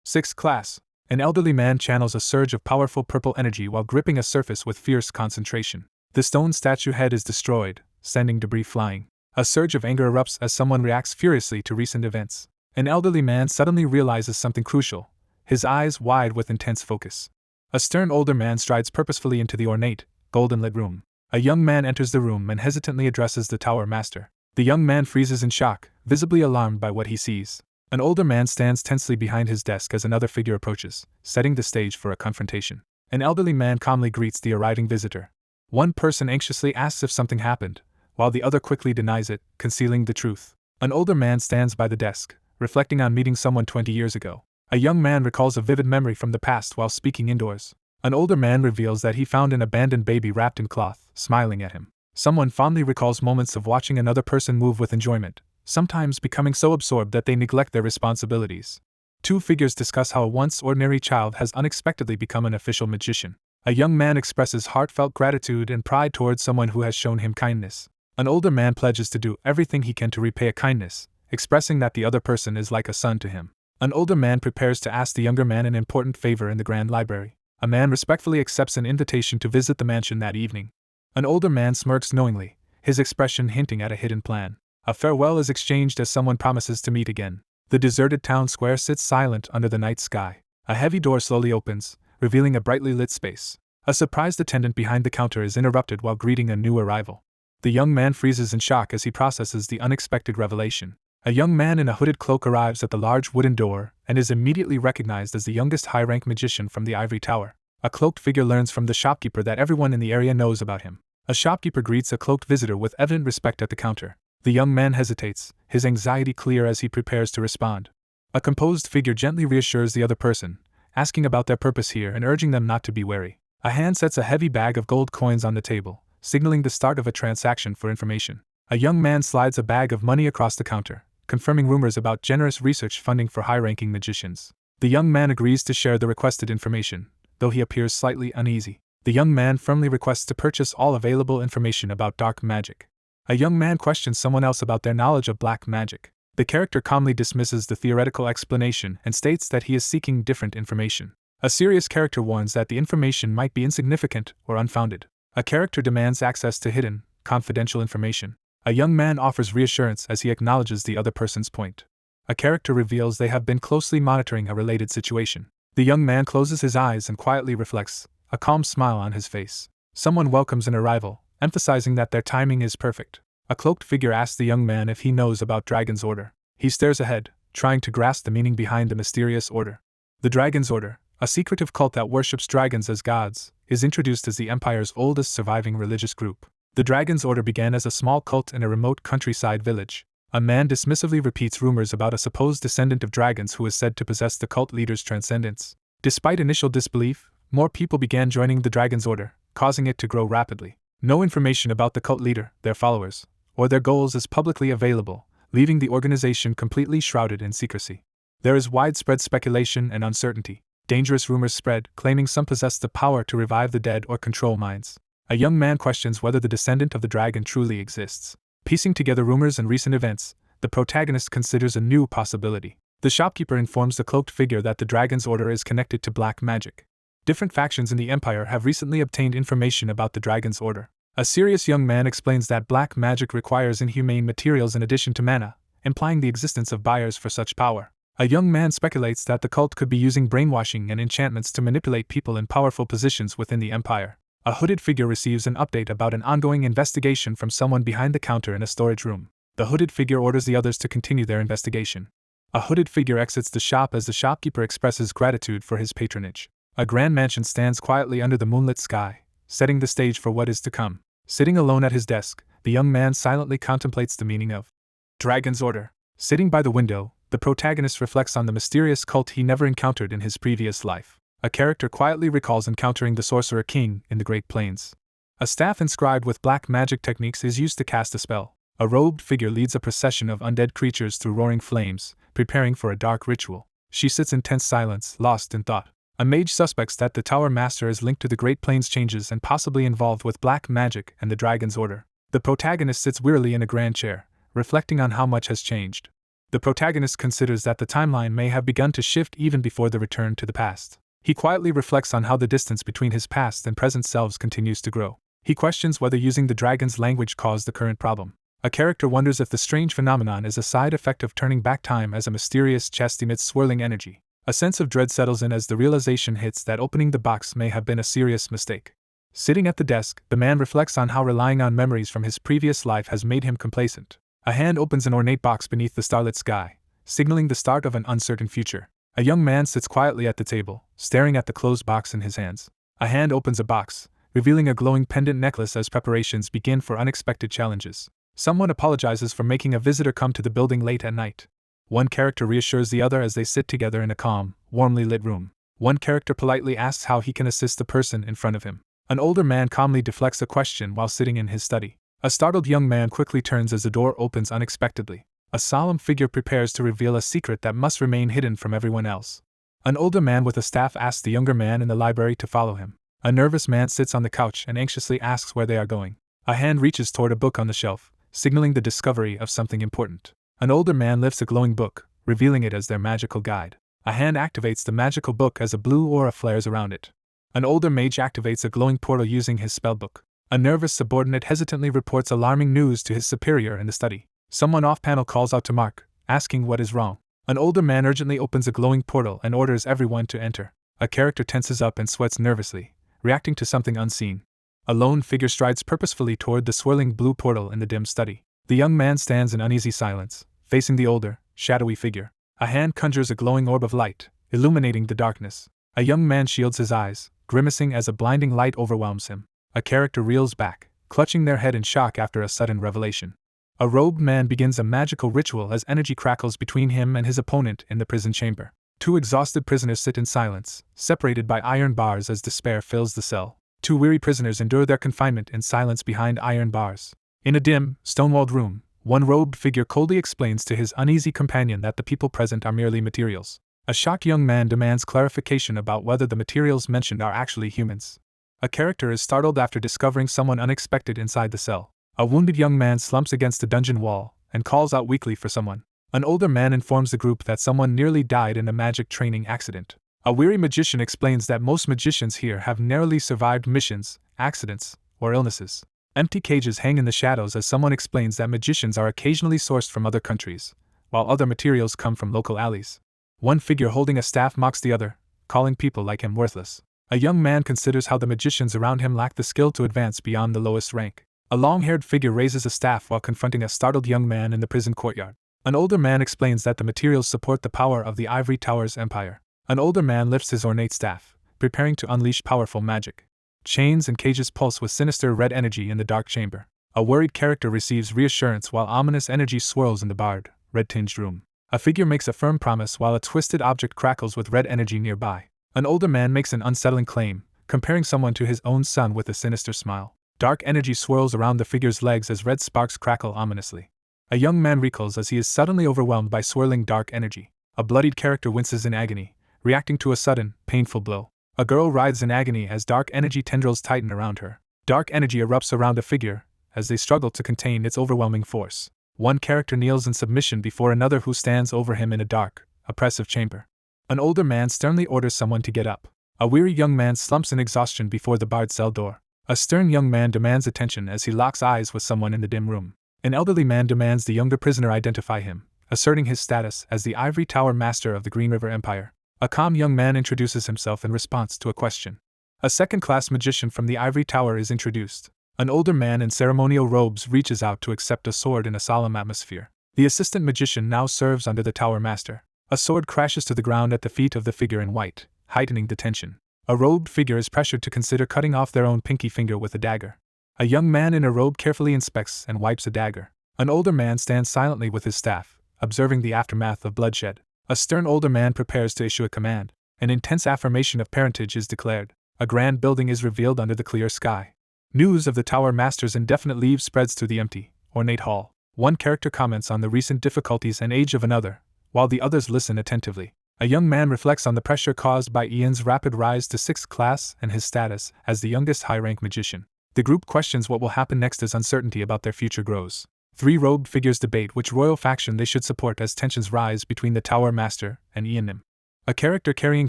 S1: 6th class. An elderly man channels a surge of powerful purple energy while gripping a surface with fierce concentration. The stone statue head is destroyed, sending debris flying. A surge of anger erupts as someone reacts furiously to recent events. An elderly man suddenly realizes something crucial, his eyes wide with intense focus. A stern older man strides purposefully into the ornate, golden-lit room. A young man enters the room and hesitantly addresses the tower master. The young man freezes in shock, visibly alarmed by what he sees. An older man stands tensely behind his desk as another figure approaches, setting the stage for a confrontation. An elderly man calmly greets the arriving visitor. One person anxiously asks if something happened, while the other quickly denies it, concealing the truth. An older man stands by the desk, reflecting on meeting someone 20 years ago. A young man recalls a vivid memory from the past while speaking indoors. An older man reveals that he found an abandoned baby wrapped in cloth, smiling at him. Someone fondly recalls moments of watching another person move with enjoyment, sometimes becoming so absorbed that they neglect their responsibilities. Two figures discuss how a once ordinary child has unexpectedly become an official magician. A young man expresses heartfelt gratitude and pride towards someone who has shown him kindness. An older man pledges to do everything he can to repay a kindness, expressing that the other person is like a son to him. An older man prepares to ask the younger man an important favor in the Grand Library. A man respectfully accepts an invitation to visit the mansion that evening. An older man smirks knowingly, his expression hinting at a hidden plan. A farewell is exchanged as someone promises to meet again. The deserted town square sits silent under the night sky. A heavy door slowly opens, revealing a brightly lit space. A surprised attendant behind the counter is interrupted while greeting a new arrival. The young man freezes in shock as he processes the unexpected revelation. A young man in a hooded cloak arrives at the large wooden door and is immediately recognized as the youngest high-rank magician from the ivory tower. A cloaked figure learns from the shopkeeper that everyone in the area knows about him. A shopkeeper greets a cloaked visitor with evident respect at the counter. The young man hesitates, his anxiety clear as he prepares to respond. A composed figure gently reassures the other person, asking about their purpose here and urging them not to be wary. A hand sets a heavy bag of gold coins on the table, signaling the start of a transaction for information. A young man slides a bag of money across the counter, confirming rumors about generous research funding for high-ranking magicians. The young man agrees to share the requested information, though he appears slightly uneasy. The young man firmly requests to purchase all available information about dark magic. A young man questions someone else about their knowledge of black magic. The character calmly dismisses the theoretical explanation and states that he is seeking different information. A serious character warns that the information might be insignificant or unfounded. A character demands access to hidden, confidential information. A young man offers reassurance as he acknowledges the other person's point. A character reveals they have been closely monitoring a related situation. The young man closes his eyes and quietly reflects, a calm smile on his face. Someone welcomes an arrival, emphasizing that their timing is perfect. A cloaked figure asks the young man if he knows about Dragon's Order. He stares ahead, trying to grasp the meaning behind the mysterious order. The Dragon's Order, a secretive cult that worships dragons as gods, is introduced as the Empire's oldest surviving religious group. The Dragon's Order began as a small cult in a remote countryside village. A man dismissively repeats rumors about a supposed descendant of dragons who is said to possess the cult leader's transcendence. Despite initial disbelief, more people began joining the Dragon's Order, causing it to grow rapidly. No information about the cult leader, their followers, or their goals is publicly available, leaving the organization completely shrouded in secrecy. There is widespread speculation and uncertainty. Dangerous rumors spread, claiming some possess the power to revive the dead or control minds. A young man questions whether the descendant of the dragon truly exists. Piecing together rumors and recent events, the protagonist considers a new possibility. The shopkeeper informs the cloaked figure that the Dragon's Order is connected to black magic. Different factions in the Empire have recently obtained information about the Dragon's Order. A serious young man explains that black magic requires inhumane materials in addition to mana, implying the existence of buyers for such power. A young man speculates that the cult could be using brainwashing and enchantments to manipulate people in powerful positions within the Empire. A hooded figure receives an update about an ongoing investigation from someone behind the counter in a storage room. The hooded figure orders the others to continue their investigation. A hooded figure exits the shop as the shopkeeper expresses gratitude for his patronage. A grand mansion stands quietly under the moonlit sky, setting the stage for what is to come. Sitting alone at his desk, the young man silently contemplates the meaning of Dragon's Order. Sitting by the window, the protagonist reflects on the mysterious cult he never encountered in his previous life. A character quietly recalls encountering the Sorcerer King in the Great Plains. A staff inscribed with black magic techniques is used to cast a spell. A robed figure leads a procession of undead creatures through roaring flames, preparing for a dark ritual. She sits in tense silence, lost in thought. A mage suspects that the Tower Master is linked to the Great Plains changes and possibly involved with black magic and the Dragon's Order. The protagonist sits wearily in a grand chair, reflecting on how much has changed. The protagonist considers that the timeline may have begun to shift even before the return to the past. He quietly reflects on how the distance between his past and present selves continues to grow. He questions whether using the dragon's language caused the current problem. A character wonders if the strange phenomenon is a side effect of turning back time as a mysterious chest emits swirling energy. A sense of dread settles in as the realization hits that opening the box may have been a serious mistake. Sitting at the desk, the man reflects on how relying on memories from his previous life has made him complacent. A hand opens an ornate box beneath the starlit sky, signaling the start of an uncertain future. A young man sits quietly at the table, staring at the closed box in his hands. A hand opens a box, revealing a glowing pendant necklace as preparations begin for unexpected challenges. Someone apologizes for making a visitor come to the building late at night. One character reassures the other as they sit together in a calm, warmly lit room. One character politely asks how he can assist the person in front of him. An older man calmly deflects a question while sitting in his study. A startled young man quickly turns as the door opens unexpectedly. A solemn figure prepares to reveal a secret that must remain hidden from everyone else. An older man with a staff asks the younger man in the library to follow him. A nervous man sits on the couch and anxiously asks where they are going. A hand reaches toward a book on the shelf, signaling the discovery of something important. An older man lifts a glowing book, revealing it as their magical guide. A hand activates the magical book as a blue aura flares around it. An older mage activates a glowing portal using his spellbook. A nervous subordinate hesitantly reports alarming news to his superior in the study. Someone off-panel calls out to Mark, asking what is wrong. An older man urgently opens a glowing portal and orders everyone to enter. A character tenses up and sweats nervously, reacting to something unseen. A lone figure strides purposefully toward the swirling blue portal in the dim study. The young man stands in uneasy silence, facing the older, shadowy figure. A hand conjures a glowing orb of light, illuminating the darkness. A young man shields his eyes, grimacing as a blinding light overwhelms him. A character reels back, clutching their head in shock after a sudden revelation. A robed man begins a magical ritual as energy crackles between him and his opponent in the prison chamber. Two exhausted prisoners sit in silence, separated by iron bars as despair fills the cell. Two weary prisoners endure their confinement in silence behind iron bars. In a dim, stone-walled room, one robed figure coldly explains to his uneasy companion that the people present are merely materials. A shocked young man demands clarification about whether the materials mentioned are actually humans. A character is startled after discovering someone unexpected inside the cell. A wounded young man slumps against the dungeon wall and calls out weakly for someone. An older man informs the group that someone nearly died in a magic training accident. A weary magician explains that most magicians here have narrowly survived missions, accidents, or illnesses. Empty cages hang in the shadows as someone explains that magicians are occasionally sourced from other countries, while other materials come from local alleys. One figure holding a staff mocks the other, calling people like him worthless. A young man considers how the magicians around him lack the skill to advance beyond the lowest rank. A long-haired figure raises a staff while confronting a startled young man in the prison courtyard. An older man explains that the materials support the power of the Ivory Tower's empire. An older man lifts his ornate staff, preparing to unleash powerful magic. Chains and cages pulse with sinister red energy in the dark chamber. A worried character receives reassurance while ominous energy swirls in the barred, red-tinged room. A figure makes a firm promise while a twisted object crackles with red energy nearby. An older man makes an unsettling claim, comparing someone to his own son with a sinister smile. Dark energy swirls around the figure's legs as red sparks crackle ominously. A young man recoils as he is suddenly overwhelmed by swirling dark energy. A bloodied character winces in agony, reacting to a sudden, painful blow. A girl writhes in agony as dark energy tendrils tighten around her. Dark energy erupts around the figure as they struggle to contain its overwhelming force. One character kneels in submission before another who stands over him in a dark, oppressive chamber. An older man sternly orders someone to get up. A weary young man slumps in exhaustion before the barred cell door. A stern young man demands attention as he locks eyes with someone in the dim room. An elderly man demands the younger prisoner identify him, asserting his status as the Ivory Tower master of the Green River Empire. A calm young man introduces himself in response to a question. A second-class magician from the Ivory Tower is introduced. An older man in ceremonial robes reaches out to accept a sword in a solemn atmosphere. The assistant magician now serves under the tower master. A sword crashes to the ground at the feet of the figure in white, heightening the tension. A robed figure is pressured to consider cutting off their own pinky finger with a dagger. A young man in a robe carefully inspects and wipes a dagger. An older man stands silently with his staff, observing the aftermath of bloodshed. A stern older man prepares to issue a command. An intense affirmation of parentage is declared. A grand building is revealed under the clear sky. News of the tower master's indefinite leave spreads through the empty, ornate hall. One character comments on the recent difficulties and age of another, while the others listen attentively. A young man reflects on the pressure caused by Ian's rapid rise to 6th class and his status as the youngest high-rank magician. The group questions what will happen next as uncertainty about their future grows. Three robed figures debate which royal faction they should support as tensions rise between the tower master and Ian. A character carrying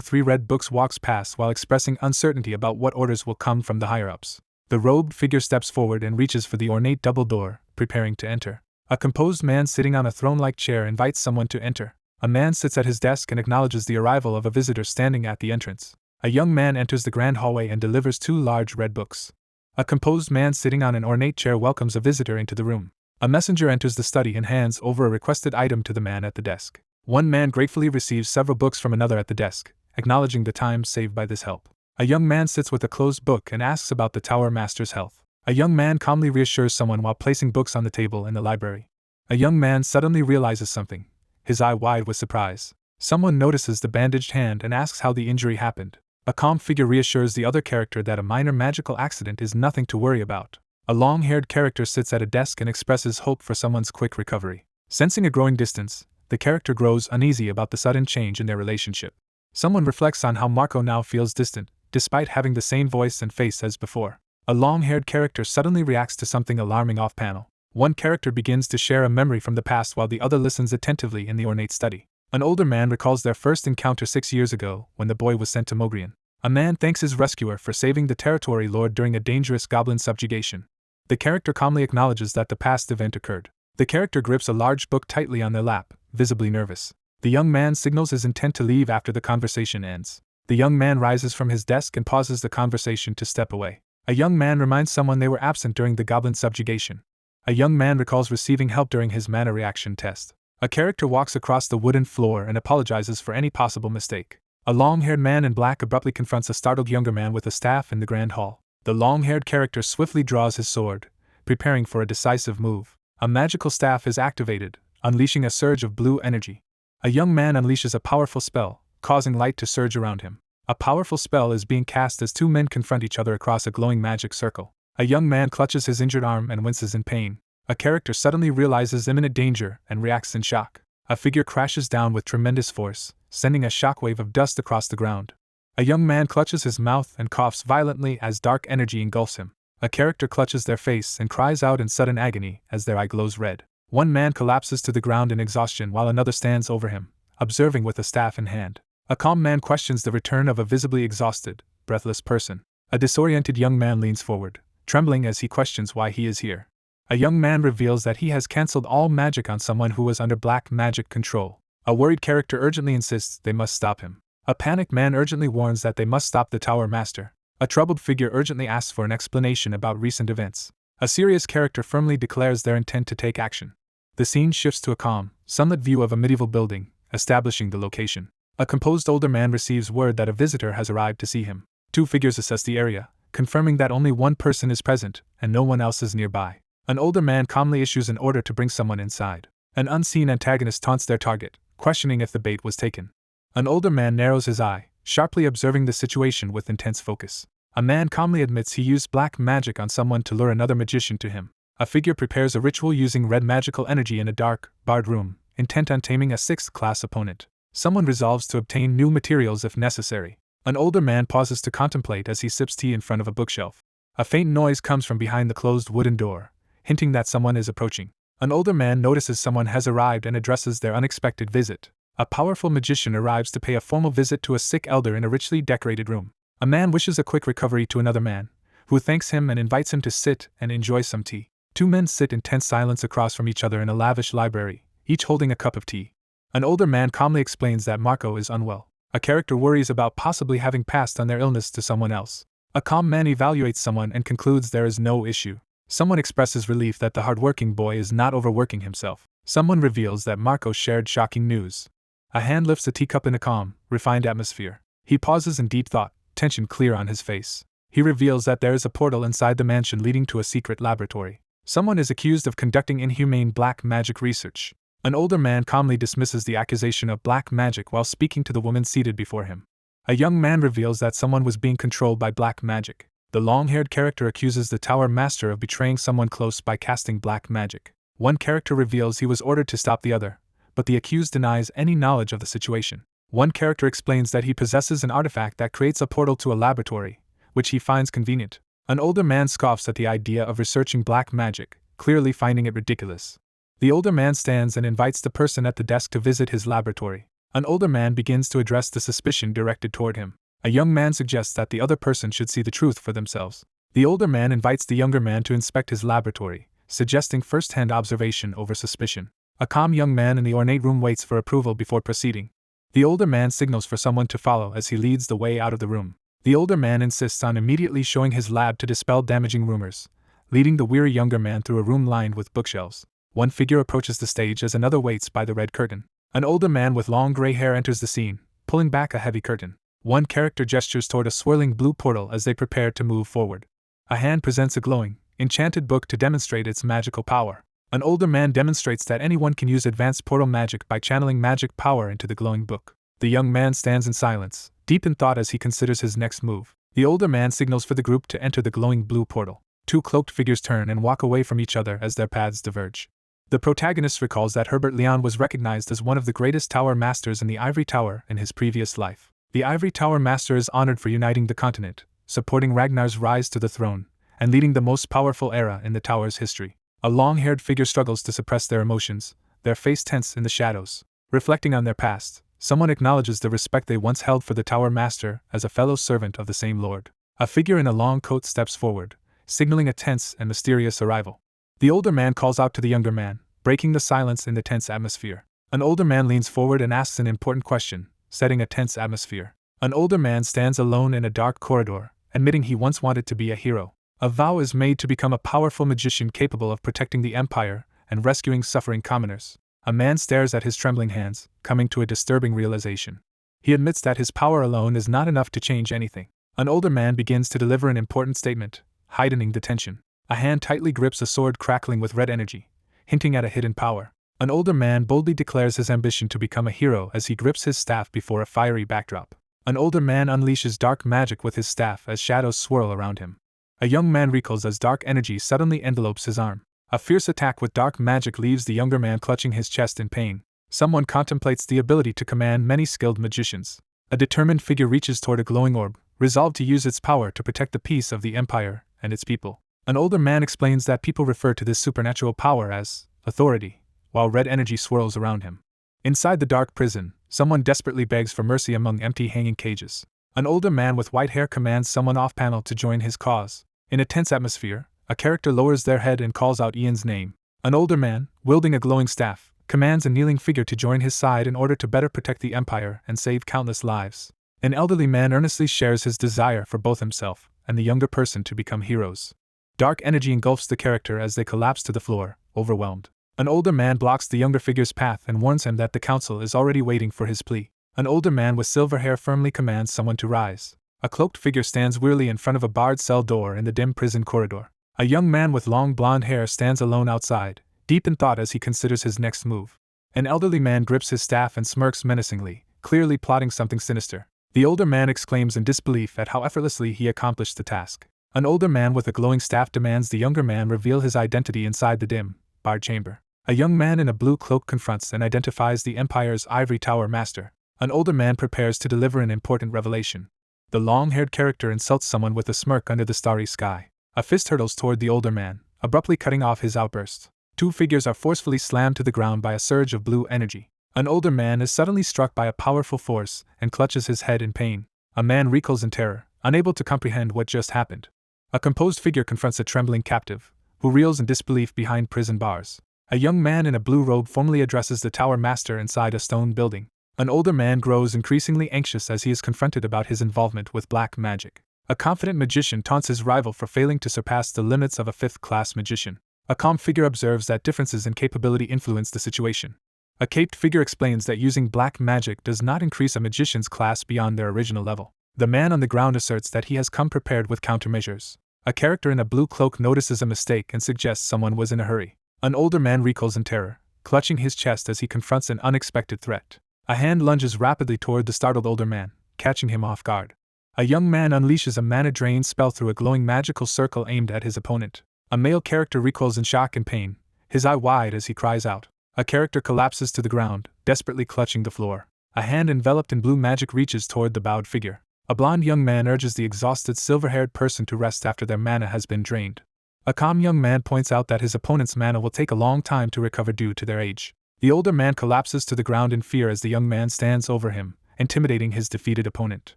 S1: 3 red books walks past while expressing uncertainty about what orders will come from the higher-ups. The robed figure steps forward and reaches for the ornate double door, preparing to enter. A composed man sitting on a throne-like chair invites someone to enter. A man sits at his desk and acknowledges the arrival of a visitor standing at the entrance. A young man enters the grand hallway and delivers 2 large red books. A composed man sitting on an ornate chair welcomes a visitor into the room. A messenger enters the study and hands over a requested item to the man at the desk. One man gratefully receives several books from another at the desk, acknowledging the time saved by this help. A young man sits with a closed book and asks about the tower master's health. A young man calmly reassures someone while placing books on the table in the library. A young man suddenly realizes something. his eye wide with surprise. Someone notices the bandaged hand and asks how the injury happened. A calm figure reassures the other character that a minor magical accident is nothing to worry about. A long-haired character sits at a desk and expresses hope for someone's quick recovery. Sensing a growing distance, the character grows uneasy about the sudden change in their relationship. Someone reflects on how Marco now feels distant, despite having the same voice and face as before. A long-haired character suddenly reacts to something alarming off-panel. One character begins to share a memory from the past while the other listens attentively in the ornate study. An older man recalls their first encounter 6 years ago when the boy was sent to Mogrian. A man thanks his rescuer for saving the territory lord during a dangerous goblin subjugation. The character calmly acknowledges that the past event occurred. The character grips a large book tightly on their lap, visibly nervous. The young man signals his intent to leave after the conversation ends. The young man rises from his desk and pauses the conversation to step away. A young man reminds someone they were absent during the goblin subjugation. A young man recalls receiving help during his mana reaction test. A character walks across the wooden floor and apologizes for any possible mistake. A long-haired man in black abruptly confronts a startled younger man with a staff in the grand hall. The long-haired character swiftly draws his sword, preparing for a decisive move. A magical staff is activated, unleashing a surge of blue energy. A young man unleashes a powerful spell, causing light to surge around him. A powerful spell is being cast as two men confront each other across a glowing magic circle. A young man clutches his injured arm and winces in pain. A character suddenly realizes imminent danger and reacts in shock. A figure crashes down with tremendous force, sending a shockwave of dust across the ground. A young man clutches his mouth and coughs violently as dark energy engulfs him. A character clutches their face and cries out in sudden agony as their eye glows red. One man collapses to the ground in exhaustion while another stands over him, observing with a staff in hand. A calm man questions the return of a visibly exhausted, breathless person. A disoriented young man leans forward, trembling as he questions why he is here. A young man reveals that he has cancelled all magic on someone who was under black magic control. A worried character urgently insists they must stop him. A panicked man urgently warns that they must stop the Tower Master. A troubled figure urgently asks for an explanation about recent events. A serious character firmly declares their intent to take action. The scene shifts to a calm, sunlit view of a medieval building, establishing the location. A composed older man receives word that a visitor has arrived to see him. Two figures assess the area, confirming that only one person is present and no one else is nearby. An older man calmly issues an order to bring someone inside. An unseen antagonist taunts their target, questioning if the bait was taken. An older man narrows his eye, sharply observing the situation with intense focus. A man calmly admits he used black magic on someone to lure another magician to him. A figure prepares a ritual using red magical energy in a dark, barred room, intent on taming a 6th-class opponent. Someone resolves to obtain new materials if necessary. An older man pauses to contemplate as he sips tea in front of a bookshelf. A faint noise comes from behind the closed wooden door, hinting that someone is approaching. An older man notices someone has arrived and addresses their unexpected visit. A powerful magician arrives to pay a formal visit to a sick elder in a richly decorated room. A man wishes a quick recovery to another man, who thanks him and invites him to sit and enjoy some tea. Two men sit in tense silence across from each other in a lavish library, each holding a cup of tea. An older man calmly explains that Marco is unwell. A character worries about possibly having passed on their illness to someone else. A calm man evaluates someone and concludes there is no issue. Someone expresses relief that the hardworking boy is not overworking himself. Someone reveals that Marco shared shocking news. A hand lifts a teacup in a calm, refined atmosphere. He pauses in deep thought, tension clear on his face. He reveals that there is a portal inside the mansion leading to a secret laboratory. Someone is accused of conducting inhumane black magic research. An older man calmly dismisses the accusation of black magic while speaking to the woman seated before him. A young man reveals that someone was being controlled by black magic. The long-haired character accuses the Tower Master of betraying someone close by casting black magic. One character reveals he was ordered to stop the other, but the accused denies any knowledge of the situation. One character explains that he possesses an artifact that creates a portal to a laboratory, which he finds convenient. An older man scoffs at the idea of researching black magic, clearly finding it ridiculous. The older man stands and invites the person at the desk to visit his laboratory. An older man begins to address the suspicion directed toward him. A young man suggests that the other person should see the truth for themselves. The older man invites the younger man to inspect his laboratory, suggesting first-hand observation over suspicion. A calm young man in the ornate room waits for approval before proceeding. The older man signals for someone to follow as he leads the way out of the room. The older man insists on immediately showing his lab to dispel damaging rumors, leading the weary younger man through a room lined with bookshelves. One figure approaches the stage as another waits by the red curtain. An older man with long gray hair enters the scene, pulling back a heavy curtain. One character gestures toward a swirling blue portal as they prepare to move forward. A hand presents a glowing, enchanted book to demonstrate its magical power. An older man demonstrates that anyone can use advanced portal magic by channeling magic power into the glowing book. The young man stands in silence, deep in thought as he considers his next move. The older man signals for the group to enter the glowing blue portal. Two cloaked figures turn and walk away from each other as their paths diverge. The protagonist recalls that Herbert Leon was recognized as one of the greatest tower masters in the Ivory Tower in his previous life. The Ivory Tower master is honored for uniting the continent, supporting Ragnar's rise to the throne, and leading the most powerful era in the tower's history. A long-haired figure struggles to suppress their emotions, their face tense in the shadows. Reflecting on their past, someone acknowledges the respect they once held for the tower master as a fellow servant of the same lord. A figure in a long coat steps forward, signaling a tense and mysterious arrival. The older man calls out to the younger man, breaking the silence in the tense atmosphere. An older man leans forward and asks an important question, setting a tense atmosphere. An older man stands alone in a dark corridor, admitting he once wanted to be a hero. A vow is made to become a powerful magician capable of protecting the empire and rescuing suffering commoners. A man stares at his trembling hands, coming to a disturbing realization. He admits that his power alone is not enough to change anything. An older man begins to deliver an important statement, heightening the tension. A hand tightly grips a sword crackling with red energy, hinting at a hidden power. An older man boldly declares his ambition to become a hero as he grips his staff before a fiery backdrop. An older man unleashes dark magic with his staff as shadows swirl around him. A young man recoils as dark energy suddenly envelopes his arm. A fierce attack with dark magic leaves the younger man clutching his chest in pain. Someone contemplates the ability to command many skilled magicians. A determined figure reaches toward a glowing orb, resolved to use its power to protect the peace of the empire and its people. An older man explains that people refer to this supernatural power as authority, while red energy swirls around him. Inside the dark prison, someone desperately begs for mercy among empty hanging cages. An older man with white hair commands someone off-panel to join his cause. In a tense atmosphere, a character lowers their head and calls out Ian's name. An older man, wielding a glowing staff, commands a kneeling figure to join his side in order to better protect the empire and save countless lives. An elderly man earnestly shares his desire for both himself and the younger person to become heroes. Dark energy engulfs the character as they collapse to the floor, overwhelmed. An older man blocks the younger figure's path and warns him that the council is already waiting for his plea. An older man with silver hair firmly commands someone to rise. A cloaked figure stands wearily in front of a barred cell door in the dim prison corridor. A young man with long blonde hair stands alone outside, deep in thought as he considers his next move. An elderly man grips his staff and smirks menacingly, clearly plotting something sinister. The older man exclaims in disbelief at how effortlessly he accomplished the task. An older man with a glowing staff demands the younger man reveal his identity inside the dim, barred chamber. A young man in a blue cloak confronts and identifies the Empire's Ivory Tower master. An older man prepares to deliver an important revelation. The long-haired character insults someone with a smirk under the starry sky. A fist hurtles toward the older man, abruptly cutting off his outburst. Two figures are forcefully slammed to the ground by a surge of blue energy. An older man is suddenly struck by a powerful force and clutches his head in pain. A man recoils in terror, unable to comprehend what just happened. A composed figure confronts a trembling captive, who reels in disbelief behind prison bars. A young man in a blue robe formally addresses the tower master inside a stone building. An older man grows increasingly anxious as he is confronted about his involvement with black magic. A confident magician taunts his rival for failing to surpass the limits of a fifth-class magician. A calm figure observes that differences in capability influence the situation. A caped figure explains that using black magic does not increase a magician's class beyond their original level. The man on the ground asserts that he has come prepared with countermeasures. A character in a blue cloak notices a mistake and suggests someone was in a hurry. An older man recoils in terror, clutching his chest as he confronts an unexpected threat. A hand lunges rapidly toward the startled older man, catching him off guard. A young man unleashes a mana drain spell through a glowing magical circle aimed at his opponent. A male character recoils in shock and pain, his eye wide as he cries out. A character collapses to the ground, desperately clutching the floor. A hand enveloped in blue magic reaches toward the bowed figure. A blond young man urges the exhausted silver-haired person to rest after their mana has been drained. A calm young man points out that his opponent's mana will take a long time to recover due to their age. The older man collapses to the ground in fear as the young man stands over him, intimidating his defeated opponent.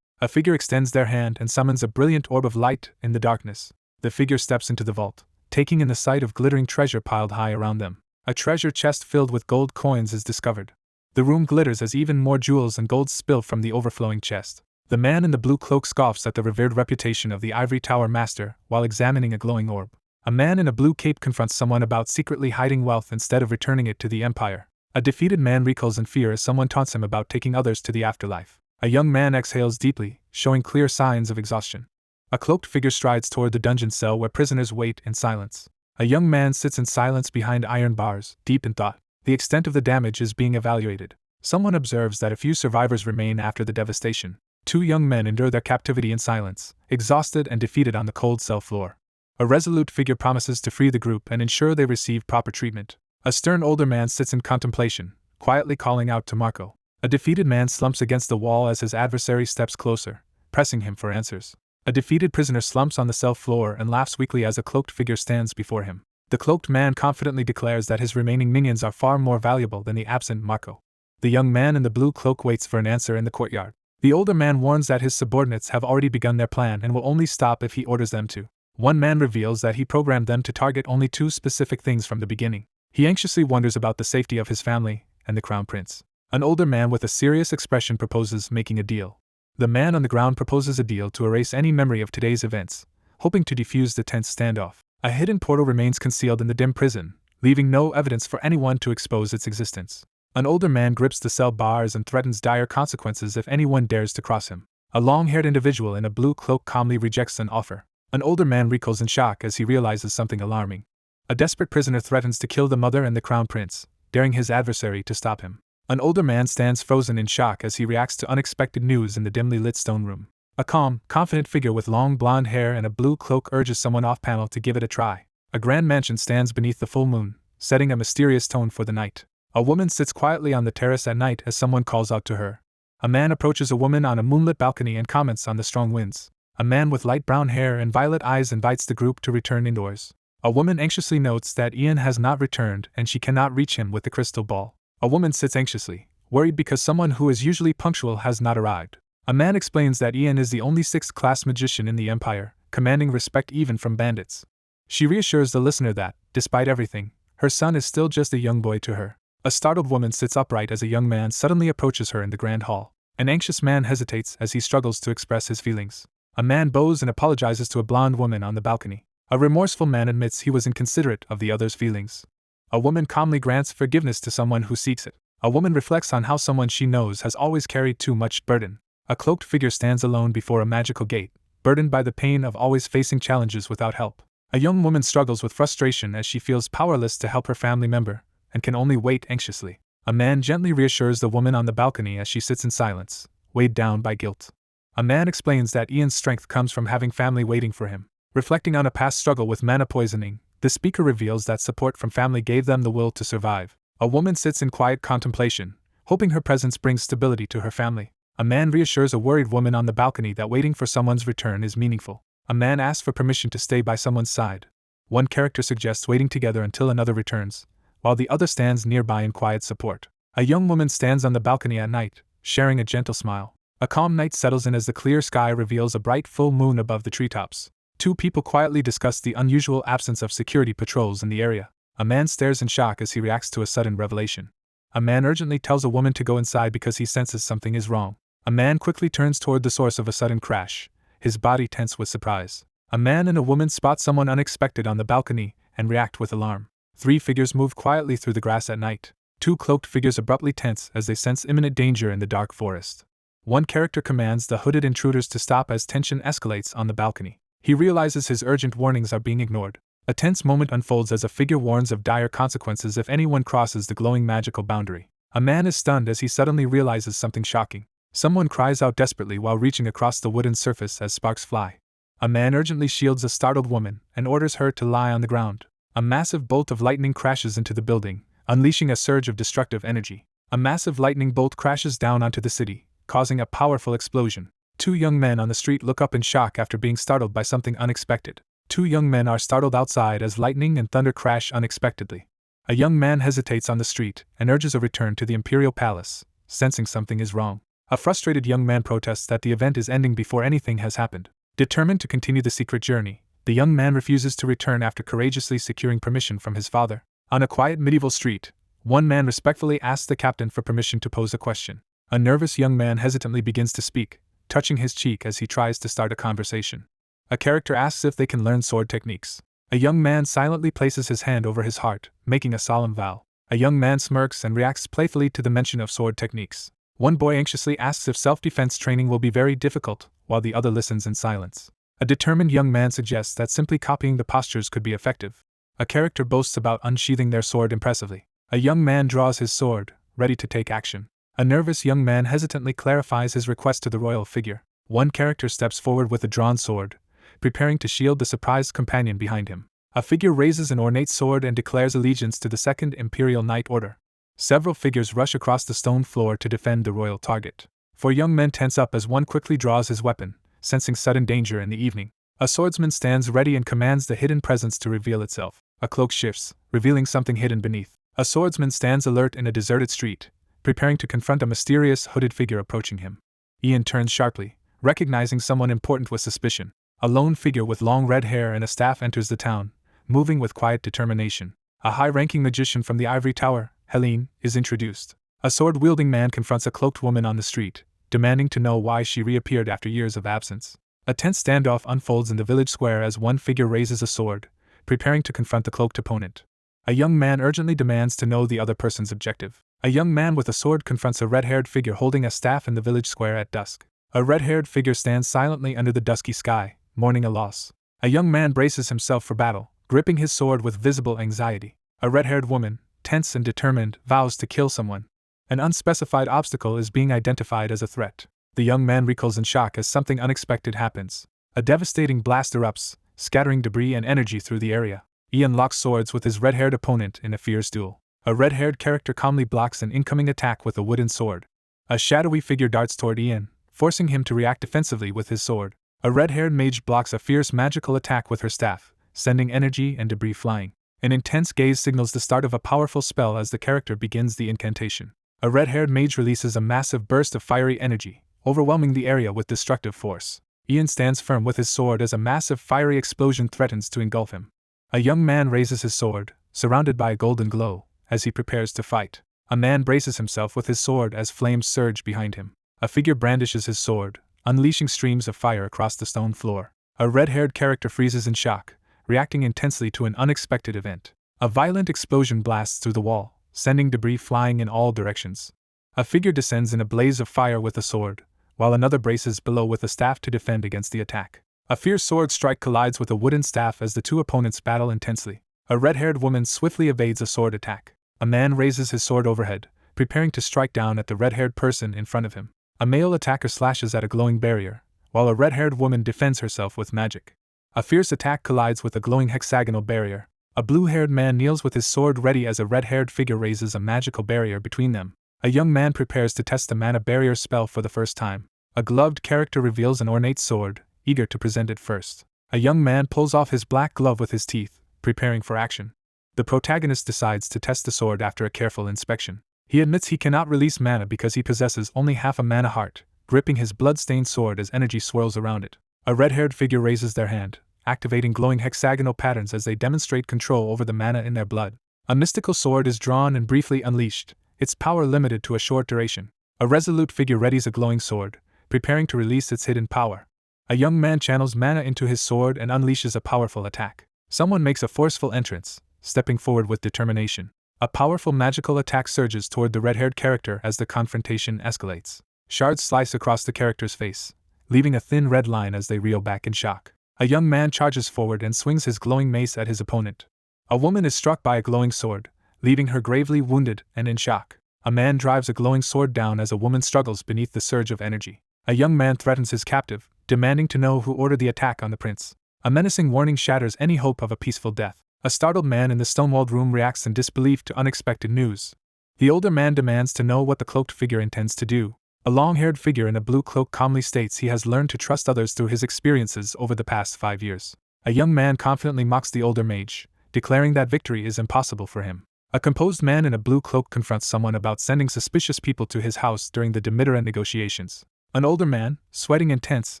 S1: A figure extends their hand and summons a brilliant orb of light in the darkness. The figure steps into the vault, taking in the sight of glittering treasure piled high around them. A treasure chest filled with gold coins is discovered. The room glitters as even more jewels and gold spill from the overflowing chest. The man in the blue cloak scoffs at the revered reputation of the Ivory Tower master while examining a glowing orb. A man in a blue cape confronts someone about secretly hiding wealth instead of returning it to the Empire. A defeated man recoils in fear as someone taunts him about taking others to the afterlife. A young man exhales deeply, showing clear signs of exhaustion. A cloaked figure strides toward the dungeon cell where prisoners wait in silence. A young man sits in silence behind iron bars, deep in thought. The extent of the damage is being evaluated. Someone observes that a few survivors remain after the devastation. Two young men endure their captivity in silence, exhausted and defeated on the cold cell floor. A resolute figure promises to free the group and ensure they receive proper treatment. A stern older man sits in contemplation, quietly calling out to Marco. A defeated man slumps against the wall as his adversary steps closer, pressing him for answers. A defeated prisoner slumps on the cell floor and laughs weakly as a cloaked figure stands before him. The cloaked man confidently declares that his remaining minions are far more valuable than the absent Marco. The young man in the blue cloak waits for an answer in the courtyard. The older man warns that his subordinates have already begun their plan and will only stop if he orders them to. One man reveals that he programmed them to target only two specific things from the beginning. He anxiously wonders about the safety of his family and the crown prince. An older man with a serious expression proposes making a deal. The man on the ground proposes a deal to erase any memory of today's events, hoping to defuse the tense standoff. A hidden portal remains concealed in the dim prison, leaving no evidence for anyone to expose its existence. An older man grips the cell bars and threatens dire consequences if anyone dares to cross him. A long-haired individual in a blue cloak calmly rejects an offer. An older man recoils in shock as he realizes something alarming. A desperate prisoner threatens to kill the mother and the crown prince, daring his adversary to stop him. An older man stands frozen in shock as he reacts to unexpected news in the dimly lit stone room. A calm, confident figure with long blonde hair and a blue cloak urges someone off-panel to give it a try. A grand mansion stands beneath the full moon, setting a mysterious tone for the night. A woman sits quietly on the terrace at night as someone calls out to her. A man approaches a woman on a moonlit balcony and comments on the strong winds. A man with light brown hair and violet eyes invites the group to return indoors. A woman anxiously notes that Ian has not returned and she cannot reach him with the crystal ball. A woman sits anxiously, worried because someone who is usually punctual has not arrived. A man explains that Ian is the only sixth-class magician in the Empire, commanding respect even from bandits. She reassures the listener that, despite everything, her son is still just a young boy to her. A startled woman sits upright as a young man suddenly approaches her in the grand hall. An anxious man hesitates as he struggles to express his feelings. A man bows and apologizes to a blonde woman on the balcony. A remorseful man admits he was inconsiderate of the other's feelings. A woman calmly grants forgiveness to someone who seeks it. A woman reflects on how someone she knows has always carried too much burden. A cloaked figure stands alone before a magical gate, burdened by the pain of always facing challenges without help. A young woman struggles with frustration as she feels powerless to help her family member, and can only wait anxiously. A man gently reassures the woman on the balcony as she sits in silence, weighed down by guilt. A man explains that Ian's strength comes from having family waiting for him. Reflecting on a past struggle with mana poisoning, the speaker reveals that support from family gave them the will to survive. A woman sits in quiet contemplation, hoping her presence brings stability to her family. A man reassures a worried woman on the balcony that waiting for someone's return is meaningful. A man asks for permission to stay by someone's side. One character suggests waiting together until another returns, while the other stands nearby in quiet support. A young woman stands on the balcony at night, sharing a gentle smile. A calm night settles in as the clear sky reveals a bright full moon above the treetops. Two people quietly discuss the unusual absence of security patrols in the area. A man stares in shock as he reacts to a sudden revelation. A man urgently tells a woman to go inside because he senses something is wrong. A man quickly turns toward the source of a sudden crash, his body tense with surprise. A man and a woman spot someone unexpected on the balcony and react with alarm. Three figures move quietly through the grass at night. Two cloaked figures abruptly tense as they sense imminent danger in the dark forest. One character commands the hooded intruders to stop as tension escalates on the balcony. He realizes his urgent warnings are being ignored. A tense moment unfolds as a figure warns of dire consequences if anyone crosses the glowing magical boundary. A man is stunned as he suddenly realizes something shocking. Someone cries out desperately while reaching across the wooden surface as sparks fly. A man urgently shields a startled woman and orders her to lie on the ground. A massive bolt of lightning crashes into the building, unleashing a surge of destructive energy. A massive lightning bolt crashes down onto the city, causing a powerful explosion. Two young men on the street look up in shock after being startled by something unexpected. Two young men are startled outside as lightning and thunder crash unexpectedly. A young man hesitates on the street and urges a return to the Imperial Palace, sensing something is wrong. A frustrated young man protests that the event is ending before anything has happened. Determined to continue the secret journey, the young man refuses to return after courageously securing permission from his father. On a quiet medieval street, one man respectfully asks the captain for permission to pose a question. A nervous young man hesitantly begins to speak, touching his cheek as he tries to start a conversation. A character asks if they can learn sword techniques. A young man silently places his hand over his heart, making a solemn vow. A young man smirks and reacts playfully to the mention of sword techniques. One boy anxiously asks if self-defense training will be very difficult, while the other listens in silence. A determined young man suggests that simply copying the postures could be effective. A character boasts about unsheathing their sword impressively. A young man draws his sword, ready to take action. A nervous young man hesitantly clarifies his request to the royal figure. One character steps forward with a drawn sword, preparing to shield the surprised companion behind him. A figure raises an ornate sword and declares allegiance to the Second Imperial Knight Order. Several figures rush across the stone floor to defend the royal target. Four young men tense up as one quickly draws his weapon, sensing sudden danger in the evening. A swordsman stands ready and commands the hidden presence to reveal itself. A cloak shifts, revealing something hidden beneath. A swordsman stands alert in a deserted street, preparing to confront a mysterious hooded figure approaching him. Ian turns sharply, recognizing someone important with suspicion. A lone figure with long red hair and a staff enters the town, moving with quiet determination. A high-ranking magician from the ivory tower, Helene, is introduced. A sword-wielding man confronts a cloaked woman on the street, demanding to know why she reappeared after years of absence. A tense standoff unfolds in the village square as one figure raises a sword, preparing to confront the cloaked opponent. A young man urgently demands to know the other person's objective. A young man with a sword confronts a red-haired figure holding a staff in the village square at dusk. A red-haired figure stands silently under the dusky sky, mourning a loss. A young man braces himself for battle, gripping his sword with visible anxiety. A red-haired woman, tense and determined, vows to kill someone. An unspecified obstacle is being identified as a threat. The young man recoils in shock as something unexpected happens. A devastating blast erupts, scattering debris and energy through the area. Ian locks swords with his red-haired opponent in a fierce duel. A red-haired character calmly blocks an incoming attack with a wooden sword. A shadowy figure darts toward Ian, forcing him to react defensively with his sword. A red-haired mage blocks a fierce magical attack with her staff, sending energy and debris flying. An intense gaze signals the start of a powerful spell as the character begins the incantation. A red-haired mage releases a massive burst of fiery energy, overwhelming the area with destructive force. Ian stands firm with his sword as a massive fiery explosion threatens to engulf him. A young man raises his sword, surrounded by a golden glow, as he prepares to fight. A man braces himself with his sword as flames surge behind him. A figure brandishes his sword, unleashing streams of fire across the stone floor. A red-haired character freezes in shock, reacting intensely to an unexpected event. A violent explosion blasts through the wall, sending debris flying in all directions. A figure descends in a blaze of fire with a sword, while another braces below with a staff to defend against the attack. A fierce sword strike collides with a wooden staff as the two opponents battle intensely. A red-haired woman swiftly evades a sword attack. A man raises his sword overhead, preparing to strike down at the red-haired person in front of him. A male attacker slashes at a glowing barrier, while a red-haired woman defends herself with magic. A fierce attack collides with a glowing hexagonal barrier. A blue-haired man kneels with his sword ready as a red-haired figure raises a magical barrier between them. A young man prepares to test the mana barrier spell for the first time. A gloved character reveals an ornate sword, eager to present it first. A young man pulls off his black glove with his teeth, preparing for action. The protagonist decides to test the sword after a careful inspection. He admits he cannot release mana because he possesses only half a mana heart, gripping his blood-stained sword as energy swirls around it. A red-haired figure raises their hand, activating glowing hexagonal patterns as they demonstrate control over the mana in their blood. A mystical sword is drawn and briefly unleashed, its power limited to a short duration. A resolute figure readies a glowing sword, preparing to release its hidden power. A young man channels mana into his sword and unleashes a powerful attack. Someone makes a forceful entrance, stepping forward with determination. A powerful magical attack surges toward the red-haired character as the confrontation escalates. Shards slice across the character's face, leaving a thin red line as they reel back in shock. A young man charges forward and swings his glowing mace at his opponent. A woman is struck by a glowing sword, leaving her gravely wounded and in shock. A man drives a glowing sword down as a woman struggles beneath the surge of energy. A young man threatens his captive, demanding to know who ordered the attack on the prince. A menacing warning shatters any hope of a peaceful death. A startled man in the stone-walled room reacts in disbelief to unexpected news. The older man demands to know what the cloaked figure intends to do. A long-haired figure in a blue cloak calmly states he has learned to trust others through his experiences over the past 5 years. A young man confidently mocks the older mage, declaring that victory is impossible for him. A composed man in a blue cloak confronts someone about sending suspicious people to his house during the Demeter negotiations. An older man, sweating intense,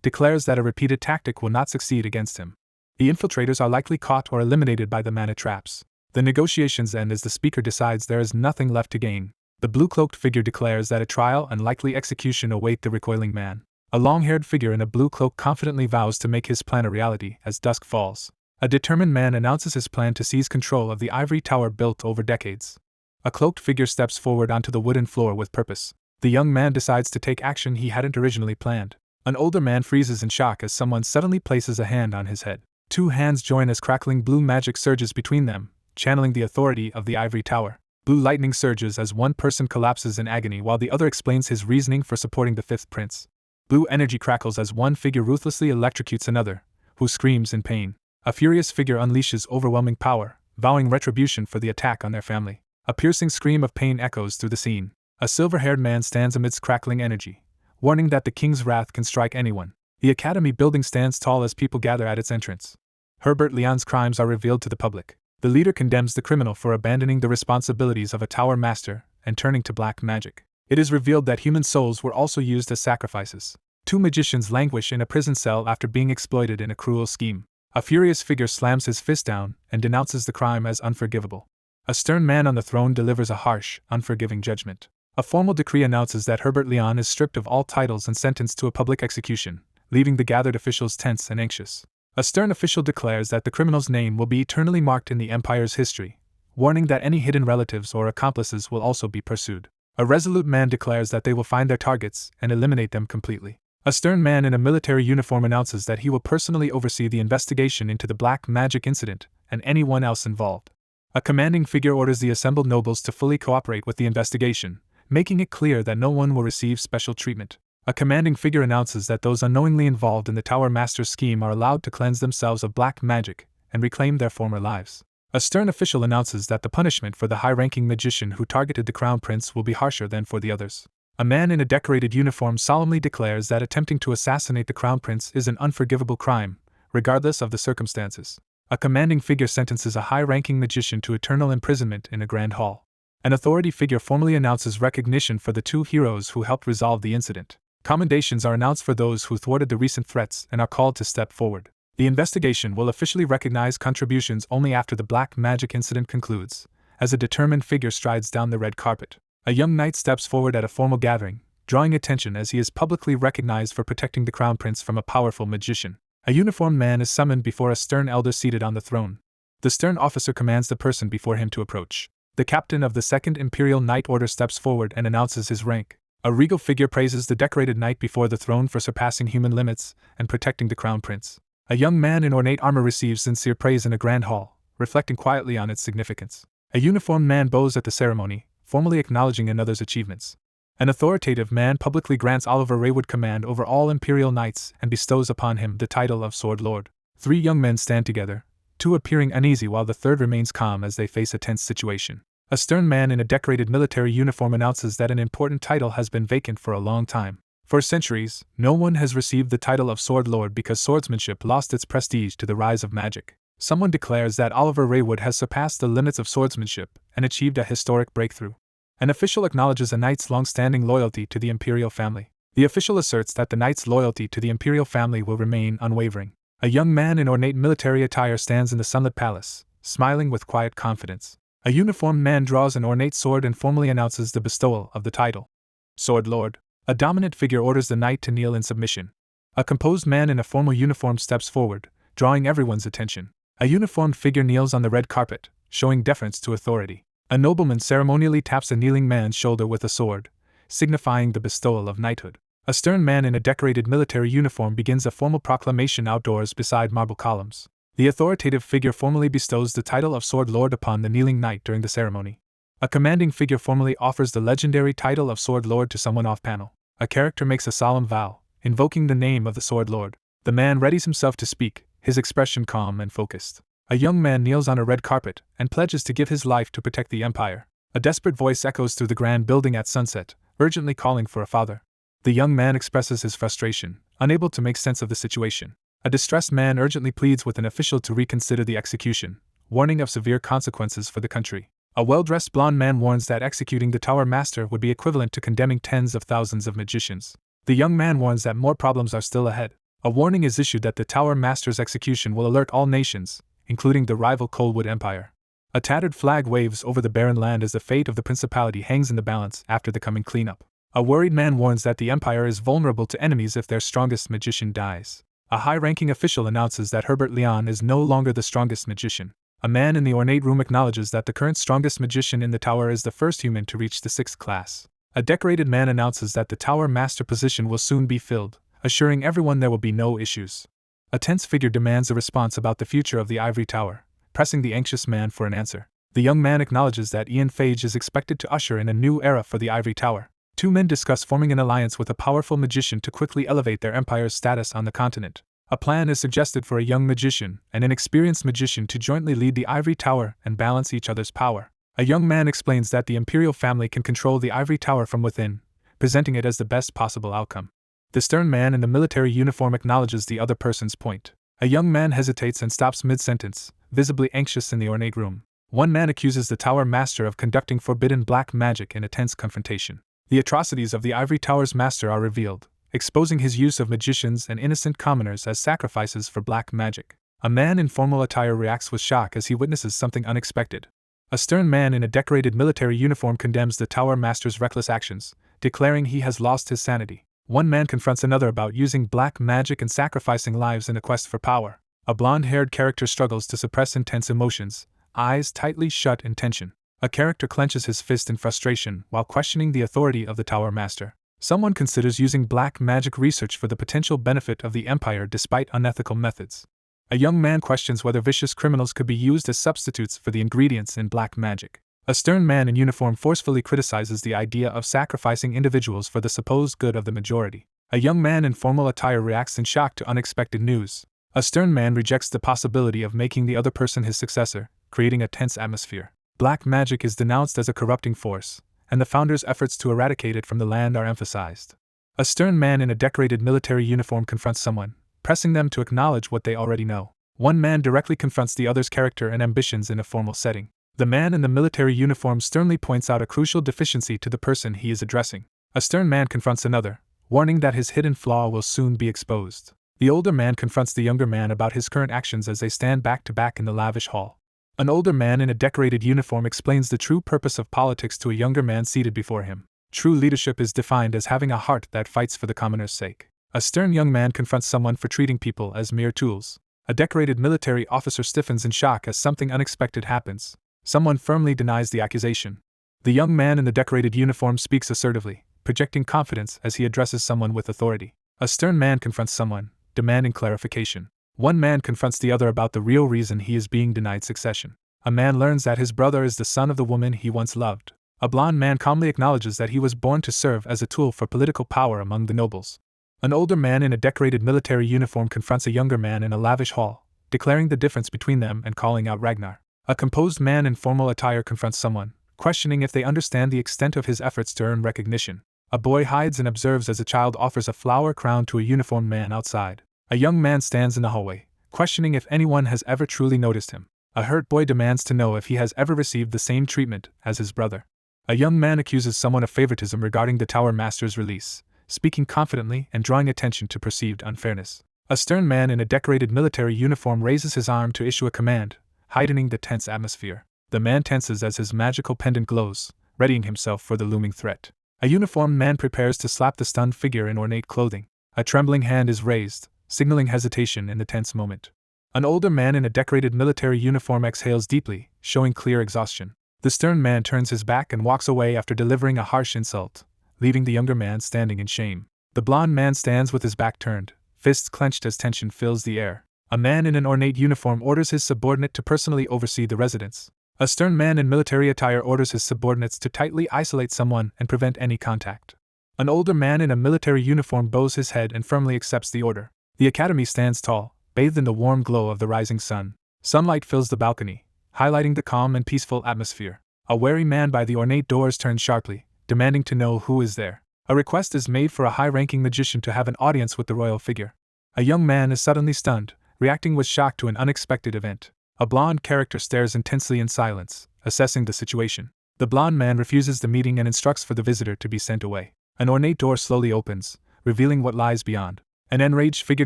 S1: declares that a repeated tactic will not succeed against him. The infiltrators are likely caught or eliminated by the mana traps. The negotiations end as the speaker decides there is nothing left to gain. The blue-cloaked figure declares that a trial and likely execution await the recoiling man. A long-haired figure in a blue cloak confidently vows to make his plan a reality as dusk falls. A determined man announces his plan to seize control of the ivory tower built over decades. A cloaked figure steps forward onto the wooden floor with purpose. The young man decides to take action he hadn't originally planned. An older man freezes in shock as someone suddenly places a hand on his head. Two hands join as crackling blue magic surges between them, channeling the authority of the ivory tower. Blue lightning surges as one person collapses in agony while the other explains his reasoning for supporting the fifth prince. Blue energy crackles as one figure ruthlessly electrocutes another, who screams in pain. A furious figure unleashes overwhelming power, vowing retribution for the attack on their family. A piercing scream of pain echoes through the scene. A silver-haired man stands amidst crackling energy, warning that the king's wrath can strike anyone. The academy building stands tall as people gather at its entrance. Herbert Leon's crimes are revealed to the public. The leader condemns the criminal for abandoning the responsibilities of a tower master and turning to black magic. It is revealed that human souls were also used as sacrifices. Two magicians languish in a prison cell after being exploited in a cruel scheme. A furious figure slams his fist down and denounces the crime as unforgivable. A stern man on the throne delivers a harsh, unforgiving judgment. A formal decree announces that Herbert Leon is stripped of all titles and sentenced to a public execution, leaving the gathered officials tense and anxious. A stern official declares that the criminal's name will be eternally marked in the Empire's history, warning that any hidden relatives or accomplices will also be pursued. A resolute man declares that they will find their targets and eliminate them completely. A stern man in a military uniform announces that he will personally oversee the investigation into the black magic incident and anyone else involved. A commanding figure orders the assembled nobles to fully cooperate with the investigation, making it clear that no one will receive special treatment. A commanding figure announces that those unknowingly involved in the Tower Master's scheme are allowed to cleanse themselves of black magic and reclaim their former lives. A stern official announces that the punishment for the high-ranking magician who targeted the crown prince will be harsher than for the others. A man in a decorated uniform solemnly declares that attempting to assassinate the crown prince is an unforgivable crime, regardless of the circumstances. A commanding figure sentences a high-ranking magician to eternal imprisonment in a grand hall. An authority figure formally announces recognition for the two heroes who helped resolve the incident. Commendations are announced for those who thwarted the recent threats and are called to step forward. The investigation will officially recognize contributions only after the black magic incident concludes, as a determined figure strides down the red carpet. A young knight steps forward at a formal gathering, drawing attention as he is publicly recognized for protecting the crown prince from a powerful magician. A uniformed man is summoned before a stern elder seated on the throne. The stern officer commands the person before him to approach. The captain of the Second Imperial Knight Order steps forward and announces his rank. A regal figure praises the decorated knight before the throne for surpassing human limits and protecting the crown prince. A young man in ornate armor receives sincere praise in a grand hall, reflecting quietly on its significance. A uniformed man bows at the ceremony, formally acknowledging another's achievements. An authoritative man publicly grants Oliver Raywood command over all Imperial Knights and bestows upon him the title of Sword Lord. Three young men stand together, two appearing uneasy while the third remains calm as they face a tense situation. A stern man in a decorated military uniform announces that an important title has been vacant for a long time. For centuries, no one has received the title of Sword Lord because swordsmanship lost its prestige to the rise of magic. Someone declares that Oliver Raywood has surpassed the limits of swordsmanship and achieved a historic breakthrough. An official acknowledges a knight's long-standing loyalty to the Imperial family. The official asserts that the knight's loyalty to the Imperial family will remain unwavering. A young man in ornate military attire stands in the sunlit palace, smiling with quiet confidence. A uniformed man draws an ornate sword and formally announces the bestowal of the title. Sword Lord. A dominant figure orders the knight to kneel in submission. A composed man in a formal uniform steps forward, drawing everyone's attention. A uniformed figure kneels on the red carpet, showing deference to authority. A nobleman ceremonially taps a kneeling man's shoulder with a sword, signifying the bestowal of knighthood. A stern man in a decorated military uniform begins a formal proclamation outdoors beside marble columns. The authoritative figure formally bestows the title of Sword Lord upon the kneeling knight during the ceremony. A commanding figure formally offers the legendary title of Sword Lord to someone off-panel. A character makes a solemn vow, invoking the name of the Sword Lord. The man readies himself to speak, his expression calm and focused. A young man kneels on a red carpet and pledges to give his life to protect the Empire. A desperate voice echoes through the grand building at sunset, urgently calling for a father. The young man expresses his frustration, unable to make sense of the situation. A distressed man urgently pleads with an official to reconsider the execution, warning of severe consequences for the country. A well-dressed blonde man warns that executing the Tower Master would be equivalent to condemning tens of thousands of magicians. The young man warns that more problems are still ahead. A warning is issued that the Tower Master's execution will alert all nations, including the rival Coldwood Empire. A tattered flag waves over the barren land as the fate of the principality hangs in the balance after the coming cleanup. A worried man warns that the Empire is vulnerable to enemies if their strongest magician dies. A high-ranking official announces that Herbert Leon is no longer the strongest magician. A man in the ornate room acknowledges that the current strongest magician in the tower is the first human to reach the 6th class. A decorated man announces that the Tower Master position will soon be filled, assuring everyone there will be no issues. A tense figure demands a response about the future of the ivory tower, pressing the anxious man for an answer. The young man acknowledges that Ian Phage is expected to usher in a new era for the ivory tower. Two men discuss forming an alliance with a powerful magician to quickly elevate their empire's status on the continent. A plan is suggested for a young magician and an experienced magician to jointly lead the ivory tower and balance each other's power. A young man explains that the Imperial family can control the ivory tower from within, presenting it as the best possible outcome. The stern man in the military uniform acknowledges the other person's point. A young man hesitates and stops mid-sentence, visibly anxious in the ornate room. One man accuses the tower master of conducting forbidden black magic in a tense confrontation. The atrocities of the ivory tower's master are revealed, exposing his use of magicians and innocent commoners as sacrifices for black magic. A man in formal attire reacts with shock as he witnesses something unexpected. A stern man in a decorated military uniform condemns the tower master's reckless actions, declaring he has lost his sanity. One man confronts another about using black magic and sacrificing lives in a quest for power. A blonde-haired character struggles to suppress intense emotions, eyes tightly shut in tension. A character clenches his fist in frustration while questioning the authority of the tower master. Someone considers using black magic research for the potential benefit of the empire despite unethical methods. A young man questions whether vicious criminals could be used as substitutes for the ingredients in black magic. A stern man in uniform forcefully criticizes the idea of sacrificing individuals for the supposed good of the majority. A young man in formal attire reacts in shock to unexpected news. A stern man rejects the possibility of making the other person his successor, creating a tense atmosphere. Black magic is denounced as a corrupting force, and the founders' efforts to eradicate it from the land are emphasized. A stern man in a decorated military uniform confronts someone, pressing them to acknowledge what they already know. One man directly confronts the other's character and ambitions in a formal setting. The man in the military uniform sternly points out a crucial deficiency to the person he is addressing. A stern man confronts another, warning that his hidden flaw will soon be exposed. The older man confronts the younger man about his current actions as they stand back to back in the lavish hall. An older man in a decorated uniform explains the true purpose of politics to a younger man seated before him. True leadership is defined as having a heart that fights for the commoner's sake. A stern young man confronts someone for treating people as mere tools. A decorated military officer stiffens in shock as something unexpected happens. Someone firmly denies the accusation. The young man in the decorated uniform speaks assertively, projecting confidence as he addresses someone with authority. A stern man confronts someone, demanding clarification. One man confronts the other about the real reason he is being denied succession. A man learns that his brother is the son of the woman he once loved. A blonde man calmly acknowledges that he was born to serve as a tool for political power among the nobles. An older man in a decorated military uniform confronts a younger man in a lavish hall, declaring the difference between them and calling out Ragnar. A composed man in formal attire confronts someone, questioning if they understand the extent of his efforts to earn recognition. A boy hides and observes as a child offers a flower crown to a uniformed man outside. A young man stands in the hallway, questioning if anyone has ever truly noticed him. A hurt boy demands to know if he has ever received the same treatment as his brother. A young man accuses someone of favoritism regarding the Tower Master's release, speaking confidently and drawing attention to perceived unfairness. A stern man in a decorated military uniform raises his arm to issue a command, heightening the tense atmosphere. The man tenses as his magical pendant glows, readying himself for the looming threat. A uniformed man prepares to slap the stunned figure in ornate clothing. A trembling hand is raised, signaling hesitation in the tense moment. An older man in a decorated military uniform exhales deeply, showing clear exhaustion. The stern man turns his back and walks away after delivering a harsh insult, leaving the younger man standing in shame. The blond man stands with his back turned, fists clenched as tension fills the air. A man in an ornate uniform orders his subordinate to personally oversee the residence. A stern man in military attire orders his subordinates to tightly isolate someone and prevent any contact. An older man in a military uniform bows his head and firmly accepts the order. The academy stands tall, bathed in the warm glow of the rising sun. Sunlight fills the balcony, highlighting the calm and peaceful atmosphere. A wary man by the ornate doors turns sharply, demanding to know who is there. A request is made for a high-ranking magician to have an audience with the royal figure. A young man is suddenly stunned, reacting with shock to an unexpected event. A blonde character stares intensely in silence, assessing the situation. The blonde man refuses the meeting and instructs for the visitor to be sent away. An ornate door slowly opens, revealing what lies beyond. An enraged figure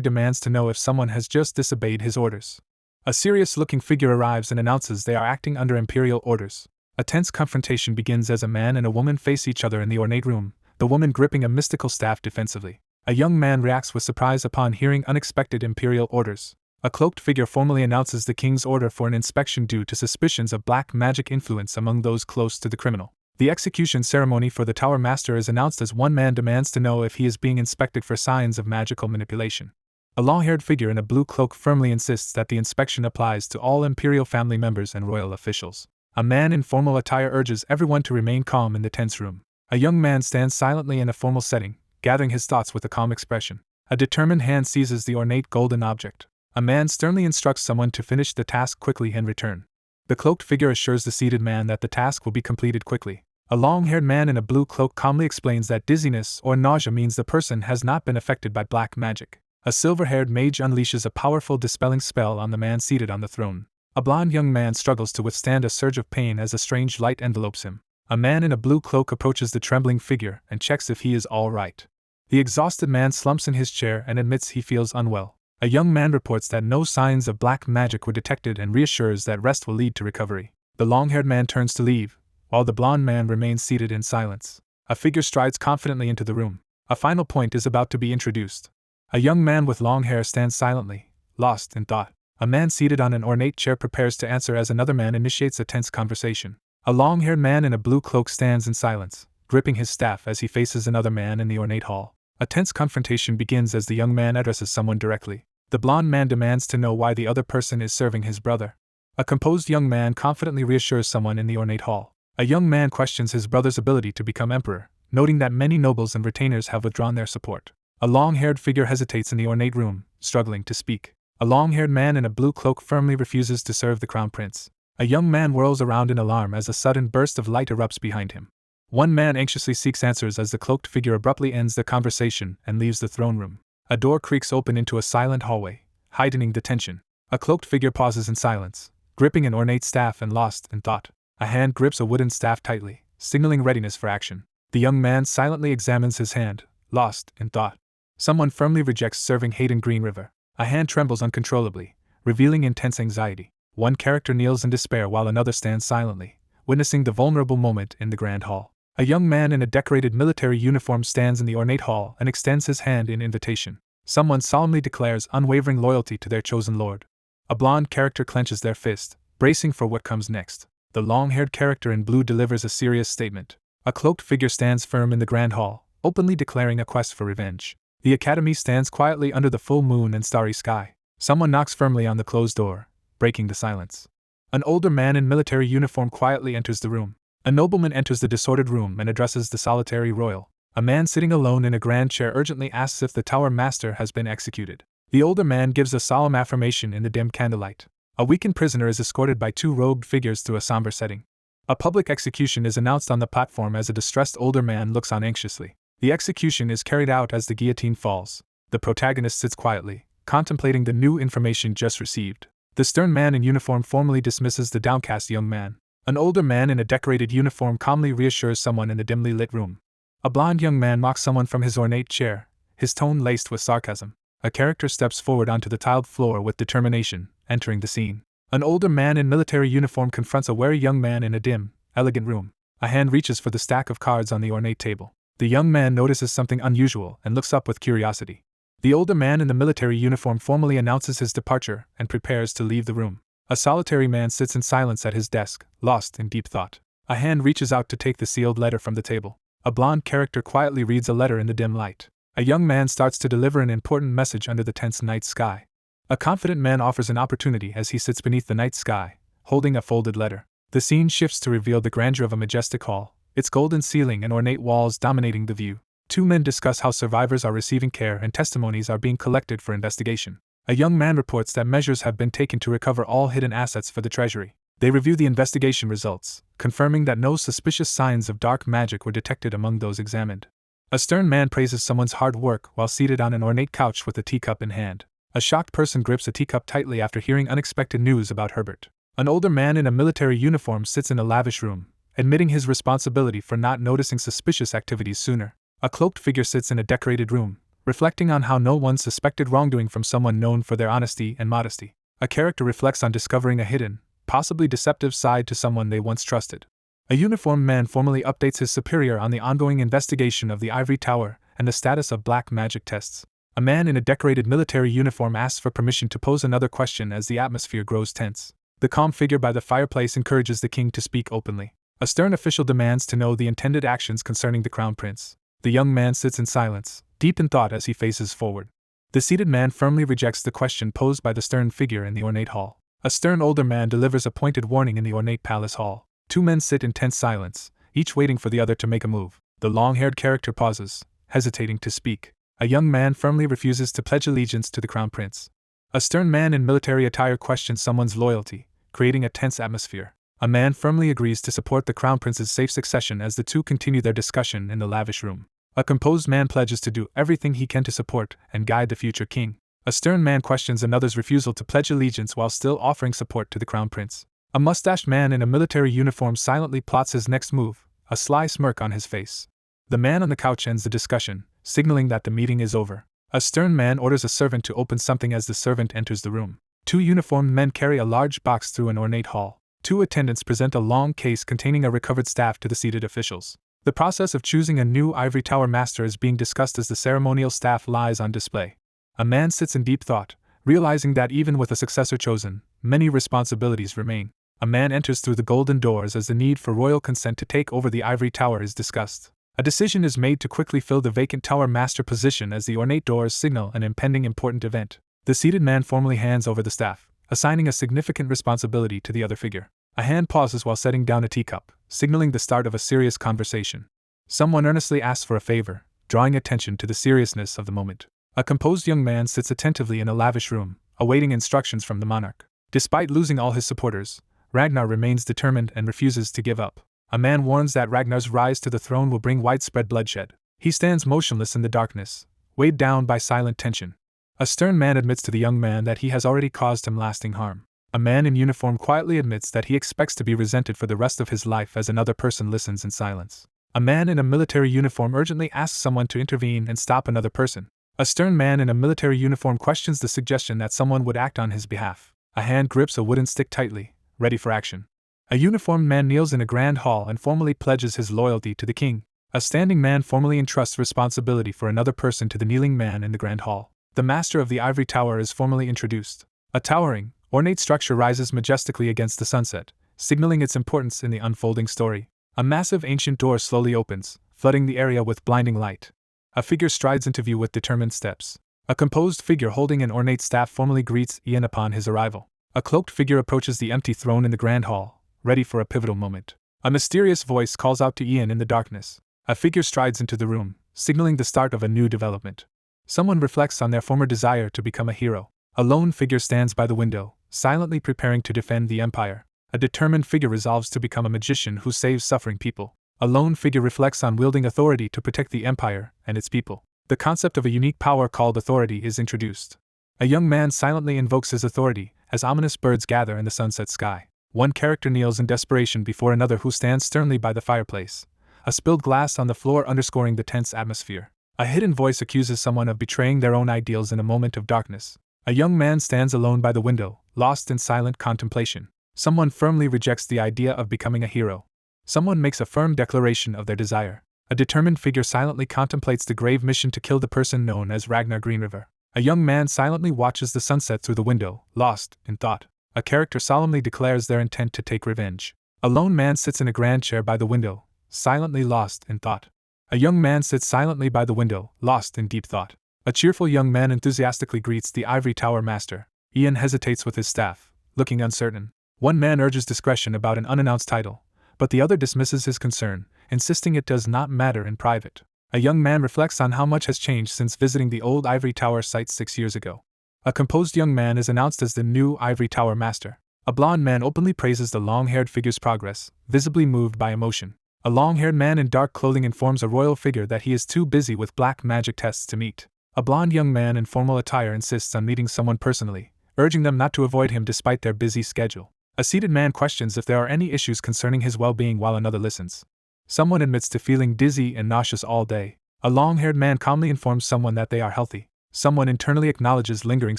S1: demands to know if someone has just disobeyed his orders. A serious-looking figure arrives and announces they are acting under Imperial orders. A tense confrontation begins as a man and a woman face each other in the ornate room, the woman gripping a mystical staff defensively. A young man reacts with surprise upon hearing unexpected Imperial orders. A cloaked figure formally announces the king's order for an inspection due to suspicions of black magic influence among those close to the criminal. The execution ceremony for the Tower Master is announced as one man demands to know if he is being inspected for signs of magical manipulation. A long-haired figure in a blue cloak firmly insists that the inspection applies to all Imperial family members and royal officials. A man in formal attire urges everyone to remain calm in the tense room. A young man stands silently in a formal setting, gathering his thoughts with a calm expression. A determined hand seizes the ornate golden object. A man sternly instructs someone to finish the task quickly and return. The cloaked figure assures the seated man that the task will be completed quickly. A long-haired man in a blue cloak calmly explains that dizziness or nausea means the person has not been affected by black magic. A silver-haired mage unleashes a powerful dispelling spell on the man seated on the throne. A blond young man struggles to withstand a surge of pain as a strange light envelopes him. A man in a blue cloak approaches the trembling figure and checks if he is all right. The exhausted man slumps in his chair and admits he feels unwell. A young man reports that no signs of black magic were detected and reassures that rest will lead to recovery. The long-haired man turns to leave, while the blond man remains seated in silence. A figure strides confidently into the room. A final point is about to be introduced. A young man with long hair stands silently, lost in thought. A man seated on an ornate chair prepares to answer as another man initiates a tense conversation. A long-haired man in a blue cloak stands in silence, gripping his staff as he faces another man in the ornate hall. A tense confrontation begins as the young man addresses someone directly. The blond man demands to know why the other person is serving his brother. A composed young man confidently reassures someone in the ornate hall. A young man questions his brother's ability to become emperor, noting that many nobles and retainers have withdrawn their support. A long-haired figure hesitates in the ornate room, struggling to speak. A long-haired man in a blue cloak firmly refuses to serve the crown prince. A young man whirls around in alarm as a sudden burst of light erupts behind him. One man anxiously seeks answers as the cloaked figure abruptly ends the conversation and leaves the throne room. A door creaks open into a silent hallway, heightening the tension. A cloaked figure pauses in silence, gripping an ornate staff and lost in thought. A hand grips a wooden staff tightly, signaling readiness for action. The young man silently examines his hand, lost in thought. Someone firmly rejects serving Hayden Green River. A hand trembles uncontrollably, revealing intense anxiety. One character kneels in despair while another stands silently, witnessing the vulnerable moment in the grand hall. A young man in a decorated military uniform stands in the ornate hall and extends his hand in invitation. Someone solemnly declares unwavering loyalty to their chosen lord. A blonde character clenches their fist, bracing for what comes next. The long-haired character in blue delivers a serious statement. A cloaked figure stands firm in the grand hall, openly declaring a quest for revenge. The academy stands quietly under the full moon and starry sky. Someone knocks firmly on the closed door, breaking the silence. An older man in military uniform quietly enters the room. A nobleman enters the disordered room and addresses the solitary royal. A man sitting alone in a grand chair urgently asks if the tower master has been executed. The older man gives a solemn affirmation in the dim candlelight. A weakened prisoner is escorted by two robed figures through a somber setting. A public execution is announced on the platform as a distressed older man looks on anxiously. The execution is carried out as the guillotine falls. The protagonist sits quietly, contemplating the new information just received. The stern man in uniform formally dismisses the downcast young man. An older man in a decorated uniform calmly reassures someone in the dimly lit room. A blond young man mocks someone from his ornate chair, his tone laced with sarcasm. A character steps forward onto the tiled floor with determination, entering the scene. An older man in military uniform confronts a wary young man in a dim, elegant room. A hand reaches for the stack of cards on the ornate table. The young man notices something unusual and looks up with curiosity. The older man in the military uniform formally announces his departure and prepares to leave the room. A solitary man sits in silence at his desk, lost in deep thought. A hand reaches out to take the sealed letter from the table. A blonde character quietly reads a letter in the dim light. A young man starts to deliver an important message under the tense night sky. A confident man offers an opportunity as he sits beneath the night sky, holding a folded letter. The scene shifts to reveal the grandeur of a majestic hall, its golden ceiling and ornate walls dominating the view. Two men discuss how survivors are receiving care and testimonies are being collected for investigation. A young man reports that measures have been taken to recover all hidden assets for the treasury. They review the investigation results, confirming that no suspicious signs of dark magic were detected among those examined. A stern man praises someone's hard work while seated on an ornate couch with a teacup in hand. A shocked person grips a teacup tightly after hearing unexpected news about Herbert. An older man in a military uniform sits in a lavish room, admitting his responsibility for not noticing suspicious activities sooner. A cloaked figure sits in a decorated room, reflecting on how no one suspected wrongdoing from someone known for their honesty and modesty. A character reflects on discovering a hidden, possibly deceptive side to someone they once trusted. A uniformed man formally updates his superior on the ongoing investigation of the Ivory Tower and the status of black magic tests. A man in a decorated military uniform asks for permission to pose another question as the atmosphere grows tense. The calm figure by the fireplace encourages the king to speak openly. A stern official demands to know the intended actions concerning the crown prince. The young man sits in silence, deep in thought as he faces forward. The seated man firmly rejects the question posed by the stern figure in the ornate hall. A stern older man delivers a pointed warning in the ornate palace hall. Two men sit in tense silence, each waiting for the other to make a move. The long-haired character pauses, hesitating to speak. A young man firmly refuses to pledge allegiance to the crown prince. A stern man in military attire questions someone's loyalty, creating a tense atmosphere. A man firmly agrees to support the crown prince's safe succession as the two continue their discussion in the lavish room. A composed man pledges to do everything he can to support and guide the future king. A stern man questions another's refusal to pledge allegiance while still offering support to the crown prince. A mustached man in a military uniform silently plots his next move, a sly smirk on his face. The man on the couch ends the discussion, signaling that the meeting is over. A stern man orders a servant to open something as the servant enters the room. Two uniformed men carry a large box through an ornate hall. Two attendants present a long case containing a recovered staff to the seated officials. The process of choosing a new ivory tower master is being discussed as the ceremonial staff lies on display. A man sits in deep thought, realizing that even with a successor chosen, many responsibilities remain. A man enters through the golden doors as the need for royal consent to take over the ivory tower is discussed. A decision is made to quickly fill the vacant tower master position as the ornate doors signal an impending important event. The seated man formally hands over the staff, assigning a significant responsibility to the other figure. A hand pauses while setting down a teacup, signaling the start of a serious conversation. Someone earnestly asks for a favor, drawing attention to the seriousness of the moment. A composed young man sits attentively in a lavish room, awaiting instructions from the monarch. Despite losing all his supporters, Ragnar remains determined and refuses to give up. A man warns that Ragnar's rise to the throne will bring widespread bloodshed. He stands motionless in the darkness, weighed down by silent tension. A stern man admits to the young man that he has already caused him lasting harm. A man in uniform quietly admits that he expects to be resented for the rest of his life as another person listens in silence. A man in a military uniform urgently asks someone to intervene and stop another person. A stern man in a military uniform questions the suggestion that someone would act on his behalf. A hand grips a wooden stick tightly, ready for action. A uniformed man kneels in a grand hall and formally pledges his loyalty to the king. A standing man formally entrusts responsibility for another person to the kneeling man in the grand hall. The master of the ivory tower is formally introduced. A towering, ornate structure rises majestically against the sunset, signaling its importance in the unfolding story. A massive ancient door slowly opens, flooding the area with blinding light. A figure strides into view with determined steps. A composed figure holding an ornate staff formally greets Ian upon his arrival. A cloaked figure approaches the empty throne in the grand hall, ready for a pivotal moment. A mysterious voice calls out to Ian in the darkness. A figure strides into the room, signaling the start of a new development. Someone reflects on their former desire to become a hero. A lone figure stands by the window, silently preparing to defend the empire. A determined figure resolves to become a magician who saves suffering people. A lone figure reflects on wielding authority to protect the empire and its people. The concept of a unique power called authority is introduced. A young man silently invokes his authority as ominous birds gather in the sunset sky. One character kneels in desperation before another who stands sternly by the fireplace, a spilled glass on the floor underscoring the tense atmosphere. A hidden voice accuses someone of betraying their own ideals in a moment of darkness. A young man stands alone by the window, lost in silent contemplation. Someone firmly rejects the idea of becoming a hero. Someone makes a firm declaration of their desire. A determined figure silently contemplates the grave mission to kill the person known as Ragnar Greenriver. A young man silently watches the sunset through the window, lost in thought. A character solemnly declares their intent to take revenge. A lone man sits in a grand chair by the window, silently lost in thought. A young man sits silently by the window, lost in deep thought. A cheerful young man enthusiastically greets the ivory tower master. Ian hesitates with his staff, looking uncertain. One man urges discretion about an unannounced title, but the other dismisses his concern, insisting it does not matter in private. A young man reflects on how much has changed since visiting the old ivory tower site 6 years ago. A composed young man is announced as the new ivory tower master. A blond man openly praises the long-haired figure's progress, visibly moved by emotion. A long-haired man in dark clothing informs a royal figure that he is too busy with black magic tests to meet. A blond young man in formal attire insists on meeting someone personally, urging them not to avoid him despite their busy schedule. A seated man questions if there are any issues concerning his well-being while another listens. Someone admits to feeling dizzy and nauseous all day. A long-haired man calmly informs someone that they are healthy. Someone internally acknowledges lingering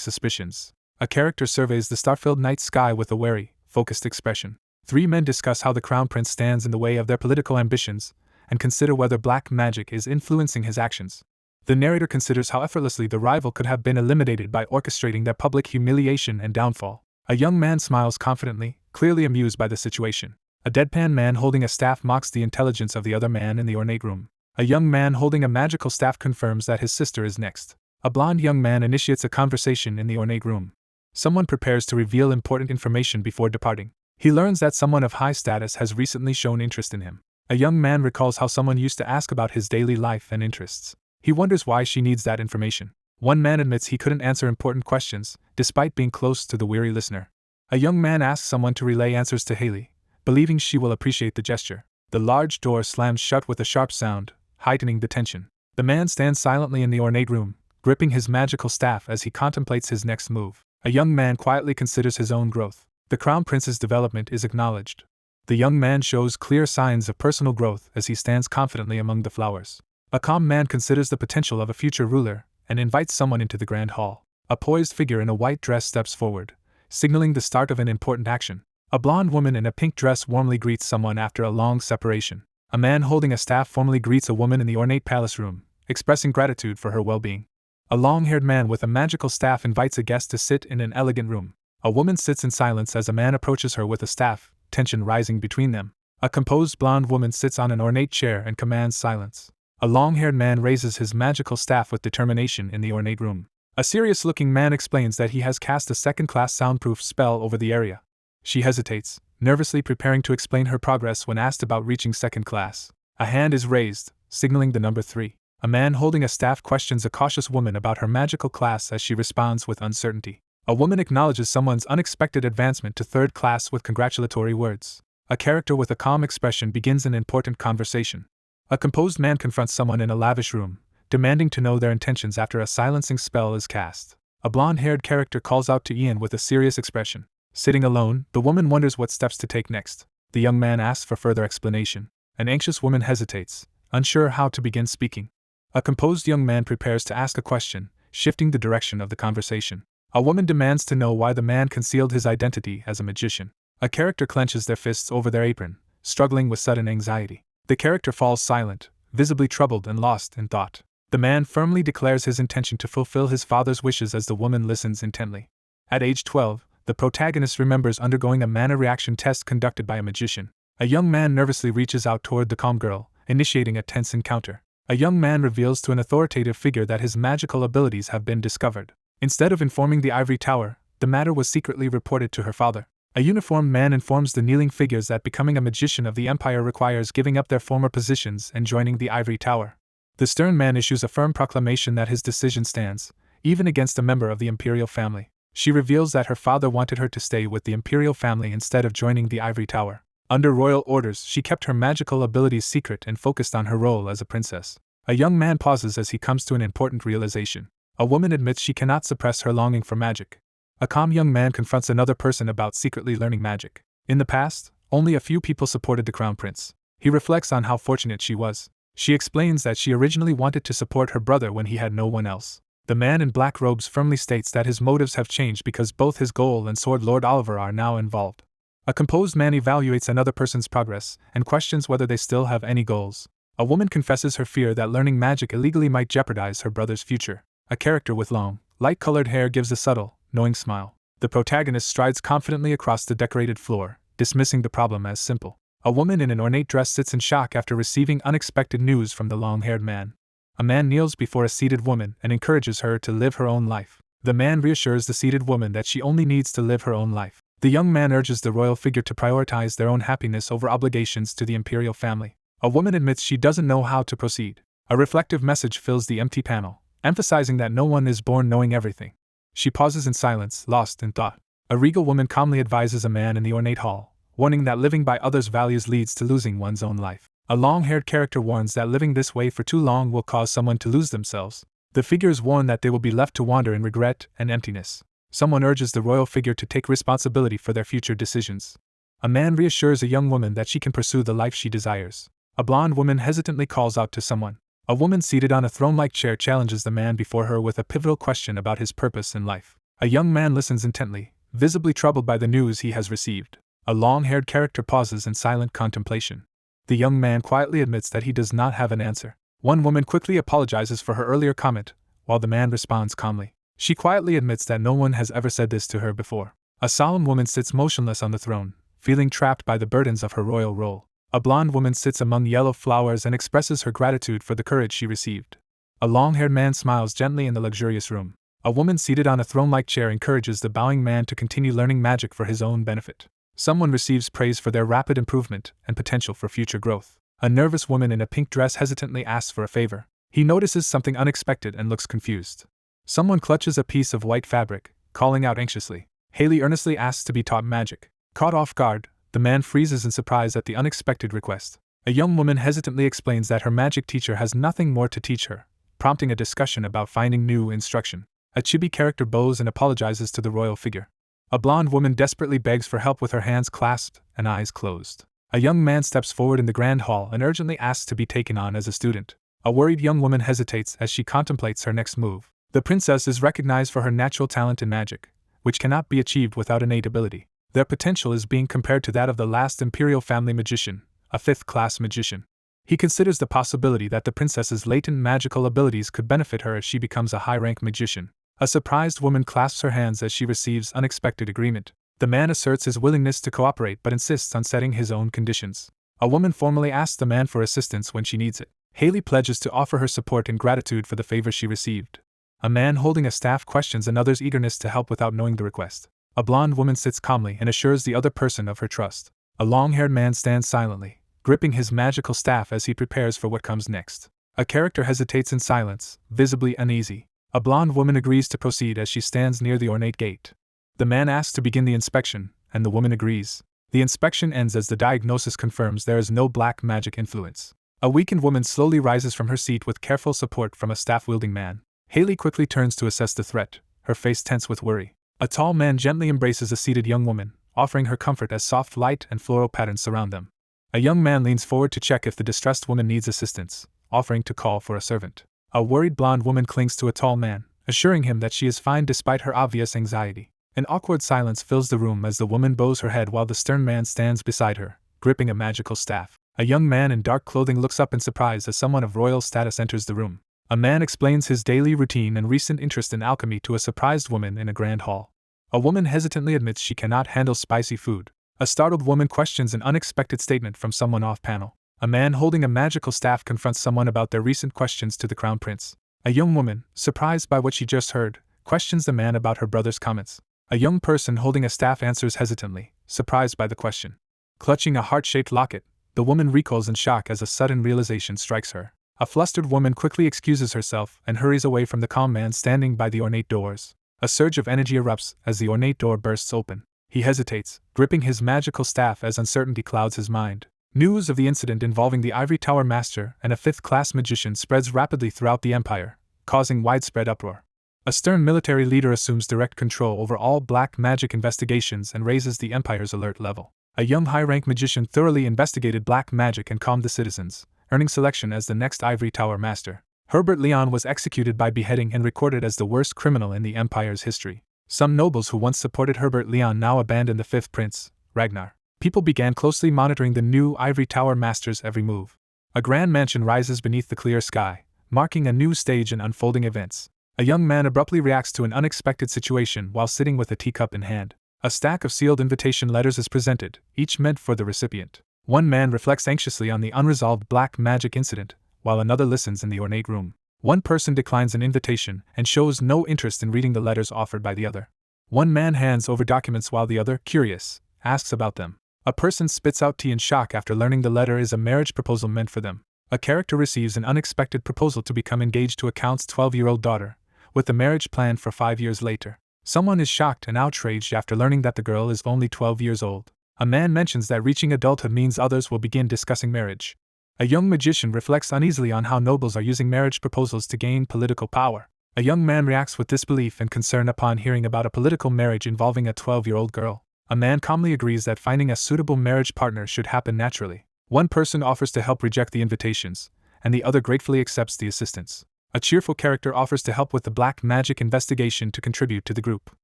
S1: suspicions. A character surveys the star-filled night sky with a wary, focused expression. 3 men discuss how the crown prince stands in the way of their political ambitions, and consider whether black magic is influencing his actions. The narrator considers how effortlessly the rival could have been eliminated by orchestrating their public humiliation and downfall. A young man smiles confidently, clearly amused by the situation. A deadpan man holding a staff mocks the intelligence of the other man in the ornate room. A young man holding a magical staff confirms that his sister is next. A blond young man initiates a conversation in the ornate room. Someone prepares to reveal important information before departing. He learns that someone of high status has recently shown interest in him. A young man recalls how someone used to ask about his daily life and interests. He wonders why she needs that information. One man admits he couldn't answer important questions, despite being close to the weary listener. A young man asks someone to relay answers to Haley, believing she will appreciate the gesture. The large door slams shut with a sharp sound, heightening the tension. The man stands silently in the ornate room, gripping his magical staff as he contemplates his next move. A young man quietly considers his own growth. The Crown Prince's development is acknowledged. The young man shows clear signs of personal growth as he stands confidently among the flowers. A calm man considers the potential of a future ruler and invites someone into the grand hall. A poised figure in a white dress steps forward, signaling the start of an important action. A blonde woman in a pink dress warmly greets someone after a long separation. A man holding a staff formally greets a woman in the ornate palace room, expressing gratitude for her well-being. A long-haired man with a magical staff invites a guest to sit in an elegant room. A woman sits in silence as a man approaches her with a staff, tension rising between them. A composed blonde woman sits on an ornate chair and commands silence. A long-haired man raises his magical staff with determination in the ornate room. A serious-looking man explains that he has cast a second-class soundproof spell over the area. She hesitates, nervously preparing to explain her progress when asked about reaching second class. A hand is raised, signaling the number 3. A man holding a staff questions a cautious woman about her magical class as she responds with uncertainty. A woman acknowledges someone's unexpected advancement to third class with congratulatory words. A character with a calm expression begins an important conversation. A composed man confronts someone in a lavish room, demanding to know their intentions after a silencing spell is cast. A blonde-haired character calls out to Ian with a serious expression. Sitting alone, the woman wonders what steps to take next. The young man asks for further explanation. An anxious woman hesitates, unsure how to begin speaking. A composed young man prepares to ask a question, shifting the direction of the conversation. A woman demands to know why the man concealed his identity as a magician. A character clenches their fists over their apron, struggling with sudden anxiety. The character falls silent, visibly troubled and lost in thought. The man firmly declares his intention to fulfill his father's wishes as the woman listens intently. At age 12, the protagonist remembers undergoing a mana reaction test conducted by a magician. A young man nervously reaches out toward the calm girl, initiating a tense encounter. A young man reveals to an authoritative figure that his magical abilities have been discovered. Instead of informing the ivory tower, the matter was secretly reported to her father. A uniformed man informs the kneeling figures that becoming a magician of the Empire requires giving up their former positions and joining the ivory tower. The stern man issues a firm proclamation that his decision stands, even against a member of the Imperial family. She reveals that her father wanted her to stay with the Imperial family instead of joining the ivory tower. Under royal orders, she kept her magical abilities secret and focused on her role as a princess. A young man pauses as he comes to an important realization. A woman admits she cannot suppress her longing for magic. A calm young man confronts another person about secretly learning magic. In the past, only a few people supported the Crown Prince. He reflects on how fortunate she was. She explains that she originally wanted to support her brother when he had no one else. The man in black robes firmly states that his motives have changed because both his goal and Sword Lord Oliver are now involved. A composed man evaluates another person's progress and questions whether they still have any goals. A woman confesses her fear that learning magic illegally might jeopardize her brother's future. A character with long, light-colored hair gives a subtle, knowing smile. The protagonist strides confidently across the decorated floor, dismissing the problem as simple. A woman in an ornate dress sits in shock after receiving unexpected news from the long-haired man. A man kneels before a seated woman and encourages her to live her own life. The man reassures the seated woman that she only needs to live her own life. The young man urges the royal figure to prioritize their own happiness over obligations to the Imperial family. A woman admits she doesn't know how to proceed. A reflective message fills the empty panel, emphasizing that no one is born knowing everything. She pauses in silence, lost in thought. A regal woman calmly advises a man in the ornate hall, warning that living by others' values leads to losing one's own life. A long-haired character warns that living this way for too long will cause someone to lose themselves. The figures warn that they will be left to wander in regret and emptiness. Someone urges the royal figure to take responsibility for their future decisions. A man reassures a young woman that she can pursue the life she desires. A blonde woman hesitantly calls out to someone. A woman seated on a throne-like chair challenges the man before her with a pivotal question about his purpose in life. A young man listens intently, visibly troubled by the news he has received. A long-haired character pauses in silent contemplation. The young man quietly admits that he does not have an answer. One woman quickly apologizes for her earlier comment, while the man responds calmly. She quietly admits that no one has ever said this to her before. A solemn woman sits motionless on the throne, feeling trapped by the burdens of her royal role. A blonde woman sits among yellow flowers and expresses her gratitude for the courage she received. A long-haired man smiles gently in the luxurious room. A woman seated on a throne-like chair encourages the bowing man to continue learning magic for his own benefit. Someone receives praise for their rapid improvement and potential for future growth. A nervous woman in a pink dress hesitantly asks for a favor. He notices something unexpected and looks confused. Someone clutches a piece of white fabric, calling out anxiously. Haley earnestly asks to be taught magic. Caught off guard, the man freezes in surprise at the unexpected request. A young woman hesitantly explains that her magic teacher has nothing more to teach her, prompting a discussion about finding new instruction. A chibi character bows and apologizes to the royal figure. A blonde woman desperately begs for help with her hands clasped and eyes closed. A young man steps forward in the grand hall and urgently asks to be taken on as a student. A worried young woman hesitates as she contemplates her next move. The princess is recognized for her natural talent in magic, which cannot be achieved without innate ability. Their potential is being compared to that of the last Imperial family magician, a fifth-class magician. He considers the possibility that the princess's latent magical abilities could benefit her as she becomes a high-rank magician. A surprised woman clasps her hands as she receives unexpected agreement. The man asserts his willingness to cooperate but insists on setting his own conditions. A woman formally asks the man for assistance when she needs it. Haley pledges to offer her support in gratitude for the favor she received. A man holding a staff questions another's eagerness to help without knowing the request. A blonde woman sits calmly and assures the other person of her trust. A long-haired man stands silently, gripping his magical staff as he prepares for what comes next. A character hesitates in silence, visibly uneasy. A blonde woman agrees to proceed as she stands near the ornate gate. The man asks to begin the inspection, and the woman agrees. The inspection ends as the diagnosis confirms there is no black magic influence. A weakened woman slowly rises from her seat with careful support from a staff-wielding man. Haley quickly turns to assess the threat, her face tense with worry. A tall man gently embraces a seated young woman, offering her comfort as soft light and floral patterns surround them. A young man leans forward to check if the distressed woman needs assistance, offering to call for a servant. A worried blonde woman clings to a tall man, assuring him that she is fine despite her obvious anxiety. An awkward silence fills the room as the woman bows her head while the stern man stands beside her, gripping a magical staff. A young man in dark clothing looks up in surprise as someone of royal status enters the room. A man explains his daily routine and recent interest in alchemy to a surprised woman in a grand hall. A woman hesitantly admits she cannot handle spicy food. A startled woman questions an unexpected statement from someone off-panel. A man holding a magical staff confronts someone about their recent questions to the crown prince. A young woman, surprised by what she just heard, questions the man about her brother's comments. A young person holding a staff answers hesitantly, surprised by the question. Clutching a heart-shaped locket, the woman recoils in shock as a sudden realization strikes her. A flustered woman quickly excuses herself and hurries away from the calm man standing by the ornate doors. A surge of energy erupts as the ornate door bursts open. He hesitates, gripping his magical staff as uncertainty clouds his mind. News of the incident involving the Ivory Tower Master and a fifth-class magician spreads rapidly throughout the Empire, causing widespread uproar. A stern military leader assumes direct control over all black magic investigations and raises the Empire's alert level. A young high-rank magician thoroughly investigated black magic and calmed the citizens, earning selection as the next Ivory Tower Master. Herbert Leon was executed by beheading and recorded as the worst criminal in the Empire's history. Some nobles who once supported Herbert Leon now abandoned the fifth prince, Ragnar. People began closely monitoring the new Ivory Tower Master's every move. A grand mansion rises beneath the clear sky, marking a new stage in unfolding events. A young man abruptly reacts to an unexpected situation while sitting with a teacup in hand. A stack of sealed invitation letters is presented, each meant for the recipient. One man reflects anxiously on the unresolved black magic incident, while another listens in the ornate room. One person declines an invitation and shows no interest in reading the letters offered by the other. One man hands over documents while the other, curious, asks about them. A person spits out tea in shock after learning the letter is a marriage proposal meant for them. A character receives an unexpected proposal to become engaged to a count's 12-year-old daughter, with the marriage planned for 5 years later. Someone is shocked and outraged after learning that the girl is only 12 years old. A man mentions that reaching adulthood means others will begin discussing marriage. A young magician reflects uneasily on how nobles are using marriage proposals to gain political power. A young man reacts with disbelief and concern upon hearing about a political marriage involving a 12-year-old girl. A man calmly agrees that finding a suitable marriage partner should happen naturally. One person offers to help reject the invitations, and the other gratefully accepts the assistance. A cheerful character offers to help with the black magic investigation to contribute to the group.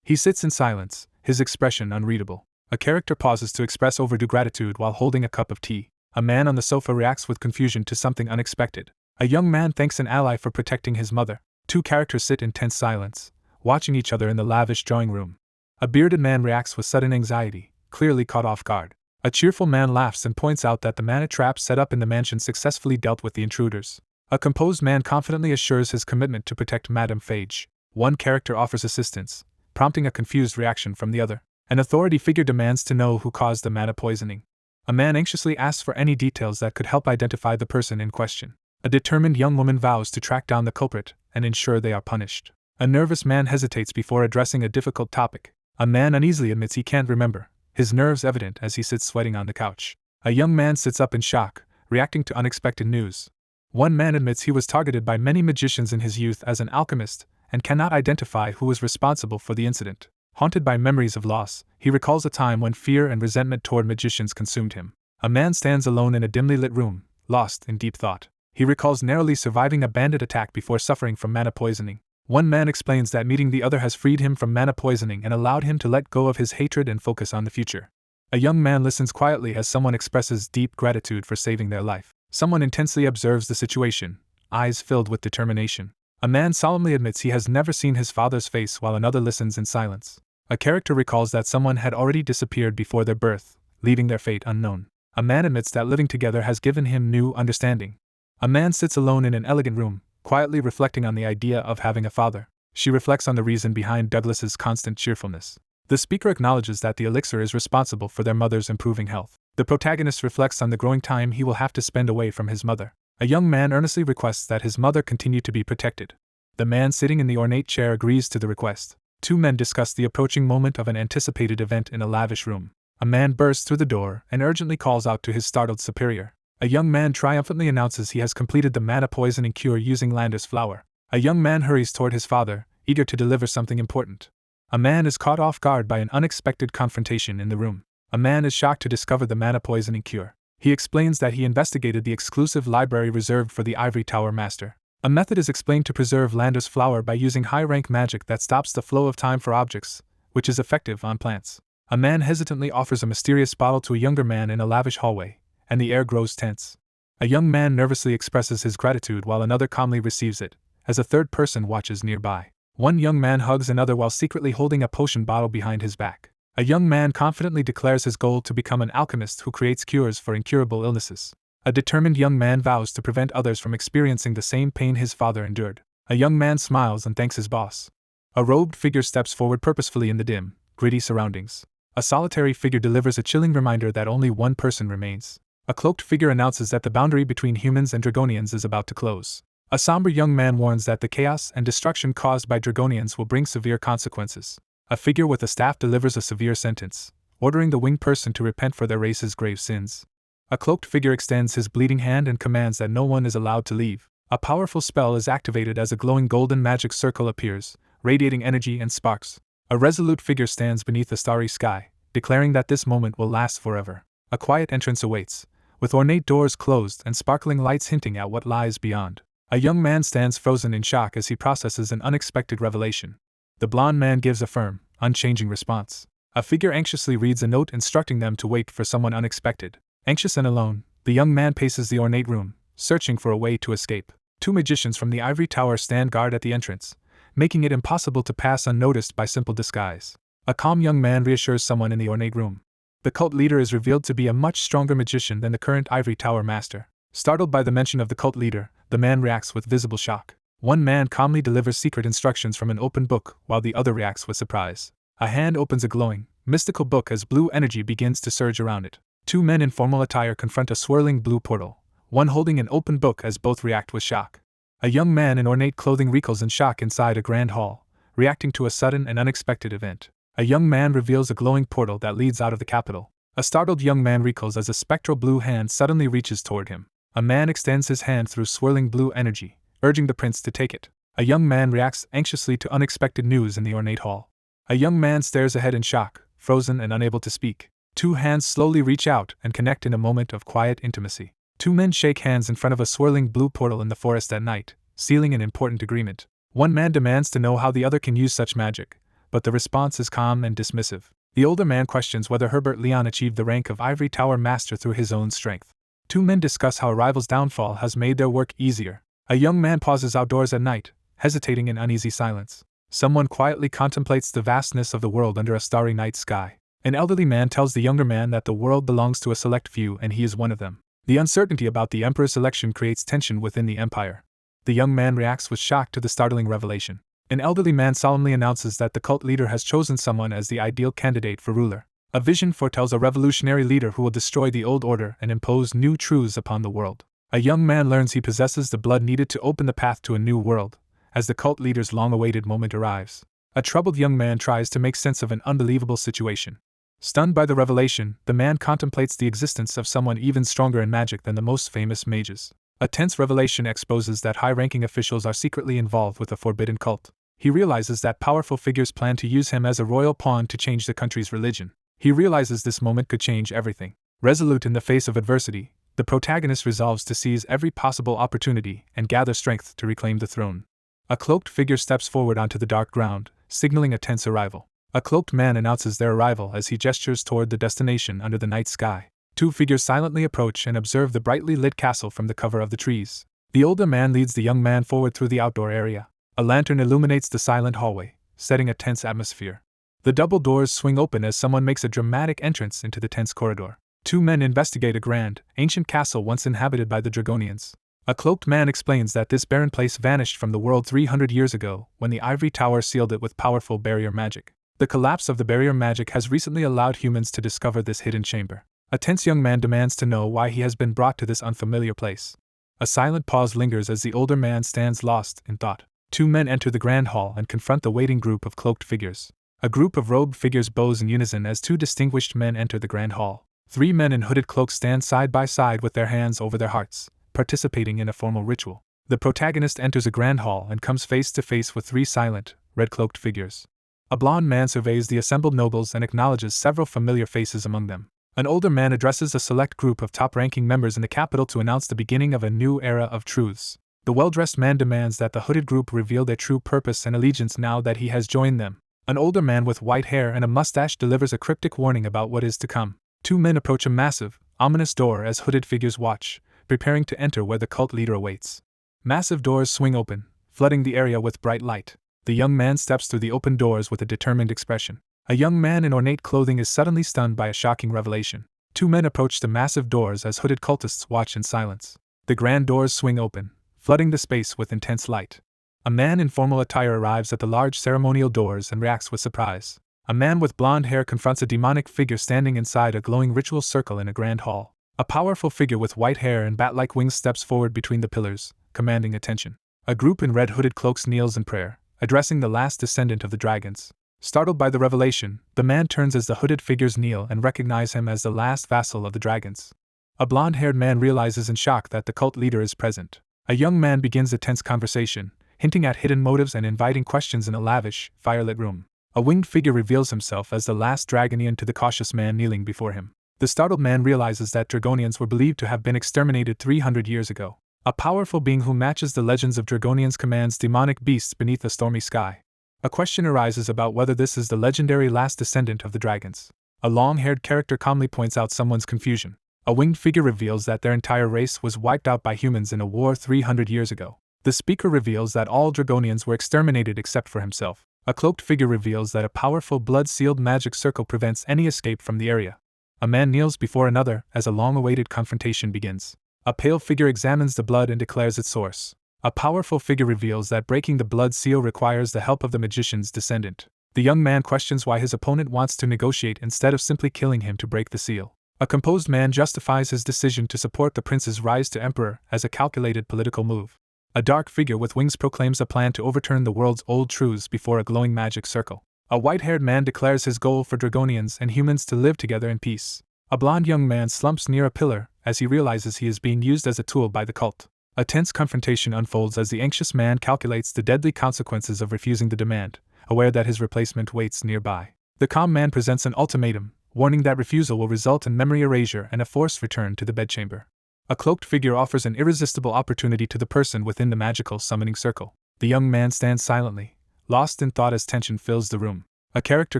S1: He sits in silence, his expression unreadable. A character pauses to express overdue gratitude while holding a cup of tea. A man on the sofa reacts with confusion to something unexpected. A young man thanks an ally for protecting his mother. Two characters sit in tense silence, watching each other in the lavish drawing room. A bearded man reacts with sudden anxiety, clearly caught off guard. A cheerful man laughs and points out that the mana trap set up in the mansion successfully dealt with the intruders. A composed man confidently assures his commitment to protect Madame Phage. One character offers assistance, prompting a confused reaction from the other. An authority figure demands to know who caused the mana poisoning. A man anxiously asks for any details that could help identify the person in question. A determined young woman vows to track down the culprit and ensure they are punished. A nervous man hesitates before addressing a difficult topic. A man uneasily admits he can't remember, his nerves evident as he sits sweating on the couch. A young man sits up in shock, reacting to unexpected news. One man admits he was targeted by many magicians in his youth as an alchemist and cannot identify who was responsible for the incident. Haunted by memories of loss, he recalls a time when fear and resentment toward magicians consumed him. A man stands alone in a dimly lit room, lost in deep thought. He recalls narrowly surviving a bandit attack before suffering from mana poisoning. One man explains that meeting the other has freed him from mana poisoning and allowed him to let go of his hatred and focus on the future. A young man listens quietly as someone expresses deep gratitude for saving their life. Someone intensely observes the situation, eyes filled with determination. A man solemnly admits he has never seen his father's face while another listens in silence. A character recalls that someone had already disappeared before their birth, leaving their fate unknown. A man admits that living together has given him new understanding. A man sits alone in an elegant room, quietly reflecting on the idea of having a father. She reflects on the reason behind Douglas's constant cheerfulness. The speaker acknowledges that the elixir is responsible for their mother's improving health. The protagonist reflects on the growing time he will have to spend away from his mother. A young man earnestly requests that his mother continue to be protected. The man sitting in the ornate chair agrees to the request. Two men discuss the approaching moment of an anticipated event in a lavish room. A man bursts through the door and urgently calls out to his startled superior. A young man triumphantly announces he has completed the mana poisoning cure using Lander's flower. A young man hurries toward his father, eager to deliver something important. A man is caught off guard by an unexpected confrontation in the room. A man is shocked to discover the mana poisoning cure. He explains that he investigated the exclusive library reserved for the Ivory Tower Master. A method is explained to preserve Lander's flower by using high-rank magic that stops the flow of time for objects, which is effective on plants. A man hesitantly offers a mysterious bottle to a younger man in a lavish hallway, and the air grows tense. A young man nervously expresses his gratitude while another calmly receives it, as a third person watches nearby. One young man hugs another while secretly holding a potion bottle behind his back. A young man confidently declares his goal to become an alchemist who creates cures for incurable illnesses. A determined young man vows to prevent others from experiencing the same pain his father endured. A young man smiles and thanks his boss. A robed figure steps forward purposefully in the dim, gritty surroundings. A solitary figure delivers a chilling reminder that only one person remains. A cloaked figure announces that the boundary between humans and dragonians is about to close. A somber young man warns that the chaos and destruction caused by dragonians will bring severe consequences. A figure with a staff delivers a severe sentence, ordering the winged person to repent for their race's grave sins. A cloaked figure extends his bleeding hand and commands that no one is allowed to leave. A powerful spell is activated as a glowing golden magic circle appears, radiating energy and sparks. A resolute figure stands beneath a starry sky, declaring that this moment will last forever. A quiet entrance awaits, with ornate doors closed and sparkling lights hinting at what lies beyond. A young man stands frozen in shock as he processes an unexpected revelation. The blond man gives a firm, unchanging response. A figure anxiously reads a note instructing them to wait for someone unexpected. Anxious and alone, the young man paces the ornate room, searching for a way to escape. Two magicians from the Ivory Tower stand guard at the entrance, making it impossible to pass unnoticed by simple disguise. A calm young man reassures someone in the ornate room. The cult leader is revealed to be a much stronger magician than the current Ivory Tower Master. Startled by the mention of the cult leader, the man reacts with visible shock. One man calmly delivers secret instructions from an open book while the other reacts with surprise. A hand opens a glowing, mystical book as blue energy begins to surge around it. Two men in formal attire confront a swirling blue portal, one holding an open book as both react with shock. A young man in ornate clothing recoils in shock inside a grand hall, reacting to a sudden and unexpected event. A young man reveals a glowing portal that leads out of the capital. A startled young man recoils as a spectral blue hand suddenly reaches toward him. A man extends his hand through swirling blue energy, urging the prince to take it. A young man reacts anxiously to unexpected news in the ornate hall. A young man stares ahead in shock, frozen and unable to speak. Two hands slowly reach out and connect in a moment of quiet intimacy. Two men shake hands in front of a swirling blue portal in the forest at night, sealing an important agreement. One man demands to know how the other can use such magic, but the response is calm and dismissive. The older man questions whether Herbert Leon achieved the rank of Ivory Tower Master through his own strength. Two men discuss how a rival's downfall has made their work easier. A young man pauses outdoors at night, hesitating in uneasy silence. Someone quietly contemplates the vastness of the world under a starry night sky. An elderly man tells the younger man that the world belongs to a select few and he is one of them. The uncertainty about the emperor's election creates tension within the empire. The young man reacts with shock to the startling revelation. An elderly man solemnly announces that the cult leader has chosen someone as the ideal candidate for ruler. A vision foretells a revolutionary leader who will destroy the old order and impose new truths upon the world. A young man learns he possesses the blood needed to open the path to a new world, as the cult leader's long-awaited moment arrives. A troubled young man tries to make sense of an unbelievable situation. Stunned by the revelation, the man contemplates the existence of someone even stronger in magic than the most famous mages. A tense revelation exposes that high-ranking officials are secretly involved with a forbidden cult. He realizes that powerful figures plan to use him as a royal pawn to change the country's religion. He realizes this moment could change everything. Resolute in the face of adversity, the protagonist resolves to seize every possible opportunity and gather strength to reclaim the throne. A cloaked figure steps forward onto the dark ground, signaling a tense arrival. A cloaked man announces their arrival as he gestures toward the destination under the night sky. Two figures silently approach and observe the brightly lit castle from the cover of the trees. The older man leads the young man forward through the outdoor area. A lantern illuminates the silent hallway, setting a tense atmosphere. The double doors swing open as someone makes a dramatic entrance into the tense corridor. Two men investigate a grand, ancient castle once inhabited by the dragonians. A cloaked man explains that this barren place vanished from the world 300 years ago when the ivory tower sealed it with powerful barrier magic. The collapse of the barrier magic has recently allowed humans to discover this hidden chamber. A tense young man demands to know why he has been brought to this unfamiliar place. A silent pause lingers as the older man stands lost in thought. Two men enter the grand hall and confront the waiting group of cloaked figures. A group of robed figures bows in unison as two distinguished men enter the grand hall. Three men in hooded cloaks stand side by side with their hands over their hearts, participating in a formal ritual. The protagonist enters a grand hall and comes face to face with three silent, red-cloaked figures. A blond man surveys the assembled nobles and acknowledges several familiar faces among them. An older man addresses a select group of top-ranking members in the capital to announce the beginning of a new era of truths. The well-dressed man demands that the hooded group reveal their true purpose and allegiance now that he has joined them. An older man with white hair and a mustache delivers a cryptic warning about what is to come. Two men approach a massive, ominous door as hooded figures watch, preparing to enter where the cult leader awaits. Massive doors swing open, flooding the area with bright light. The young man steps through the open doors with a determined expression. A young man in ornate clothing is suddenly stunned by a shocking revelation. Two men approach the massive doors as hooded cultists watch in silence. The grand doors swing open, flooding the space with intense light. A man in formal attire arrives at the large ceremonial doors and reacts with surprise. A man with blonde hair confronts a demonic figure standing inside a glowing ritual circle in a grand hall. A powerful figure with white hair and bat-like wings steps forward between the pillars, commanding attention. A group in red hooded cloaks kneels in prayer, addressing the last descendant of the dragons. Startled by the revelation, the man turns as the hooded figures kneel and recognize him as the last vassal of the dragons. A blonde-haired man realizes in shock that the cult leader is present. A young man begins a tense conversation, hinting at hidden motives and inviting questions in a lavish, firelit room. A winged figure reveals himself as the last dragonian to the cautious man kneeling before him. The startled man realizes that dragonians were believed to have been exterminated 300 years ago. A powerful being who matches the legends of dragonians commands demonic beasts beneath a stormy sky. A question arises about whether this is the legendary last descendant of the dragons. A long-haired character calmly points out someone's confusion. A winged figure reveals that their entire race was wiped out by humans in a war 300 years ago. The speaker reveals that all dragonians were exterminated except for himself. A cloaked figure reveals that a powerful blood-sealed magic circle prevents any escape from the area. A man kneels before another as a long-awaited confrontation begins. A pale figure examines the blood and declares its source. A powerful figure reveals that breaking the blood seal requires the help of the magician's descendant. The young man questions why his opponent wants to negotiate instead of simply killing him to break the seal. A composed man justifies his decision to support the prince's rise to emperor as a calculated political move. A dark figure with wings proclaims a plan to overturn the world's old truths before a glowing magic circle. A white-haired man declares his goal for dragonians and humans to live together in peace. A blond young man slumps near a pillar as he realizes he is being used as a tool by the cult. A tense confrontation unfolds as the anxious man calculates the deadly consequences of refusing the demand, aware that his replacement waits nearby. The calm man presents an ultimatum, warning that refusal will result in memory erasure and a forced return to the bedchamber. A cloaked figure offers an irresistible opportunity to the person within the magical summoning circle. The young man stands silently, lost in thought as tension fills the room. A character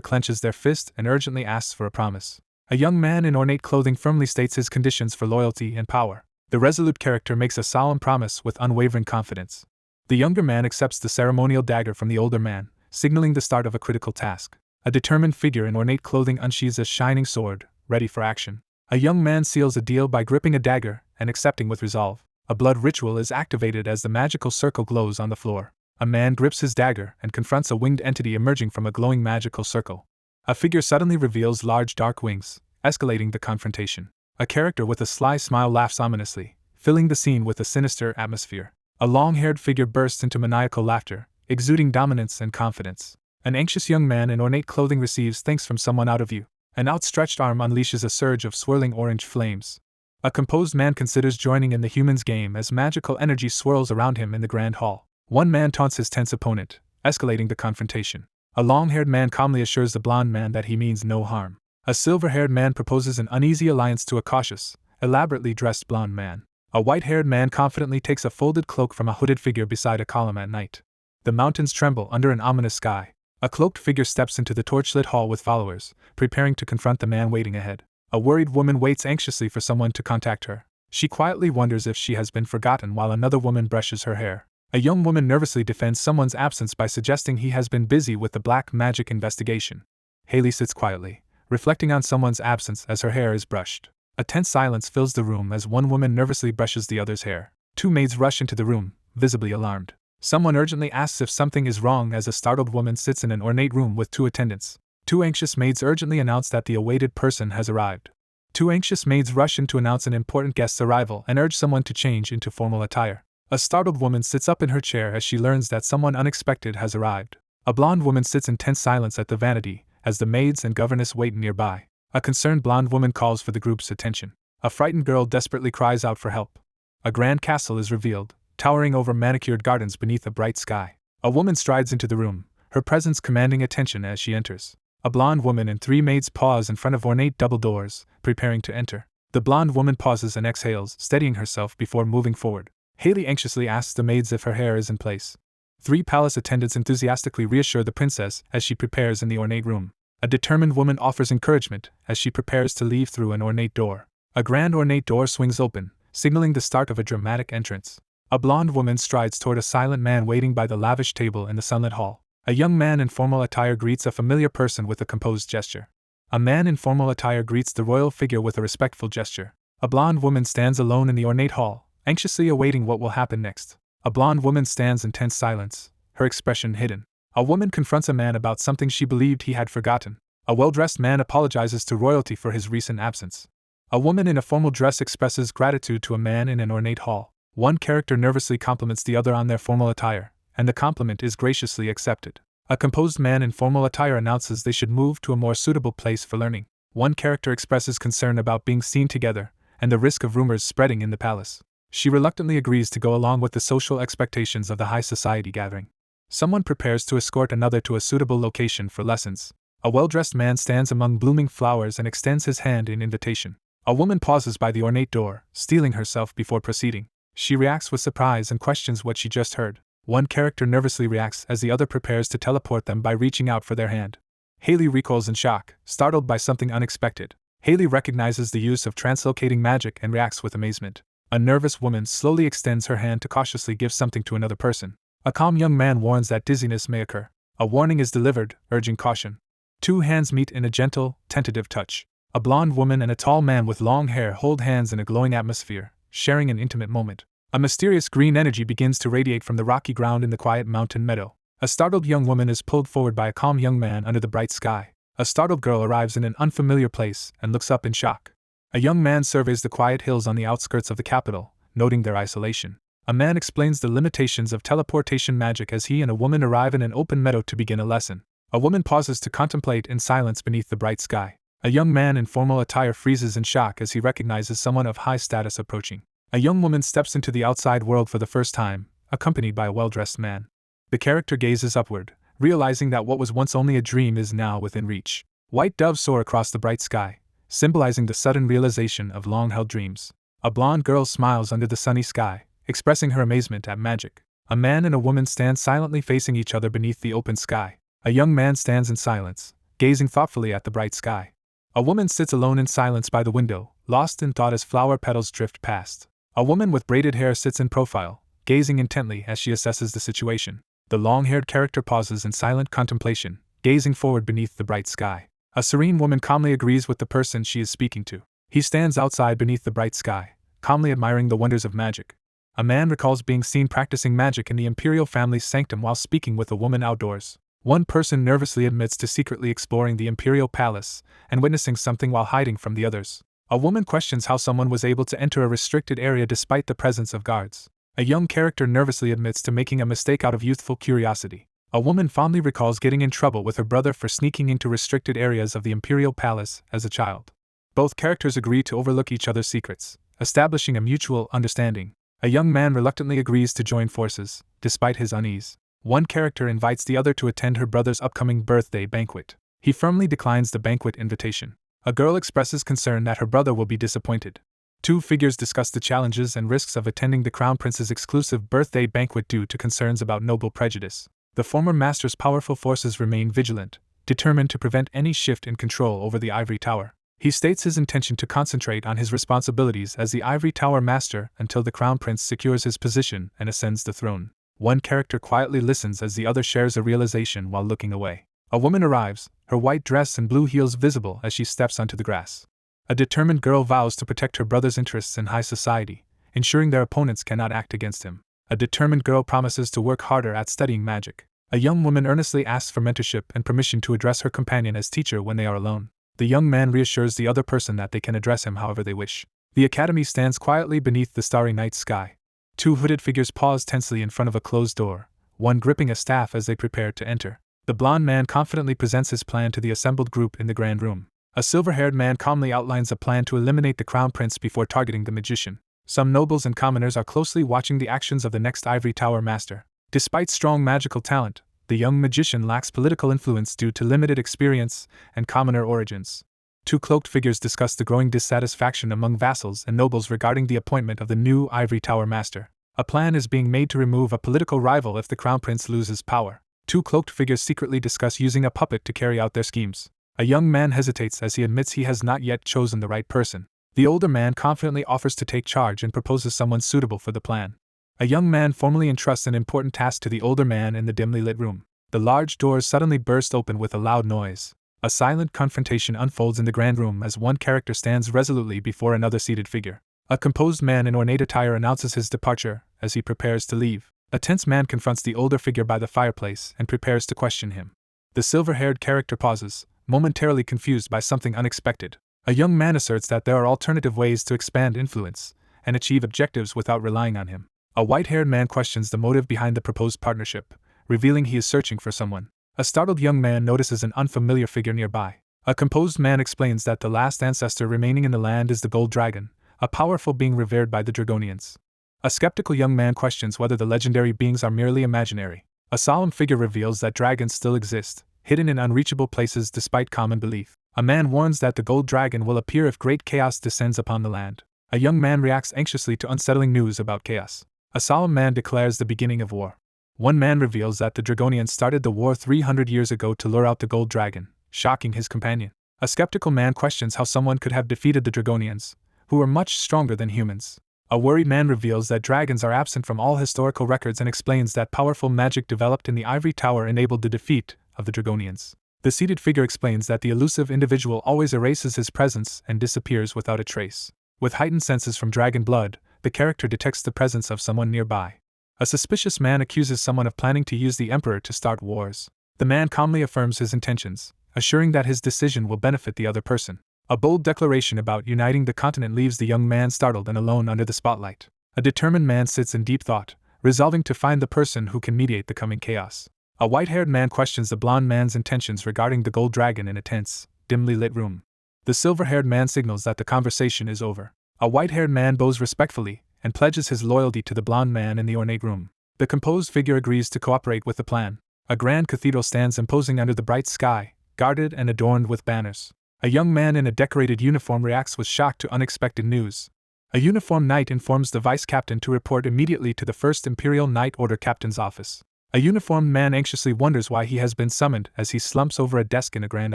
S1: clenches their fist and urgently asks for a promise. A young man in ornate clothing firmly states his conditions for loyalty and power. The resolute character makes a solemn promise with unwavering confidence. The younger man accepts the ceremonial dagger from the older man, signaling the start of a critical task. A determined figure in ornate clothing unsheathes a shining sword, ready for action. A young man seals a deal by gripping a dagger and accepting with resolve. A blood ritual is activated as the magical circle glows on the floor. A man grips his dagger and confronts a winged entity emerging from a glowing magical circle. A figure suddenly reveals large dark wings, escalating the confrontation. A character with a sly smile laughs ominously, filling the scene with a sinister atmosphere. A long-haired figure bursts into maniacal laughter, exuding dominance and confidence. An anxious young man in ornate clothing receives thanks from someone out of view. An outstretched arm unleashes a surge of swirling orange flames. A composed man considers joining in the human's game as magical energy swirls around him in the grand hall. One man taunts his tense opponent, escalating the confrontation. A long-haired man calmly assures the blonde man that he means no harm. A silver-haired man proposes an uneasy alliance to a cautious, elaborately dressed blonde man. A white-haired man confidently takes a folded cloak from a hooded figure beside a column at night. The mountains tremble under an ominous sky. A cloaked figure steps into the torchlit hall with followers, preparing to confront the man waiting ahead. A worried woman waits anxiously for someone to contact her. She quietly wonders if she has been forgotten while another woman brushes her hair. A young woman nervously defends someone's absence by suggesting he has been busy with the black magic investigation. Haley sits quietly, reflecting on someone's absence as her hair is brushed. A tense silence fills the room as one woman nervously brushes the other's hair. Two maids rush into the room, visibly alarmed. Someone urgently asks if something is wrong as a startled woman sits in an ornate room with two attendants. Two anxious maids urgently announce that the awaited person has arrived. Two anxious maids rush in to announce an important guest's arrival and urge someone to change into formal attire. A startled woman sits up in her chair as she learns that someone unexpected has arrived. A blonde woman sits in tense silence at the vanity as the maids and governess wait nearby. A concerned blonde woman calls for the group's attention. A frightened girl desperately cries out for help. A grand castle is revealed, towering over manicured gardens beneath a bright sky. A woman strides into the room, her presence commanding attention as she enters. A blonde woman and three maids pause in front of ornate double doors, preparing to enter. The blonde woman pauses and exhales, steadying herself before moving forward. Haley anxiously asks the maids if her hair is in place. Three palace attendants enthusiastically reassure the princess as she prepares in the ornate room. A determined woman offers encouragement as she prepares to leave through an ornate door. A grand ornate door swings open, signaling the start of a dramatic entrance. A blonde woman strides toward a silent man waiting by the lavish table in the sunlit hall. A young man in formal attire greets a familiar person with a composed gesture. A man in formal attire greets the royal figure with a respectful gesture. A blonde woman stands alone in the ornate hall, anxiously awaiting what will happen next. A blonde woman stands in tense silence, her expression hidden. A woman confronts a man about something she believed he had forgotten. A well-dressed man apologizes to royalty for his recent absence. A woman in a formal dress expresses gratitude to a man in an ornate hall. One character nervously compliments the other on their formal attire, and the compliment is graciously accepted. A composed man in formal attire announces they should move to a more suitable place for learning. One character expresses concern about being seen together, and the risk of rumors spreading in the palace. She reluctantly agrees to go along with the social expectations of the high society gathering. Someone prepares to escort another to a suitable location for lessons. A well-dressed man stands among blooming flowers and extends his hand in invitation. A woman pauses by the ornate door, steeling herself before proceeding. She reacts with surprise and questions what she just heard. One character nervously reacts as the other prepares to teleport them by reaching out for their hand. Haley recoils in shock, startled by something unexpected. Haley recognizes the use of translocating magic and reacts with amazement. A nervous woman slowly extends her hand to cautiously give something to another person. A calm young man warns that dizziness may occur. A warning is delivered, urging caution. Two hands meet in a gentle, tentative touch. A blonde woman and a tall man with long hair hold hands in a glowing atmosphere, sharing an intimate moment. A mysterious green energy begins to radiate from the rocky ground in the quiet mountain meadow. A startled young woman is pulled forward by a calm young man under the bright sky. A startled girl arrives in an unfamiliar place and looks up in shock. A young man surveys the quiet hills on the outskirts of the capital, noting their isolation. A man explains the limitations of teleportation magic as he and a woman arrive in an open meadow to begin a lesson. A woman pauses to contemplate in silence beneath the bright sky. A young man in formal attire freezes in shock as he recognizes someone of high status approaching. A young woman steps into the outside world for the first time, accompanied by a well-dressed man. The character gazes upward, realizing that what was once only a dream is now within reach. White doves soar across the bright sky, symbolizing the sudden realization of long-held dreams. A blonde girl smiles under the sunny sky, expressing her amazement at magic. A man and a woman stand silently facing each other beneath the open sky. A young man stands in silence, gazing thoughtfully at the bright sky. A woman sits alone in silence by the window, lost in thought as flower petals drift past. A woman with braided hair sits in profile, gazing intently as she assesses the situation. The long-haired character pauses in silent contemplation, gazing forward beneath the bright sky. A serene woman calmly agrees with the person she is speaking to. He stands outside beneath the bright sky, calmly admiring the wonders of magic. A man recalls being seen practicing magic in the Imperial family's sanctum while speaking with a woman outdoors. One person nervously admits to secretly exploring the Imperial palace and witnessing something while hiding from the others. A woman questions how someone was able to enter a restricted area despite the presence of guards. A young character nervously admits to making a mistake out of youthful curiosity. A woman fondly recalls getting in trouble with her brother for sneaking into restricted areas of the Imperial palace as a child. Both characters agree to overlook each other's secrets, establishing a mutual understanding. A young man reluctantly agrees to join forces, despite his unease. One character invites the other to attend her brother's upcoming birthday banquet. He firmly declines the banquet invitation. A girl expresses concern that her brother will be disappointed. Two figures discuss the challenges and risks of attending the Crown Prince's exclusive birthday banquet due to concerns about noble prejudice. The former master's powerful forces remain vigilant, determined to prevent any shift in control over the Ivory Tower. He states his intention to concentrate on his responsibilities as the Ivory Tower Master until the Crown Prince secures his position and ascends the throne. One character quietly listens as the other shares a realization while looking away. A woman arrives, her white dress and blue heels visible as she steps onto the grass. A determined girl vows to protect her brother's interests in high society, ensuring their opponents cannot act against him. A determined girl promises to work harder at studying magic. A young woman earnestly asks for mentorship and permission to address her companion as teacher when they are alone. The young man reassures the other person that they can address him however they wish. The academy stands quietly beneath the starry night sky. Two hooded figures pause tensely in front of a closed door, one gripping a staff as they prepare to enter. The blond man confidently presents his plan to the assembled group in the grand room. A silver-haired man calmly outlines a plan to eliminate the Crown Prince before targeting the magician. Some nobles and commoners are closely watching the actions of the next Ivory Tower Master. Despite strong magical talent, the young magician lacks political influence due to limited experience and commoner origins. Two cloaked figures discuss the growing dissatisfaction among vassals and nobles regarding the appointment of the new Ivory Tower Master. A plan is being made to remove a political rival if the Crown Prince loses power. Two cloaked figures secretly discuss using a puppet to carry out their schemes. A young man hesitates as he admits he has not yet chosen the right person. The older man confidently offers to take charge and proposes someone suitable for the plan. A young man formally entrusts an important task to the older man in the dimly lit room. The large doors suddenly burst open with a loud noise. A silent confrontation unfolds in the grand room as one character stands resolutely before another seated figure. A composed man in ornate attire announces his departure as he prepares to leave. A tense man confronts the older figure by the fireplace and prepares to question him. The silver-haired character pauses, momentarily confused by something unexpected. A young man asserts that there are alternative ways to expand influence and achieve objectives without relying on him. A white-haired man questions the motive behind the proposed partnership, revealing he is searching for someone. A startled young man notices an unfamiliar figure nearby. A composed man explains that the last ancestor remaining in the land is the gold dragon, a powerful being revered by the dragonians. A skeptical young man questions whether the legendary beings are merely imaginary. A solemn figure reveals that dragons still exist, hidden in unreachable places despite common belief. A man warns that the gold dragon will appear if great chaos descends upon the land. A young man reacts anxiously to unsettling news about chaos. A solemn man declares the beginning of war. One man reveals that the dragonians started the war 300 years ago to lure out the gold dragon, shocking his companion. A skeptical man questions how someone could have defeated the dragonians, who are much stronger than humans. A worried man reveals that dragons are absent from all historical records and explains that powerful magic developed in the Ivory Tower enabled the defeat of the dragonians. The seated figure explains that the elusive individual always erases his presence and disappears without a trace. With heightened senses from dragon blood, the character detects the presence of someone nearby. A suspicious man accuses someone of planning to use the emperor to start wars. The man calmly affirms his intentions, assuring that his decision will benefit the other person. A bold declaration about uniting the continent leaves the young man startled and alone under the spotlight. A determined man sits in deep thought, resolving to find the person who can mediate the coming chaos. A white-haired man questions the blond man's intentions regarding the gold dragon in a tense, dimly lit room. The silver-haired man signals that the conversation is over. A white-haired man bows respectfully and pledges his loyalty to the blond man in the ornate room. The composed figure agrees to cooperate with the plan. A grand cathedral stands imposing under the bright sky, guarded and adorned with banners. A young man in a decorated uniform reacts with shock to unexpected news. A uniformed knight informs the vice captain to report immediately to the first Imperial Knight Order captain's office. A uniformed man anxiously wonders why he has been summoned as he slumps over a desk in a grand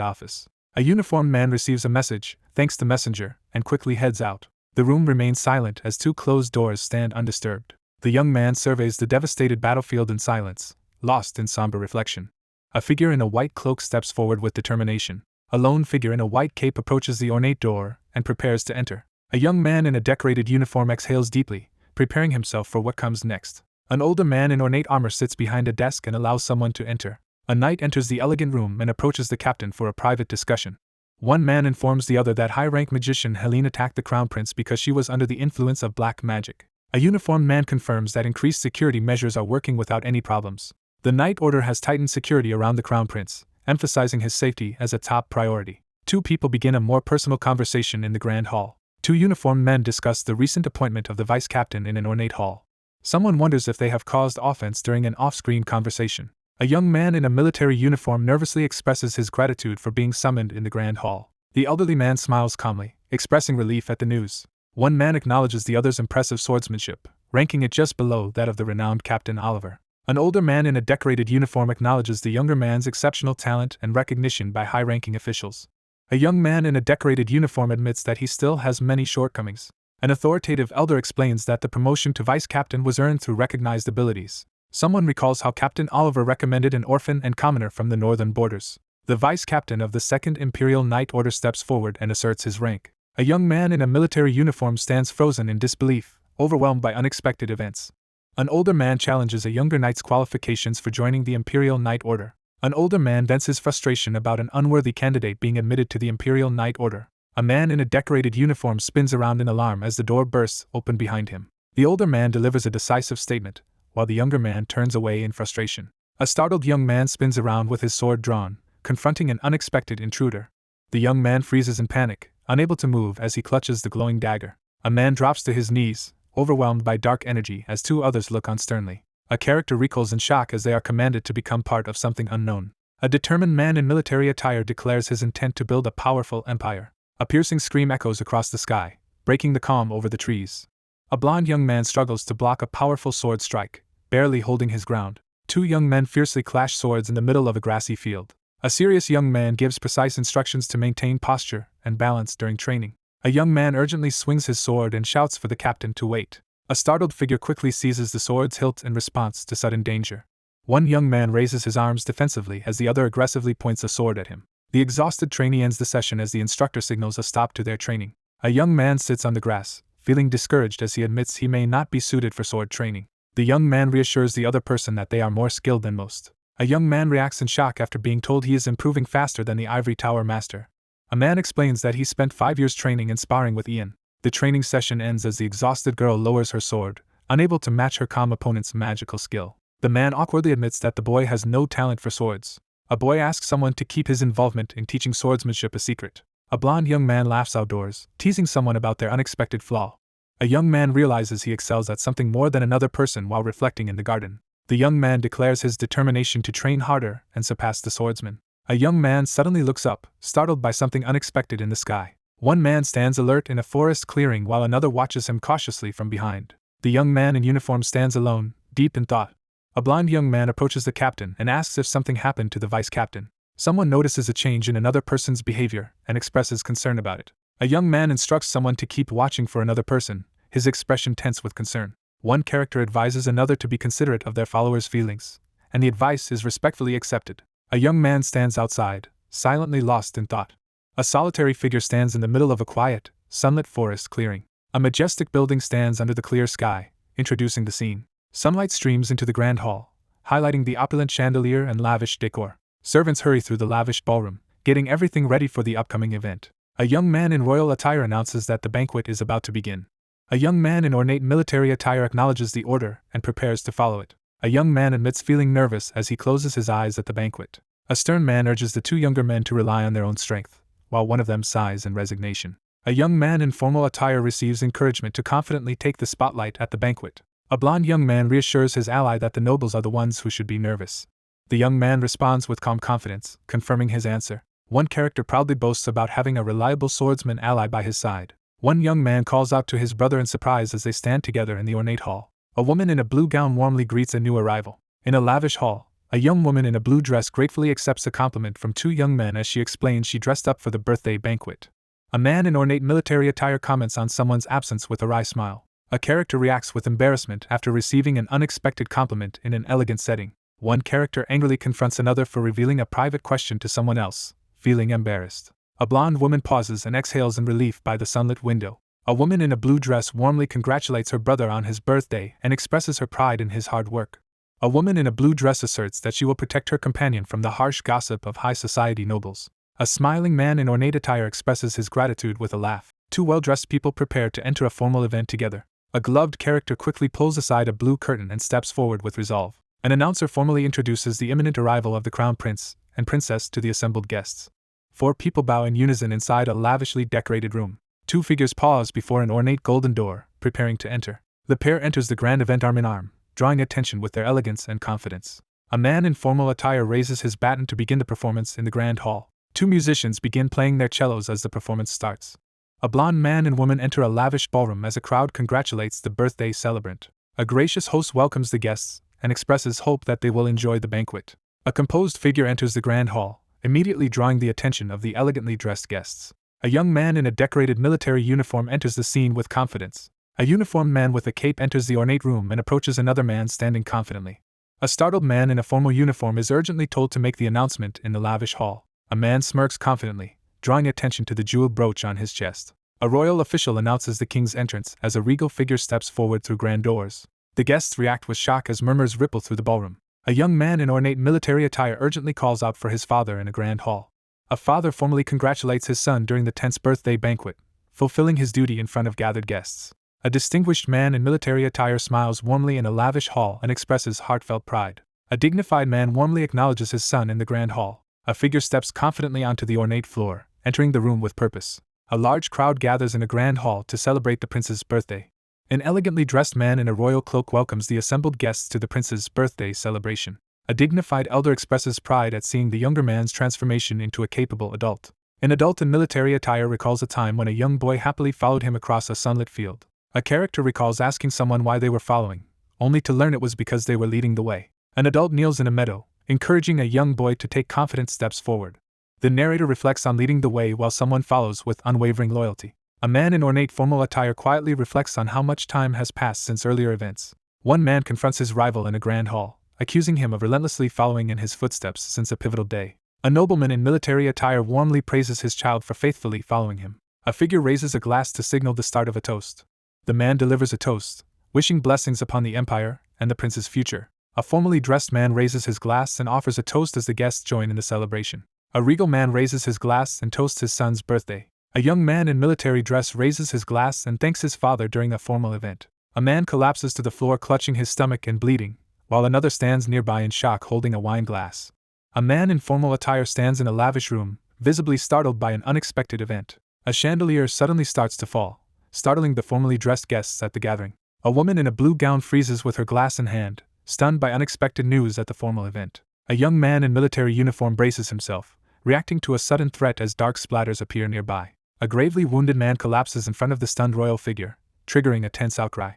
S1: office. A uniformed man receives a message, thanks the messenger, and quickly heads out. The room remains silent as two closed doors stand undisturbed. The young man surveys the devastated battlefield in silence, lost in somber reflection. A figure in a white cloak steps forward with determination. A lone figure in a white cape approaches the ornate door and prepares to enter. A young man in a decorated uniform exhales deeply, preparing himself for what comes next. An older man in ornate armor sits behind a desk and allows someone to enter. A knight enters the elegant room and approaches the captain for a private discussion. One man informs the other that high-rank magician Helene attacked the crown prince because she was under the influence of black magic. A uniformed man confirms that increased security measures are working without any problems. The Knight Order has tightened security around the crown prince, emphasizing his safety as a top priority. Two people begin a more personal conversation in the grand hall. Two uniformed men discuss the recent appointment of the vice captain in an ornate hall. Someone wonders if they have caused offense during an off-screen conversation. A young man in a military uniform nervously expresses his gratitude for being summoned in the grand hall. The elderly man smiles calmly, expressing relief at the news. One man acknowledges the other's impressive swordsmanship, ranking it just below that of the renowned Captain Oliver. An older man in a decorated uniform acknowledges the younger man's exceptional talent and recognition by high-ranking officials. A young man in a decorated uniform admits that he still has many shortcomings. An authoritative elder explains that the promotion to vice captain was earned through recognized abilities. Someone recalls how Captain Oliver recommended an orphan and commoner from the northern borders. The vice captain of the 2nd Imperial Knight Order steps forward and asserts his rank. A young man in a military uniform stands frozen in disbelief, overwhelmed by unexpected events. An older man challenges a younger knight's qualifications for joining the Imperial Knight Order. An older man vents his frustration about an unworthy candidate being admitted to the Imperial Knight Order. A man in a decorated uniform spins around in alarm as the door bursts open behind him. The older man delivers a decisive statement, while the younger man turns away in frustration. A startled young man spins around with his sword drawn, confronting an unexpected intruder. The young man freezes in panic, unable to move as he clutches the glowing dagger. A man drops to his knees, overwhelmed by dark energy as two others look on sternly. A character recoils in shock as they are commanded to become part of something unknown. A determined man in military attire declares his intent to build a powerful empire. A piercing scream echoes across the sky, breaking the calm over the trees. A blond young man struggles to block a powerful sword strike, barely holding his ground. Two young men fiercely clash swords in the middle of a grassy field. A serious young man gives precise instructions to maintain posture and balance during training. A young man urgently swings his sword and shouts for the captain to wait. A startled figure quickly seizes the sword's hilt in response to sudden danger. One young man raises his arms defensively as the other aggressively points a sword at him. The exhausted trainee ends the session as the instructor signals a stop to their training. A young man sits on the grass, feeling discouraged as he admits he may not be suited for sword training. The young man reassures the other person that they are more skilled than most. A young man reacts in shock after being told he is improving faster than the Ivory Tower Master. A man explains that he spent 5 years training and sparring with Ian. The training session ends as the exhausted girl lowers her sword, unable to match her calm opponent's magical skill. The man awkwardly admits that the boy has no talent for swords. A boy asks someone to keep his involvement in teaching swordsmanship a secret. A blond young man laughs outdoors, teasing someone about their unexpected flaw. A young man realizes he excels at something more than another person while reflecting in the garden. The young man declares his determination to train harder and surpass the swordsman. A young man suddenly looks up, startled by something unexpected in the sky. One man stands alert in a forest clearing while another watches him cautiously from behind. The young man in uniform stands alone, deep in thought. A blond young man approaches the captain and asks if something happened to the vice captain. Someone notices a change in another person's behavior and expresses concern about it. A young man instructs someone to keep watching for another person, his expression tense with concern. One character advises another to be considerate of their followers' feelings, and the advice is respectfully accepted. A young man stands outside, silently lost in thought. A solitary figure stands in the middle of a quiet, sunlit forest clearing. A majestic building stands under the clear sky, introducing the scene. Sunlight streams into the grand hall, highlighting the opulent chandelier and lavish decor. Servants hurry through the lavish ballroom, getting everything ready for the upcoming event. A young man in royal attire announces that the banquet is about to begin. A young man in ornate military attire acknowledges the order and prepares to follow it. A young man admits feeling nervous as he closes his eyes at the banquet. A stern man urges the two younger men to rely on their own strength, while one of them sighs in resignation. A young man in formal attire receives encouragement to confidently take the spotlight at the banquet. A blond young man reassures his ally that the nobles are the ones who should be nervous. The young man responds with calm confidence, confirming his answer. One character proudly boasts about having a reliable swordsman ally by his side. One young man calls out to his brother in surprise as they stand together in the ornate hall. A woman in a blue gown warmly greets a new arrival. In a lavish hall, a young woman in a blue dress gratefully accepts a compliment from two young men as she explains she dressed up for the birthday banquet. A man in ornate military attire comments on someone's absence with a wry smile. A character reacts with embarrassment after receiving an unexpected compliment in an elegant setting. One character angrily confronts another for revealing a private question to someone else, feeling embarrassed. A blonde woman pauses and exhales in relief by the sunlit window. A woman in a blue dress warmly congratulates her brother on his birthday and expresses her pride in his hard work. A woman in a blue dress asserts that she will protect her companion from the harsh gossip of high society nobles. A smiling man in ornate attire expresses his gratitude with a laugh. Two well-dressed people prepare to enter a formal event together. A gloved character quickly pulls aside a blue curtain and steps forward with resolve. An announcer formally introduces the imminent arrival of the crown prince and princess to the assembled guests. Four people bow in unison inside a lavishly decorated room. Two figures pause before an ornate golden door, preparing to enter. The pair enters the grand event arm in arm, drawing attention with their elegance and confidence. A man in formal attire raises his baton to begin the performance in the grand hall. Two musicians begin playing their cellos as the performance starts. A blonde man and woman enter a lavish ballroom as a crowd congratulates the birthday celebrant. A gracious host welcomes the guests and expresses hope that they will enjoy the banquet. A composed figure enters the grand hall, immediately drawing the attention of the elegantly dressed guests. A young man in a decorated military uniform enters the scene with confidence. A uniformed man with a cape enters the ornate room and approaches another man standing confidently. A startled man in a formal uniform is urgently told to make the announcement in the lavish hall. A man smirks confidently, drawing attention to the jeweled brooch on his chest. A royal official announces the king's entrance as a regal figure steps forward through grand doors. The guests react with shock as murmurs ripple through the ballroom. A young man in ornate military attire urgently calls out for his father in a grand hall. A father formally congratulates his son during the tense birthday banquet, fulfilling his duty in front of gathered guests. A distinguished man in military attire smiles warmly in a lavish hall and expresses heartfelt pride. A dignified man warmly acknowledges his son in the grand hall. A figure steps confidently onto the ornate floor, entering the room with purpose. A large crowd gathers in a grand hall to celebrate the prince's birthday. An elegantly dressed man in a royal cloak welcomes the assembled guests to the prince's birthday celebration. A dignified elder expresses pride at seeing the younger man's transformation into a capable adult. An adult in military attire recalls a time when a young boy happily followed him across a sunlit field. A character recalls asking someone why they were following, only to learn it was because they were leading the way. An adult kneels in a meadow, encouraging a young boy to take confident steps forward. The narrator reflects on leading the way while someone follows with unwavering loyalty. A man in ornate formal attire quietly reflects on how much time has passed since earlier events. One man confronts his rival in a grand hall, accusing him of relentlessly following in his footsteps since a pivotal day. A nobleman in military attire warmly praises his child for faithfully following him. A figure raises a glass to signal the start of a toast. The man delivers a toast, wishing blessings upon the empire and the prince's future. A formally dressed man raises his glass and offers a toast as the guests join in the celebration. A regal man raises his glass and toasts his son's birthday. A young man in military dress raises his glass and thanks his father during a formal event. A man collapses to the floor clutching his stomach and bleeding, while another stands nearby in shock holding a wine glass. A man in formal attire stands in a lavish room, visibly startled by an unexpected event. A chandelier suddenly starts to fall, startling the formally dressed guests at the gathering. A woman in a blue gown freezes with her glass in hand, stunned by unexpected news at the formal event. A young man in military uniform braces himself, reacting to a sudden threat as dark splatters appear nearby. A gravely wounded man collapses in front of the stunned royal figure, triggering a tense outcry.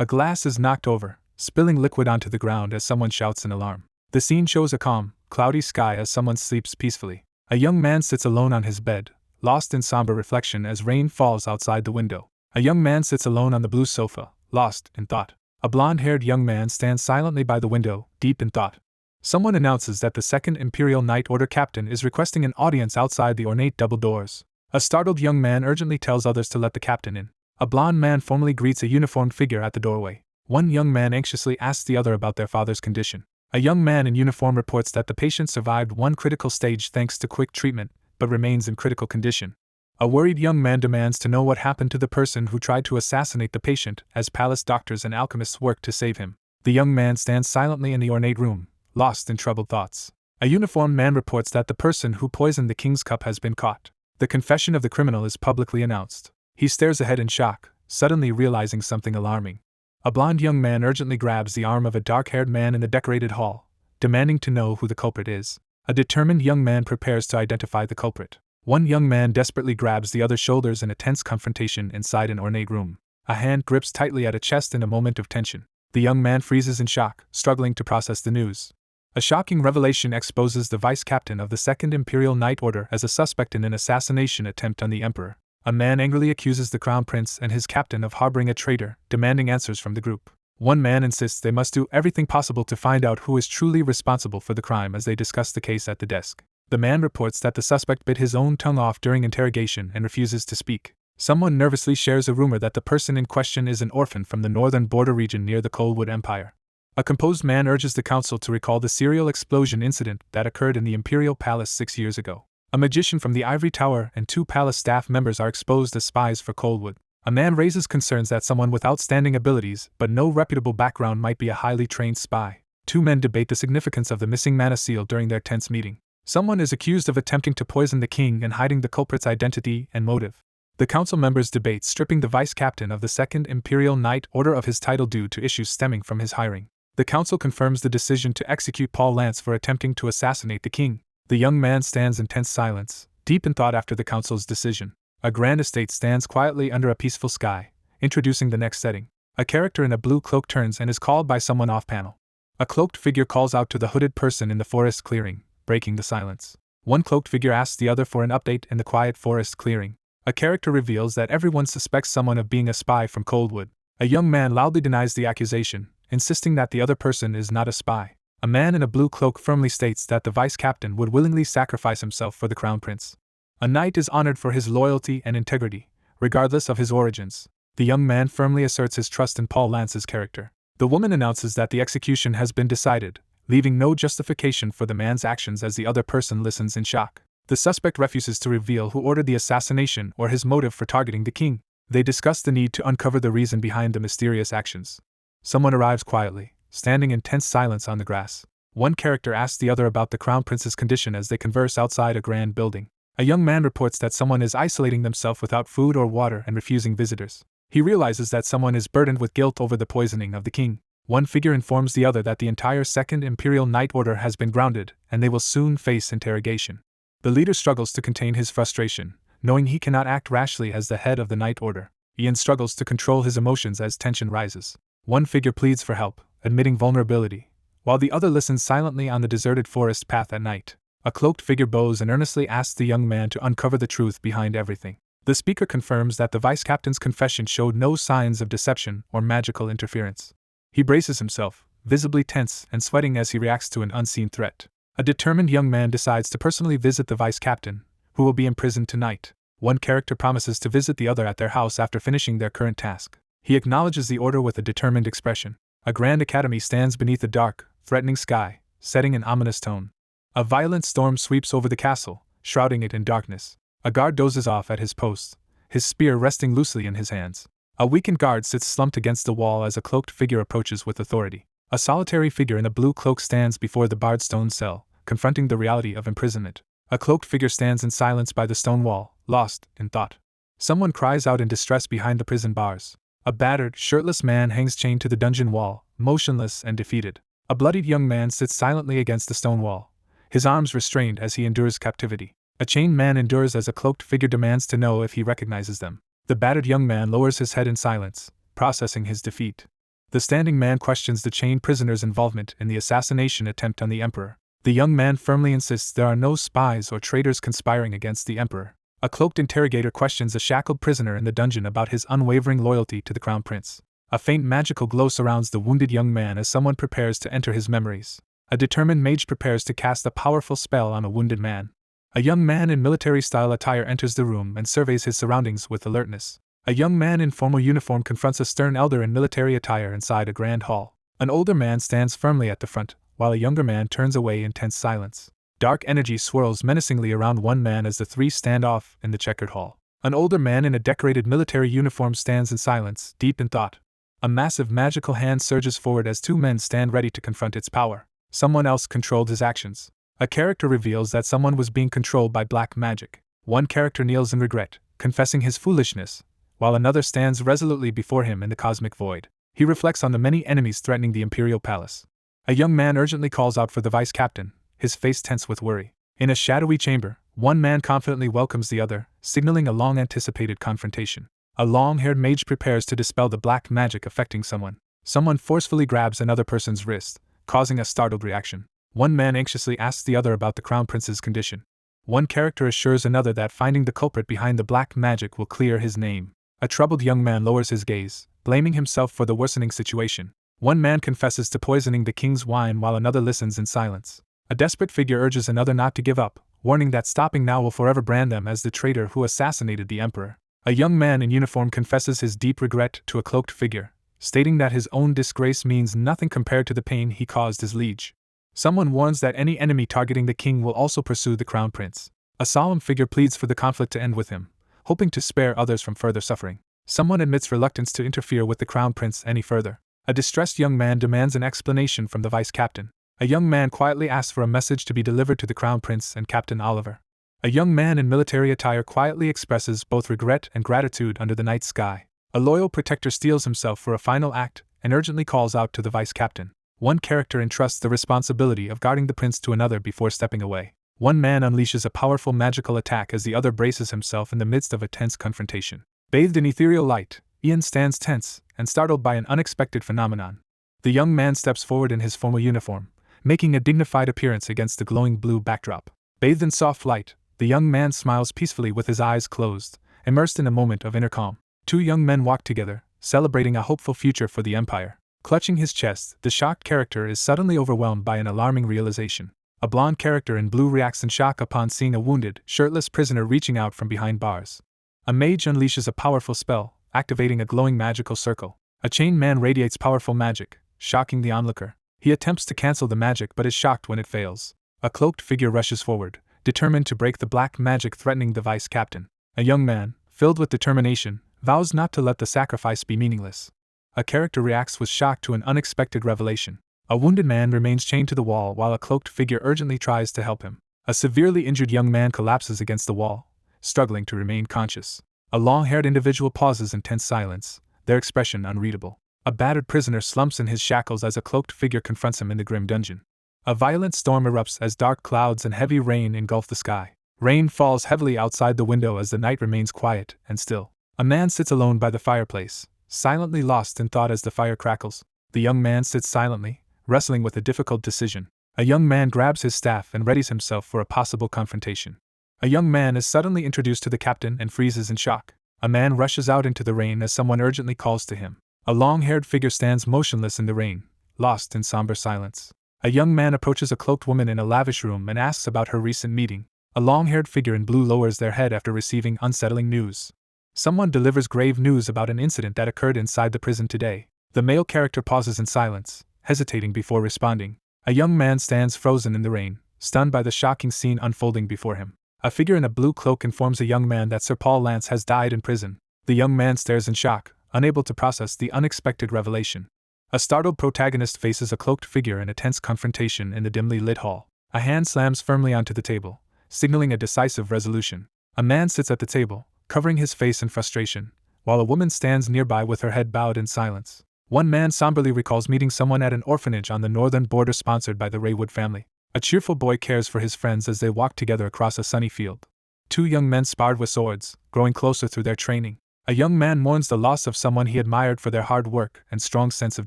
S1: A glass is knocked over, spilling liquid onto the ground as someone shouts in alarm. The scene shows a calm, cloudy sky as someone sleeps peacefully. A young man sits alone on his bed, lost in somber reflection as rain falls outside the window. A young man sits alone on the blue sofa, lost in thought. A blonde-haired young man stands silently by the window, deep in thought. Someone announces that the Second Imperial Night Order captain is requesting an audience outside the ornate double doors. A startled young man urgently tells others to let the captain in. A blonde man formally greets a uniformed figure at the doorway. One young man anxiously asks the other about their father's condition. A young man in uniform reports that the patient survived one critical stage thanks to quick treatment, but remains in critical condition. A worried young man demands to know what happened to the person who tried to assassinate the patient as palace doctors and alchemists work to save him. The young man stands silently in the ornate room, lost in troubled thoughts. A uniformed man reports that the person who poisoned the king's cup has been caught. The confession of the criminal is publicly announced. He stares ahead in shock, suddenly realizing something alarming. A blond young man urgently grabs the arm of a dark-haired man in the decorated hall, demanding to know who the culprit is. A determined young man prepares to identify the culprit. One young man desperately grabs the other's shoulders in a tense confrontation inside an ornate room. A hand grips tightly at a chest in a moment of tension. The young man freezes in shock, struggling to process the news. A shocking revelation exposes the vice-captain of the Second Imperial Night Order as a suspect in an assassination attempt on the emperor. A man angrily accuses the crown prince and his captain of harboring a traitor, demanding answers from the group. One man insists they must do everything possible to find out who is truly responsible for the crime as they discuss the case at the desk. The man reports that the suspect bit his own tongue off during interrogation and refuses to speak. Someone nervously shares a rumor that the person in question is an orphan from the northern border region near the Coldwood Empire. A composed man urges the council to recall the serial explosion incident that occurred in the Imperial Palace 6 years ago. A magician from the Ivory Tower and 2 palace staff members are exposed as spies for Coldwood. A man raises concerns that someone with outstanding abilities but no reputable background might be a highly trained spy. 2 men debate the significance of the missing mana seal during their tense meeting. Someone is accused of attempting to poison the king and hiding the culprit's identity and motive. The council members debate stripping the vice captain of the Second Imperial Knight Order of his title due to issues stemming from his hiring. The council confirms the decision to execute Paul Lance for attempting to assassinate the king. The young man stands in tense silence, deep in thought after the council's decision. A grand estate stands quietly under a peaceful sky, introducing the next setting. A character in a blue cloak turns and is called by someone off-panel. A cloaked figure calls out to the hooded person in the forest clearing, breaking the silence. One cloaked figure asks the other for an update in the quiet forest clearing. A character reveals that everyone suspects someone of being a spy from Coldwood. A young man loudly denies the accusation, insisting that the other person is not a spy. A man in a blue cloak firmly states that the vice captain would willingly sacrifice himself for the crown prince. A knight is honored for his loyalty and integrity, regardless of his origins. The young man firmly asserts his trust in Paul Lance's character. The woman announces that the execution has been decided, leaving no justification for the man's actions as the other person listens in shock. The suspect refuses to reveal who ordered the assassination or his motive for targeting the king. They discuss the need to uncover the reason behind the mysterious actions. Someone arrives quietly, standing in tense silence on the grass. One character asks the other about the crown prince's condition as they converse outside a grand building. A young man reports that someone is isolating themselves without food or water and refusing visitors. He realizes that someone is burdened with guilt over the poisoning of the king. One figure informs the other that the entire Second Imperial Knight Order has been grounded, and they will soon face interrogation. The leader struggles to contain his frustration, knowing he cannot act rashly as the head of the Knight Order. Ian struggles to control his emotions as tension rises. One figure pleads for help, admitting vulnerability, while the other listens silently on the deserted forest path at night. A cloaked figure bows and earnestly asks the young man to uncover the truth behind everything. The speaker confirms that the vice captain's confession showed no signs of deception or magical interference. He braces himself, visibly tense and sweating as he reacts to an unseen threat. A determined young man decides to personally visit the vice captain, who will be imprisoned tonight. One character promises to visit the other at their house after finishing their current task. He acknowledges the order with a determined expression. A grand academy stands beneath a dark, threatening sky, setting an ominous tone. A violent storm sweeps over the castle, shrouding it in darkness. A guard dozes off at his post, his spear resting loosely in his hands. A weakened guard sits slumped against the wall as a cloaked figure approaches with authority. A solitary figure in a blue cloak stands before the barred stone cell, confronting the reality of imprisonment. A cloaked figure stands in silence by the stone wall, lost in thought. Someone cries out in distress behind the prison bars. A battered, shirtless man hangs chained to the dungeon wall, motionless and defeated. A bloodied young man sits silently against the stone wall, his arms restrained as he endures captivity. A chained man endures as a cloaked figure demands to know if he recognizes them. The battered young man lowers his head in silence, processing his defeat. The standing man questions the chained prisoner's involvement in the assassination attempt on the emperor. The young man firmly insists there are no spies or traitors conspiring against the emperor. A cloaked interrogator questions a shackled prisoner in the dungeon about his unwavering loyalty to the crown prince. A faint magical glow surrounds the wounded young man as someone prepares to enter his memories. A determined mage prepares to cast a powerful spell on a wounded man. A young man in military-style attire enters the room and surveys his surroundings with alertness. A young man in formal uniform confronts a stern elder in military attire inside a grand hall. An older man stands firmly at the front, while a younger man turns away in tense silence. Dark energy swirls menacingly around one man as the three stand off in the checkered hall. An older man in a decorated military uniform stands in silence, deep in thought. A massive magical hand surges forward as 2 men stand ready to confront its power. Someone else controlled his actions. A character reveals that someone was being controlled by black magic. One character kneels in regret, confessing his foolishness, while another stands resolutely before him in the cosmic void. He reflects on the many enemies threatening the Imperial Palace. A young man urgently calls out for the vice captain, his face tense with worry. In a shadowy chamber, one man confidently welcomes the other, signaling a long-anticipated confrontation. A long-haired mage prepares to dispel the black magic affecting someone. Someone forcefully grabs another person's wrist, causing a startled reaction. One man anxiously asks the other about the crown prince's condition. One character assures another that finding the culprit behind the black magic will clear his name. A troubled young man lowers his gaze, blaming himself for the worsening situation. One man confesses to poisoning the king's wine while another listens in silence. A desperate figure urges another not to give up, warning that stopping now will forever brand them as the traitor who assassinated the emperor. A young man in uniform confesses his deep regret to a cloaked figure, stating that his own disgrace means nothing compared to the pain he caused his liege. Someone warns that any enemy targeting the king will also pursue the crown prince. A solemn figure pleads for the conflict to end with him, hoping to spare others from further suffering. Someone admits reluctance to interfere with the crown prince any further. A distressed young man demands an explanation from the vice captain. A young man quietly asks for a message to be delivered to the crown prince and Captain Oliver. A young man in military attire quietly expresses both regret and gratitude under the night sky. A loyal protector steels himself for a final act and urgently calls out to the vice captain. One character entrusts the responsibility of guarding the prince to another before stepping away. One man unleashes a powerful magical attack as the other braces himself in the midst of a tense confrontation. Bathed in ethereal light, Ian stands tense and startled by an unexpected phenomenon. The young man steps forward in his formal uniform, making a dignified appearance against the glowing blue backdrop. Bathed in soft light, the young man smiles peacefully with his eyes closed, immersed in a moment of inner calm. Two young men walk together, celebrating a hopeful future for the Empire. Clutching his chest, the shocked character is suddenly overwhelmed by an alarming realization. A blonde character in blue reacts in shock upon seeing a wounded, shirtless prisoner reaching out from behind bars. A mage unleashes a powerful spell, activating a glowing magical circle. A chained man radiates powerful magic, shocking the onlooker. He attempts to cancel the magic but is shocked when it fails. A cloaked figure rushes forward, determined to break the black magic threatening the vice captain. A young man, filled with determination, vows not to let the sacrifice be meaningless. A character reacts with shock to an unexpected revelation. A wounded man remains chained to the wall while a cloaked figure urgently tries to help him. A severely injured young man collapses against the wall, struggling to remain conscious. A long-haired individual pauses in tense silence, their expression unreadable. A battered prisoner slumps in his shackles as a cloaked figure confronts him in the grim dungeon. A violent storm erupts as dark clouds and heavy rain engulf the sky. Rain falls heavily outside the window as the night remains quiet and still. A man sits alone by the fireplace, silently lost in thought as the fire crackles. The young man sits silently, wrestling with a difficult decision. A young man grabs his staff and readies himself for a possible confrontation. A young man is suddenly introduced to the captain and freezes in shock. A man rushes out into the rain as someone urgently calls to him. A long-haired figure stands motionless in the rain, lost in somber silence. A young man approaches a cloaked woman in a lavish room and asks about her recent meeting. A long-haired figure in blue lowers their head after receiving unsettling news. Someone delivers grave news about an incident that occurred inside the prison today. The male character pauses in silence, hesitating before responding. A young man stands frozen in the rain, stunned by the shocking scene unfolding before him. A figure in a blue cloak informs a young man that Sir Paul Lance has died in prison. The young man stares in shock, unable to process the unexpected revelation. A startled protagonist faces a cloaked figure in a tense confrontation in the dimly lit hall. A hand slams firmly onto the table, signaling a decisive resolution. A man sits at the table, covering his face in frustration, while a woman stands nearby with her head bowed in silence. One man somberly recalls meeting someone at an orphanage on the northern border sponsored by the Raywood family. A cheerful boy cares for his friends as they walk together across a sunny field. Two young men sparred with swords, growing closer through their training. A young man mourns the loss of someone he admired for their hard work and strong sense of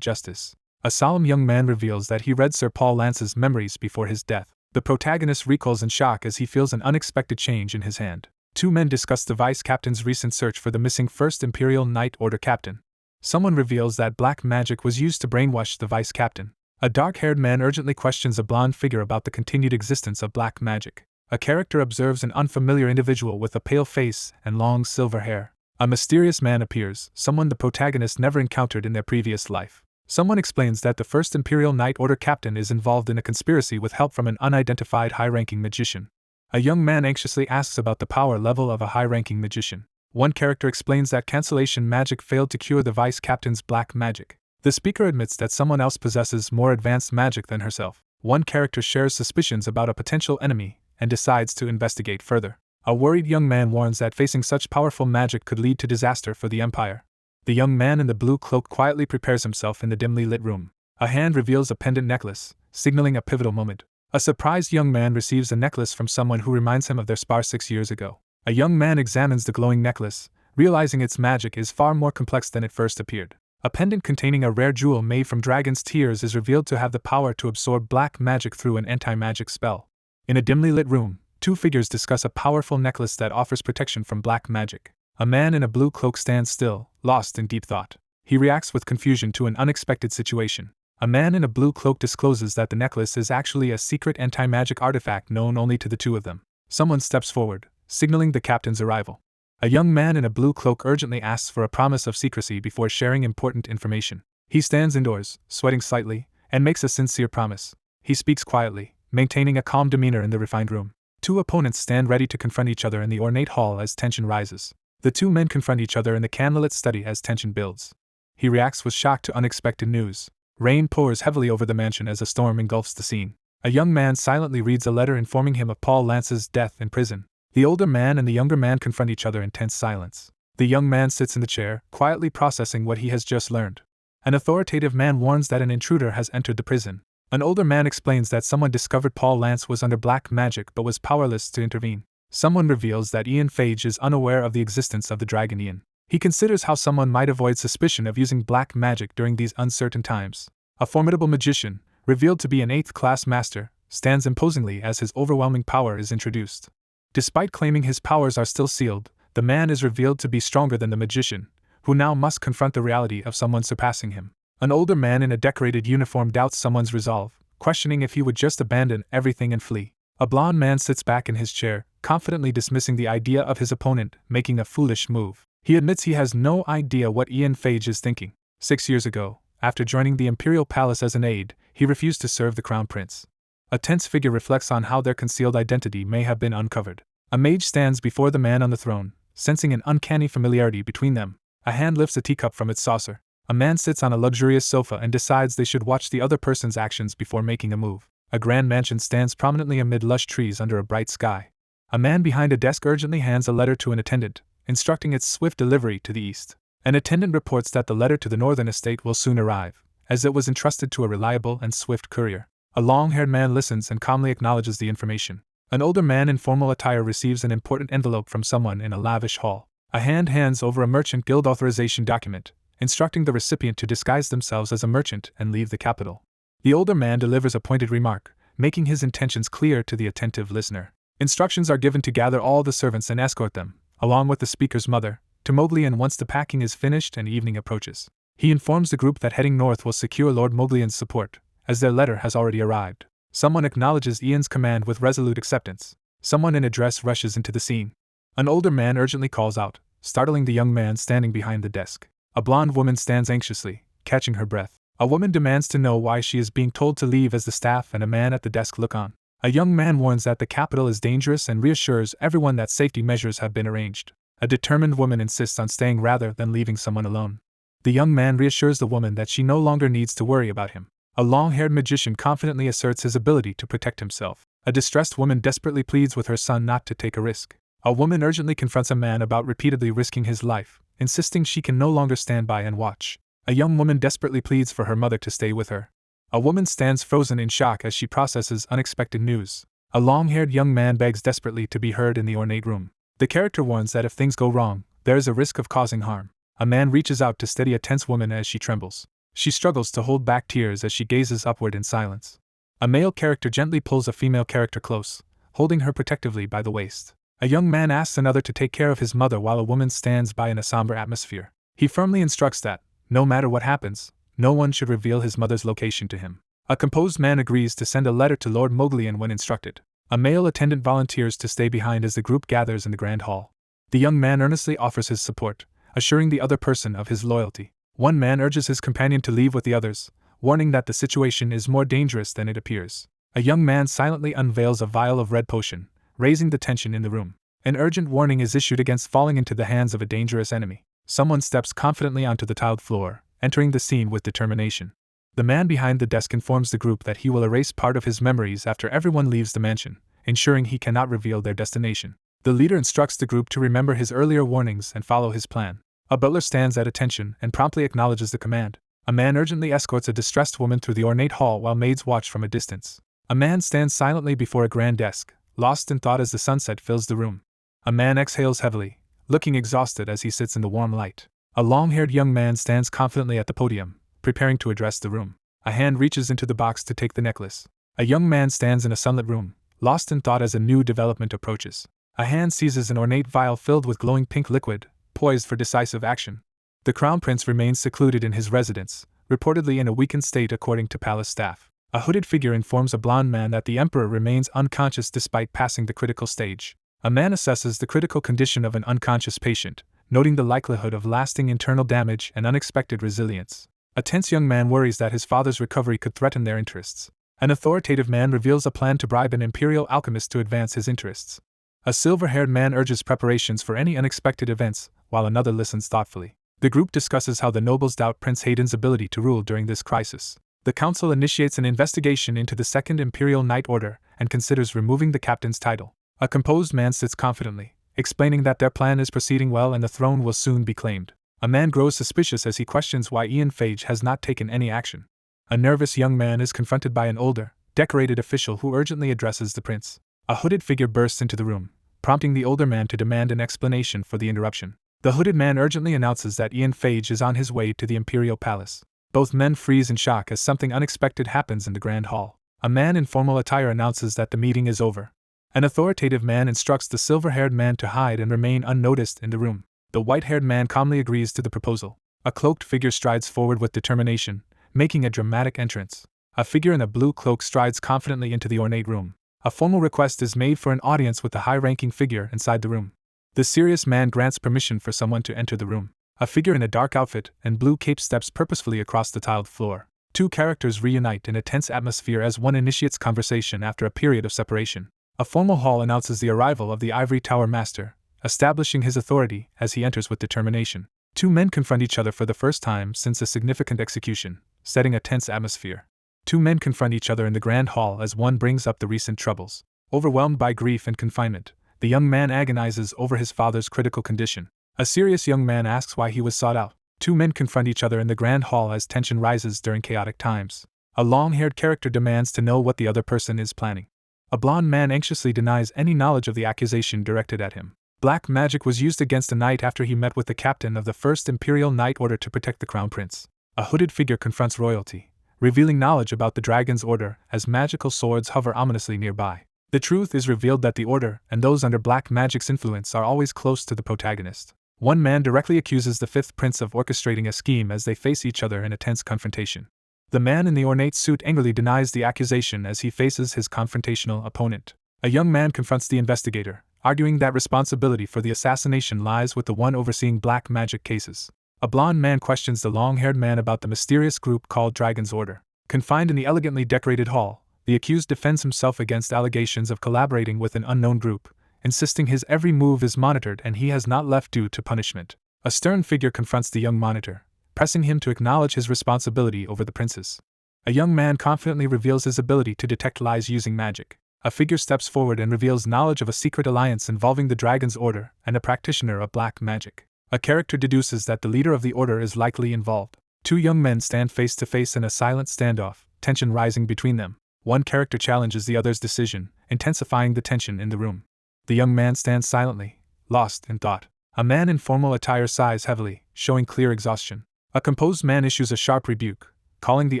S1: justice. A solemn young man reveals that he read Sir Paul Lance's memories before his death. The protagonist recoils in shock as he feels an unexpected change in his hand. Two men discuss the vice captain's recent search for the missing first Imperial Night Order captain. Someone reveals that black magic was used to brainwash the vice captain. A dark-haired man urgently questions a blonde figure about the continued existence of black magic. A character observes an unfamiliar individual with a pale face and long silver hair. A mysterious man appears, someone the protagonist never encountered in their previous life. Someone explains that the first Imperial Night Order captain is involved in a conspiracy with help from an unidentified high-ranking magician. A young man anxiously asks about the power level of a high-ranking magician. One character explains that cancellation magic failed to cure the vice captain's black magic. The speaker admits that someone else possesses more advanced magic than herself. One character shares suspicions about a potential enemy and decides to investigate further. A worried young man warns that facing such powerful magic could lead to disaster for the Empire. The young man in the blue cloak quietly prepares himself in the dimly lit room. A hand reveals a pendant necklace, signaling a pivotal moment. A surprised young man receives a necklace from someone who reminds him of their spar 6 years ago. A young man examines the glowing necklace, realizing its magic is far more complex than it first appeared. A pendant containing a rare jewel made from dragon's tears is revealed to have the power to absorb black magic through an anti-magic spell. In a dimly lit room, two figures discuss a powerful necklace that offers protection from black magic. A man in a blue cloak stands still, lost in deep thought. He reacts with confusion to an unexpected situation. A man in a blue cloak discloses that the necklace is actually a secret anti-magic artifact known only to the two of them. Someone steps forward, signaling the captain's arrival. A young man in a blue cloak urgently asks for a promise of secrecy before sharing important information. He stands indoors, sweating slightly, and makes a sincere promise. He speaks quietly, maintaining a calm demeanor in the refined room. Two opponents stand ready to confront each other in the ornate hall as tension rises. The two men confront each other in the candlelit study as tension builds. He reacts with shock to unexpected news. Rain pours heavily over the mansion as a storm engulfs the scene. A young man silently reads a letter informing him of Paul Lance's death in prison. The older man and the younger man confront each other in tense silence. The young man sits in the chair, quietly processing what he has just learned. An authoritative man warns that an intruder has entered the prison. An older man explains that someone discovered Paul Lance was under black magic but was powerless to intervene. Someone reveals that Ian Phage is unaware of the existence of the dragonian. He considers how someone might avoid suspicion of using black magic during these uncertain times. A formidable magician, revealed to be an 8th-class master, stands imposingly as his overwhelming power is introduced. Despite claiming his powers are still sealed, the man is revealed to be stronger than the magician, who now must confront the reality of someone surpassing him. An older man in a decorated uniform doubts someone's resolve, questioning if he would just abandon everything and flee. A blond man sits back in his chair, confidently dismissing the idea of his opponent making a foolish move. He admits he has no idea what Ian Phage is thinking. 6 years ago, after joining the Imperial Palace as an aide, he refused to serve the Crown Prince. A tense figure reflects on how their concealed identity may have been uncovered. A mage stands before the man on the throne, sensing an uncanny familiarity between them. A hand lifts a teacup from its saucer. A man sits on a luxurious sofa and decides they should watch the other person's actions before making a move. A grand mansion stands prominently amid lush trees under a bright sky. A man behind a desk urgently hands a letter to an attendant, instructing its swift delivery to the east. An attendant reports that the letter to the northern estate will soon arrive, as it was entrusted to a reliable and swift courier. A long-haired man listens and calmly acknowledges the information. An older man in formal attire receives an important envelope from someone in a lavish hall. A hand hands over a merchant guild authorization document, instructing the recipient to disguise themselves as a merchant and leave the capital. The older man delivers a pointed remark, making his intentions clear to the attentive listener. Instructions are given to gather all the servants and escort them, along with the speaker's mother, to Moglian once the packing is finished and evening approaches. He informs the group that heading north will secure Lord Moglian's support, as their letter has already arrived. Someone acknowledges Ian's command with resolute acceptance. Someone in a dress rushes into the scene. An older man urgently calls out, startling the young man standing behind the desk. A blonde woman stands anxiously, catching her breath. A woman demands to know why she is being told to leave as the staff and a man at the desk look on. A young man warns that the capital is dangerous and reassures everyone that safety measures have been arranged. A determined woman insists on staying rather than leaving someone alone. The young man reassures the woman that she no longer needs to worry about him. A long-haired magician confidently asserts his ability to protect himself. A distressed woman desperately pleads with her son not to take a risk. A woman urgently confronts a man about repeatedly risking his life, insisting she can no longer stand by and watch. A young woman desperately pleads for her mother to stay with her. A woman stands frozen in shock as she processes unexpected news. A long-haired young man begs desperately to be heard in the ornate room. The character warns that if things go wrong, there is a risk of causing harm. A man reaches out to steady a tense woman as she trembles. She struggles to hold back tears as she gazes upward in silence. A male character gently pulls a female character close, holding her protectively by the waist. A young man asks another to take care of his mother while a woman stands by in a somber atmosphere. He firmly instructs that, no matter what happens, no one should reveal his mother's location to him. A composed man agrees to send a letter to Lord Moglian when instructed. A male attendant volunteers to stay behind as the group gathers in the grand hall. The young man earnestly offers his support, assuring the other person of his loyalty. One man urges his companion to leave with the others, warning that the situation is more dangerous than it appears. A young man silently unveils a vial of red potion, raising the tension in the room. An urgent warning is issued against falling into the hands of a dangerous enemy. Someone steps confidently onto the tiled floor, entering the scene with determination. The man behind the desk informs the group that he will erase part of his memories after everyone leaves the mansion, ensuring he cannot reveal their destination. The leader instructs the group to remember his earlier warnings and follow his plan. A butler stands at attention and promptly acknowledges the command. A man urgently escorts a distressed woman through the ornate hall while maids watch from a distance. A man stands silently before a grand desk, lost in thought as the sunset fills the room. A man exhales heavily, looking exhausted as he sits in the warm light. A long-haired young man stands confidently at the podium, preparing to address the room. A hand reaches into the box to take the necklace. A young man stands in a sunlit room, lost in thought as a new development approaches. A hand seizes an ornate vial filled with glowing pink liquid, poised for decisive action. The Crown Prince remains secluded in his residence, reportedly in a weakened state according to palace staff. A hooded figure informs a blond man that the Emperor remains unconscious despite passing the critical stage. A man assesses the critical condition of an unconscious patient, noting the likelihood of lasting internal damage and unexpected resilience. A tense young man worries that his father's recovery could threaten their interests. An authoritative man reveals a plan to bribe an Imperial alchemist to advance his interests. A silver-haired man urges preparations for any unexpected events, while another listens thoughtfully. The group discusses how the nobles doubt Prince Hayden's ability to rule during this crisis. The council initiates an investigation into the Second Imperial Knight Order and considers removing the captain's title. A composed man sits confidently, explaining that their plan is proceeding well and the throne will soon be claimed. A man grows suspicious as he questions why Ian Phage has not taken any action. A nervous young man is confronted by an older, decorated official who urgently addresses the prince. A hooded figure bursts into the room, prompting the older man to demand an explanation for the interruption. The hooded man urgently announces that Ian Phage is on his way to the Imperial Palace. Both men freeze in shock as something unexpected happens in the Grand Hall. A man in formal attire announces that the meeting is over. An authoritative man instructs the silver-haired man to hide and remain unnoticed in the room. The white-haired man calmly agrees to the proposal. A cloaked figure strides forward with determination, making a dramatic entrance. A figure in a blue cloak strides confidently into the ornate room. A formal request is made for an audience with the high-ranking figure inside the room. The serious man grants permission for someone to enter the room. A figure in a dark outfit and blue cape steps purposefully across the tiled floor. Two characters reunite in a tense atmosphere as one initiates conversation after a period of separation. A formal hall announces the arrival of the Ivory Tower Master, establishing his authority as he enters with determination. Two men confront each other for the first time since a significant execution, setting a tense atmosphere. Two men confront each other in the Grand Hall as one brings up the recent troubles. Overwhelmed by grief and confinement, the young man agonizes over his father's critical condition. A serious young man asks why he was sought out. Two men confront each other in the Grand Hall as tension rises during chaotic times. A long-haired character demands to know what the other person is planning. A blonde man anxiously denies any knowledge of the accusation directed at him. Black magic was used against a knight after he met with the captain of the First Imperial Knight Order to protect the Crown Prince. A hooded figure confronts royalty, revealing knowledge about the Dragon's Order as magical swords hover ominously nearby. The truth is revealed that the Order and those under black magic's influence are always close to the protagonist. One man directly accuses the Fifth Prince of orchestrating a scheme as they face each other in a tense confrontation. The man in the ornate suit angrily denies the accusation as he faces his confrontational opponent. A young man confronts the investigator, arguing that responsibility for the assassination lies with the one overseeing black magic cases. A blonde man questions the long-haired man about the mysterious group called Dragon's Order. Confined in the elegantly decorated hall, the accused defends himself against allegations of collaborating with an unknown group, insisting his every move is monitored and he has not left due to punishment. A stern figure confronts the young monitor, pressing him to acknowledge his responsibility over the princes. A young man confidently reveals his ability to detect lies using magic. A figure steps forward and reveals knowledge of a secret alliance involving the Dragon's Order and a practitioner of black magic. A character deduces that the leader of the order is likely involved. Two young men stand face to face in a silent standoff, tension rising between them. One character challenges the other's decision, intensifying the tension in the room. The young man stands silently, lost in thought. A man in formal attire sighs heavily, showing clear exhaustion. A composed man issues a sharp rebuke, calling the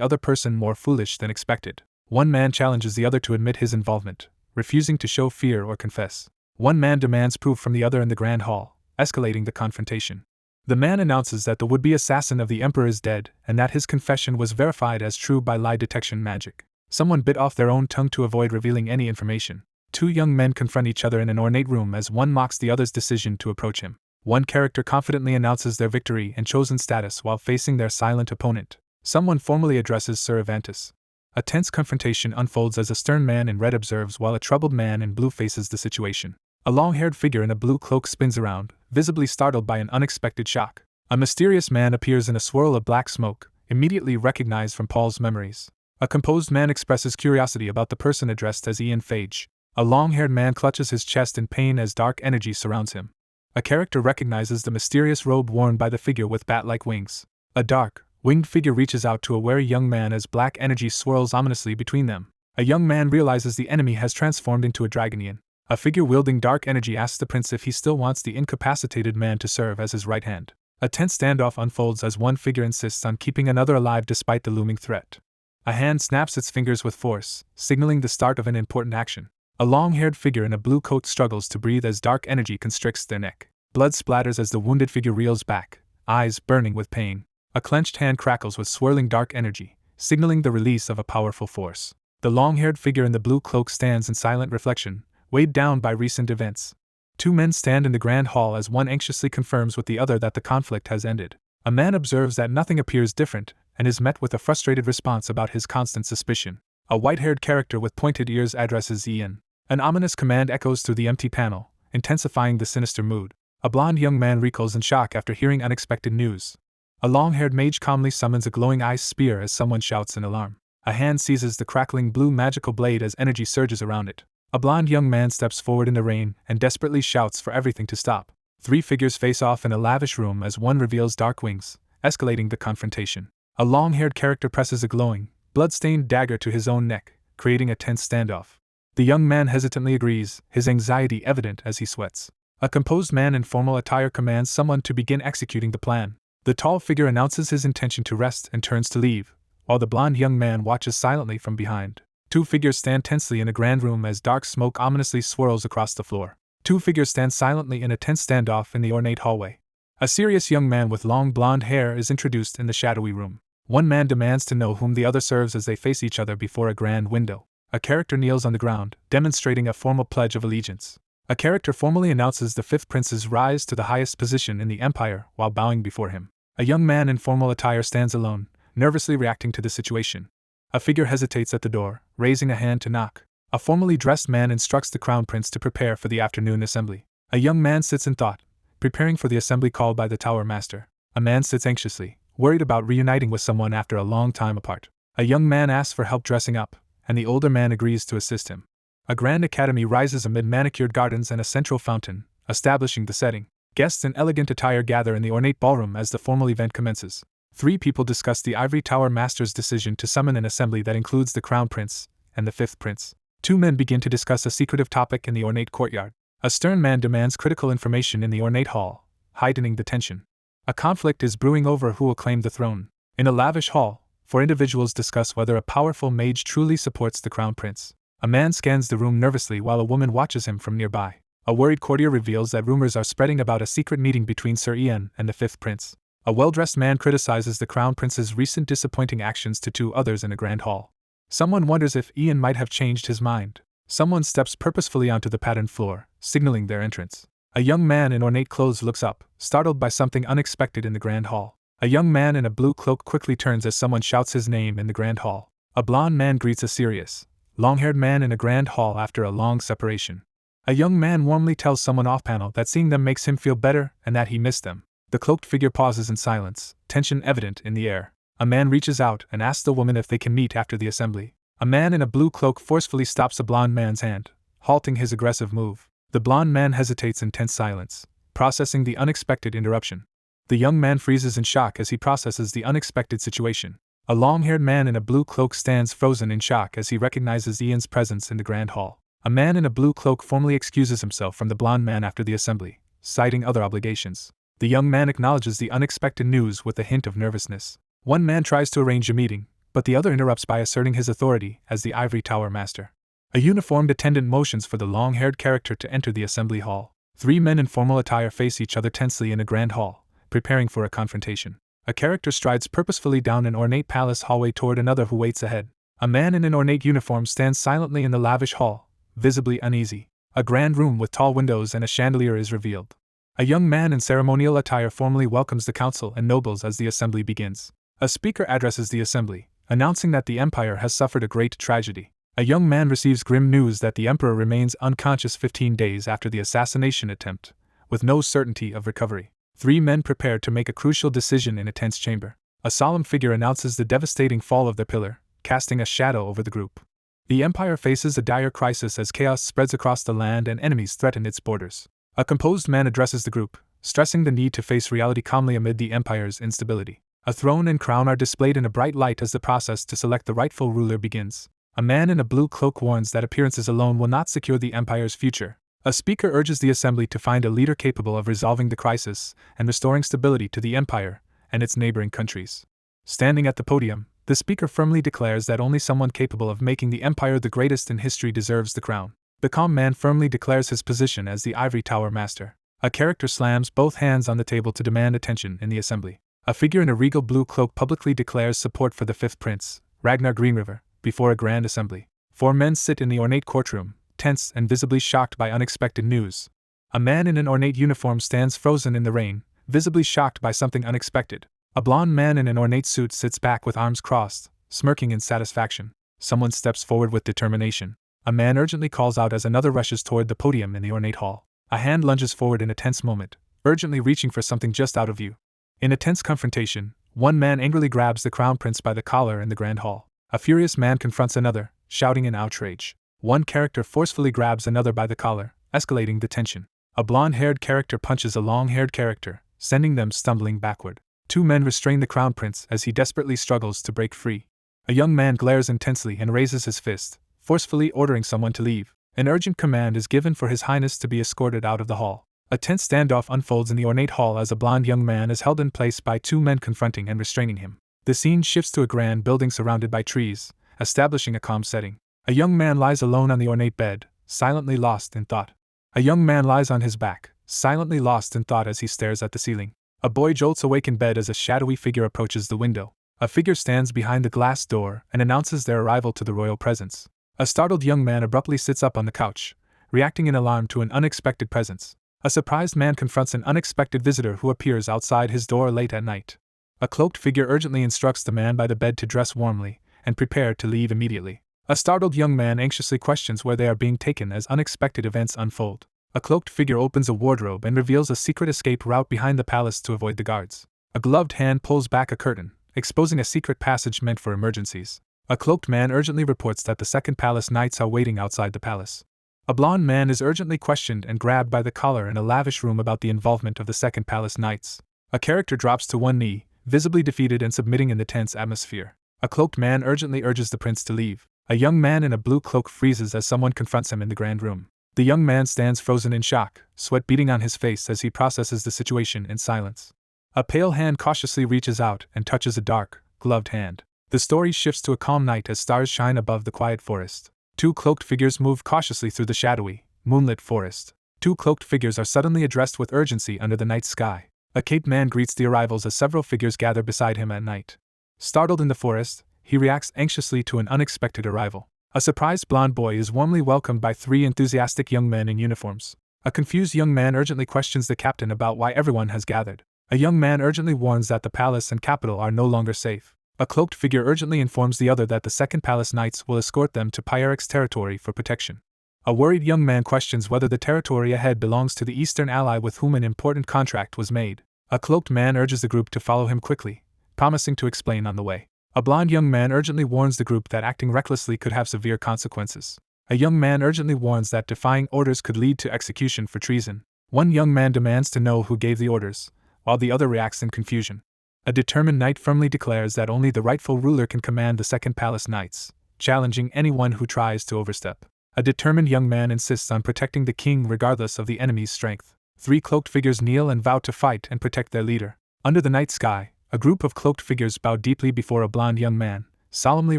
S1: other person more foolish than expected. One man challenges the other to admit his involvement, refusing to show fear or confess. One man demands proof from the other in the Grand Hall, escalating the confrontation. The man announces that the would-be assassin of the Emperor is dead and that his confession was verified as true by lie detection magic. Someone bit off their own tongue to avoid revealing any information. Two young men confront each other in an ornate room as one mocks the other's decision to approach him. One character confidently announces their victory and chosen status while facing their silent opponent. Someone formally addresses Sir Avantis. A tense confrontation unfolds as a stern man in red observes while a troubled man in blue faces the situation. A long-haired figure in a blue cloak spins around, visibly startled by an unexpected shock. A mysterious man appears in a swirl of black smoke, immediately recognized from Paul's memories. A composed man expresses curiosity about the person addressed as Ian Phage. A long-haired man clutches his chest in pain as dark energy surrounds him. A character recognizes the mysterious robe worn by the figure with bat-like wings. A dark, winged figure reaches out to a wary young man as black energy swirls ominously between them. A young man realizes the enemy has transformed into a dragonian. A figure wielding dark energy asks the prince if he still wants the incapacitated man to serve as his right hand. A tense standoff unfolds as one figure insists on keeping another alive despite the looming threat. A hand snaps its fingers with force, signaling the start of an important action. A long-haired figure in a blue coat struggles to breathe as dark energy constricts their neck. Blood splatters as the wounded figure reels back, eyes burning with pain. A clenched hand crackles with swirling dark energy, signaling the release of a powerful force. The long-haired figure in the blue cloak stands in silent reflection, weighed down by recent events. Two men stand in the grand hall as one anxiously confirms with the other that the conflict has ended. A man observes that nothing appears different, and is met with a frustrated response about his constant suspicion. A white-haired character with pointed ears addresses Ian. An ominous command echoes through the empty panel, intensifying the sinister mood. A blond young man recoils in shock after hearing unexpected news. A long-haired mage calmly summons a glowing ice spear as someone shouts in alarm. A hand seizes the crackling blue magical blade as energy surges around it. A blond young man steps forward in the rain and desperately shouts for everything to stop. Three figures face off in a lavish room as one reveals dark wings, escalating the confrontation. A long-haired character presses a glowing, blood-stained dagger to his own neck, creating a tense standoff. The young man hesitantly agrees, his anxiety evident as he sweats. A composed man in formal attire commands someone to begin executing the plan. The tall figure announces his intention to rest and turns to leave, while the blond young man watches silently from behind. Two figures stand tensely in a grand room as dark smoke ominously swirls across the floor. Two figures stand silently in a tense standoff in the ornate hallway. A serious young man with long blonde hair is introduced in the shadowy room. One man demands to know whom the other serves as they face each other before a grand window. A character kneels on the ground, demonstrating a formal pledge of allegiance. A character formally announces the fifth prince's rise to the highest position in the empire while bowing before him. A young man in formal attire stands alone, nervously reacting to the situation. A figure hesitates at the door, raising a hand to knock. A formally dressed man instructs the crown prince to prepare for the afternoon assembly. A young man sits in thought, preparing for the assembly called by the tower master. A man sits anxiously, worried about reuniting with someone after a long time apart. A young man asks for help dressing up, and the older man agrees to assist him. A grand academy rises amid manicured gardens and a central fountain, establishing the setting. Guests in elegant attire gather in the ornate ballroom as the formal event commences. Three people discuss the ivory tower master's decision to summon an assembly that includes the crown prince and the fifth prince. Two men begin to discuss a secretive topic in the ornate courtyard. A stern man demands critical information in the ornate hall, heightening the tension. A conflict is brewing over who will claim the throne. In a lavish hall, four individuals discuss whether a powerful mage truly supports the crown prince. A man scans the room nervously while a woman watches him from nearby. A worried courtier reveals that rumors are spreading about a secret meeting between Sir Ian and the fifth prince. A well-dressed man criticizes the crown prince's recent disappointing actions to two others in a grand hall. Someone wonders if Ian might have changed his mind. Someone steps purposefully onto the patterned floor, signaling their entrance. A young man in ornate clothes looks up, startled by something unexpected in the grand hall. A young man in a blue cloak quickly turns as someone shouts his name in the grand hall. A blond man greets a serious, long-haired man in a grand hall after a long separation. A young man warmly tells someone off-panel that seeing them makes him feel better and that he missed them. The cloaked figure pauses in silence, tension evident in the air. A man reaches out and asks the woman if they can meet after the assembly. A man in a blue cloak forcefully stops a blond man's hand, halting his aggressive move. The blond man hesitates in tense silence, processing the unexpected interruption. The young man freezes in shock as he processes the unexpected situation. A long-haired man in a blue cloak stands frozen in shock as he recognizes Ian's presence in the grand hall. A man in a blue cloak formally excuses himself from the blond man after the assembly, citing other obligations. The young man acknowledges the unexpected news with a hint of nervousness. One man tries to arrange a meeting, but the other interrupts by asserting his authority as the ivory tower master. A uniformed attendant motions for the long-haired character to enter the assembly hall. Three men in formal attire face each other tensely in a grand hall, preparing for a confrontation. A character strides purposefully down an ornate palace hallway toward another who waits ahead. A man in an ornate uniform stands silently in the lavish hall, visibly uneasy. A grand room with tall windows and a chandelier is revealed. A young man in ceremonial attire formally welcomes the council and nobles as the assembly begins. A speaker addresses the assembly, announcing that the empire has suffered a great tragedy. A young man receives grim news that the emperor remains unconscious 15 days after the assassination attempt, with no certainty of recovery. Three men prepare to make a crucial decision in a tense chamber. A solemn figure announces the devastating fall of their pillar, casting a shadow over the group. The empire faces a dire crisis as chaos spreads across the land and enemies threaten its borders. A composed man addresses the group, stressing the need to face reality calmly amid the empire's instability. A throne and crown are displayed in a bright light as the process to select the rightful ruler begins. A man in a blue cloak warns that appearances alone will not secure the empire's future. A speaker urges the assembly to find a leader capable of resolving the crisis and restoring stability to the empire and its neighboring countries. Standing at the podium, the speaker firmly declares that only someone capable of making the empire the greatest in history deserves the crown. The calm man firmly declares his position as the ivory tower master. A character slams both hands on the table to demand attention in the assembly. A figure in a regal blue cloak publicly declares support for the fifth prince, Ragnar Greenriver, before a grand assembly. Four men sit in the ornate courtroom, tense and visibly shocked by unexpected news. A man in an ornate uniform stands frozen in the rain, visibly shocked by something unexpected. A blond man in an ornate suit sits back with arms crossed, smirking in satisfaction. Someone steps forward with determination. A man urgently calls out as another rushes toward the podium in the ornate hall. A hand lunges forward in a tense moment, urgently reaching for something just out of view. In a tense confrontation, one man angrily grabs the crown prince by the collar in the grand hall. A furious man confronts another, shouting in outrage. One character forcefully grabs another by the collar, escalating the tension. A blonde-haired character punches a long-haired character, sending them stumbling backward. Two men restrain the crown prince as he desperately struggles to break free. A young man glares intensely and raises his fist, forcefully ordering someone to leave. An urgent command is given for His Highness to be escorted out of the hall. A tense standoff unfolds in the ornate hall as a blond young man is held in place by two men confronting and restraining him. The scene shifts to a grand building surrounded by trees, establishing a calm setting. A young man lies alone on the ornate bed, silently lost in thought. A young man lies on his back, silently lost in thought as he stares at the ceiling. A boy jolts awake in bed as a shadowy figure approaches the window. A figure stands behind the glass door and announces their arrival to the royal presence. A startled young man abruptly sits up on the couch, reacting in alarm to an unexpected presence. A surprised man confronts an unexpected visitor who appears outside his door late at night. A cloaked figure urgently instructs the man by the bed to dress warmly and prepare to leave immediately. A startled young man anxiously questions where they are being taken as unexpected events unfold. A cloaked figure opens a wardrobe and reveals a secret escape route behind the palace to avoid the guards. A gloved hand pulls back a curtain, exposing a secret passage meant for emergencies. A cloaked man urgently reports that the second palace knights are waiting outside the palace. A blond man is urgently questioned and grabbed by the collar in a lavish room about the involvement of the second palace knights. A character drops to one knee, visibly defeated and submitting in the tense atmosphere. A cloaked man urgently urges the prince to leave. A young man in a blue cloak freezes as someone confronts him in the grand room. The young man stands frozen in shock, sweat beading on his face as he processes the situation in silence. A pale hand cautiously reaches out and touches a dark, gloved hand. The story shifts to a calm night as stars shine above the quiet forest. Two cloaked figures move cautiously through the shadowy, moonlit forest. Two cloaked figures are suddenly addressed with urgency under the night sky. A caped man greets the arrivals as several figures gather beside him at night. Startled in the forest, he reacts anxiously to an unexpected arrival. A surprised blond boy is warmly welcomed by three enthusiastic young men in uniforms. A confused young man urgently questions the captain about why everyone has gathered. A young man urgently warns that the palace and capital are no longer safe. A cloaked figure urgently informs the other that the second palace knights will escort them to Pyrex territory for protection. A worried young man questions whether the territory ahead belongs to the eastern ally with whom an important contract was made. A cloaked man urges the group to follow him quickly, promising to explain on the way. A blond young man urgently warns the group that acting recklessly could have severe consequences. A young man urgently warns that defying orders could lead to execution for treason. One young man demands to know who gave the orders, while the other reacts in confusion. A determined knight firmly declares that only the rightful ruler can command the second palace knights, challenging anyone who tries to overstep. A determined young man insists on protecting the king regardless of the enemy's strength. Three cloaked figures kneel and vow to fight and protect their leader. Under the night sky, a group of cloaked figures bow deeply before a blond young man, solemnly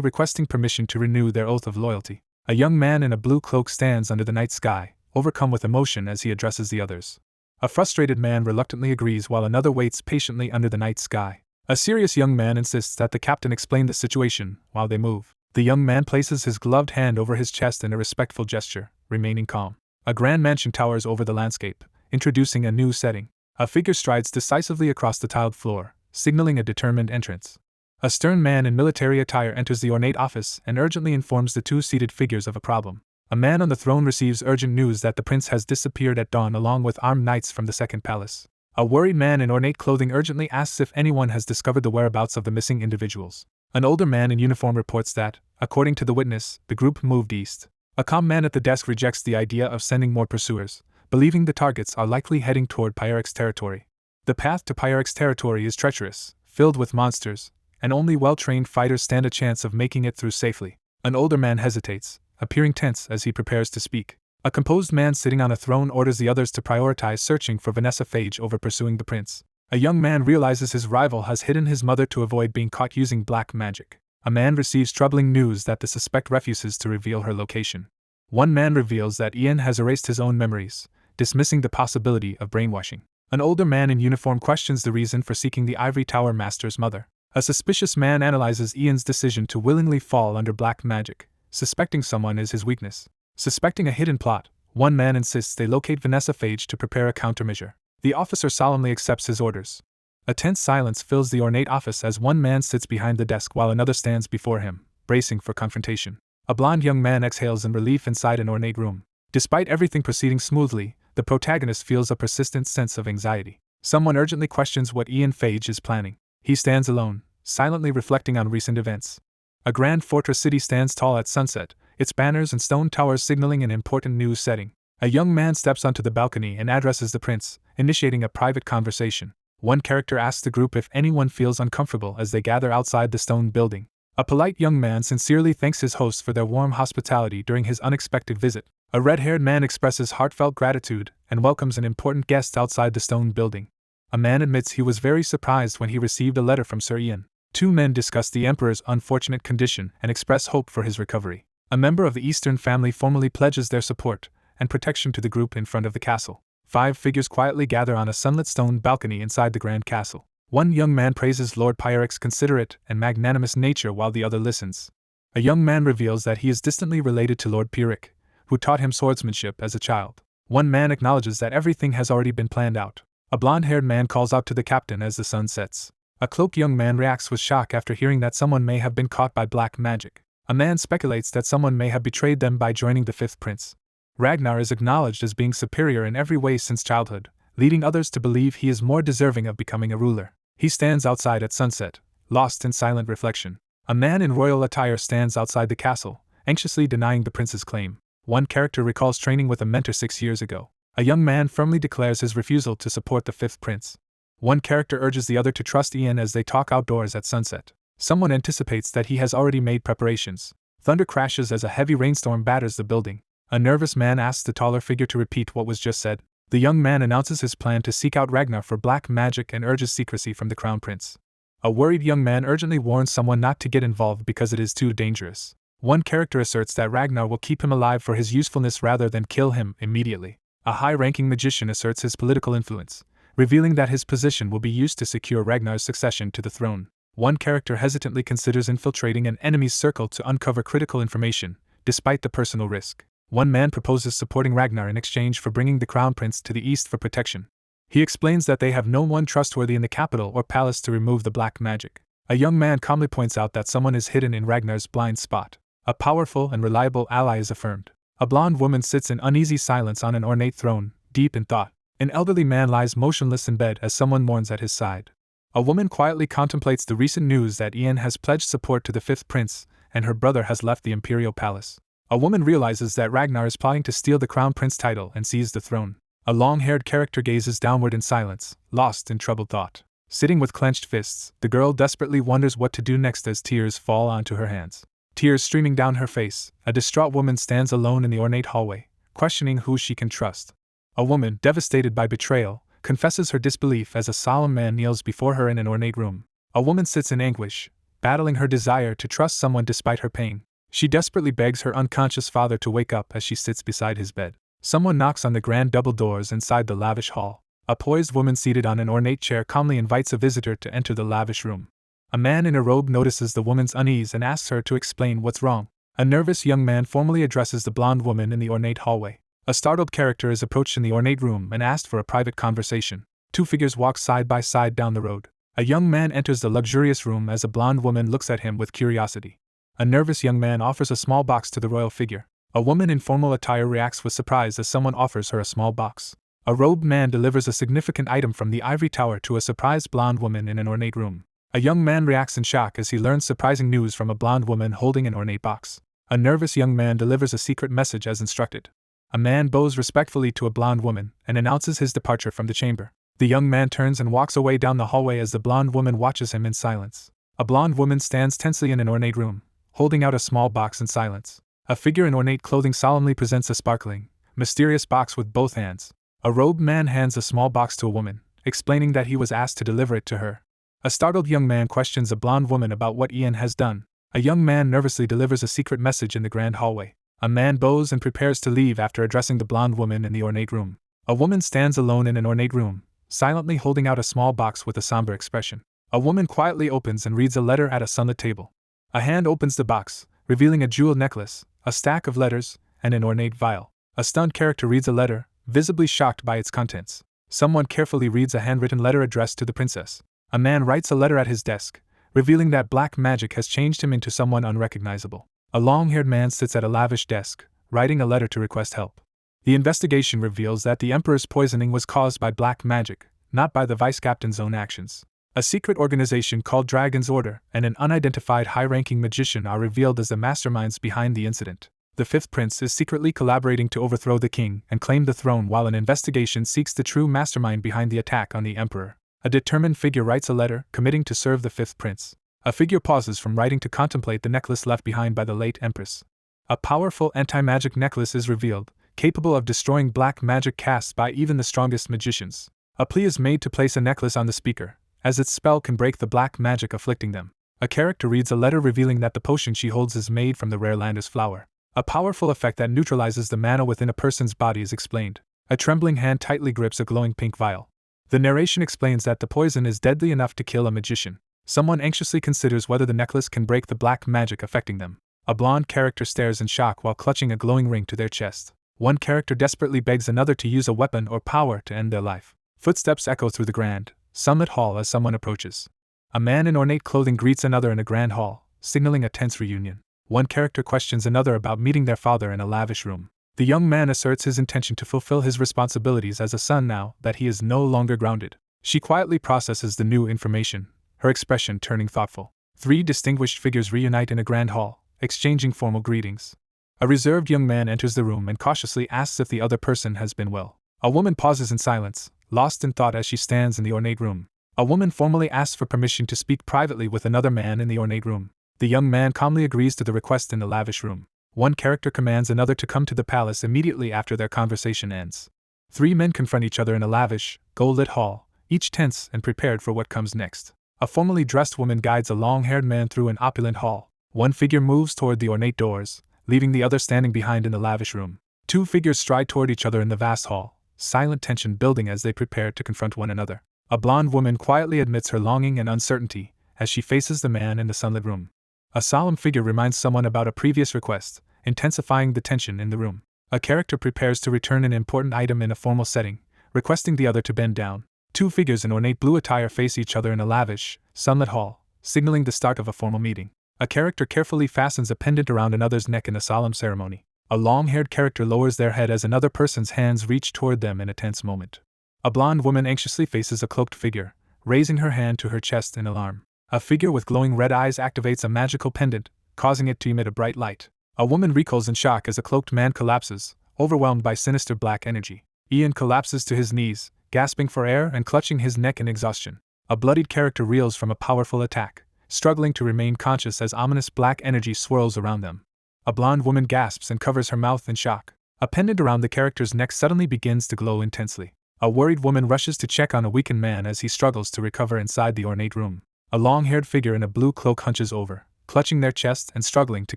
S1: requesting permission to renew their oath of loyalty. A young man in a blue cloak stands under the night sky, overcome with emotion as he addresses the others. A frustrated man reluctantly agrees while another waits patiently under the night sky. A serious young man insists that the captain explain the situation while they move. The young man places his gloved hand over his chest in a respectful gesture, remaining calm. A grand mansion towers over the landscape, introducing a new setting. A figure strides decisively across the tiled floor, signaling a determined entrance. A stern man in military attire enters the ornate office and urgently informs the two seated figures of a problem. A man on the throne receives urgent news that the prince has disappeared at dawn along with armed knights from the second palace. A worried man in ornate clothing urgently asks if anyone has discovered the whereabouts of the missing individuals. An older man in uniform reports that, according to the witness, the group moved east. A calm man at the desk rejects the idea of sending more pursuers, believing the targets are likely heading toward Pyrex territory. The path to Pyrex territory is treacherous, filled with monsters, and only well-trained fighters stand a chance of making it through safely. An older man hesitates, appearing tense as he prepares to speak. A composed man sitting on a throne orders the others to prioritize searching for Vanessa Phage over pursuing the prince. A young man realizes his rival has hidden his mother to avoid being caught using black magic. A man receives troubling news that the suspect refuses to reveal her location. One man reveals that Ian has erased his own memories, dismissing the possibility of brainwashing. An older man in uniform questions the reason for seeking the Ivory Tower Master's mother. A suspicious man analyzes Ian's decision to willingly fall under black magic, suspecting someone is his weakness. Suspecting a hidden plot, One man insists they locate Vanessa Phage to prepare a countermeasure. The officer solemnly accepts his orders. A tense silence fills the ornate office as one man sits behind the desk while another stands before him, bracing for confrontation. A blond young man exhales in relief inside an ornate room. Despite everything proceeding smoothly, the protagonist feels a persistent sense of anxiety. Someone urgently questions what Ian Phage is planning. He stands alone, silently reflecting on recent events. A grand fortress city stands tall at sunset, its banners and stone towers signaling an important news setting. A young man steps onto the balcony and addresses the prince, initiating a private conversation. One character asks the group if anyone feels uncomfortable as they gather outside the stone building. A polite young man sincerely thanks his hosts for their warm hospitality during his unexpected visit. A red-haired man expresses heartfelt gratitude and welcomes an important guest outside the stone building. A man admits he was very surprised when he received a letter from Sir Ian. Two men discuss the emperor's unfortunate condition and express hope for his recovery. A member of the Eastern family formally pledges their support and protection to the group in front of the castle. 5 figures quietly gather on a sunlit stone balcony inside the grand castle. One young man praises Lord Pyrrhic's considerate and magnanimous nature while the other listens. A young man reveals that he is distantly related to Lord Pyrrhic, who taught him swordsmanship as a child. One man acknowledges that everything has already been planned out. A blonde-haired man calls out to the captain as the sun sets. A cloaked young man reacts with shock after hearing that someone may have been caught by black magic. A man speculates that someone may have betrayed them by joining the fifth prince. Ragnar is acknowledged as being superior in every way since childhood, leading others to believe he is more deserving of becoming a ruler. He stands outside at sunset, lost in silent reflection. A man in royal attire stands outside the castle, anxiously denying the prince's claim. One character recalls training with a mentor 6 years ago. A young man firmly declares his refusal to support the fifth prince. One character urges the other to trust Ian as they talk outdoors at sunset. Someone anticipates that he has already made preparations. Thunder crashes as a heavy rainstorm batters the building. A nervous man asks the taller figure to repeat what was just said. The young man announces his plan to seek out Ragnar for black magic and urges secrecy from the crown prince. A worried young man urgently warns someone not to get involved because it is too dangerous. One character asserts that Ragnar will keep him alive for his usefulness rather than kill him immediately. A high-ranking magician asserts his political influence, revealing that his position will be used to secure Ragnar's succession to the throne. One character hesitantly considers infiltrating an enemy's circle to uncover critical information, despite the personal risk. One man proposes supporting Ragnar in exchange for bringing the crown prince to the east for protection. He explains that they have no one trustworthy in the capital or palace to remove the black magic. A young man calmly points out that someone is hidden in Ragnar's blind spot. A powerful and reliable ally is affirmed. A blonde woman sits in uneasy silence on an ornate throne, deep in thought. An elderly man lies motionless in bed as someone mourns at his side. A woman quietly contemplates the recent news that Ian has pledged support to the fifth prince, and her brother has left the Imperial palace. A woman realizes that Ragnar is plotting to steal the crown prince title and seize the throne. A long-haired character gazes downward in silence, lost in troubled thought. Sitting with clenched fists, the girl desperately wonders what to do next as tears fall onto her hands. Tears streaming down her face, a distraught woman stands alone in the ornate hallway, questioning who she can trust. A woman, devastated by betrayal, confesses her disbelief as a solemn man kneels before her in an ornate room. A woman sits in anguish, battling her desire to trust someone despite her pain. She desperately begs her unconscious father to wake up as she sits beside his bed. Someone knocks on the grand double doors inside the lavish hall. A poised woman seated on an ornate chair calmly invites a visitor to enter the lavish room. A man in a robe notices the woman's unease and asks her to explain what's wrong. A nervous young man formally addresses the blonde woman in the ornate hallway. A startled character is approached in the ornate room and asked for a private conversation. 2 figures walk side by side down the road. A young man enters the luxurious room as a blonde woman looks at him with curiosity. A nervous young man offers a small box to the royal figure. A woman in formal attire reacts with surprise as someone offers her a small box. A robed man delivers a significant item from the ivory tower to a surprised blonde woman in an ornate room. A young man reacts in shock as he learns surprising news from a blonde woman holding an ornate box. A nervous young man delivers a secret message as instructed. A man bows respectfully to a blonde woman and announces his departure from the chamber. The young man turns and walks away down the hallway as the blonde woman watches him in silence. A blonde woman stands tensely in an ornate room, holding out a small box in silence. A figure in ornate clothing solemnly presents a sparkling, mysterious box with both hands. A robed man hands a small box to a woman, explaining that he was asked to deliver it to her. A startled young man questions a blonde woman about what Ian has done. A young man nervously delivers a secret message in the grand hallway. A man bows and prepares to leave after addressing the blonde woman in the ornate room. A woman stands alone in an ornate room, silently holding out a small box with a somber expression. A woman quietly opens and reads a letter at a sunlit table. A hand opens the box, revealing a jeweled necklace, a stack of letters, and an ornate vial. A stunned character reads a letter, visibly shocked by its contents. Someone carefully reads a handwritten letter addressed to the princess. A man writes a letter at his desk, revealing that black magic has changed him into someone unrecognizable. A long-haired man sits at a lavish desk, writing a letter to request help. The investigation reveals that the Emperor's poisoning was caused by black magic, not by the vice-captain's own actions. A secret organization called Dragon's Order and an unidentified high-ranking magician are revealed as the masterminds behind the incident. The fifth prince is secretly collaborating to overthrow the king and claim the throne while an investigation seeks the true mastermind behind the attack on the emperor. A determined figure writes a letter, committing to serve the fifth prince. A figure pauses from writing to contemplate the necklace left behind by the late empress. A powerful anti-magic necklace is revealed, capable of destroying black magic cast by even the strongest magicians. A plea is made to place a necklace on the speaker, as its spell can break the black magic afflicting them. A character reads a letter revealing that the potion she holds is made from the rare landis flower. A powerful effect that neutralizes the mana within a person's body is explained. A trembling hand tightly grips a glowing pink vial. The narration explains that the poison is deadly enough to kill a magician. Someone anxiously considers whether the necklace can break the black magic affecting them. A blonde character stares in shock while clutching a glowing ring to their chest. One character desperately begs another to use a weapon or power to end their life. Footsteps echo through the grand, sunlit hall as someone approaches. A man in ornate clothing greets another in a grand hall, signaling a tense reunion. One character questions another about meeting their father in a lavish room. The young man asserts his intention to fulfill his responsibilities as a son now that he is no longer grounded. She quietly processes the new information, her expression turning thoughtful. Three distinguished figures reunite in a grand hall, exchanging formal greetings. A reserved young man enters the room and cautiously asks if the other person has been well. A woman pauses in silence, lost in thought as she stands in the ornate room. A woman formally asks for permission to speak privately with another man in the ornate room. The young man calmly agrees to the request in the lavish room. One character commands another to come to the palace immediately after their conversation ends. Three men confront each other in a lavish, gold-lit hall, each tense and prepared for what comes next. A formally dressed woman guides a long-haired man through an opulent hall. One figure moves toward the ornate doors, leaving the other standing behind in the lavish room. Two figures stride toward each other in the vast hall, silent tension building as they prepare to confront one another. A blonde woman quietly admits her longing and uncertainty as she faces the man in the sunlit room. A solemn figure reminds someone about a previous request, intensifying the tension in the room. A character prepares to return an important item in a formal setting, requesting the other to bend down. Two figures in ornate blue attire face each other in a lavish, sunlit hall, signaling the start of a formal meeting. A character carefully fastens a pendant around another's neck in a solemn ceremony. A long-haired character lowers their head as another person's hands reach toward them in a tense moment. A blonde woman anxiously faces a cloaked figure, raising her hand to her chest in alarm. A figure with glowing red eyes activates a magical pendant, causing it to emit a bright light. A woman recoils in shock as a cloaked man collapses, overwhelmed by sinister black energy. Ian collapses to his knees, gasping for air and clutching his neck in exhaustion. A bloodied character reels from a powerful attack, struggling to remain conscious as ominous black energy swirls around them. A blonde woman gasps and covers her mouth in shock. A pendant around the character's neck suddenly begins to glow intensely. A worried woman rushes to check on a weakened man as he struggles to recover inside the ornate room. A long-haired figure in a blue cloak hunches over, clutching their chest and struggling to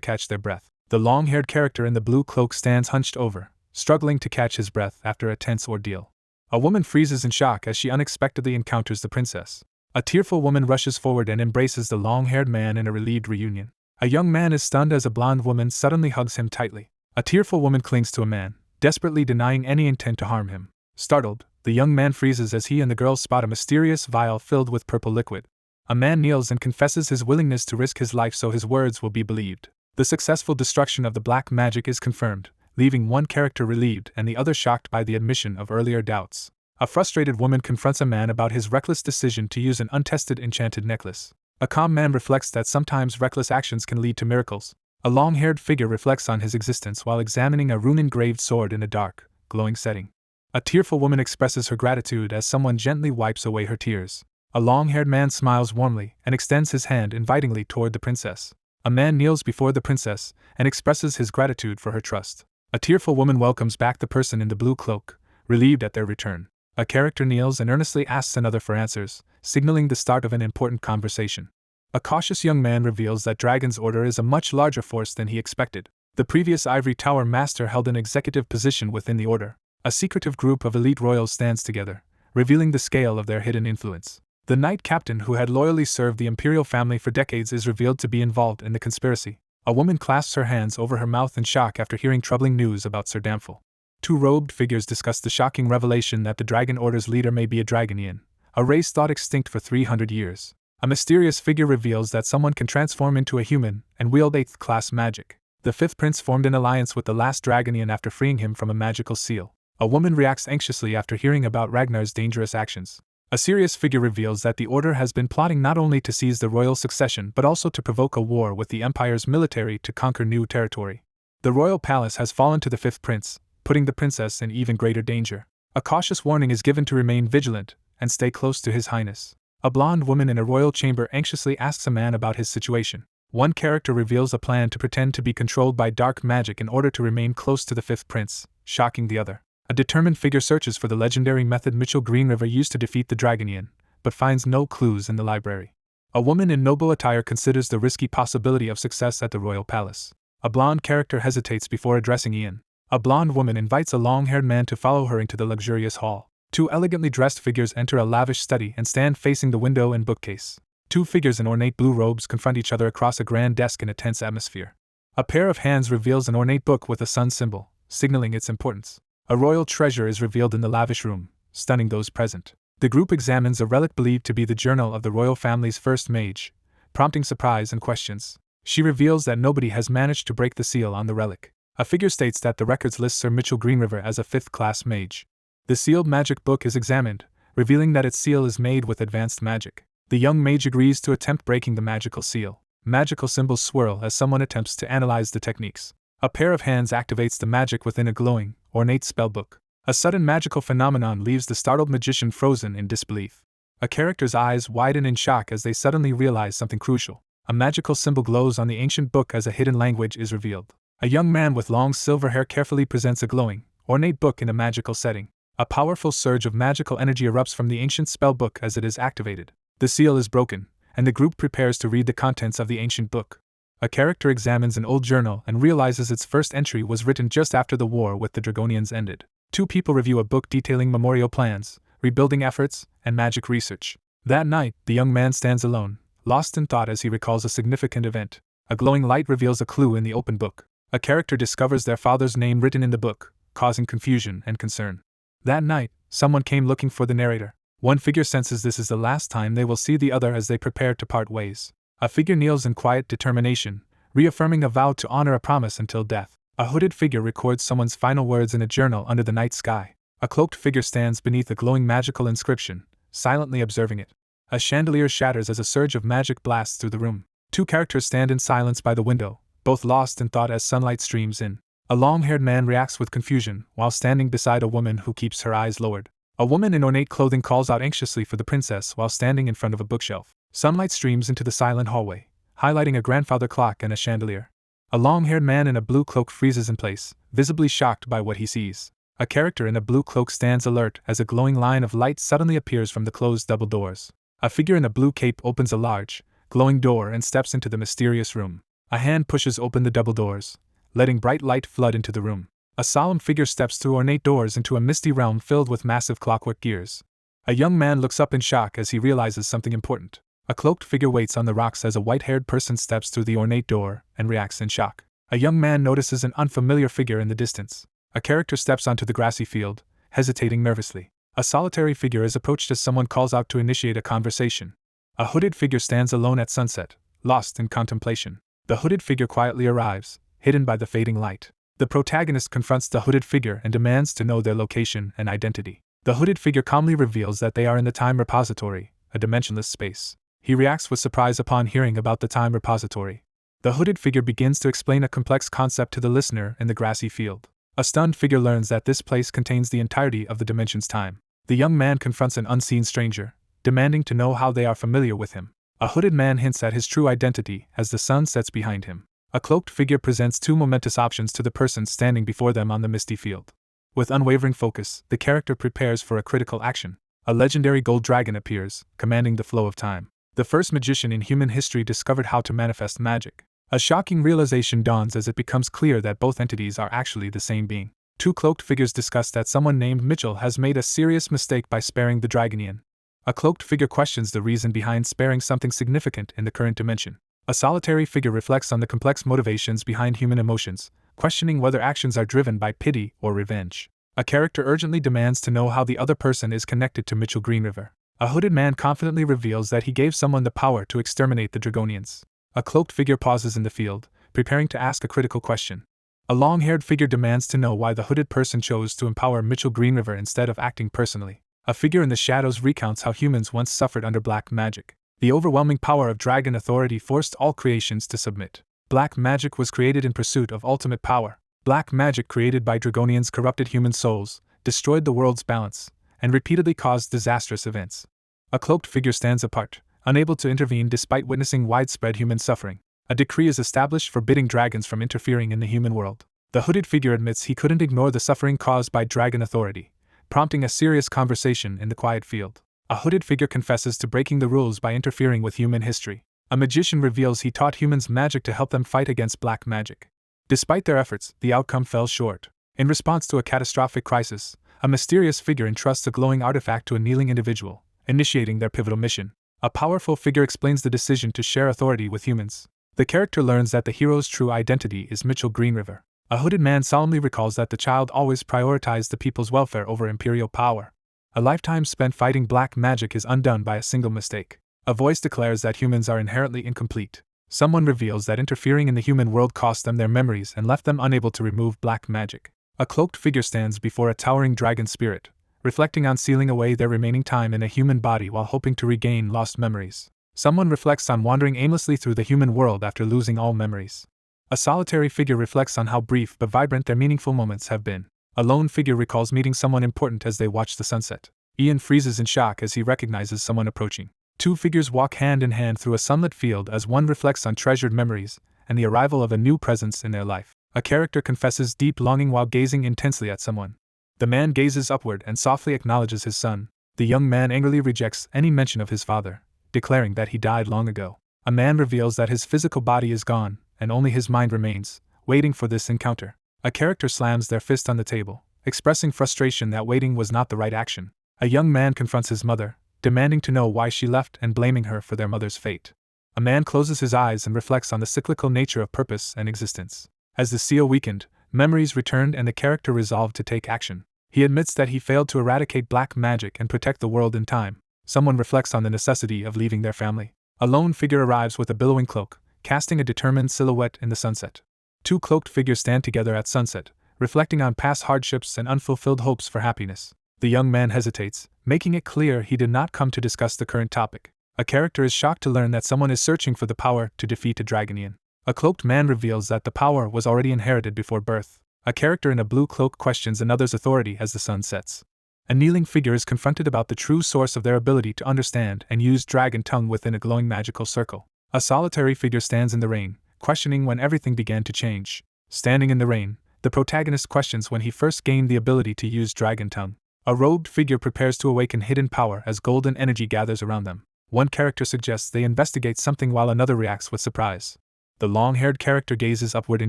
S1: catch their breath. The long-haired character in the blue cloak stands hunched over, struggling to catch his breath after a tense ordeal. A woman freezes in shock as she unexpectedly encounters the princess. A tearful woman rushes forward and embraces the long-haired man in a relieved reunion. A young man is stunned as a blonde woman suddenly hugs him tightly. A tearful woman clings to a man, desperately denying any intent to harm him. Startled, the young man freezes as he and the girl spot a mysterious vial filled with purple liquid. A man kneels and confesses his willingness to risk his life so his words will be believed. The successful destruction of the black magic is confirmed, leaving one character relieved and the other shocked by the admission of earlier doubts. A frustrated woman confronts a man about his reckless decision to use an untested enchanted necklace. A calm man reflects that sometimes reckless actions can lead to miracles. A long-haired figure reflects on his existence while examining a rune-engraved sword in a dark, glowing setting. A tearful woman expresses her gratitude as someone gently wipes away her tears. A long-haired man smiles warmly and extends his hand invitingly toward the princess. A man kneels before the princess and expresses his gratitude for her trust. A tearful woman welcomes back the person in the blue cloak, relieved at their return. A character kneels and earnestly asks another for answers, signaling the start of an important conversation. A cautious young man reveals that Dragon's Order is a much larger force than he expected. The previous Ivory Tower master held an executive position within the order. A secretive group of elite royals stands together, revealing the scale of their hidden influence. The knight captain who had loyally served the Imperial family for decades is revealed to be involved in the conspiracy. A woman clasps her hands over her mouth in shock after hearing troubling news about Sir Damphel. Two robed figures discuss the shocking revelation that the Dragon Order's leader may be a dragonian, a race thought extinct for 300 years. A mysterious figure reveals that someone can transform into a human and wield 8th class magic. The 5th prince formed an alliance with the last dragonian after freeing him from a magical seal. A woman reacts anxiously after hearing about Ragnar's dangerous actions. A serious figure reveals that the Order has been plotting not only to seize the royal succession but also to provoke a war with the Empire's military to conquer new territory. The royal palace has fallen to the 5th prince, putting the princess in even greater danger. A cautious warning is given to remain vigilant and stay close to His Highness. A blonde woman in a royal chamber anxiously asks a man about his situation. One character reveals a plan to pretend to be controlled by dark magic in order to remain close to the 5th prince, shocking the other. A determined figure searches for the legendary method Mitchell Greenriver used to defeat the dragonian, but finds no clues in the library. A woman in noble attire considers the risky possibility of success at the royal palace. A blonde character hesitates before addressing Ian. A blonde woman invites a long-haired man to follow her into the luxurious hall. Two elegantly dressed figures enter a lavish study and stand facing the window and bookcase. Two figures in ornate blue robes confront each other across a grand desk in a tense atmosphere. A pair of hands reveals an ornate book with a sun symbol, signaling its importance. A royal treasure is revealed in the lavish room, stunning those present. The group examines a relic believed to be the journal of the royal family's first mage, prompting surprise and questions. She reveals that nobody has managed to break the seal on the relic. A figure states that the records list Sir Mitchell Greenriver as a 5th-class mage. The sealed magic book is examined, revealing that its seal is made with advanced magic. The young mage agrees to attempt breaking the magical seal. Magical symbols swirl as someone attempts to analyze the techniques. A pair of hands activates the magic within a glowing, ornate spellbook. A sudden magical phenomenon leaves the startled magician frozen in disbelief. A character's eyes widen in shock as they suddenly realize something crucial. A magical symbol glows on the ancient book as a hidden language is revealed. A young man with long silver hair carefully presents a glowing, ornate book in a magical setting. A powerful surge of magical energy erupts from the ancient spellbook as it is activated. The seal is broken, and the group prepares to read the contents of the ancient book. A character examines an old journal and realizes its first entry was written just after the war with the Dragonians ended. Two people review a book detailing memorial plans, rebuilding efforts, and magic research. That night, the young man stands alone, lost in thought as he recalls a significant event. A glowing light reveals a clue in the open book. A character discovers their father's name written in the book, causing confusion and concern. That night, someone came looking for the narrator. One figure senses this is the last time they will see the other as they prepare to part ways. A figure kneels in quiet determination, reaffirming a vow to honor a promise until death. A hooded figure records someone's final words in a journal under the night sky. A cloaked figure stands beneath a glowing magical inscription, silently observing it. A chandelier shatters as a surge of magic blasts through the room. Two characters stand in silence by the window, both lost in thought as sunlight streams in. A long-haired man reacts with confusion while standing beside a woman who keeps her eyes lowered. A woman in ornate clothing calls out anxiously for the princess while standing in front of a bookshelf. Sunlight streams into the silent hallway, highlighting a grandfather clock and a chandelier. A long-haired man in a blue cloak freezes in place, visibly shocked by what he sees. A character in a blue cloak stands alert as a glowing line of light suddenly appears from the closed double doors. A figure in a blue cape opens a large, glowing door and steps into the mysterious room. A hand pushes open the double doors, letting bright light flood into the room. A solemn figure steps through ornate doors into a misty realm filled with massive clockwork gears. A young man looks up in shock as he realizes something important. A cloaked figure waits on the rocks as a white-haired person steps through the ornate door and reacts in shock. A young man notices an unfamiliar figure in the distance. A character steps onto the grassy field, hesitating nervously. A solitary figure is approached as someone calls out to initiate a conversation. A hooded figure stands alone at sunset, lost in contemplation. The hooded figure quietly arrives, hidden by the fading light. The protagonist confronts the hooded figure and demands to know their location and identity. The hooded figure calmly reveals that they are in the time repository, a dimensionless space. He reacts with surprise upon hearing about the time repository. The hooded figure begins to explain a complex concept to the listener in the grassy field. A stunned figure learns that this place contains the entirety of the dimension's time. The young man confronts an unseen stranger, demanding to know how they are familiar with him. A hooded man hints at his true identity as the sun sets behind him. A cloaked figure presents two momentous options to the person standing before them on the misty field. With unwavering focus, the character prepares for a critical action. A legendary gold dragon appears, commanding the flow of time. The first magician in human history discovered how to manifest magic. A shocking realization dawns as it becomes clear that both entities are actually the same being. Two cloaked figures discuss that someone named Mitchell has made a serious mistake by sparing the dragonian. A cloaked figure questions the reason behind sparing something significant in the current dimension. A solitary figure reflects on the complex motivations behind human emotions, questioning whether actions are driven by pity or revenge. A character urgently demands to know how the other person is connected to Mitchell Green River. A hooded man confidently reveals that he gave someone the power to exterminate the dragonians. A cloaked figure pauses in the field, preparing to ask a critical question. A long-haired figure demands to know why the hooded person chose to empower Mitchell Green River instead of acting personally. A figure in the shadows recounts how humans once suffered under black magic. The overwhelming power of dragon authority forced all creations to submit. Black magic was created in pursuit of ultimate power. Black magic created by dragonians corrupted human souls, destroyed the world's balance, and repeatedly caused disastrous events. A cloaked figure stands apart, unable to intervene despite witnessing widespread human suffering. A decree is established forbidding dragons from interfering in the human world. The hooded figure admits he couldn't ignore the suffering caused by dragon authority, prompting a serious conversation in the quiet field. A hooded figure confesses to breaking the rules by interfering with human history. A magician reveals he taught humans magic to help them fight against black magic. Despite their efforts, the outcome fell short. In response to a catastrophic crisis, a mysterious figure entrusts a glowing artifact to a kneeling individual, initiating their pivotal mission. A powerful figure explains the decision to share authority with humans. The character learns that the hero's true identity is Mitchell Green River. A hooded man solemnly recalls that the child always prioritized the people's welfare over imperial power. A lifetime spent fighting black magic is undone by a single mistake. A voice declares that humans are inherently incomplete. Someone reveals that interfering in the human world cost them their memories and left them unable to remove black magic. A cloaked figure stands before a towering dragon spirit, reflecting on sealing away their remaining time in a human body while hoping to regain lost memories. Someone reflects on wandering aimlessly through the human world after losing all memories. A solitary figure reflects on how brief but vibrant their meaningful moments have been. A lone figure recalls meeting someone important as they watch the sunset. Ian freezes in shock as he recognizes someone approaching. Two figures walk hand in hand through a sunlit field as one reflects on treasured memories and the arrival of a new presence in their life. A character confesses deep longing while gazing intensely at someone. The man gazes upward and softly acknowledges his son. The young man angrily rejects any mention of his father, declaring that he died long ago. A man reveals that his physical body is gone, and only his mind remains, waiting for this encounter. A character slams their fist on the table, expressing frustration that waiting was not the right action. A young man confronts his mother, demanding to know why she left and blaming her for their mother's fate. A man closes his eyes and reflects on the cyclical nature of purpose and existence. As the seal weakened, memories returned and the character resolved to take action. He admits that he failed to eradicate black magic and protect the world in time. Someone reflects on the necessity of leaving their family. A lone figure arrives with a billowing cloak, casting a determined silhouette in the sunset. Two cloaked figures stand together at sunset, reflecting on past hardships and unfulfilled hopes for happiness. The young man hesitates, making it clear he did not come to discuss the current topic. A character is shocked to learn that someone is searching for the power to defeat a dragonian. A cloaked man reveals that the power was already inherited before birth. A character in a blue cloak questions another's authority as the sun sets. A kneeling figure is confronted about the true source of their ability to understand and use dragon tongue within a glowing magical circle. A solitary figure stands in the rain, questioning when everything began to change. Standing in the rain, the protagonist questions when he first gained the ability to use dragon tongue. A robed figure prepares to awaken hidden power as golden energy gathers around them. One character suggests they investigate something while another reacts with surprise. The long-haired character gazes upward in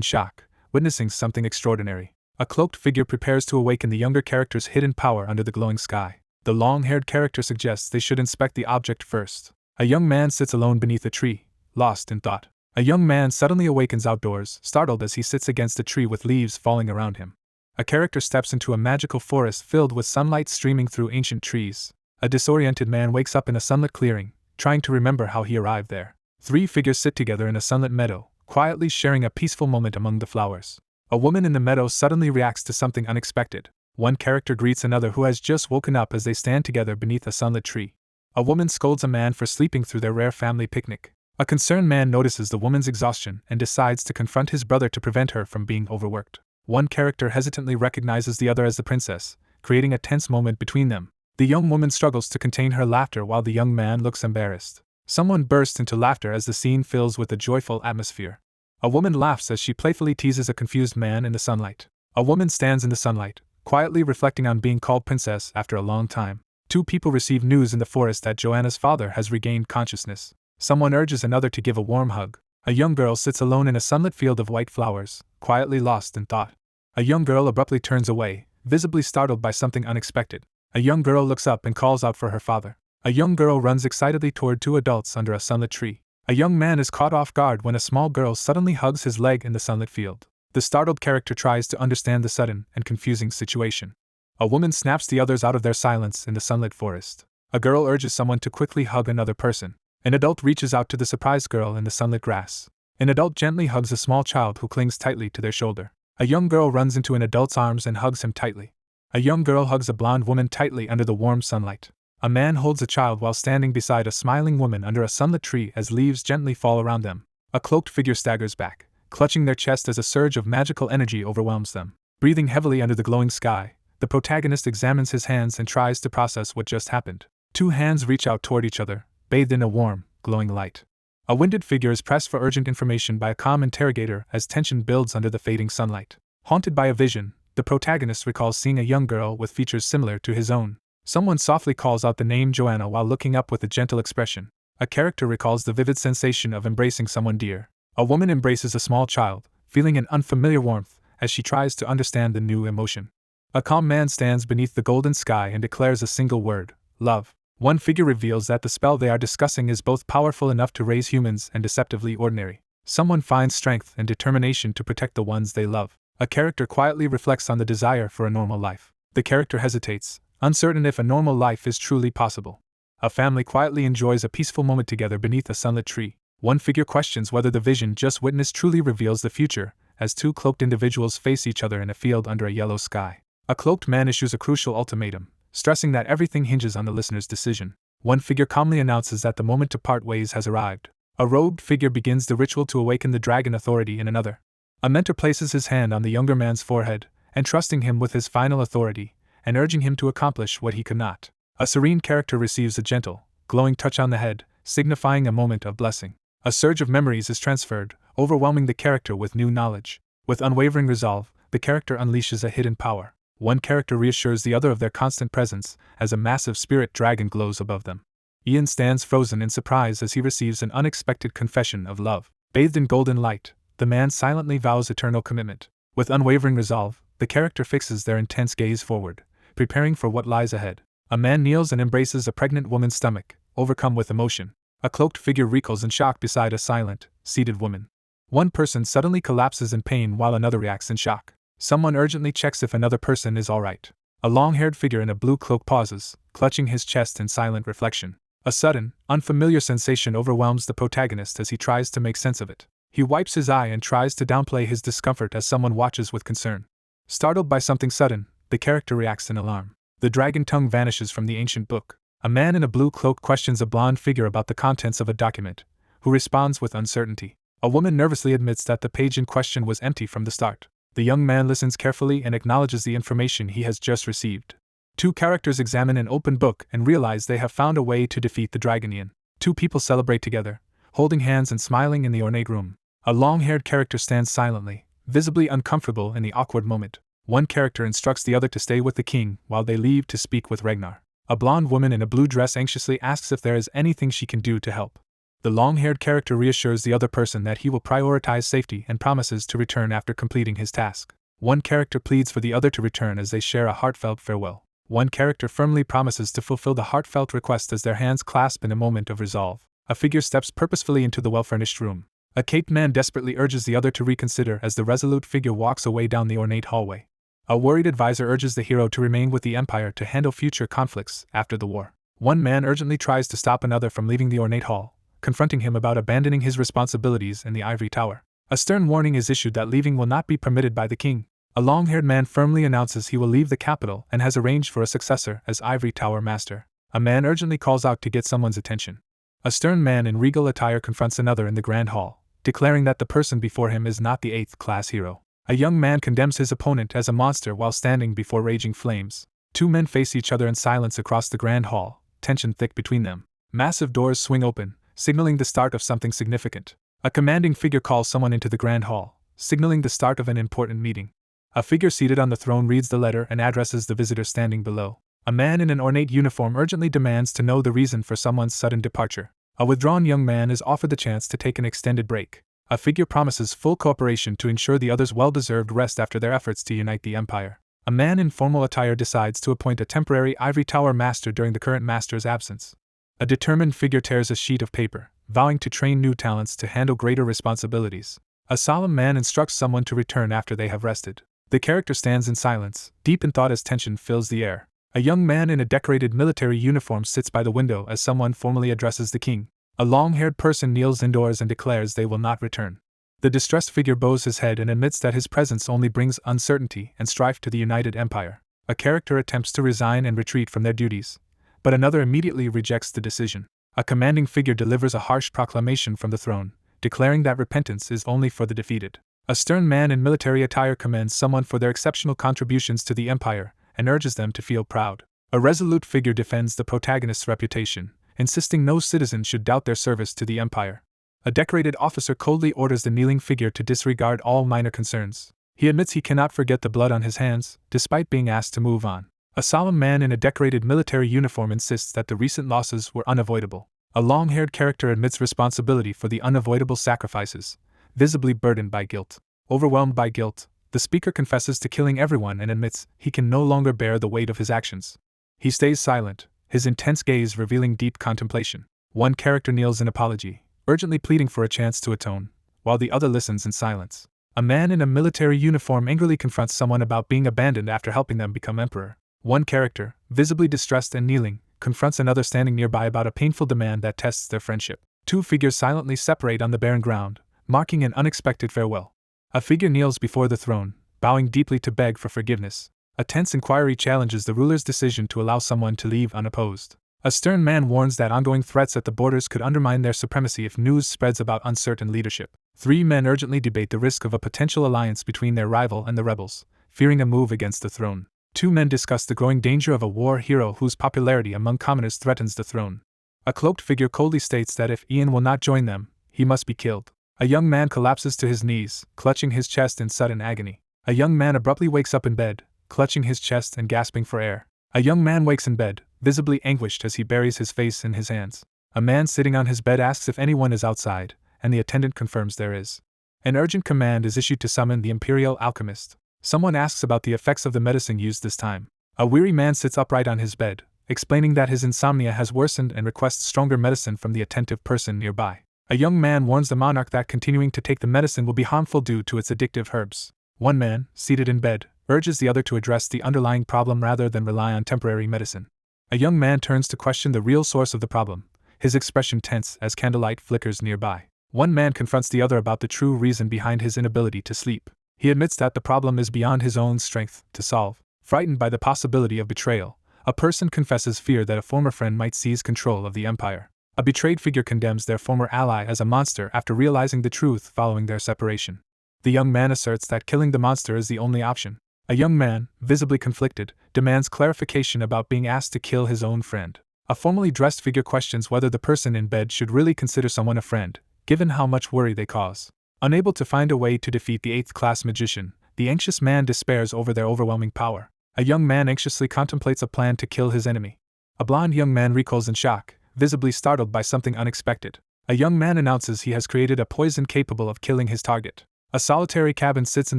S1: shock, witnessing something extraordinary. A cloaked figure prepares to awaken the younger character's hidden power under the glowing sky. The long-haired character suggests they should inspect the object first. A young man sits alone beneath a tree, lost in thought. A young man suddenly awakens outdoors, startled as he sits against a tree with leaves falling around him. A character steps into a magical forest filled with sunlight streaming through ancient trees. A disoriented man wakes up in a sunlit clearing, trying to remember how he arrived there. Three figures sit together in a sunlit meadow, quietly sharing a peaceful moment among the flowers. A woman in the meadow suddenly reacts to something unexpected. One character greets another who has just woken up as they stand together beneath a sunlit tree. A woman scolds a man for sleeping through their rare family picnic. A concerned man notices the woman's exhaustion and decides to confront his brother to prevent her from being overworked. One character hesitantly recognizes the other as the princess, creating a tense moment between them. The young woman struggles to contain her laughter while the young man looks embarrassed. Someone bursts into laughter as the scene fills with a joyful atmosphere. A woman laughs as she playfully teases a confused man in the sunlight. A woman stands in the sunlight, quietly reflecting on being called princess after a long time. Two people receive news in the forest that Joanna's father has regained consciousness. Someone urges another to give a warm hug. A young girl sits alone in a sunlit field of white flowers, quietly lost in thought. A young girl abruptly turns away, visibly startled by something unexpected. A young girl looks up and calls out for her father. A young girl runs excitedly toward two adults under a sunlit tree. A young man is caught off guard when a small girl suddenly hugs his leg in the sunlit field. The startled character tries to understand the sudden and confusing situation. A woman snaps the others out of their silence in the sunlit forest. A girl urges someone to quickly hug another person. An adult reaches out to the surprised girl in the sunlit grass. An adult gently hugs a small child who clings tightly to their shoulder. A young girl runs into an adult's arms and hugs him tightly. A young girl hugs a blonde woman tightly under the warm sunlight. A man holds a child while standing beside a smiling woman under a sunlit tree as leaves gently fall around them. A cloaked figure staggers back, clutching their chest as a surge of magical energy overwhelms them. Breathing heavily under the glowing sky, the protagonist examines his hands and tries to process what just happened. Two hands reach out toward each other, bathed in a warm, glowing light. A winded figure is pressed for urgent information by a calm interrogator as tension builds under the fading sunlight. Haunted by a vision, the protagonist recalls seeing a young girl with features similar to his own. Someone softly calls out the name Joanna while looking up with a gentle expression. A character recalls the vivid sensation of embracing someone dear. A woman embraces a small child, feeling an unfamiliar warmth as she tries to understand the new emotion. A calm man stands beneath the golden sky and declares a single word: love. One figure reveals that the spell they are discussing is both powerful enough to raise humans and deceptively ordinary. Someone finds strength and determination to protect the ones they love. A character quietly reflects on the desire for a normal life. The character hesitates, uncertain if a normal life is truly possible. A family quietly enjoys a peaceful moment together beneath a sunlit tree. One figure questions whether the vision just witnessed truly reveals the future, as two cloaked individuals face each other in a field under a yellow sky. A cloaked man issues a crucial ultimatum, stressing that everything hinges on the listener's decision. One figure calmly announces that the moment to part ways has arrived. A robed figure begins the ritual to awaken the dragon authority in another. A mentor places his hand on the younger man's forehead, entrusting him with his final authority, and urging him to accomplish what he could not. A serene character receives a gentle, glowing touch on the head, signifying a moment of blessing. A surge of memories is transferred, overwhelming the character with new knowledge. With unwavering resolve, the character unleashes a hidden power. One character reassures the other of their constant presence, as a massive spirit dragon glows above them. Ian stands frozen in surprise as he receives an unexpected confession of love. Bathed in golden light, the man silently vows eternal commitment. With unwavering resolve, the character fixes their intense gaze forward, preparing for what lies ahead. A man kneels and embraces a pregnant woman's stomach, overcome with emotion. A cloaked figure recoils in shock beside a silent, seated woman. One person suddenly collapses in pain while another reacts in shock. Someone urgently checks if another person is alright. A long-haired figure in a blue cloak pauses, clutching his chest in silent reflection. A sudden, unfamiliar sensation overwhelms the protagonist as he tries to make sense of it. He wipes his eye and tries to downplay his discomfort as someone watches with concern. Startled by something sudden, the character reacts in alarm. The dragon tongue vanishes from the ancient book. A man in a blue cloak questions a blonde figure about the contents of a document, who responds with uncertainty. A woman nervously admits that the page in question was empty from the start. The young man listens carefully and acknowledges the information he has just received. Two characters examine an open book and realize they have found a way to defeat the dragonian. Two people celebrate together, holding hands and smiling in the ornate room. A long-haired character stands silently, visibly uncomfortable in the awkward moment. One character instructs the other to stay with the king while they leave to speak with Ragnar. A blonde woman in a blue dress anxiously asks if there is anything she can do to help. The long-haired character reassures the other person that he will prioritize safety and promises to return after completing his task. One character pleads for the other to return as they share a heartfelt farewell. One character firmly promises to fulfill the heartfelt request as their hands clasp in a moment of resolve. A figure steps purposefully into the well-furnished room. A caped man desperately urges the other to reconsider as the resolute figure walks away down the ornate hallway. A worried advisor urges the hero to remain with the Empire to handle future conflicts after the war. One man urgently tries to stop another from leaving the ornate hall, confronting him about abandoning his responsibilities in the ivory tower. A stern warning is issued that leaving will not be permitted by the king. A long-haired man firmly announces he will leave the capital and has arranged for a successor as ivory tower master. A man urgently calls out to get someone's attention. A stern man in regal attire confronts another in the grand hall, declaring that the person before him is not the 8th-class hero. A young man condemns his opponent as a monster while standing before raging flames. Two men face each other in silence across the grand hall, tension thick between them. Massive doors swing open, signaling the start of something significant. A commanding figure calls someone into the grand hall, signaling the start of an important meeting. A figure seated on the throne reads the letter and addresses the visitor standing below. A man in an ornate uniform urgently demands to know the reason for someone's sudden departure. A withdrawn young man is offered the chance to take an extended break. A figure promises full cooperation to ensure the others' well-deserved rest after their efforts to unite the Empire. A man in formal attire decides to appoint a temporary ivory tower master during the current master's absence. A determined figure tears a sheet of paper, vowing to train new talents to handle greater responsibilities. A solemn man instructs someone to return after they have rested. The character stands in silence, deep in thought as tension fills the air. A young man in a decorated military uniform sits by the window as someone formally addresses the king. A long-haired person kneels indoors and declares they will not return. The distressed figure bows his head and admits that his presence only brings uncertainty and strife to the United Empire. A character attempts to resign and retreat from their duties, but another immediately rejects the decision. A commanding figure delivers a harsh proclamation from the throne, declaring that repentance is only for the defeated. A stern man in military attire commends someone for their exceptional contributions to the empire and urges them to feel proud. A resolute figure defends the protagonist's reputation, insisting no citizen should doubt their service to the empire. A decorated officer coldly orders the kneeling figure to disregard all minor concerns. He admits he cannot forget the blood on his hands, despite being asked to move on. A solemn man in a decorated military uniform insists that the recent losses were unavoidable. A long-haired character admits responsibility for the unavoidable sacrifices, visibly burdened by guilt. Overwhelmed by guilt, the speaker confesses to killing everyone and admits he can no longer bear the weight of his actions. He stays silent, his intense gaze revealing deep contemplation. One character kneels in apology, urgently pleading for a chance to atone, while the other listens in silence. A man in a military uniform angrily confronts someone about being abandoned after helping them become emperor. One character, visibly distressed and kneeling, confronts another standing nearby about a painful demand that tests their friendship. Two figures silently separate on the barren ground, marking an unexpected farewell. A figure kneels before the throne, bowing deeply to beg for forgiveness. A tense inquiry challenges the ruler's decision to allow someone to leave unopposed. A stern man warns that ongoing threats at the borders could undermine their supremacy if news spreads about uncertain leadership. Three men urgently debate the risk of a potential alliance between their rival and the rebels, fearing a move against the throne. Two men discuss the growing danger of a war hero whose popularity among commoners threatens the throne. A cloaked figure coldly states that if Ian will not join them, he must be killed. A young man collapses to his knees, clutching his chest in sudden agony. A young man abruptly wakes up in bed, clutching his chest and gasping for air. A young man wakes in bed, visibly anguished as he buries his face in his hands. A man sitting on his bed asks if anyone is outside, and the attendant confirms there is. An urgent command is issued to summon the Imperial alchemist. Someone asks about the effects of the medicine used this time. A weary man sits upright on his bed, explaining that his insomnia has worsened and requests stronger medicine from the attentive person nearby. A young man warns the monarch that continuing to take the medicine will be harmful due to its addictive herbs. One man, seated in bed, urges the other to address the underlying problem rather than rely on temporary medicine. A young man turns to question the real source of the problem, his expression tense as candlelight flickers nearby. One man confronts the other about the true reason behind his inability to sleep. He admits that the problem is beyond his own strength to solve. Frightened by the possibility of betrayal, a person confesses fear that a former friend might seize control of the empire. A betrayed figure condemns their former ally as a monster after realizing the truth following their separation. The young man asserts that killing the monster is the only option. A young man, visibly conflicted, demands clarification about being asked to kill his own friend. A formally dressed figure questions whether the person in bed should really consider someone a friend, given how much worry they cause. Unable to find a way to defeat the 8th-class magician, the anxious man despairs over their overwhelming power. A young man anxiously contemplates a plan to kill his enemy. A blond young man recoils in shock, visibly startled by something unexpected. A young man announces he has created a poison capable of killing his target. A solitary cabin sits in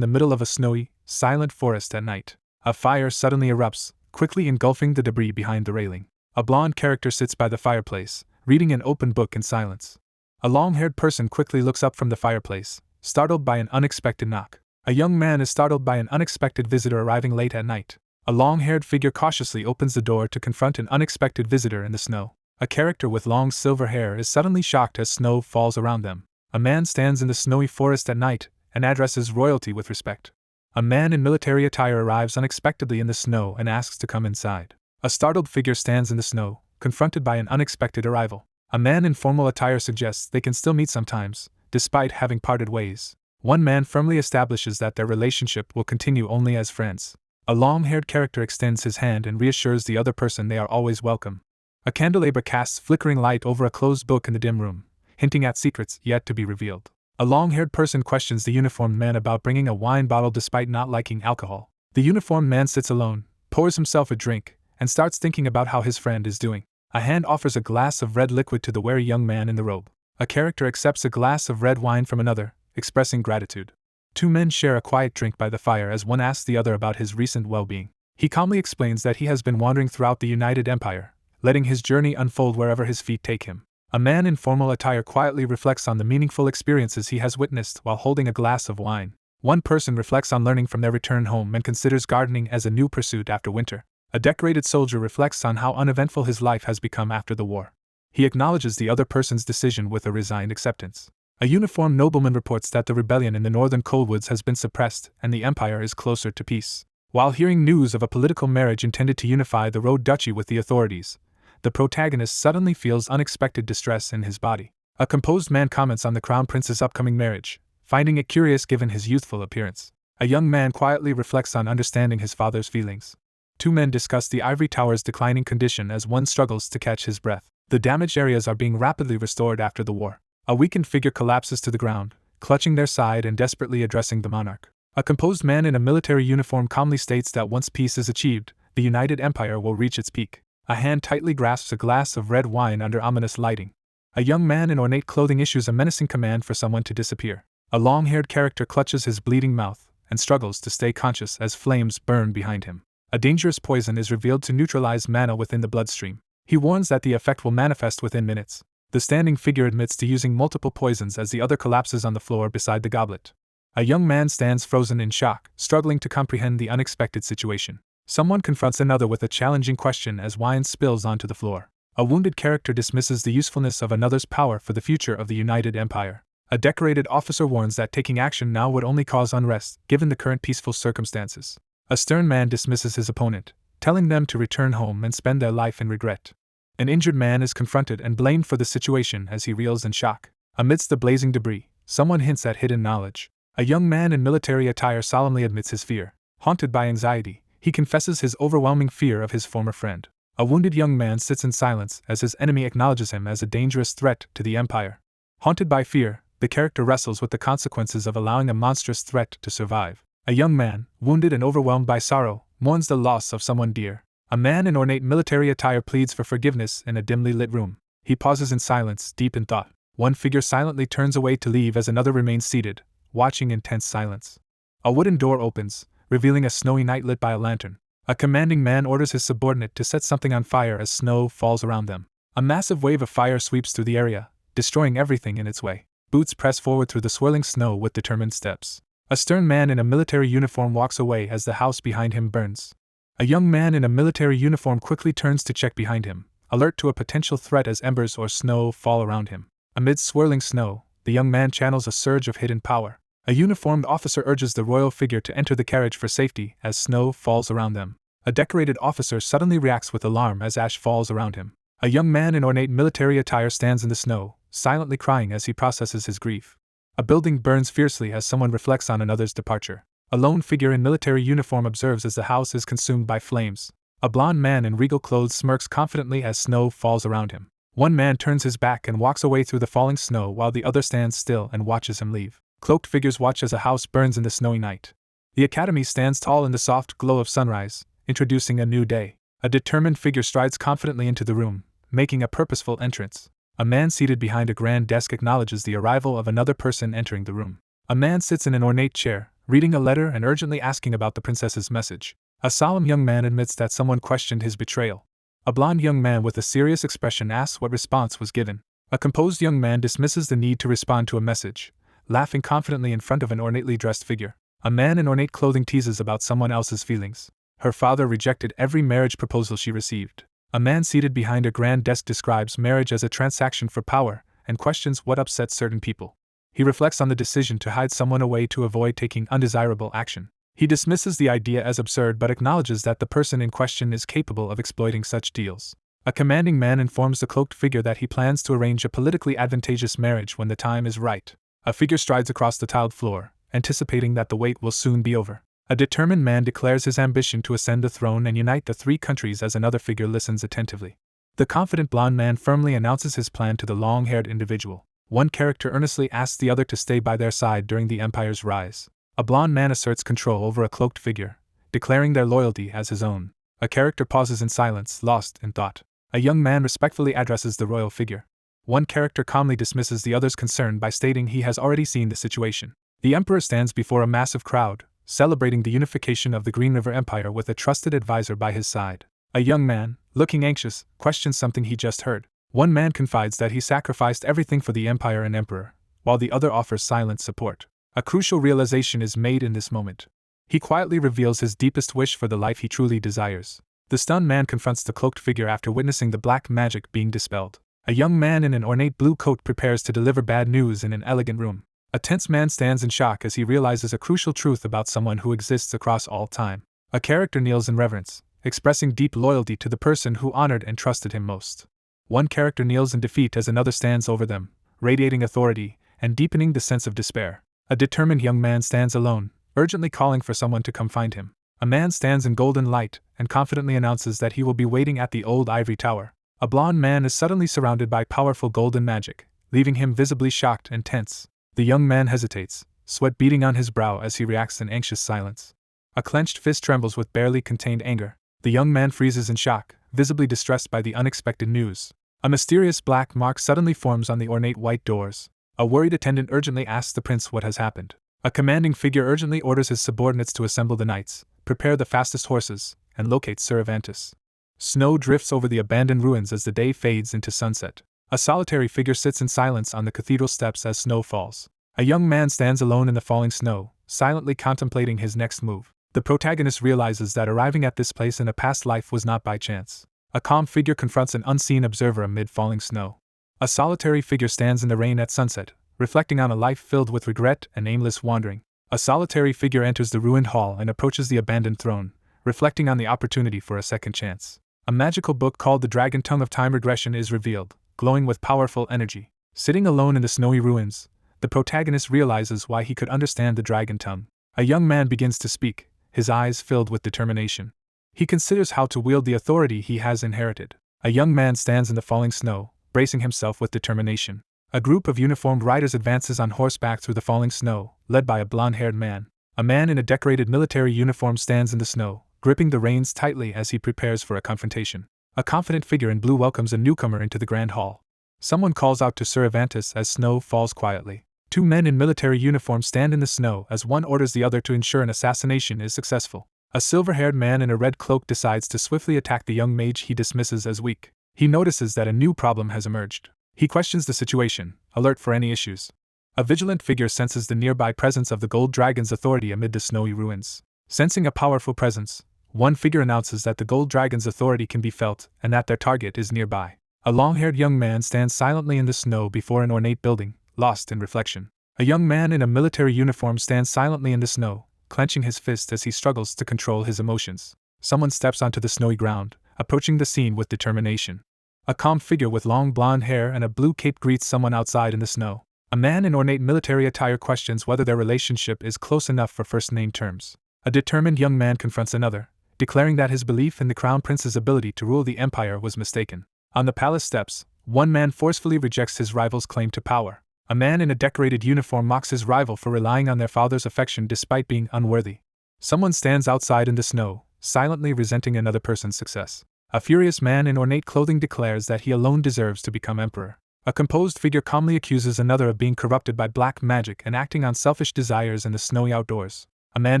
S1: the middle of a snowy, silent forest at night. A fire suddenly erupts, quickly engulfing the debris behind the railing. A blond character sits by the fireplace, reading an open book in silence. A long-haired person quickly looks up from the fireplace, startled by an unexpected knock. A young man is startled by an unexpected visitor arriving late at night. A long-haired figure cautiously opens the door to confront an unexpected visitor in the snow. A character with long silver hair is suddenly shocked as snow falls around them. A man stands in the snowy forest at night and addresses royalty with respect. A man in military attire arrives unexpectedly in the snow and asks to come inside. A startled figure stands in the snow, confronted by an unexpected arrival. A man in formal attire suggests they can still meet sometimes, despite having parted ways. One man firmly establishes that their relationship will continue only as friends. A long-haired character extends his hand and reassures the other person they are always welcome. A candelabra casts flickering light over a closed book in the dim room, hinting at secrets yet to be revealed. A long-haired person questions the uniformed man about bringing a wine bottle despite not liking alcohol. The uniformed man sits alone, pours himself a drink, and starts thinking about how his friend is doing. A hand offers a glass of red liquid to the wary young man in the robe. A character accepts a glass of red wine from another, expressing gratitude. Two men share a quiet drink by the fire as one asks the other about his recent well-being. He calmly explains that he has been wandering throughout the United Empire, letting his journey unfold wherever his feet take him. A man in formal attire quietly reflects on the meaningful experiences he has witnessed while holding a glass of wine. One person reflects on learning from their return home and considers gardening as a new pursuit after winter. A decorated soldier reflects on how uneventful his life has become after the war. He acknowledges the other person's decision with a resigned acceptance. A uniformed nobleman reports that the rebellion in the northern Coldwoods has been suppressed and the empire is closer to peace. While hearing news of a political marriage intended to unify the Rhode Duchy with the authorities, the protagonist suddenly feels unexpected distress in his body. A composed man comments on the crown prince's upcoming marriage, finding it curious given his youthful appearance. A young man quietly reflects on understanding his father's feelings. Two men discuss the ivory tower's declining condition as one struggles to catch his breath. The damaged areas are being rapidly restored after the war. A weakened figure collapses to the ground, clutching their side and desperately addressing the monarch. A composed man in a military uniform calmly states that once peace is achieved, the United Empire will reach its peak. A hand tightly grasps a glass of red wine under ominous lighting. A young man in ornate clothing issues a menacing command for someone to disappear. A long-haired character clutches his bleeding mouth and struggles to stay conscious as flames burn behind him. A dangerous poison is revealed to neutralize mana within the bloodstream. He warns that the effect will manifest within minutes. The standing figure admits to using multiple poisons as the other collapses on the floor beside the goblet. A young man stands frozen in shock, struggling to comprehend the unexpected situation. Someone confronts another with a challenging question as wine spills onto the floor. A wounded character dismisses the usefulness of another's power for the future of the United Empire. A decorated officer warns that taking action now would only cause unrest, given the current peaceful circumstances. A stern man dismisses his opponent, telling them to return home and spend their life in regret. An injured man is confronted and blamed for the situation as he reels in shock. Amidst the blazing debris, someone hints at hidden knowledge. A young man in military attire solemnly admits his fear. Haunted by anxiety, he confesses his overwhelming fear of his former friend. A wounded young man sits in silence as his enemy acknowledges him as a dangerous threat to the empire. Haunted by fear, the character wrestles with the consequences of allowing a monstrous threat to survive. A young man, wounded and overwhelmed by sorrow, mourns the loss of someone dear. A man in ornate military attire pleads for forgiveness in a dimly lit room. He pauses in silence, deep in thought. One figure silently turns away to leave as another remains seated, watching in tense silence. A wooden door opens, revealing a snowy night lit by a lantern. A commanding man orders his subordinate to set something on fire as snow falls around them. A massive wave of fire sweeps through the area, destroying everything in its way. Boots press forward through the swirling snow with determined steps. A stern man in a military uniform walks away as the house behind him burns. A young man in a military uniform quickly turns to check behind him, alert to a potential threat as embers or snow fall around him. Amid swirling snow, the young man channels a surge of hidden power. A uniformed officer urges the royal figure to enter the carriage for safety as snow falls around them. A decorated officer suddenly reacts with alarm as ash falls around him. A young man in ornate military attire stands in the snow, silently crying as he processes his grief. A building burns fiercely as someone reflects on another's departure. A lone figure in military uniform observes as the house is consumed by flames. A blond man in regal clothes smirks confidently as snow falls around him. One man turns his back and walks away through the falling snow while the other stands still and watches him leave. Cloaked figures watch as a house burns in the snowy night. The academy stands tall in the soft glow of sunrise, introducing a new day. A determined figure strides confidently into the room, making a purposeful entrance. A man seated behind a grand desk acknowledges the arrival of another person entering the room. A man sits in an ornate chair, reading a letter and urgently asking about the princess's message. A solemn young man admits that someone questioned his betrayal. A blond young man with a serious expression asks what response was given. A composed young man dismisses the need to respond to a message, laughing confidently in front of an ornately dressed figure. A man in ornate clothing teases about someone else's feelings. Her father rejected every marriage proposal she received. A man seated behind a grand desk describes marriage as a transaction for power and questions what upsets certain people. He reflects on the decision to hide someone away to avoid taking undesirable action. He dismisses the idea as absurd but acknowledges that the person in question is capable of exploiting such deals. A commanding man informs the cloaked figure that he plans to arrange a politically advantageous marriage when the time is right. A figure strides across the tiled floor, anticipating that the wait will soon be over. A determined man declares his ambition to ascend the throne and unite the three countries as another figure listens attentively. The confident blond man firmly announces his plan to the long-haired individual. One character earnestly asks the other to stay by their side during the empire's rise. A blond man asserts control over a cloaked figure, declaring their loyalty as his own. A character pauses in silence, lost in thought. A young man respectfully addresses the royal figure. One character calmly dismisses the other's concern by stating he has already seen the situation. The emperor stands before a massive crowd, celebrating the unification of the Green River Empire with a trusted advisor by his side. A young man, looking anxious, questions something he just heard. One man confides that he sacrificed everything for the empire and emperor, while the other offers silent support. A crucial realization is made in this moment. He quietly reveals his deepest wish for the life he truly desires. The stunned man confronts the cloaked figure after witnessing the black magic being dispelled. A young man in an ornate blue coat prepares to deliver bad news in an elegant room. A tense man stands in shock as he realizes a crucial truth about someone who exists across all time. A character kneels in reverence, expressing deep loyalty to the person who honored and trusted him most. One character kneels in defeat as another stands over them, radiating authority and deepening the sense of despair. A determined young man stands alone, urgently calling for someone to come find him. A man stands in golden light and confidently announces that he will be waiting at the old ivory tower. A blond man is suddenly surrounded by powerful golden magic, leaving him visibly shocked and tense. The young man hesitates, sweat beading on his brow as he reacts in anxious silence. A clenched fist trembles with barely contained anger. The young man freezes in shock, visibly distressed by the unexpected news. A mysterious black mark suddenly forms on the ornate white doors. A worried attendant urgently asks the prince what has happened. A commanding figure urgently orders his subordinates to assemble the knights, prepare the fastest horses, and locate Sir Avantis. Snow drifts over the abandoned ruins as the day fades into sunset. A solitary figure sits in silence on the cathedral steps as snow falls. A young man stands alone in the falling snow, silently contemplating his next move. The protagonist realizes that arriving at this place in a past life was not by chance. A calm figure confronts an unseen observer amid falling snow. A solitary figure stands in the rain at sunset, reflecting on a life filled with regret and aimless wandering. A solitary figure enters the ruined hall and approaches the abandoned throne, reflecting on the opportunity for a second chance. A magical book called the Dragon Tongue of Time Regression is revealed, glowing with powerful energy. Sitting alone in the snowy ruins, the protagonist realizes why he could understand the dragon tongue. A young man begins to speak, his eyes filled with determination. He considers how to wield the authority he has inherited. A young man stands in the falling snow, bracing himself with determination. A group of uniformed riders advances on horseback through the falling snow, led by a blonde-haired man. A man in a decorated military uniform stands in the snow, gripping the reins tightly as he prepares for a confrontation. A confident figure in blue welcomes a newcomer into the grand hall. Someone calls out to Sir Avantis as snow falls quietly. Two men in military uniform stand in the snow as one orders the other to ensure an assassination is successful. A silver-haired man in a red cloak decides to swiftly attack the young mage he dismisses as weak. He notices that a new problem has emerged. He questions the situation, alert for any issues. A vigilant figure senses the nearby presence of the gold dragon's authority amid the snowy ruins. Sensing a powerful presence, one figure announces that the gold dragon's authority can be felt and that their target is nearby. A long-haired young man stands silently in the snow before an ornate building, lost in reflection. A young man in a military uniform stands silently in the snow, clenching his fist as he struggles to control his emotions. Someone steps onto the snowy ground, approaching the scene with determination. A calm figure with long blonde hair and a blue cape greets someone outside in the snow. A man in ornate military attire questions whether their relationship is close enough for first-name terms. A determined young man confronts another, declaring that his belief in the crown prince's ability to rule the empire was mistaken. On the palace steps, one man forcefully rejects his rival's claim to power. A man in a decorated uniform mocks his rival for relying on their father's affection despite being unworthy. Someone stands outside in the snow, silently resenting another person's success. A furious man in ornate clothing declares that he alone deserves to become emperor. A composed figure calmly accuses another of being corrupted by black magic and acting on selfish desires in the snowy outdoors. A man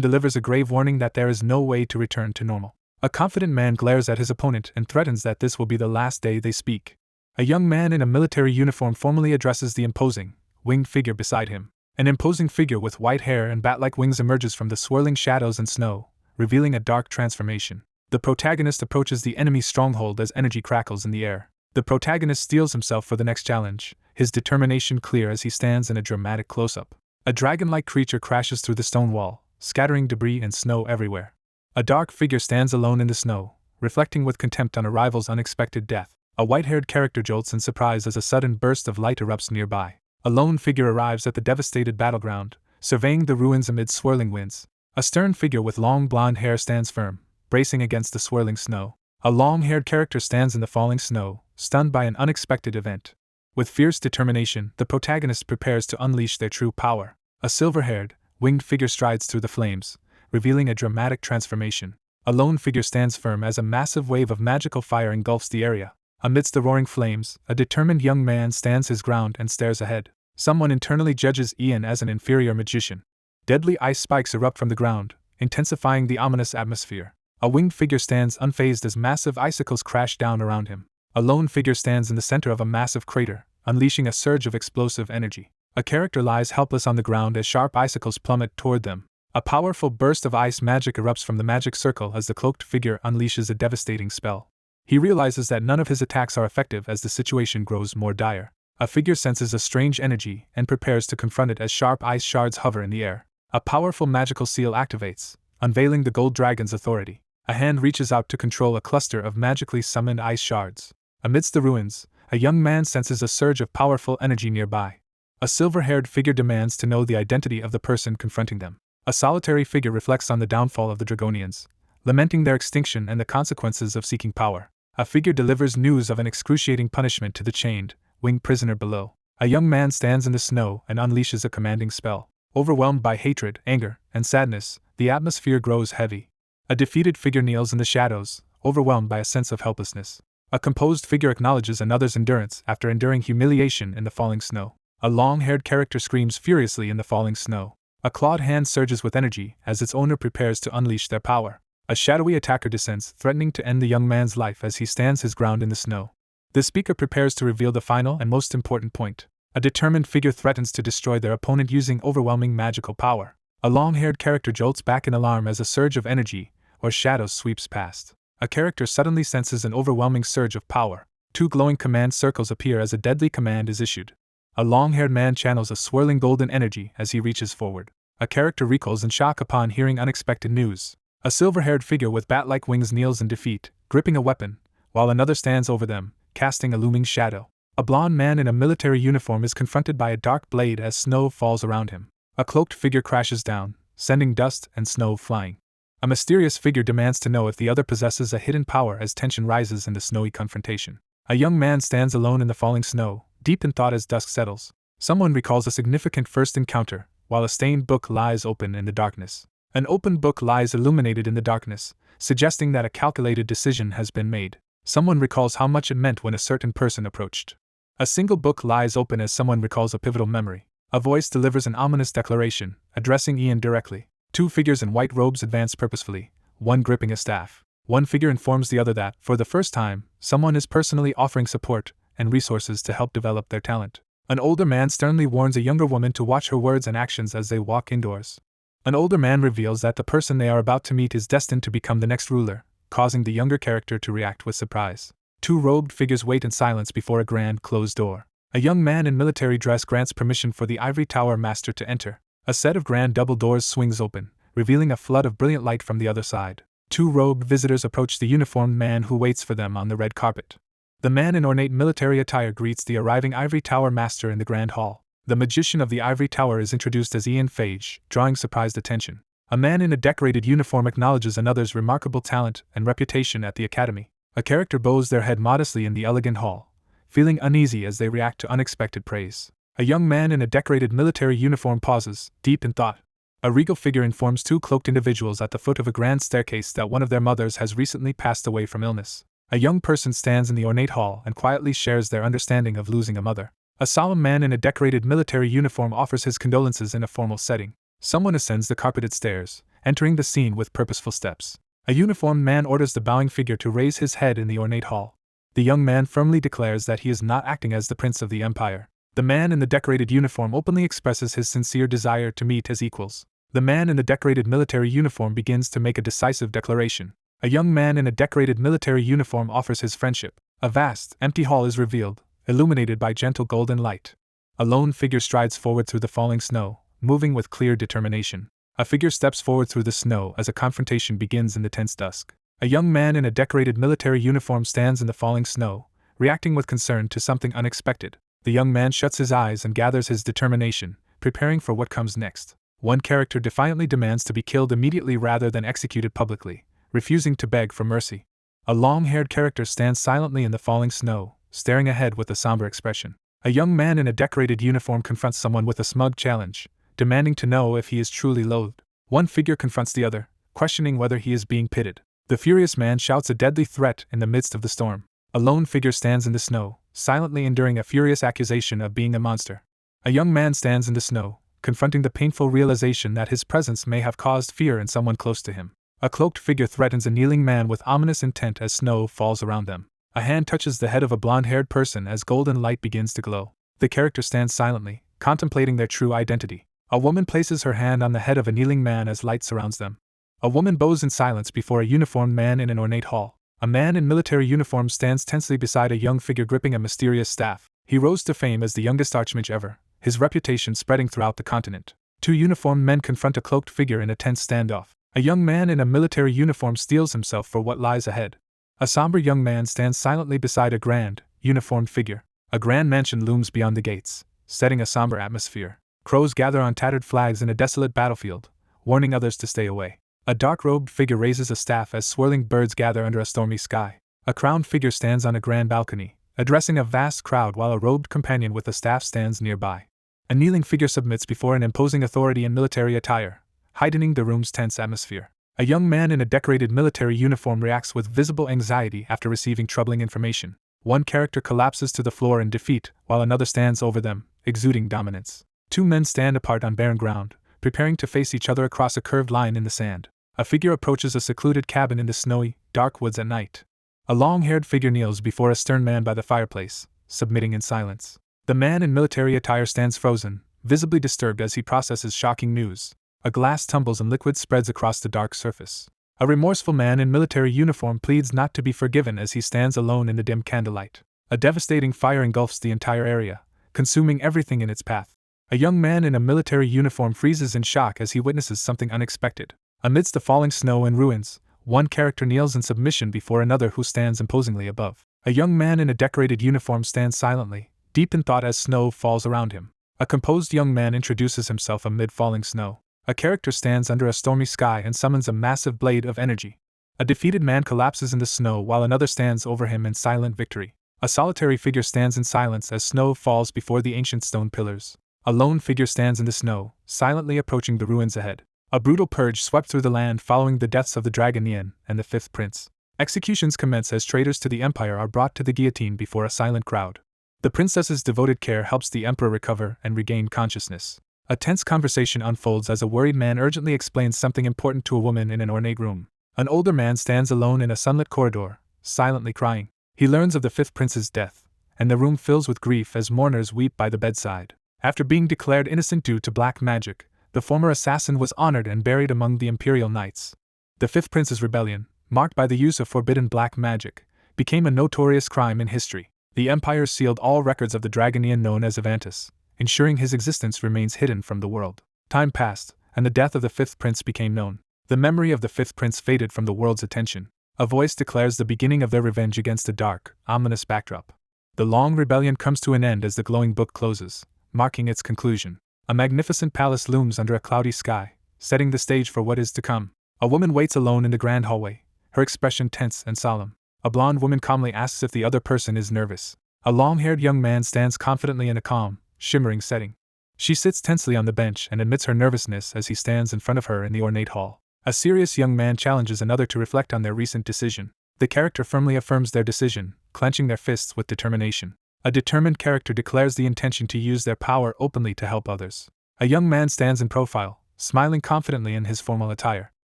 S1: delivers a grave warning that there is no way to return to normal. A confident man glares at his opponent and threatens that this will be the last day they speak. A young man in a military uniform formally addresses the imposing, winged figure beside him. An imposing figure with white hair and bat-like wings emerges from the swirling shadows and snow, revealing a dark transformation. The protagonist approaches the enemy's stronghold as energy crackles in the air. The protagonist steels himself for the next challenge, his determination clear as he stands in a dramatic close-up. A dragon-like creature crashes through the stone wall, scattering debris and snow everywhere. A dark figure stands alone in the snow, reflecting with contempt on a rival's unexpected death. A white-haired character jolts in surprise as a sudden burst of light erupts nearby. A lone figure arrives at the devastated battleground, surveying the ruins amid swirling winds. A stern figure with long blonde hair stands firm, bracing against the swirling snow. A long-haired character stands in the falling snow, stunned by an unexpected event. With fierce determination, the protagonist prepares to unleash their true power. A silver-haired, winged figure strides through the flames, revealing a dramatic transformation. A lone figure stands firm as a massive wave of magical fire engulfs the area. Amidst the roaring flames, a determined young man stands his ground and stares ahead. Someone internally judges Ian as an inferior magician. Deadly ice spikes erupt from the ground, intensifying the ominous atmosphere. A winged figure stands unfazed as massive icicles crash down around him. A lone figure stands in the center of a massive crater, unleashing a surge of explosive energy. A character lies helpless on the ground as sharp icicles plummet toward them. A powerful burst of ice magic erupts from the magic circle as the cloaked figure unleashes a devastating spell. He realizes that none of his attacks are effective as the situation grows more dire. A figure senses a strange energy and prepares to confront it as sharp ice shards hover in the air. A powerful magical seal activates, unveiling the gold dragon's authority. A hand reaches out to control a cluster of magically summoned ice shards. Amidst the ruins, a young man senses a surge of powerful energy nearby. A silver-haired figure demands to know the identity of the person confronting them. A solitary figure reflects on the downfall of the dragonians, lamenting their extinction and the consequences of seeking power. A figure delivers news of an excruciating punishment to the chained, winged prisoner below. A young man stands in the snow and unleashes a commanding spell. Overwhelmed by hatred, anger, and sadness, the atmosphere grows heavy. A defeated figure kneels in the shadows, overwhelmed by a sense of helplessness. A composed figure acknowledges another's endurance after enduring humiliation in the falling snow. A long-haired character screams furiously in the falling snow. A clawed hand surges with energy as its owner prepares to unleash their power. A shadowy attacker descends, threatening to end the young man's life as he stands his ground in the snow. The speaker prepares to reveal the final and most important point. A determined figure threatens to destroy their opponent using overwhelming magical power. A long-haired character jolts back in alarm as a surge of energy or shadow sweeps past. A character suddenly senses an overwhelming surge of power. Two glowing command circles appear as a deadly command is issued. A long-haired man channels a swirling golden energy as he reaches forward. A character recoils in shock upon hearing unexpected news. A silver-haired figure with bat-like wings kneels in defeat, gripping a weapon, while another stands over them, casting a looming shadow. A blond man in a military uniform is confronted by a dark blade as snow falls around him. A cloaked figure crashes down, sending dust and snow flying. A mysterious figure demands to know if the other possesses a hidden power as tension rises in the snowy confrontation. A young man stands alone in the falling snow, deep in thought as dusk settles. Someone recalls a significant first encounter, while a stained book lies open in the darkness. An open book lies illuminated in the darkness, suggesting that a calculated decision has been made. Someone recalls how much it meant when a certain person approached. A single book lies open as someone recalls a pivotal memory. A voice delivers an ominous declaration, addressing Ian directly. Two figures in white robes advance purposefully, one gripping a staff. One figure informs the other that, for the first time, someone is personally offering support and resources to help develop their talent. An older man sternly warns a younger woman to watch her words and actions as they walk indoors. An older man reveals that the person they are about to meet is destined to become the next ruler, causing the younger character to react with surprise. Two robed figures wait in silence before a grand closed door. A young man in military dress grants permission for the ivory tower master to enter. A set of grand double doors swings open, revealing a flood of brilliant light from the other side. Two robed visitors approach the uniformed man who waits for them on the red carpet. The man in ornate military attire greets the arriving ivory tower master in the grand hall. The magician of the ivory tower is introduced as Ian Phage, drawing surprised attention. A man in a decorated uniform acknowledges another's remarkable talent and reputation at the academy. A character bows their head modestly in the elegant hall, feeling uneasy as they react to unexpected praise. A young man in a decorated military uniform pauses, deep in thought. A regal figure informs two cloaked individuals at the foot of a grand staircase that one of their mothers has recently passed away from illness. A young person stands in the ornate hall and quietly shares their understanding of losing a mother. A solemn man in a decorated military uniform offers his condolences in a formal setting. Someone ascends the carpeted stairs, entering the scene with purposeful steps. A uniformed man orders the bowing figure to raise his head in the ornate hall. The young man firmly declares that he is not acting as the prince of the empire. The man in the decorated uniform openly expresses his sincere desire to meet as equals. The man in the decorated military uniform begins to make a decisive declaration. A young man in a decorated military uniform offers his friendship. A vast, empty hall is revealed, illuminated by gentle golden light. A lone figure strides forward through the falling snow, moving with clear determination. A figure steps forward through the snow as a confrontation begins in the tense dusk. A young man in a decorated military uniform stands in the falling snow, reacting with concern to something unexpected. The young man shuts his eyes and gathers his determination, preparing for what comes next. One character defiantly demands to be killed immediately rather than executed publicly, refusing to beg for mercy. A long-haired character stands silently in the falling snow, staring ahead with a somber expression. A young man in a decorated uniform confronts someone with a smug challenge, demanding to know if he is truly loathed. One figure confronts the other, questioning whether he is being pitted. The furious man shouts a deadly threat in the midst of the storm. A lone figure stands in the snow, silently enduring a furious accusation of being a monster. A young man stands in the snow, confronting the painful realization that his presence may have caused fear in someone close to him. A cloaked figure threatens a kneeling man with ominous intent as snow falls around them. A hand touches the head of a blonde-haired person as golden light begins to glow. The character stands silently, contemplating their true identity. A woman places her hand on the head of a kneeling man as light surrounds them. A woman bows in silence before a uniformed man in an ornate hall. A man in military uniform stands tensely beside a young figure gripping a mysterious staff. He rose to fame as the youngest archmage ever, his reputation spreading throughout the continent. Two uniformed men confront a cloaked figure in a tense standoff. A young man in a military uniform steels himself for what lies ahead. A somber young man stands silently beside a grand, uniformed figure. A grand mansion looms beyond the gates, setting a somber atmosphere. Crows gather on tattered flags in a desolate battlefield, warning others to stay away. A dark-robed figure raises a staff as swirling birds gather under a stormy sky. A crowned figure stands on a grand balcony, addressing a vast crowd while a robed companion with a staff stands nearby. A kneeling figure submits before an imposing authority in military attire, heightening the room's tense atmosphere. A young man in a decorated military uniform reacts with visible anxiety after receiving troubling information. One character collapses to the floor in defeat, while another stands over them, exuding dominance. Two men stand apart on barren ground, preparing to face each other across a curved line in the sand. A figure approaches a secluded cabin in the snowy, dark woods at night. A long-haired figure kneels before a stern man by the fireplace, submitting in silence. The man in military attire stands frozen, visibly disturbed as he processes shocking news. A glass tumbles and liquid spreads across the dark surface. A remorseful man in military uniform pleads not to be forgiven as he stands alone in the dim candlelight. A devastating fire engulfs the entire area, consuming everything in its path. A young man in a military uniform freezes in shock as he witnesses something unexpected. Amidst the falling snow and ruins, one character kneels in submission before another who stands imposingly above. A young man in a decorated uniform stands silently, deep in thought as snow falls around him. A composed young man introduces himself amid falling snow. A character stands under a stormy sky and summons a massive blade of energy. A defeated man collapses in the snow while another stands over him in silent victory. A solitary figure stands in silence as snow falls before the ancient stone pillars. A lone figure stands in the snow, silently approaching the ruins ahead. A brutal purge swept through the land following the deaths of the dragonian and the fifth prince. Executions commence as traitors to the empire are brought to the guillotine before a silent crowd. The princess's devoted care helps the emperor recover and regain consciousness. A tense conversation unfolds as a worried man urgently explains something important to a woman in an ornate room. An older man stands alone in a sunlit corridor, silently crying. He learns of the fifth prince's death, and the room fills with grief as mourners weep by the bedside. After being declared innocent due to black magic, the former assassin was honored and buried among the Imperial knights. The fifth prince's rebellion, marked by the use of forbidden black magic, became a notorious crime in history. The empire sealed all records of the dragonian known as Avantis, ensuring his existence remains hidden from the world. Time passed, and the death of the fifth prince became known. The memory of the fifth prince faded from the world's attention. A voice declares the beginning of their revenge against a dark, ominous backdrop. The long rebellion comes to an end as the glowing book closes, marking its conclusion. A magnificent palace looms under a cloudy sky, setting the stage for what is to come. A woman waits alone in the grand hallway, her expression tense and solemn. A blonde woman calmly asks if the other person is nervous. A long-haired young man stands confidently in a calm, shimmering setting. She sits tensely on the bench and admits her nervousness as he stands in front of her in the ornate hall. A serious young man challenges another to reflect on their recent decision. The character firmly affirms their decision, clenching their fists with determination. A determined character declares the intention to use their power openly to help others. A young man stands in profile, smiling confidently in his formal attire.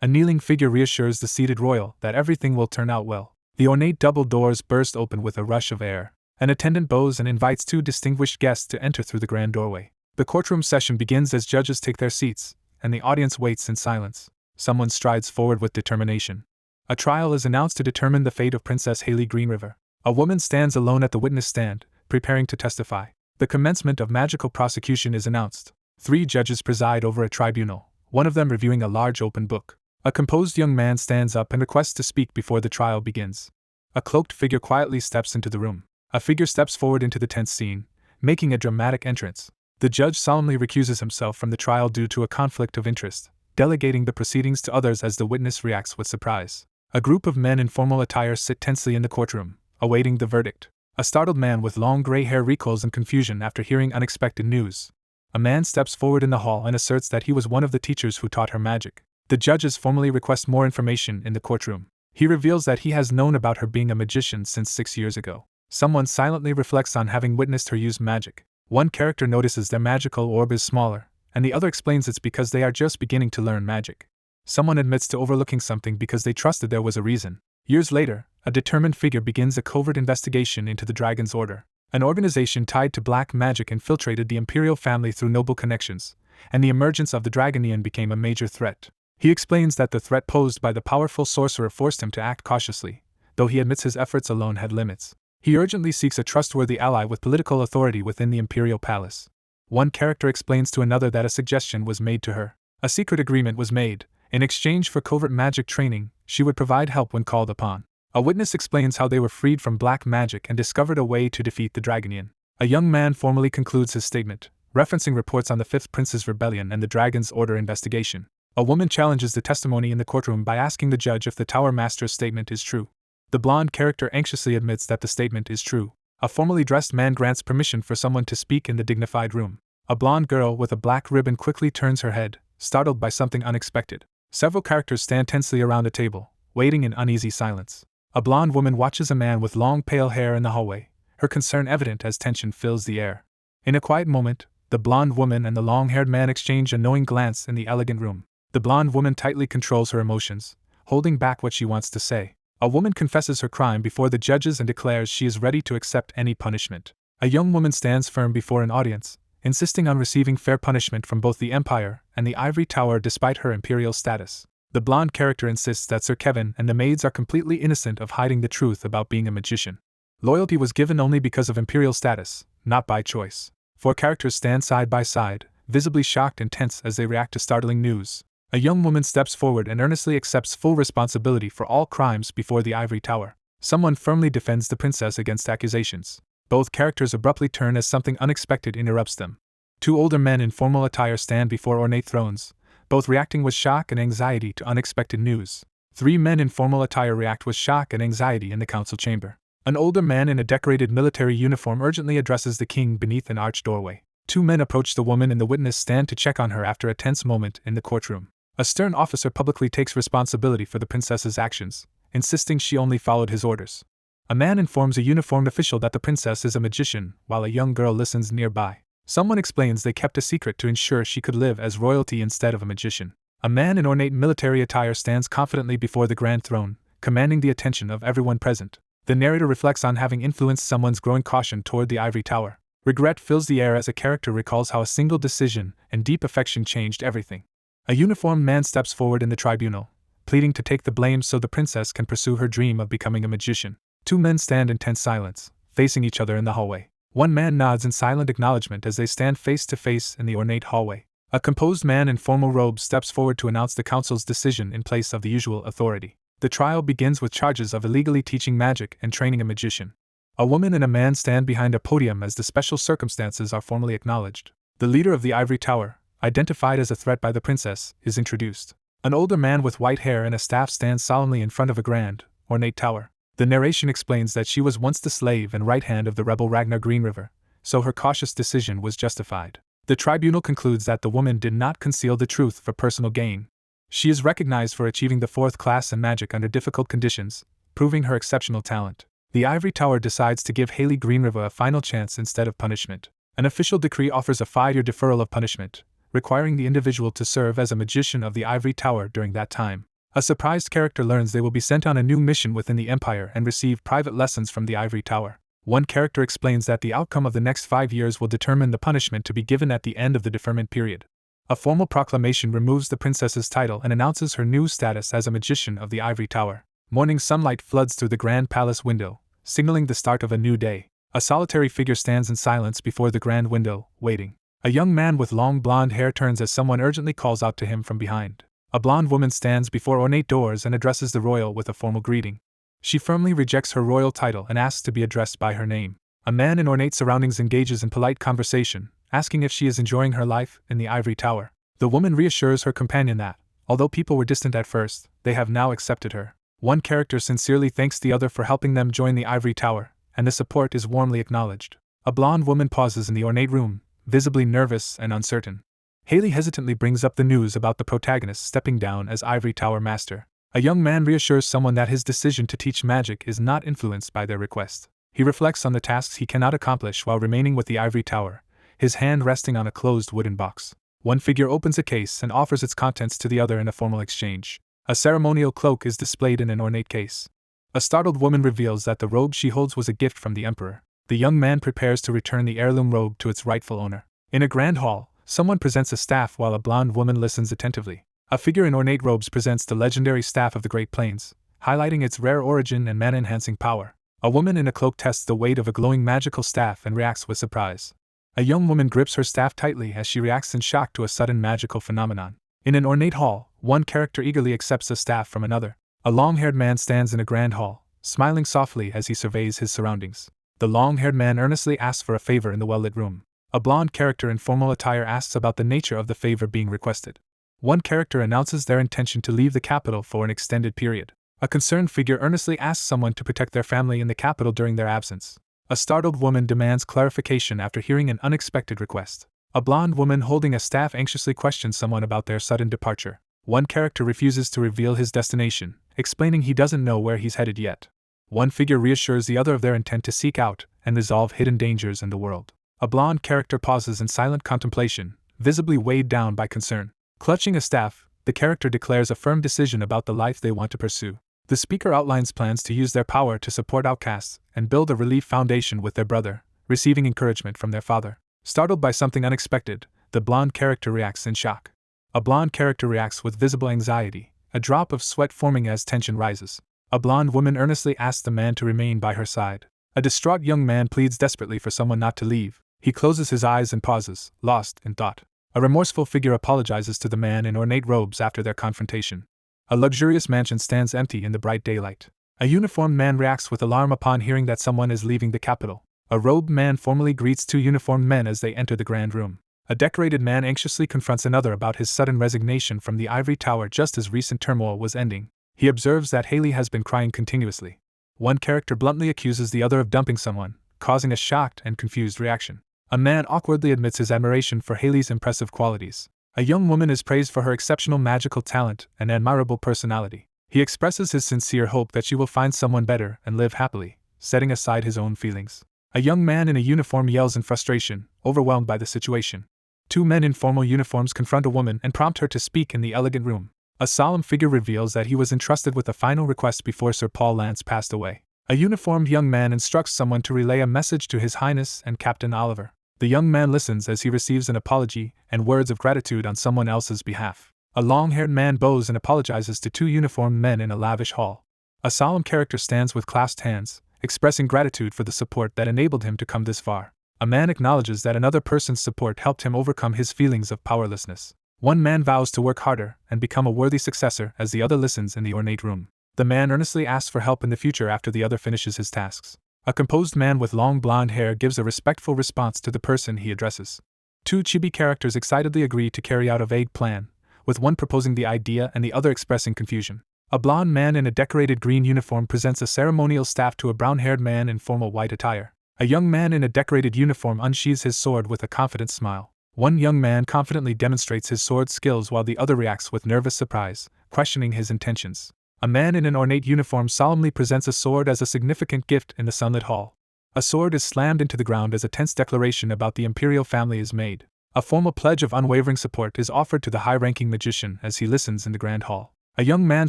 S1: A kneeling figure reassures the seated royal that everything will turn out well. The ornate double doors burst open with a rush of air. An attendant bows and invites two distinguished guests to enter through the grand doorway. The courtroom session begins as judges take their seats, and the audience waits in silence. Someone strides forward with determination. A trial is announced to determine the fate of Princess Haley Greenriver. A woman stands alone at the witness stand, preparing to testify. The commencement of magical prosecution is announced. 3 judges preside over a tribunal, one of them reviewing a large open book. A composed young man stands up and requests to speak before the trial begins. A cloaked figure quietly steps into the room. A figure steps forward into the tense scene, making a dramatic entrance. The judge solemnly recuses himself from the trial due to a conflict of interest, delegating the proceedings to others as the witness reacts with surprise. A group of men in formal attire sit tensely in the courtroom, awaiting the verdict. A startled man with long gray hair recoils in confusion after hearing unexpected news. A man steps forward in the hall and asserts that he was one of the teachers who taught her magic. The judges formally request more information in the courtroom. He reveals that he has known about her being a magician since 6 years ago. Someone silently reflects on having witnessed her use magic. One character notices their magical orb is smaller, and the other explains it's because they are just beginning to learn magic. Someone admits to overlooking something because they trusted there was a reason. Years later, a determined figure begins a covert investigation into the Dragon's Order. An organization tied to black magic infiltrated the Imperial family through noble connections, and the emergence of the dragonian became a major threat. He explains that the threat posed by the powerful sorcerer forced him to act cautiously, though he admits his efforts alone had limits. He urgently seeks a trustworthy ally with political authority within the Imperial palace. One character explains to another that a suggestion was made to her. A secret agreement was made. In exchange for covert magic training, she would provide help when called upon. A witness explains how they were freed from black magic and discovered a way to defeat the dragonian. A young man formally concludes his statement, referencing reports on the Fifth Prince's rebellion and the Dragon's Order investigation. A woman challenges the testimony in the courtroom by asking the judge if the Tower Master's statement is true. The blonde character anxiously admits that the statement is true. A formally dressed man grants permission for someone to speak in the dignified room. A blonde girl with a black ribbon quickly turns her head, startled by something unexpected. Several characters stand tensely around a table, waiting in uneasy silence. A blonde woman watches a man with long pale hair in the hallway, her concern evident as tension fills the air. In a quiet moment, the blonde woman and the long-haired man exchange a knowing glance in the elegant room. The blonde woman tightly controls her emotions, holding back what she wants to say. A woman confesses her crime before the judges and declares she is ready to accept any punishment. A young woman stands firm before an audience, insisting on receiving fair punishment from both the Empire and the Ivory Tower despite her imperial status. The blonde character insists that Sir Kevin and the maids are completely innocent of hiding the truth about being a magician. Loyalty was given only because of imperial status, not by choice. Four characters stand side by side, visibly shocked and tense as they react to startling news. A young woman steps forward and earnestly accepts full responsibility for all crimes before the Ivory Tower. Someone firmly defends the princess against accusations. Both characters abruptly turn as something unexpected interrupts them. Two older men in formal attire stand before ornate thrones, both reacting with shock and anxiety to unexpected news. Three men in formal attire react with shock and anxiety in the council chamber. An older man in a decorated military uniform urgently addresses the king beneath an arched doorway. Two men approach the woman in the witness stand to check on her after a tense moment in the courtroom. A stern officer publicly takes responsibility for the princess's actions, insisting she only followed his orders. A man informs a uniformed official that the princess is a magician, while a young girl listens nearby. Someone explains they kept a secret to ensure she could live as royalty instead of a magician. A man in ornate military attire stands confidently before the grand throne, commanding the attention of everyone present. The narrator reflects on having influenced someone's growing caution toward the Ivory Tower. Regret fills the air as a character recalls how a single decision and deep affection changed everything. A uniformed man steps forward in the tribunal, pleading to take the blame so the princess can pursue her dream of becoming a magician. Two men stand in tense silence, facing each other in the hallway. One man nods in silent acknowledgement as they stand face to face in the ornate hallway. A composed man in formal robes steps forward to announce the council's decision in place of the usual authority. The trial begins with charges of illegally teaching magic and training a magician. A woman and a man stand behind a podium as the special circumstances are formally acknowledged. The leader of the Ivory Tower, identified as a threat by the princess, is introduced. An older man with white hair and a staff stands solemnly in front of a grand, ornate tower. The narration explains that she was once the slave and right hand of the rebel Ragnar Greenriver, so her cautious decision was justified. The tribunal concludes that the woman did not conceal the truth for personal gain. She is recognized for achieving the fourth class in magic under difficult conditions, proving her exceptional talent. The Ivory Tower decides to give Haley Greenriver a final chance instead of punishment. An official decree offers a 5-year deferral of punishment, requiring the individual to serve as a magician of the Ivory Tower during that time. A surprised character learns they will be sent on a new mission within the Empire and receive private lessons from the Ivory Tower. One character explains that the outcome of the next 5 years will determine the punishment to be given at the end of the deferment period. A formal proclamation removes the princess's title and announces her new status as a magician of the Ivory Tower. Morning sunlight floods through the grand palace window, signaling the start of a new day. A solitary figure stands in silence before the grand window, waiting. A young man with long blonde hair turns as someone urgently calls out to him from behind. A blonde woman stands before ornate doors and addresses the royal with a formal greeting. She firmly rejects her royal title and asks to be addressed by her name. A man in ornate surroundings engages in polite conversation, asking if she is enjoying her life in the Ivory Tower. The woman reassures her companion that, although people were distant at first, they have now accepted her. One character sincerely thanks the other for helping them join the Ivory Tower, and the support is warmly acknowledged. A blonde woman pauses in the ornate room, visibly nervous and uncertain. Haley hesitantly brings up the news about the protagonist stepping down as Ivory Tower Master. A young man reassures someone that his decision to teach magic is not influenced by their request. He reflects on the tasks he cannot accomplish while remaining with the Ivory Tower, his hand resting on a closed wooden box. One figure opens a case and offers its contents to the other in a formal exchange. A ceremonial cloak is displayed in an ornate case. A startled woman reveals that the robe she holds was a gift from the emperor. The young man prepares to return the heirloom robe to its rightful owner. In a grand hall, someone presents a staff while a blonde woman listens attentively. A figure in ornate robes presents the legendary staff of the Great Plains, highlighting its rare origin and mana-enhancing power. A woman in a cloak tests the weight of a glowing magical staff and reacts with surprise. A young woman grips her staff tightly as she reacts in shock to a sudden magical phenomenon. In an ornate hall, one character eagerly accepts a staff from another. A long-haired man stands in a grand hall, smiling softly as he surveys his surroundings. The long-haired man earnestly asks for a favor in the well-lit room. A blonde character in formal attire asks about the nature of the favor being requested. One character announces their intention to leave the capital for an extended period. A concerned figure earnestly asks someone to protect their family in the capital during their absence. A startled woman demands clarification after hearing an unexpected request. A blonde woman holding a staff anxiously questions someone about their sudden departure. One character refuses to reveal his destination, explaining he doesn't know where he's headed yet. One figure reassures the other of their intent to seek out and resolve hidden dangers in the world. A blonde character pauses in silent contemplation, visibly weighed down by concern. Clutching a staff, the character declares a firm decision about the life they want to pursue. The speaker outlines plans to use their power to support outcasts and build a relief foundation with their brother, receiving encouragement from their father. Startled by something unexpected, the blonde character reacts in shock. A blonde character reacts with visible anxiety, a drop of sweat forming as tension rises. A blonde woman earnestly asks the man to remain by her side. A distraught young man pleads desperately for someone not to leave. He closes his eyes and pauses, lost in thought. A remorseful figure apologizes to the man in ornate robes after their confrontation. A luxurious mansion stands empty in the bright daylight. A uniformed man reacts with alarm upon hearing that someone is leaving the capital. A robed man formally greets two uniformed men as they enter the grand room. A decorated man anxiously confronts another about his sudden resignation from the ivory tower just as recent turmoil was ending. He observes that Haley has been crying continuously. One character bluntly accuses the other of dumping someone, causing a shocked and confused reaction. A man awkwardly admits his admiration for Haley's impressive qualities. A young woman is praised for her exceptional magical talent and admirable personality. He expresses his sincere hope that she will find someone better and live happily, setting aside his own feelings. A young man in a uniform yells in frustration, overwhelmed by the situation. Two men in formal uniforms confront a woman and prompt her to speak in the elegant room. A solemn figure reveals that he was entrusted with a final request before Sir Paul Lance passed away. A uniformed young man instructs someone to relay a message to His Highness and Captain Oliver. The young man listens as he receives an apology and words of gratitude on someone else's behalf. A long-haired man bows and apologizes to two uniformed men in a lavish hall. A solemn character stands with clasped hands, expressing gratitude for the support that enabled him to come this far. A man acknowledges that another person's support helped him overcome his feelings of powerlessness. One man vows to work harder and become a worthy successor as the other listens in the ornate room. The man earnestly asks for help in the future after the other finishes his tasks. A composed man with long blonde hair gives a respectful response to the person he addresses. Two chibi characters excitedly agree to carry out a vague plan, with one proposing the idea and the other expressing confusion. A blonde man in a decorated green uniform presents a ceremonial staff to a brown-haired man in formal white attire. A young man in a decorated uniform unsheathes his sword with a confident smile. One young man confidently demonstrates his sword skills while the other reacts with nervous surprise, questioning his intentions. A man in an ornate uniform solemnly presents a sword as a significant gift in the sunlit hall. A sword is slammed into the ground as a tense declaration about the Imperial family is made. A formal pledge of unwavering support is offered to the high-ranking magician as he listens in the grand hall. A young man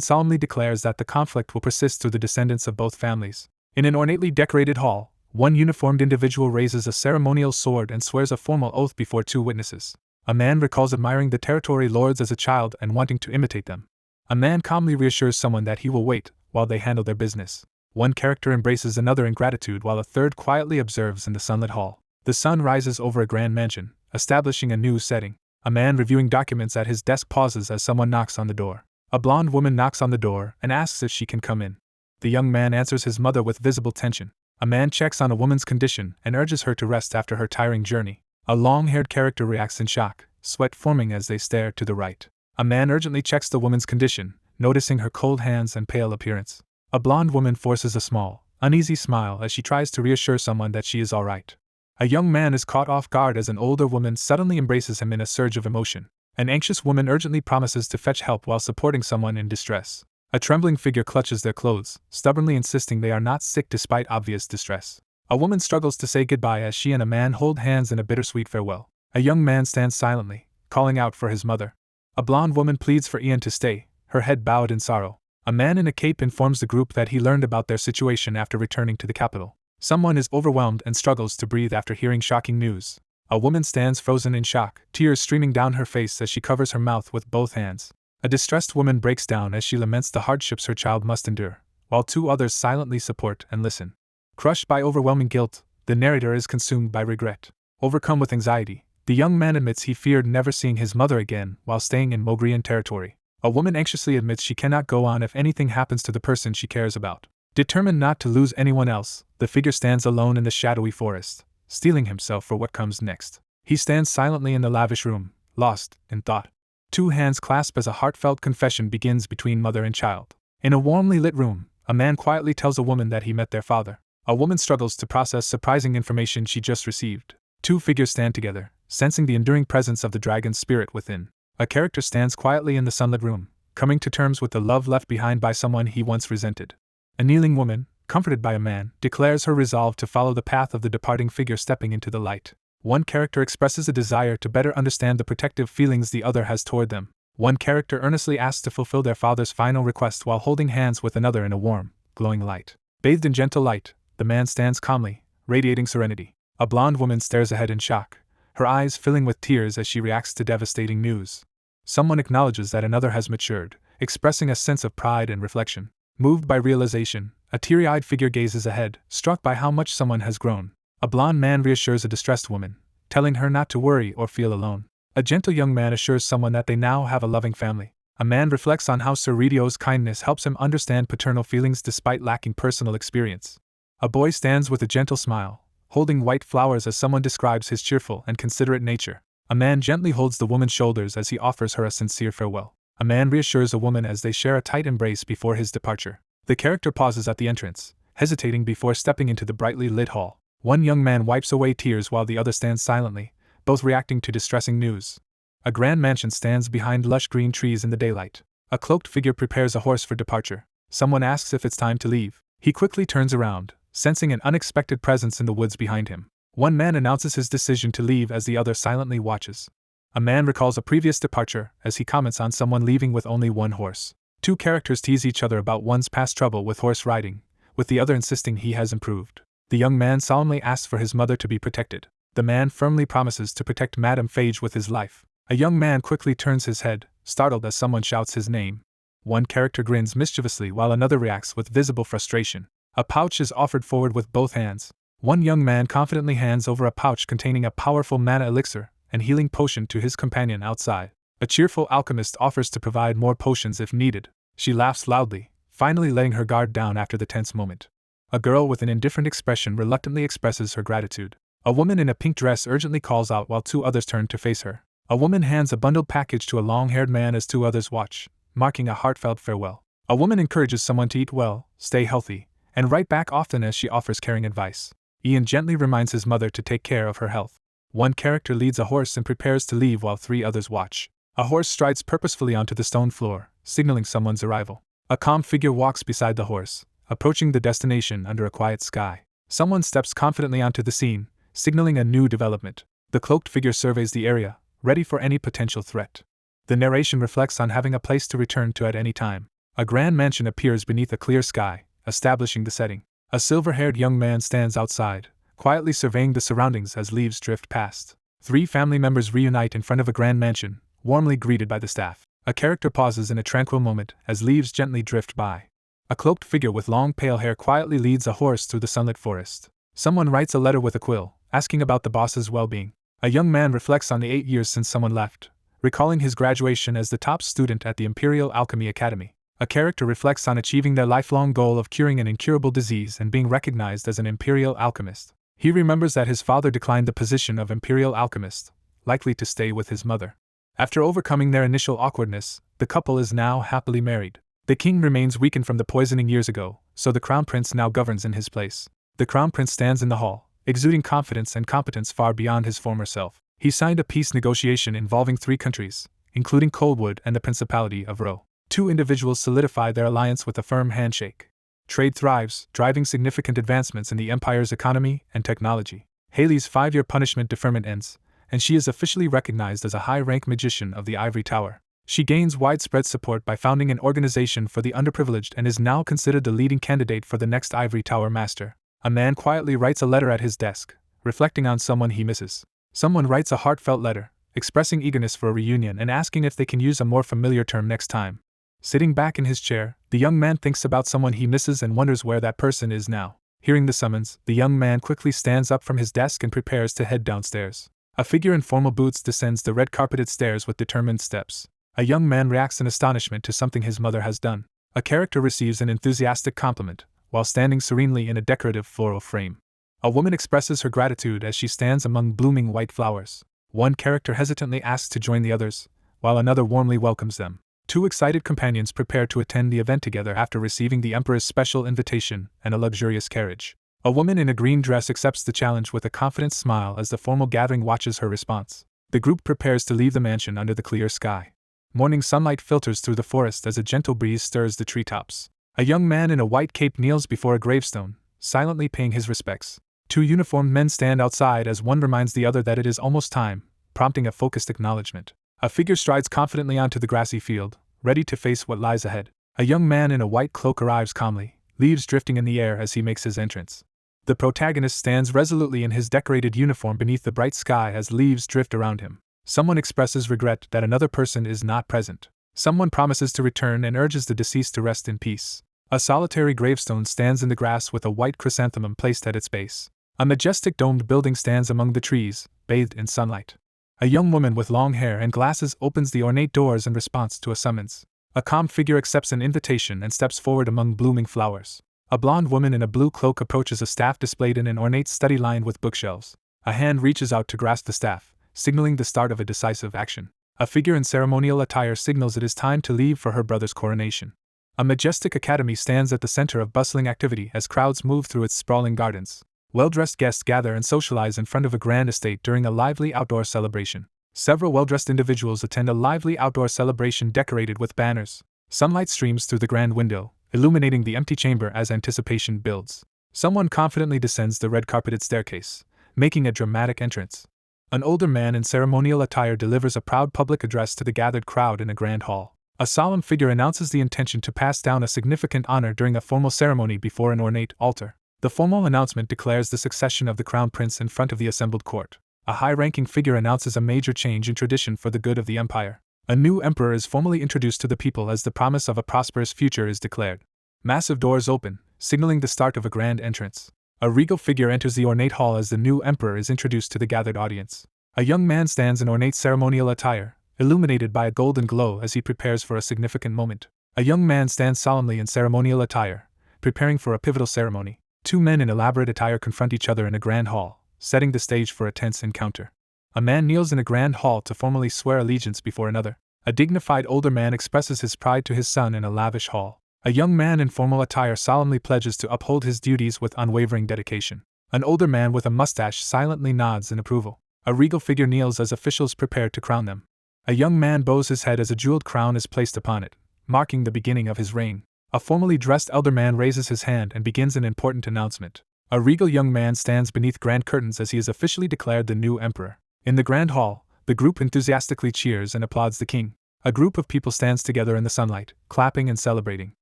S1: solemnly declares that the conflict will persist through the descendants of both families. In an ornately decorated hall, one uniformed individual raises a ceremonial sword and swears a formal oath before two witnesses. A man recalls admiring the territory lords as a child and wanting to imitate them. A man calmly reassures someone that he will wait while they handle their business. One character embraces another in gratitude while a third quietly observes in the sunlit hall. The sun rises over a grand mansion, establishing a new setting. A man reviewing documents at his desk pauses as someone knocks on the door. A blonde woman knocks on the door and asks if she can come in. The young man answers his mother with visible tension. A man checks on a woman's condition and urges her to rest after her tiring journey. A long-haired character reacts in shock, sweat forming as they stare to the right. A man urgently checks the woman's condition, noticing her cold hands and pale appearance. A blonde woman forces a small, uneasy smile as she tries to reassure someone that she is all right. A young man is caught off guard as an older woman suddenly embraces him in a surge of emotion. An anxious woman urgently promises to fetch help while supporting someone in distress. A trembling figure clutches their clothes, stubbornly insisting they are not sick despite obvious distress. A woman struggles to say goodbye as she and a man hold hands in a bittersweet farewell. A young man stands silently, calling out for his mother. A blonde woman pleads for Ian to stay, her head bowed in sorrow. A man in a cape informs the group that he learned about their situation after returning to the capital. Someone is overwhelmed and struggles to breathe after hearing shocking news. A woman stands frozen in shock, tears streaming down her face as she covers her mouth with both hands. A distressed woman breaks down as she laments the hardships her child must endure, while two others silently support and listen. Crushed by overwhelming guilt, the narrator is consumed by regret. Overcome with anxiety, the young man admits he feared never seeing his mother again while staying in Mogrian territory. A woman anxiously admits she cannot go on if anything happens to the person she cares about. Determined not to lose anyone else, the figure stands alone in the shadowy forest, steeling himself for what comes next. He stands silently in the lavish room, lost in thought. Two hands clasp as a heartfelt confession begins between mother and child. In a warmly lit room, a man quietly tells a woman that he met their father. A woman struggles to process surprising information she just received. Two figures stand together, sensing the enduring presence of the dragon's spirit within. A character stands quietly in the sunlit room, coming to terms with the love left behind by someone he once resented. A kneeling woman, comforted by a man, declares her resolve to follow the path of the departing figure stepping into the light. One character expresses a desire to better understand the protective feelings the other has toward them. One character earnestly asks to fulfill their father's final request while holding hands with another in a warm, glowing light. Bathed in gentle light, the man stands calmly, radiating serenity. A blonde woman stares ahead in shock, her eyes filling with tears as she reacts to devastating news. Someone acknowledges that another has matured, expressing a sense of pride and reflection. Moved by realization, a teary-eyed figure gazes ahead, struck by how much someone has grown. A blonde man reassures a distressed woman, telling her not to worry or feel alone. A gentle young man assures someone that they now have a loving family. A man reflects on how Sir Ridio's kindness helps him understand paternal feelings despite lacking personal experience. A boy stands with a gentle smile, holding white flowers as someone describes his cheerful and considerate nature. A man gently holds the woman's shoulders as he offers her a sincere farewell. A man reassures a woman as they share a tight embrace before his departure. The character pauses at the entrance, hesitating before stepping into the brightly lit hall. One young man wipes away tears while the other stands silently, both reacting to distressing news. A grand mansion stands behind lush green trees in the daylight. A cloaked figure prepares a horse for departure. Someone asks if it's time to leave. He quickly turns around, sensing an unexpected presence in the woods behind him. One man announces his decision to leave as the other silently watches. A man recalls a previous departure as he comments on someone leaving with only one horse. Two characters tease each other about one's past trouble with horse riding, with the other insisting he has improved. The young man solemnly asks for his mother to be protected. The man firmly promises to protect Madame Phage with his life. A young man quickly turns his head, startled as someone shouts his name. One character grins mischievously while another reacts with visible frustration. A pouch is offered forward with both hands. One young man confidently hands over a pouch containing a powerful mana elixir and healing potion to his companion outside. A cheerful alchemist offers to provide more potions if needed. She laughs loudly, finally letting her guard down after the tense moment. A girl with an indifferent expression reluctantly expresses her gratitude. A woman in a pink dress urgently calls out while two others turn to face her. A woman hands a bundled package to a long-haired man as two others watch, marking a heartfelt farewell. A woman encourages someone to eat well, stay healthy, and write back often as she offers caring advice. Ian gently reminds his mother to take care of her health. One character leads a horse and prepares to leave while three others watch. A horse strides purposefully onto the stone floor, signaling someone's arrival. A calm figure walks beside the horse, approaching the destination under a quiet sky. Someone steps confidently onto the scene, signaling a new development. The cloaked figure surveys the area, ready for any potential threat. The narration reflects on having a place to return to at any time. A grand mansion appears beneath a clear sky, establishing the setting. A silver-haired young man stands outside, quietly surveying the surroundings as leaves drift past. Three family members reunite in front of a grand mansion, warmly greeted by the staff. A character pauses in a tranquil moment as leaves gently drift by. A cloaked figure with long pale hair quietly leads a horse through the sunlit forest. Someone writes a letter with a quill, asking about the boss's well-being. A young man reflects on the 8 years since someone left, recalling his graduation as the top student at the Imperial Alchemy Academy. A character reflects on achieving their lifelong goal of curing an incurable disease and being recognized as an Imperial alchemist. He remembers that his father declined the position of Imperial alchemist, likely to stay with his mother. After overcoming their initial awkwardness, the couple is now happily married. The king remains weakened from the poisoning years ago, so the crown prince now governs in his place. The crown prince stands in the hall, exuding confidence and competence far beyond his former self. He signed a peace negotiation involving 3 countries, including Coldwood and the Principality of Ro. 2 individuals solidify their alliance with a firm handshake. Trade thrives, driving significant advancements in the empire's economy and technology. Haley's 5-year punishment deferment ends, and she is officially recognized as a high-rank magician of the Ivory Tower. She gains widespread support by founding an organization for the underprivileged and is now considered the leading candidate for the next Ivory Tower Master. A man quietly writes a letter at his desk, reflecting on someone he misses. Someone writes a heartfelt letter, expressing eagerness for a reunion and asking if they can use a more familiar term next time. Sitting back in his chair, the young man thinks about someone he misses and wonders where that person is now. Hearing the summons, the young man quickly stands up from his desk and prepares to head downstairs. A figure in formal boots descends the red-carpeted stairs with determined steps. A young man reacts in astonishment to something his mother has done. A character receives an enthusiastic compliment, while standing serenely in a decorative floral frame. A woman expresses her gratitude as she stands among blooming white flowers. One character hesitantly asks to join the others, while another warmly welcomes them. Two excited companions prepare to attend the event together after receiving the Emperor's special invitation and a luxurious carriage. A woman in a green dress accepts the challenge with a confident smile as the formal gathering watches her response. The group prepares to leave the mansion under the clear sky. Morning sunlight filters through the forest as a gentle breeze stirs the treetops. A young man in a white cape kneels before a gravestone, silently paying his respects. Two uniformed men stand outside as one reminds the other that it is almost time, prompting a focused acknowledgement. A figure strides confidently onto the grassy field, ready to face what lies ahead. A young man in a white cloak arrives calmly, leaves drifting in the air as he makes his entrance. The protagonist stands resolutely in his decorated uniform beneath the bright sky as leaves drift around him. Someone expresses regret that another person is not present. Someone promises to return and urges the deceased to rest in peace. A solitary gravestone stands in the grass with a white chrysanthemum placed at its base. A majestic domed building stands among the trees, bathed in sunlight. A young woman with long hair and glasses opens the ornate doors in response to a summons. A calm figure accepts an invitation and steps forward among blooming flowers. A blonde woman in a blue cloak approaches a staff displayed in an ornate study lined with bookshelves. A hand reaches out to grasp the staff, signaling the start of a decisive action. A figure in ceremonial attire signals it is time to leave for her brother's coronation. A majestic academy stands at the center of bustling activity as crowds move through its sprawling gardens. Well-dressed guests gather and socialize in front of a grand estate during a lively outdoor celebration. Several well-dressed individuals attend a lively outdoor celebration decorated with banners. Sunlight streams through the grand window, illuminating the empty chamber as anticipation builds. Someone confidently descends the red-carpeted staircase, making a dramatic entrance. An older man in ceremonial attire delivers a proud public address to the gathered crowd in a grand hall. A solemn figure announces the intention to pass down a significant honor during a formal ceremony before an ornate altar. The formal announcement declares the succession of the crown prince in front of the assembled court. A high-ranking figure announces a major change in tradition for the good of the empire. A new emperor is formally introduced to the people as the promise of a prosperous future is declared. Massive doors open, signaling the start of a grand entrance. A regal figure enters the ornate hall as the new emperor is introduced to the gathered audience. A young man stands in ornate ceremonial attire, illuminated by a golden glow as he prepares for a significant moment. A young man stands solemnly in ceremonial attire, preparing for a pivotal ceremony. Two men in elaborate attire confront each other in a grand hall, setting the stage for a tense encounter. A man kneels in a grand hall to formally swear allegiance before another. A dignified older man expresses his pride to his son in a lavish hall. A young man in formal attire solemnly pledges to uphold his duties with unwavering dedication. An older man with a mustache silently nods in approval. A regal figure kneels as officials prepare to crown them. A young man bows his head as a jeweled crown is placed upon it, marking the beginning of his reign. A formally dressed elder man raises his hand and begins an important announcement. A regal young man stands beneath grand curtains as he is officially declared the new emperor. In the grand hall, the group enthusiastically cheers and applauds the king. A group of people stands together in the sunlight, clapping and celebrating.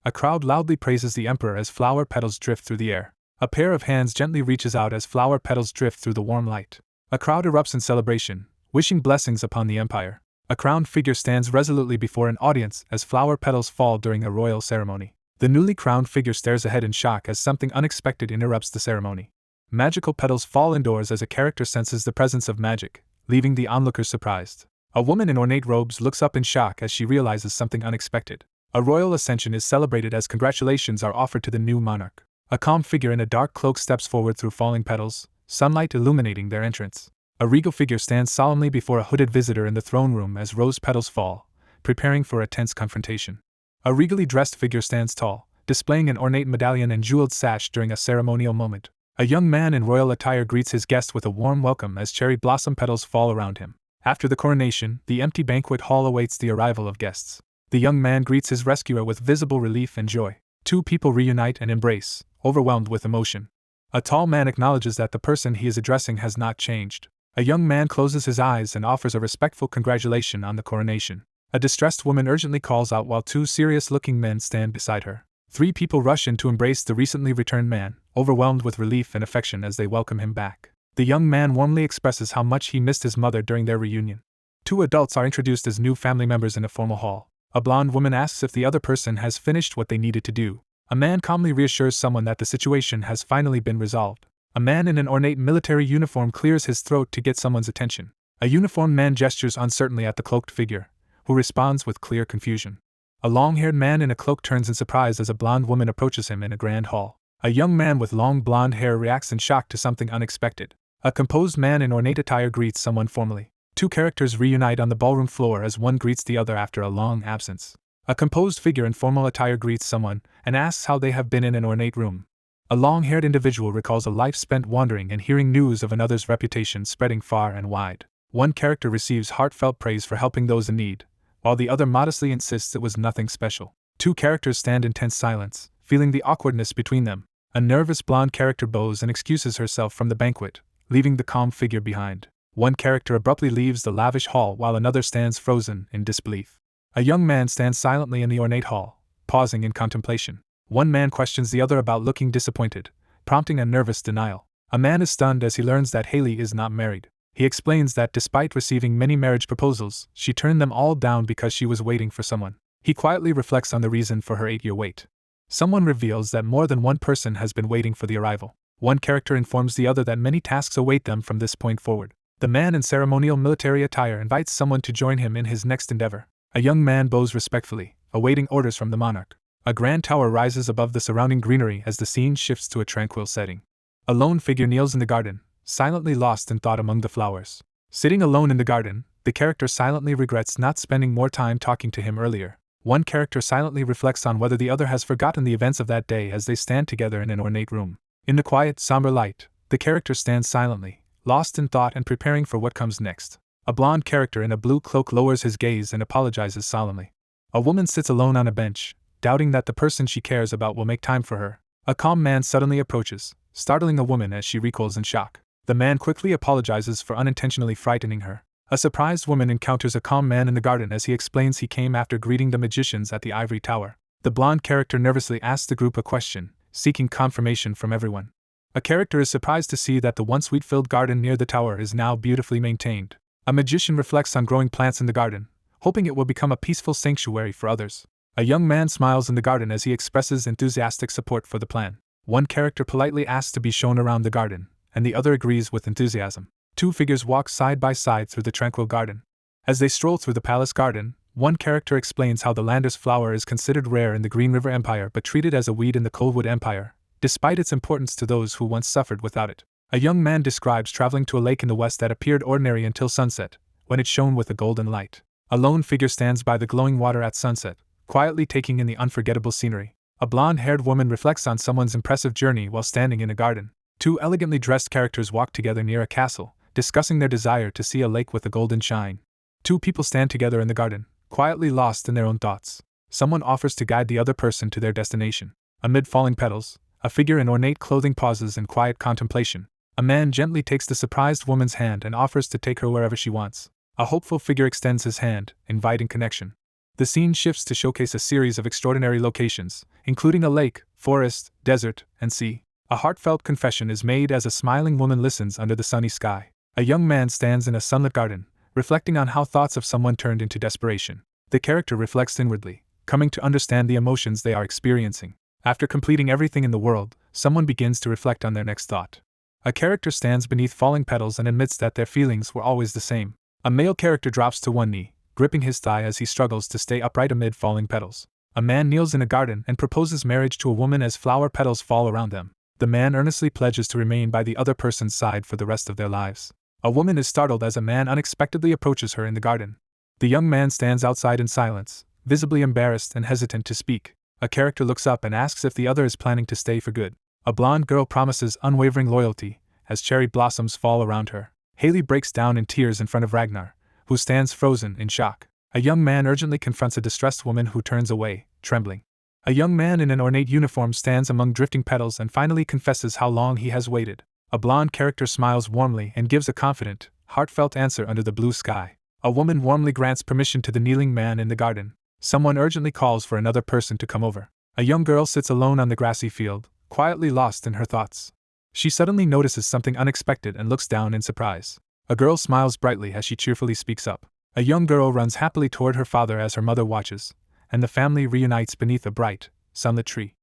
S1: A crowd loudly praises the emperor as flower petals drift through the air. A pair of hands gently reaches out as flower petals drift through the warm light. A crowd erupts in celebration, wishing blessings upon the empire. A crowned figure stands resolutely before an audience as flower petals fall during a royal ceremony. The newly crowned figure stares ahead in shock as something unexpected interrupts the ceremony. Magical petals fall indoors as a character senses the presence of magic, leaving the onlookers surprised. A woman in ornate robes looks up in shock as she realizes something unexpected. A royal ascension is celebrated as congratulations are offered to the new monarch. A calm figure in a dark cloak steps forward through falling petals, sunlight illuminating their entrance. A regal figure stands solemnly before a hooded visitor in the throne room as rose petals fall, preparing for a tense confrontation. A regally dressed figure stands tall, displaying an ornate medallion and jeweled sash during a ceremonial moment. A young man in royal attire greets his guest with a warm welcome as cherry blossom petals fall around him. After the coronation, the empty banquet hall awaits the arrival of guests. The young man greets his rescuer with visible relief and joy. Two people reunite and embrace, overwhelmed with emotion. A tall man acknowledges that the person he is addressing has not changed. A young man closes his eyes and offers a respectful congratulation on the coronation. A distressed woman urgently calls out while two serious-looking men stand beside her. Three people rush in to embrace the recently returned man, overwhelmed with relief and affection as they welcome him back. The young man warmly expresses how much he missed his mother during their reunion. Two adults are introduced as new family members in a formal hall. A blonde woman asks if the other person has finished what they needed to do. A man calmly reassures someone that the situation has finally been resolved. A man in an ornate military uniform clears his throat to get someone's attention. A uniformed man gestures uncertainly at the cloaked figure, who responds with clear confusion. A long-haired man in a cloak turns in surprise as a blonde woman approaches him in a grand hall. A young man with long blonde hair reacts in shock to something unexpected. A composed man in ornate attire greets someone formally. Two characters reunite on the ballroom floor as one greets the other after a long absence. A composed figure in formal attire greets someone and asks how they have been in an ornate room. A long-haired individual recalls a life spent wandering and hearing news of another's reputation spreading far and wide. One character receives heartfelt praise for helping those in need, while the other modestly insists it was nothing special. Two characters stand in tense silence, feeling the awkwardness between them. A nervous blonde character bows and excuses herself from the banquet, leaving the calm figure behind. One character abruptly leaves the lavish hall while another stands frozen in disbelief. A young man stands silently in the ornate hall, pausing in contemplation. One man questions the other about looking disappointed, prompting a nervous denial. A man is stunned as he learns that Haley is not married. He explains that despite receiving many marriage proposals, she turned them all down because she was waiting for someone. He quietly reflects on the reason for her 8-year wait. Someone reveals that more than one person has been waiting for the arrival. One character informs the other that many tasks await them from this point forward. The man in ceremonial military attire invites someone to join him in his next endeavor. A young man bows respectfully, awaiting orders from the monarch. A grand tower rises above the surrounding greenery as the scene shifts to a tranquil setting. A lone figure kneels in the garden, silently lost in thought among the flowers. Sitting alone in the garden, the character silently regrets not spending more time talking to him earlier. One character silently reflects on whether the other has forgotten the events of that day as they stand together in an ornate room. In the quiet, somber light, the character stands silently, lost in thought and preparing for what comes next. A blonde character in a blue cloak lowers his gaze and apologizes solemnly. A woman sits alone on a bench, doubting that the person she cares about will make time for her. A calm man suddenly approaches, startling a woman as she recoils in shock. The man quickly apologizes for unintentionally frightening her. A surprised woman encounters a calm man in the garden as he explains he came after greeting the magicians at the ivory tower. The blonde character nervously asks the group a question, seeking confirmation from everyone. A character is surprised to see that the once wheat-filled garden near the tower is now beautifully maintained. A magician reflects on growing plants in the garden, hoping it will become a peaceful sanctuary for others. A young man smiles in the garden as he expresses enthusiastic support for the plan. One character politely asks to be shown around the garden, and the other agrees with enthusiasm. Two figures walk side by side through the tranquil garden. As they stroll through the palace garden, one character explains how the Landers flower is considered rare in the Green River Empire but treated as a weed in the Coldwood Empire, despite its importance to those who once suffered without it. A young man describes traveling to a lake in the west that appeared ordinary until sunset, when it shone with a golden light. A lone figure stands by the glowing water at sunset, quietly taking in the unforgettable scenery. A blonde-haired woman reflects on someone's impressive journey while standing in a garden. Two elegantly dressed characters walk together near a castle, discussing their desire to see a lake with a golden shine. Two people stand together in the garden, quietly lost in their own thoughts. Someone offers to guide the other person to their destination. Amid falling petals, a figure in ornate clothing pauses in quiet contemplation. A man gently takes the surprised woman's hand and offers to take her wherever she wants. A hopeful figure extends his hand, inviting connection. The scene shifts to showcase a series of extraordinary locations, including a lake, forest, desert, and sea. A heartfelt confession is made as a smiling woman listens under the sunny sky. A young man stands in a sunlit garden, reflecting on how thoughts of someone turned into desperation. The character reflects inwardly, coming to understand the emotions they are experiencing. After completing everything in the world, someone begins to reflect on their next thought. A character stands beneath falling petals and admits that their feelings were always the same. A male character drops to one knee, gripping his thigh as he struggles to stay upright amid falling petals. A man kneels in a garden and proposes marriage to a woman as flower petals fall around them. The man earnestly pledges to remain by the other person's side for the rest of their lives. A woman is startled as a man unexpectedly approaches her in the garden. The young man stands outside in silence, visibly embarrassed and hesitant to speak. A character looks up and asks if the other is planning to stay for good. A blonde girl promises unwavering loyalty as cherry blossoms fall around her. Haley breaks down in tears in front of Ragnar, who stands frozen in shock. A young man urgently confronts a distressed woman who turns away, trembling. A young man in an ornate uniform stands among drifting petals and finally confesses how long he has waited. A blonde character smiles warmly and gives a confident, heartfelt answer under the blue sky. A woman warmly grants permission to the kneeling man in the garden. Someone urgently calls for another person to come over. A young girl sits alone on the grassy field, quietly lost in her thoughts. She suddenly notices something unexpected and looks down in surprise. A girl smiles brightly as she cheerfully speaks up. A young girl runs happily toward her father as her mother watches, and the family reunites beneath a bright, sunlit tree.